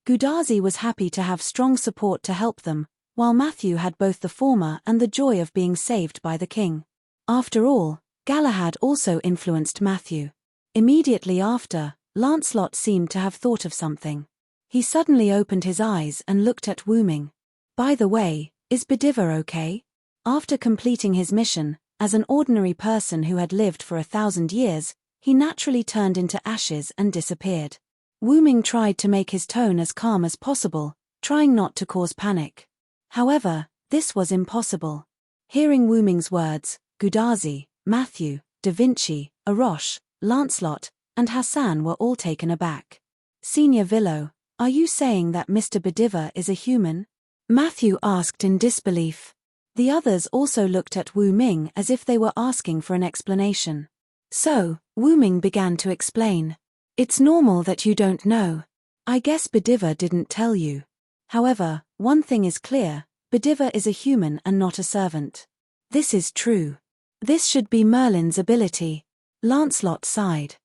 Gudazi was happy to have strong support to help them, while Matthew had both the former and the joy of being saved by the king. After all, Galahad also influenced Matthew. Immediately after, Lancelot seemed to have thought of something. He suddenly opened his eyes and looked at Wu Ming. By the way, is Bediver okay? After completing his mission, as an ordinary person who had lived for 1,000 years, he naturally turned into ashes and disappeared. Wu Ming tried to make his tone as calm as possible, trying not to cause panic. However, this was impossible. Hearing Wu Ming's words, Gudazi, Matthew, Da Vinci, Arosh, Lancelot, and Hassan were all taken aback. Senior Villo, are you saying that Mr. Bediver is a human? Matthew asked in disbelief. The others also looked at Wu Ming as if they were asking for an explanation. So, Wu Ming began to explain. It's normal that you don't know. I guess Bediver didn't tell you. However, one thing is clear, Bediver is a human and not a servant. This is true. This should be Merlin's ability. Lancelot sighed.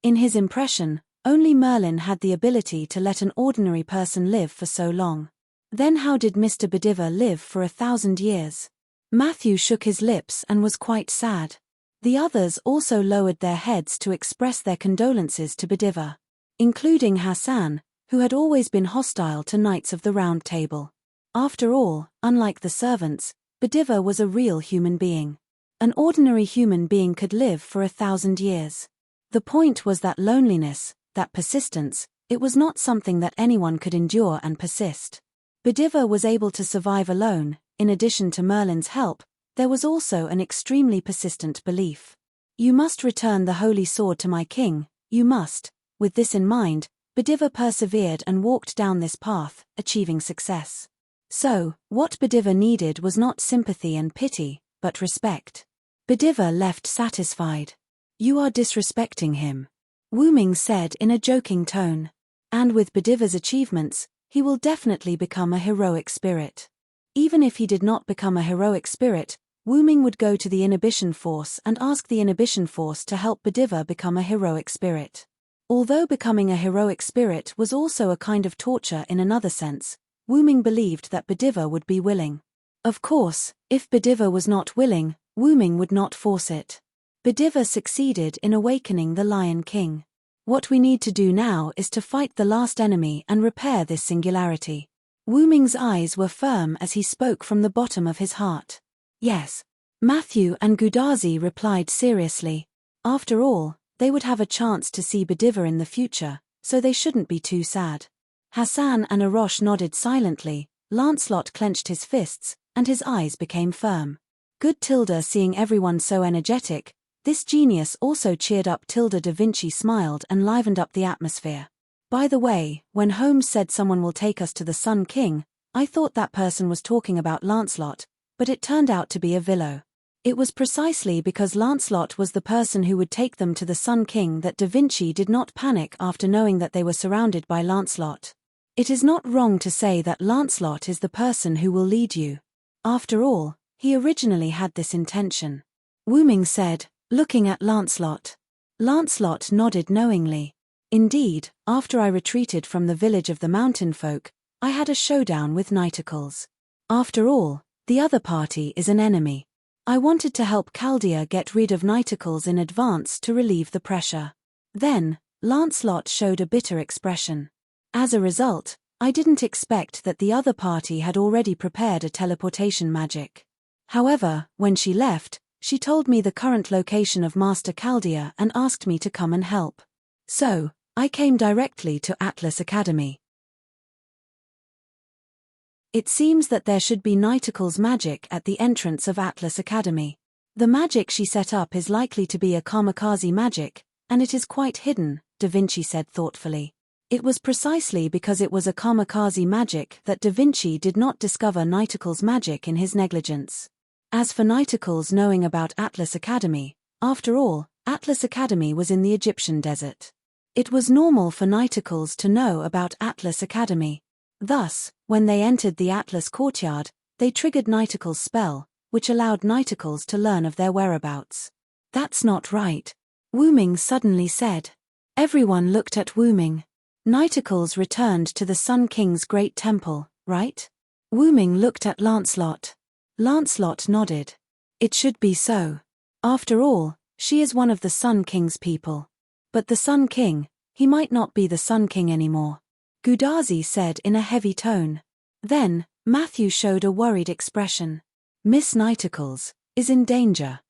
In his impression, only Merlin had the ability to let an ordinary person live for so long. Then how did Mr. Bediver live for 1,000 years? Matthew shook his lips and was quite sad. The others also lowered their heads to express their condolences to Bediver, including Hassan, who had always been hostile to Knights of the Round Table. After all, unlike the servants, Bediver was a real human being. An ordinary human being could live for 1,000 years. The point was that loneliness, that persistence, it was not something that anyone could endure and persist. Bediver was able to survive alone. In addition to Merlin's help, there was also an extremely persistent belief. You must return the holy sword to my king, you must. With this in mind, Bediver persevered and walked down this path, achieving success. So, what Bediver needed was not sympathy and pity, but respect. Bediver left satisfied. You are disrespecting him, Wu Ming said in a joking tone. And with Bediver's achievements, he will definitely become a heroic spirit. Even if he did not become a heroic spirit, Wu Ming would go to the Inhibition Force and ask the Inhibition Force to help Bediver become a heroic spirit. Although becoming a heroic spirit was also a kind of torture in another sense, Wu Ming believed that Bediver would be willing. Of course, if Bediver was not willing, Wu Ming would not force it. Bediver succeeded in awakening the Lion King. What we need to do now is to fight the last enemy and repair this singularity. Wu Ming's eyes were firm as he spoke from the bottom of his heart. Yes. Matthew and Gudazi replied seriously. After all, they would have a chance to see Bediver in the future, so they shouldn't be too sad. Hassan and Arosh nodded silently. Lancelot clenched his fists, and his eyes became firm. Good. Seeing everyone so energetic, this genius also cheered up. Da Vinci smiled and livened up the atmosphere. By the way, when Holmes said someone will take us to the Sun King, I thought that person was talking about Lancelot, but it turned out to be a Villo. It was precisely because Lancelot was the person who would take them to the Sun King that Da Vinci did not panic after knowing that they were surrounded by Lancelot. It is not wrong to say that Lancelot is the person who will lead you. After all, he originally had this intention. Wu Ming said, looking at Lancelot. Lancelot nodded knowingly. Indeed, after I retreated from the village of the mountain folk, I had a showdown with Nighticles. After all, the other party is an enemy. I wanted to help Chaldea get rid of Nighticles in advance to relieve the pressure. Then, Lancelot showed a bitter expression. As a result, I didn't expect that the other party had already prepared a teleportation magic. However, when she left, she told me the current location of Master Chaldea and asked me to come and help. So, I came directly to Atlas Academy. It seems that there should be Nighticle's magic at the entrance of Atlas Academy. The magic she set up is likely to be a kamikaze magic, and it is quite hidden, Da Vinci said thoughtfully. It was precisely because it was a kamikaze magic that Da Vinci did not discover Nighticle's magic in his negligence. As for Nighticle's knowing about Atlas Academy, after all, Atlas Academy was in the Egyptian desert. It was normal for Nighticles to know about Atlas Academy. Thus, when they entered the Atlas courtyard, they triggered Nighticle's spell, which allowed Nighticles to learn of their whereabouts. That's not right, Wu Ming suddenly said. Everyone looked at Wu Ming. Nighticles returned to the Sun King's great temple, right? Wu Ming looked at Lancelot. Lancelot nodded. It should be so. After all, she is one of the Sun King's people. But the Sun King, he might not be the Sun King anymore. Gudazi said in a heavy tone. Then, Matthew showed a worried expression. Miss Nighticles is in danger.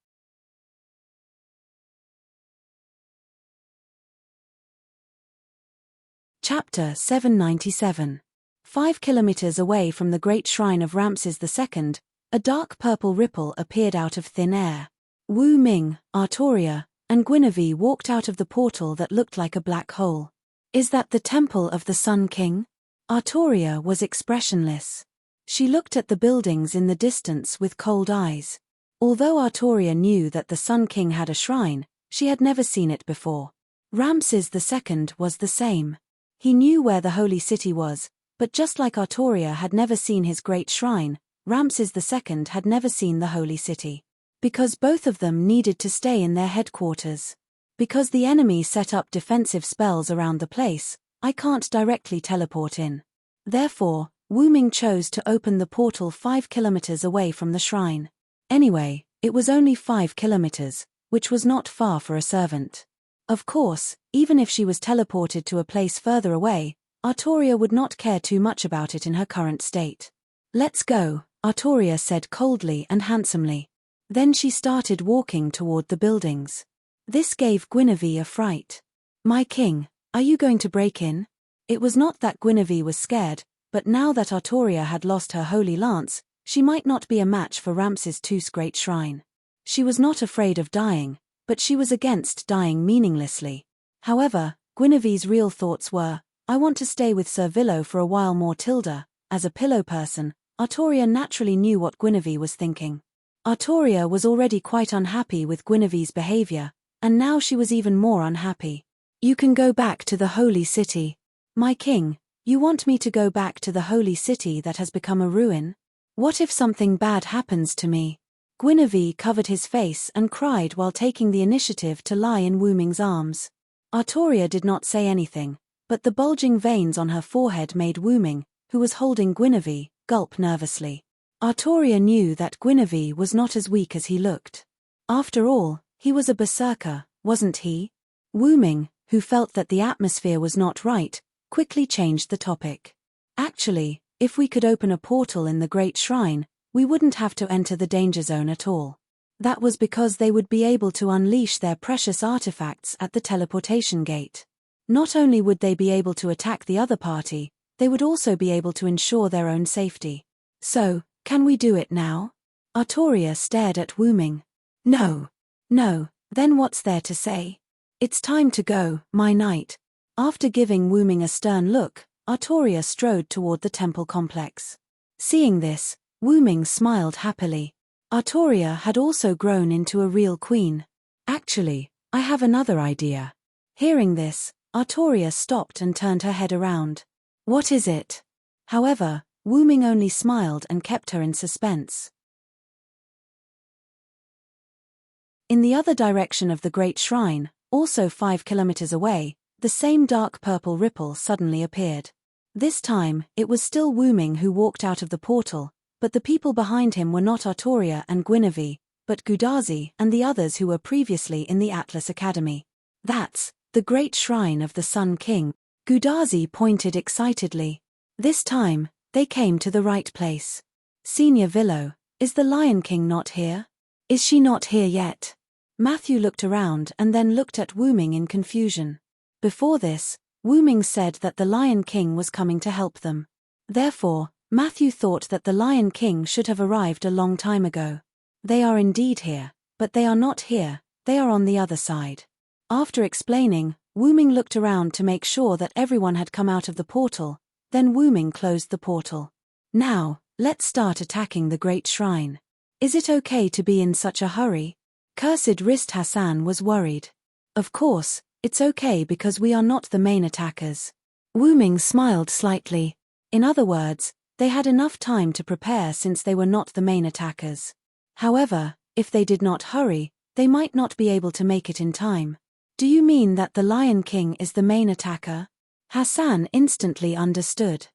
Chapter 797. 5 kilometers away from the great shrine of Ramses II, a dark purple ripple appeared out of thin air. Wu Ming, Artoria, and Guinevere walked out of the portal that looked like a black hole. Is that the temple of the Sun King? Artoria was expressionless. She looked at the buildings in the distance with cold eyes. Although Artoria knew that the Sun King had a shrine, she had never seen it before. Ramses II was the same. He knew where the holy city was, but just like Artoria had never seen his great shrine, Ramses II had never seen the holy city. Because both of them needed to stay in their headquarters. Because the enemy set up defensive spells around the place, I can't directly teleport in. Therefore, Wu Ming chose to open the portal 5 kilometers away from the shrine. Anyway, it was only 5 kilometers, which was not far for a servant. Of course, even if she was teleported to a place further away, Artoria would not care too much about it in her current state. Let's go, Artoria said coldly and handsomely. Then she started walking toward the buildings. This gave Guinevere a fright. My king, are you going to break in? It was not that Guinevere was scared, but now that Artoria had lost her holy lance, she might not be a match for Ramses II's great shrine. She was not afraid of dying, but she was against dying meaninglessly. However, Guinevere's real thoughts were, I want to stay with Sir Villo for a while more. As a pillow person, Artoria naturally knew what Guinevere was thinking. Artoria was already quite unhappy with Guinevere's behavior, and now she was even more unhappy. You can go back to the holy city. My king, you want me to go back to the holy city that has become a ruin? What if something bad happens to me? Guinevere covered his face and cried while taking the initiative to lie in Wu Ming's arms. Artoria did not say anything, but the bulging veins on her forehead made Wu Ming, who was holding Guinevere, gulp nervously. Artoria knew that Guinevere was not as weak as he looked. After all, He was a berserker, wasn't he? Wu Ming, who felt that the atmosphere was not right, quickly changed the topic. Actually, if we could open a portal in the Great Shrine, we wouldn't have to enter the danger zone at all. That was because they would be able to unleash their precious artifacts at the teleportation gate. Not only would they be able to attack the other party, they would also be able to ensure their own safety. So, can we do it now? Artoria stared at Wu Ming. No. No, then what's there to say? It's time to go, my knight. After giving Wu Ming a stern look, Artoria strode toward the temple complex. Seeing this, Wu Ming smiled happily. Artoria had also grown into a real queen. Actually, I have another idea. Hearing this, Artoria stopped and turned her head around. What is it? However, Wu Ming only smiled and kept her in suspense. In the other direction of the Great Shrine, also 5 kilometers away, the same dark purple ripple suddenly appeared. This time, it was still Wu Ming who walked out of the portal, but the people behind him were not Artoria and Guinevere, but Gudazi and the others who were previously in the Atlas Academy. That's the Great Shrine of the Sun King. Gudazi pointed excitedly. This time, they came to the right place. Senior Villo, is the Lion King not here? Is she not here yet? Matthew looked around and then looked at Wu Ming in confusion. Before this, Wu Ming said that the Lion King was coming to help them. Therefore, Matthew thought that the Lion King should have arrived a long time ago. They are indeed here, but they are not here, they are on the other side. After explaining, Wu Ming looked around to make sure that everyone had come out of the portal, then Wu Ming closed the portal. Now, let's start attacking the Great Shrine. Is it okay to be in such a hurry? Cursed Wrist Hassan was worried. Of course, it's okay because we are not the main attackers. Wu Ming smiled slightly. In other words, they had enough time to prepare since they were not the main attackers. However, if they did not hurry, they might not be able to make it in time. Do you mean that the Lion King is the main attacker? Hassan instantly understood.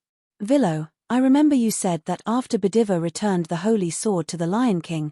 Villo, I remember you said that after Bediva returned the Holy Sword to the Lion King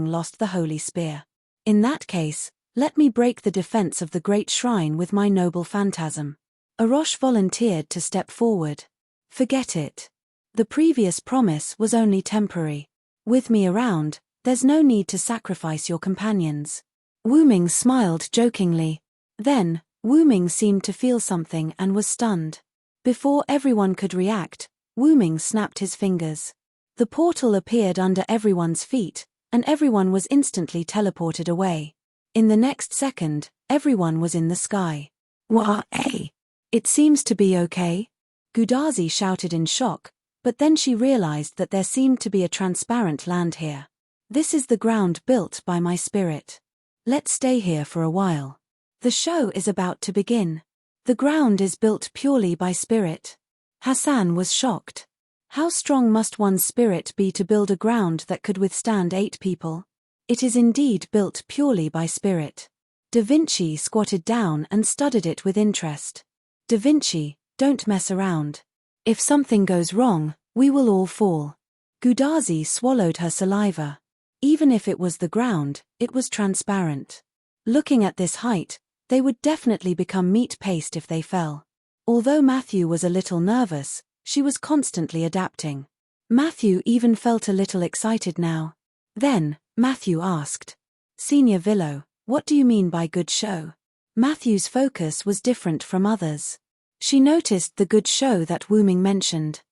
lost the Holy Spear. In that case, let me break the defense of the Great Shrine with my noble phantasm. Arosh volunteered to step forward. Forget it. The previous promise was only temporary. With me around, there's no need to sacrifice your companions. Wu Ming smiled jokingly. Then, Wu Ming seemed to feel something and was stunned. Before everyone could react, Wu Ming snapped his fingers. The portal appeared under everyone's feet, and everyone was instantly teleported away. In the next second, everyone was in the sky. Wah-eh! It seems to be okay. Gudazi shouted in shock, but then she realized that there seemed to be a transparent land here. This is the ground built by my spirit. Let's stay here for a while. The show is about to begin. The ground is built purely by spirit. Hassan was shocked. How strong must one's spirit be to build a ground that could withstand 8 people? It is indeed built purely by spirit. Da Vinci squatted down and studied it with interest. Da Vinci, don't mess around. If something goes wrong, we will all fall. Gudazi swallowed her saliva. Even if it was the ground, it was transparent. Looking at this height, they would definitely become meat paste if they fell. Although Matthew was a little nervous, she was constantly adapting. Matthew even felt a little excited now. Then, Matthew asked, Senior Villo, what do you mean by good show? Matthew's focus was different from others. She noticed the good show that Wu Ming mentioned.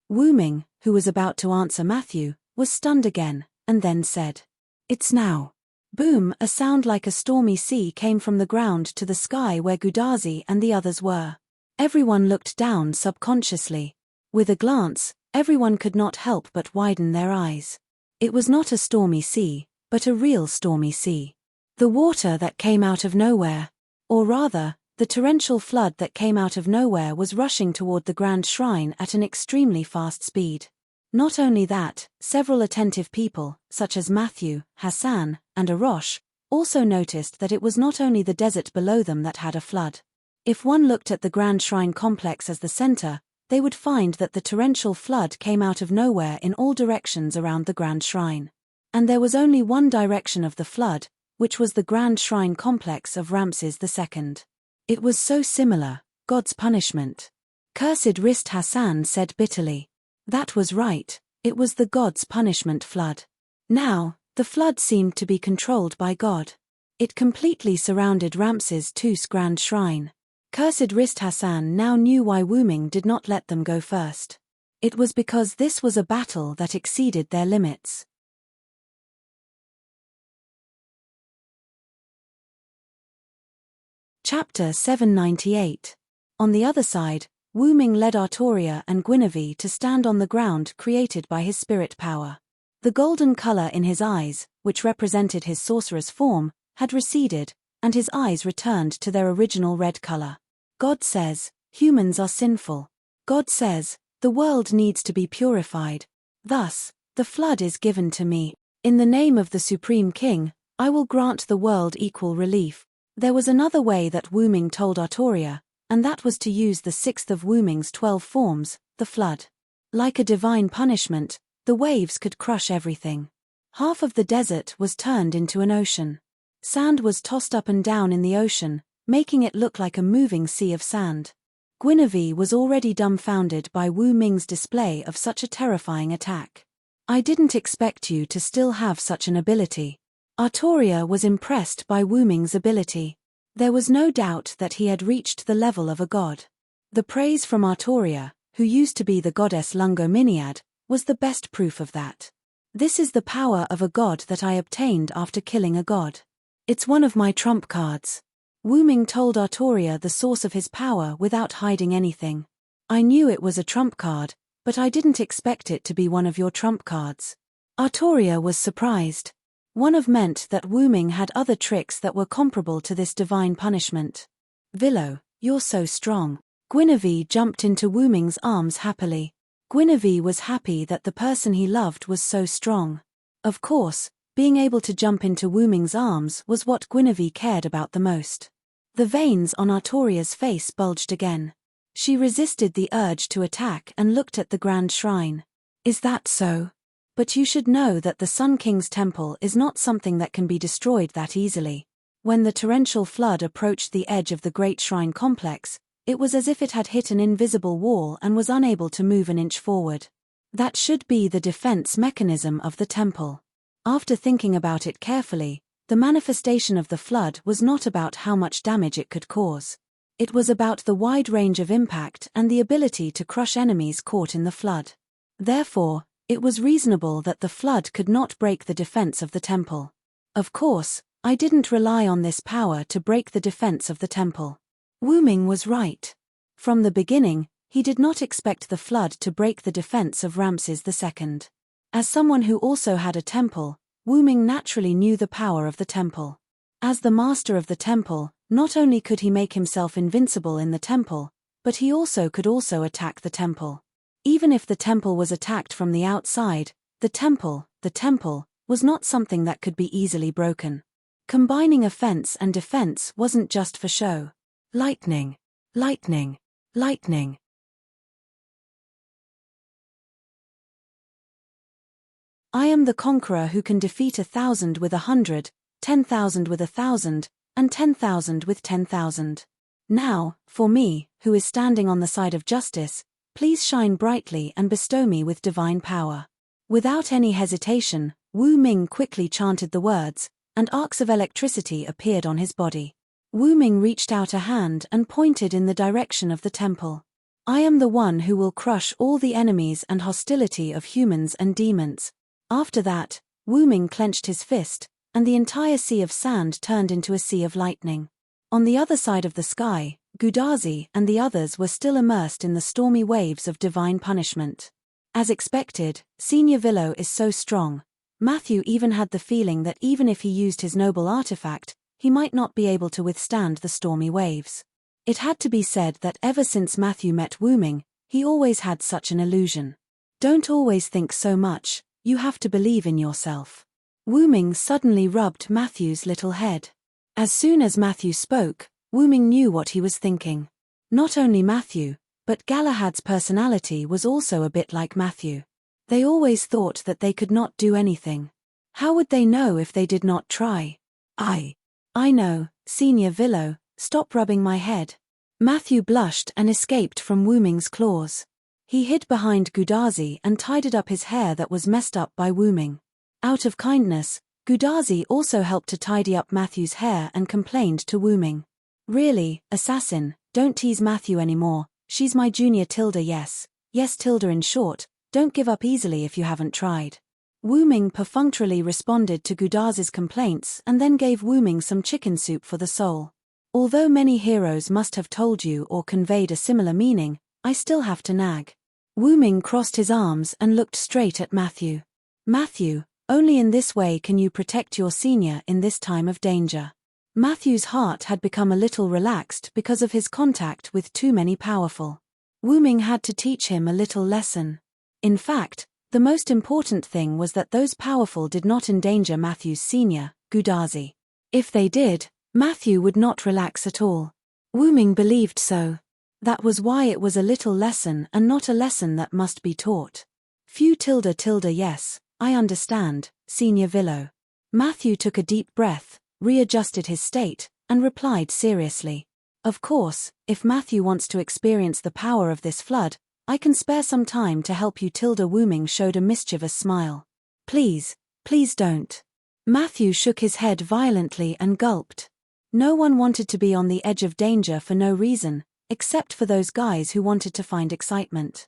Wu Ming, who was about to answer Matthew, was stunned again, and then said, It's now. Boom! A sound like a stormy sea came from the ground to the sky where Gudazi and the others were. Everyone looked down subconsciously. With a glance, everyone could not help but widen their eyes. It was not a stormy sea, but a real stormy sea. The water that came out of nowhere, or rather, the torrential flood that came out of nowhere was rushing toward the Grand Shrine at an extremely fast speed. Not only that, several attentive people, such as Matthew, Hassan, and Arosh, also noticed that it was not only the desert below them that had a flood. If one looked at the Grand Shrine complex as the center, they would find that the torrential flood came out of nowhere in all directions around the Grand Shrine. And there was only one direction of the flood, which was the Grand Shrine complex of Ramses II. It was so similar, God's punishment. Cursed Rist Hassan said bitterly. That was right, it was the God's punishment flood. Now, the flood seemed to be controlled by God. It completely surrounded Ramses II's Grand Shrine. Cursed Rist Hassan now knew why Wu Ming did not let them go first. It was because this was a battle that exceeded their limits. Chapter 798. On the other side, Wu Ming led Artoria and Guinevere to stand on the ground created by his spirit power. The golden color in his eyes, which represented his sorcerer's form, had receded, and his eyes returned to their original red color. God says, humans are sinful. God says, the world needs to be purified. Thus, the flood is given to me. In the name of the Supreme King, I will grant the world equal relief. There was another way that Wu Ming told Artoria, and that was to use the sixth of Wu Ming's 12 forms, the flood. Like a divine punishment, the waves could crush everything. Half of the desert was turned into an ocean. Sand was tossed up and down in the ocean, making it look like a moving sea of sand. Guinevere was already dumbfounded by Wu Ming's display of such a terrifying attack. I didn't expect you to still have such an ability. Artoria was impressed by Wu Ming's ability. There was no doubt that he had reached the level of a god. The praise from Artoria, who used to be the goddess Lungominiad, was the best proof of that. This is the power of a god that I obtained after killing a god. It's one of my trump cards. Wu Ming told Artoria the source of his power without hiding anything. I knew it was a trump card, but I didn't expect it to be one of your trump cards. Artoria was surprised. One of meant that Wu Ming had other tricks that were comparable to this divine punishment. Villo, you're so strong. Guinevere jumped into Wu Ming's arms happily. Guinevere was happy that the person he loved was so strong. Of course, being able to jump into Wu Ming's arms was what Guinevere cared about the most. The veins on Artoria's face bulged again. She resisted the urge to attack and looked at the Grand Shrine. Is that so? But you should know that the Sun King's temple is not something that can be destroyed that easily. When the torrential flood approached the edge of the Great Shrine complex, it was as if it had hit an invisible wall and was unable to move an inch forward. That should be the defense mechanism of the temple. After thinking about it carefully, the manifestation of the flood was not about how much damage it could cause. It was about the wide range of impact and the ability to crush enemies caught in the flood. Therefore, it was reasonable that the flood could not break the defense of the temple. Of course, I didn't rely on this power to break the defense of the temple. Wu Ming was right. From the beginning, he did not expect the flood to break the defense of Ramses II. As someone who also had a temple, Wu Ming naturally knew the power of the temple. As the master of the temple, not only could he make himself invincible in the temple, but he could also attack the temple. Even if the temple was attacked from the outside, the temple, was not something that could be easily broken. Combining offense and defense wasn't just for show. Lightning, lightning, lightning. I am the conqueror who can defeat 1,000 with 100, 10,000 with 1,000, and 10,000 with 10,000. Now, for me, who is standing on the side of justice, please shine brightly and bestow me with divine power. Without any hesitation, Wu Ming quickly chanted the words, and arcs of electricity appeared on his body. Wu Ming reached out a hand and pointed in the direction of the temple. I am the one who will crush all the enemies and hostility of humans and demons. After that, Wu Ming clenched his fist, and the entire sea of sand turned into a sea of lightning. On the other side of the sky, Gudazi and the others were still immersed in the stormy waves of divine punishment. As expected, Senior Villo is so strong. Matthew even had the feeling that even if he used his noble artifact, he might not be able to withstand the stormy waves. It had to be said that ever since Matthew met Wu Ming, he always had such an illusion. Don't always think so much, you have to believe in yourself. Wu Ming suddenly rubbed Matthew's little head. As soon as Matthew spoke, Wu Ming knew what he was thinking. Not only Matthew, But Galahad's personality was also a bit like Matthew. They always thought that they could not do anything. How would they know if they did not try? I know, Senior Villo, stop rubbing my head. Matthew blushed and escaped from Wu Ming's claws. He hid behind Gudazi and tidied up his hair that was messed up by Wu Ming. Out of kindness, Gudazi also helped to tidy up Matthew's hair and complained to Wu Ming. Really, assassin, don't tease Matthew anymore, she's my junior tilde yes tilde in short, don't give up easily if you haven't tried. Wu Ming perfunctorily responded to Gudazi's complaints and then gave Wu Ming some chicken soup for the soul. Although many heroes must have told you or conveyed a similar meaning, I still have to nag. Wu Ming crossed his arms and looked straight at Matthew. Matthew, only in this way can you protect your senior in this time of danger. Matthew's heart had become a little relaxed because of his contact with too many powerful. Wu Ming had to teach him a little lesson. In fact, the most important thing was that those powerful did not endanger Matthew's senior, Gudazi. If they did, Matthew would not relax at all. Wu Ming believed so. That was why it was a little lesson and not a lesson that must be taught. Few tilde yes, I understand, Senior Villo. Matthew took a deep breath, readjusted his state, and replied seriously. Of course, if Matthew wants to experience the power of this flood, I can spare some time to help you. Wu Ming showed a mischievous smile. Please don't. Matthew shook his head violently and gulped. No one wanted to be on the edge of danger for no reason, except for those guys who wanted to find excitement.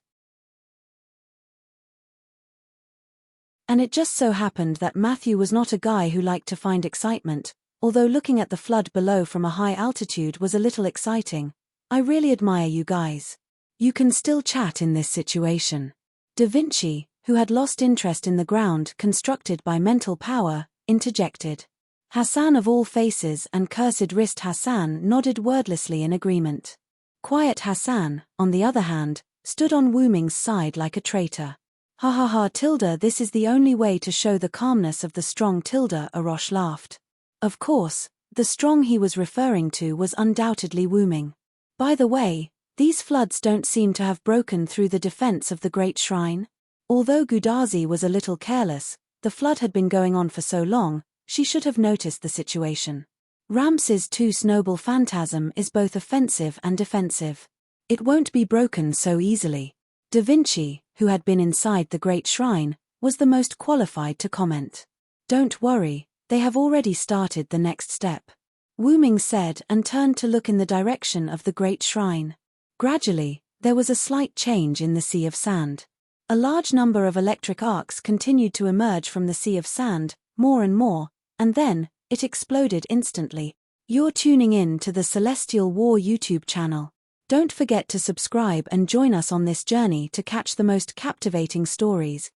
And it just so happened that Matthew was not a guy who liked to find excitement, although looking at the flood below from a high altitude was a little exciting. I really admire you guys. You can still chat in this situation. Da Vinci, who had lost interest in the ground constructed by mental power, interjected. Hassan of all faces and cursed wrist Hassan nodded wordlessly in agreement. Quiet Hassan, on the other hand, stood on Wu Ming's side like a traitor. Ha ha ha tilde this is the only way to show the calmness of the strong tilde Arosh laughed. Of course, the strong he was referring to was undoubtedly Wu Ming. By the way, these floods don't seem to have broken through the defense of the Great Shrine. Although Gudazi was a little careless, the flood had been going on for so long, she should have noticed the situation. Ramses II's noble phantasm is both offensive and defensive. It won't be broken so easily. Da Vinci, who had been inside the Great Shrine, was the most qualified to comment. Don't worry, they have already started the next step. Wu Ming said and turned to look in the direction of the Great Shrine. Gradually, there was a slight change in the sea of sand. A large number of electric arcs continued to emerge from the sea of sand, more and more, and then, it exploded instantly. You're tuning in to the Celestial War YouTube channel. Don't forget to subscribe and join us on this journey to catch the most captivating stories.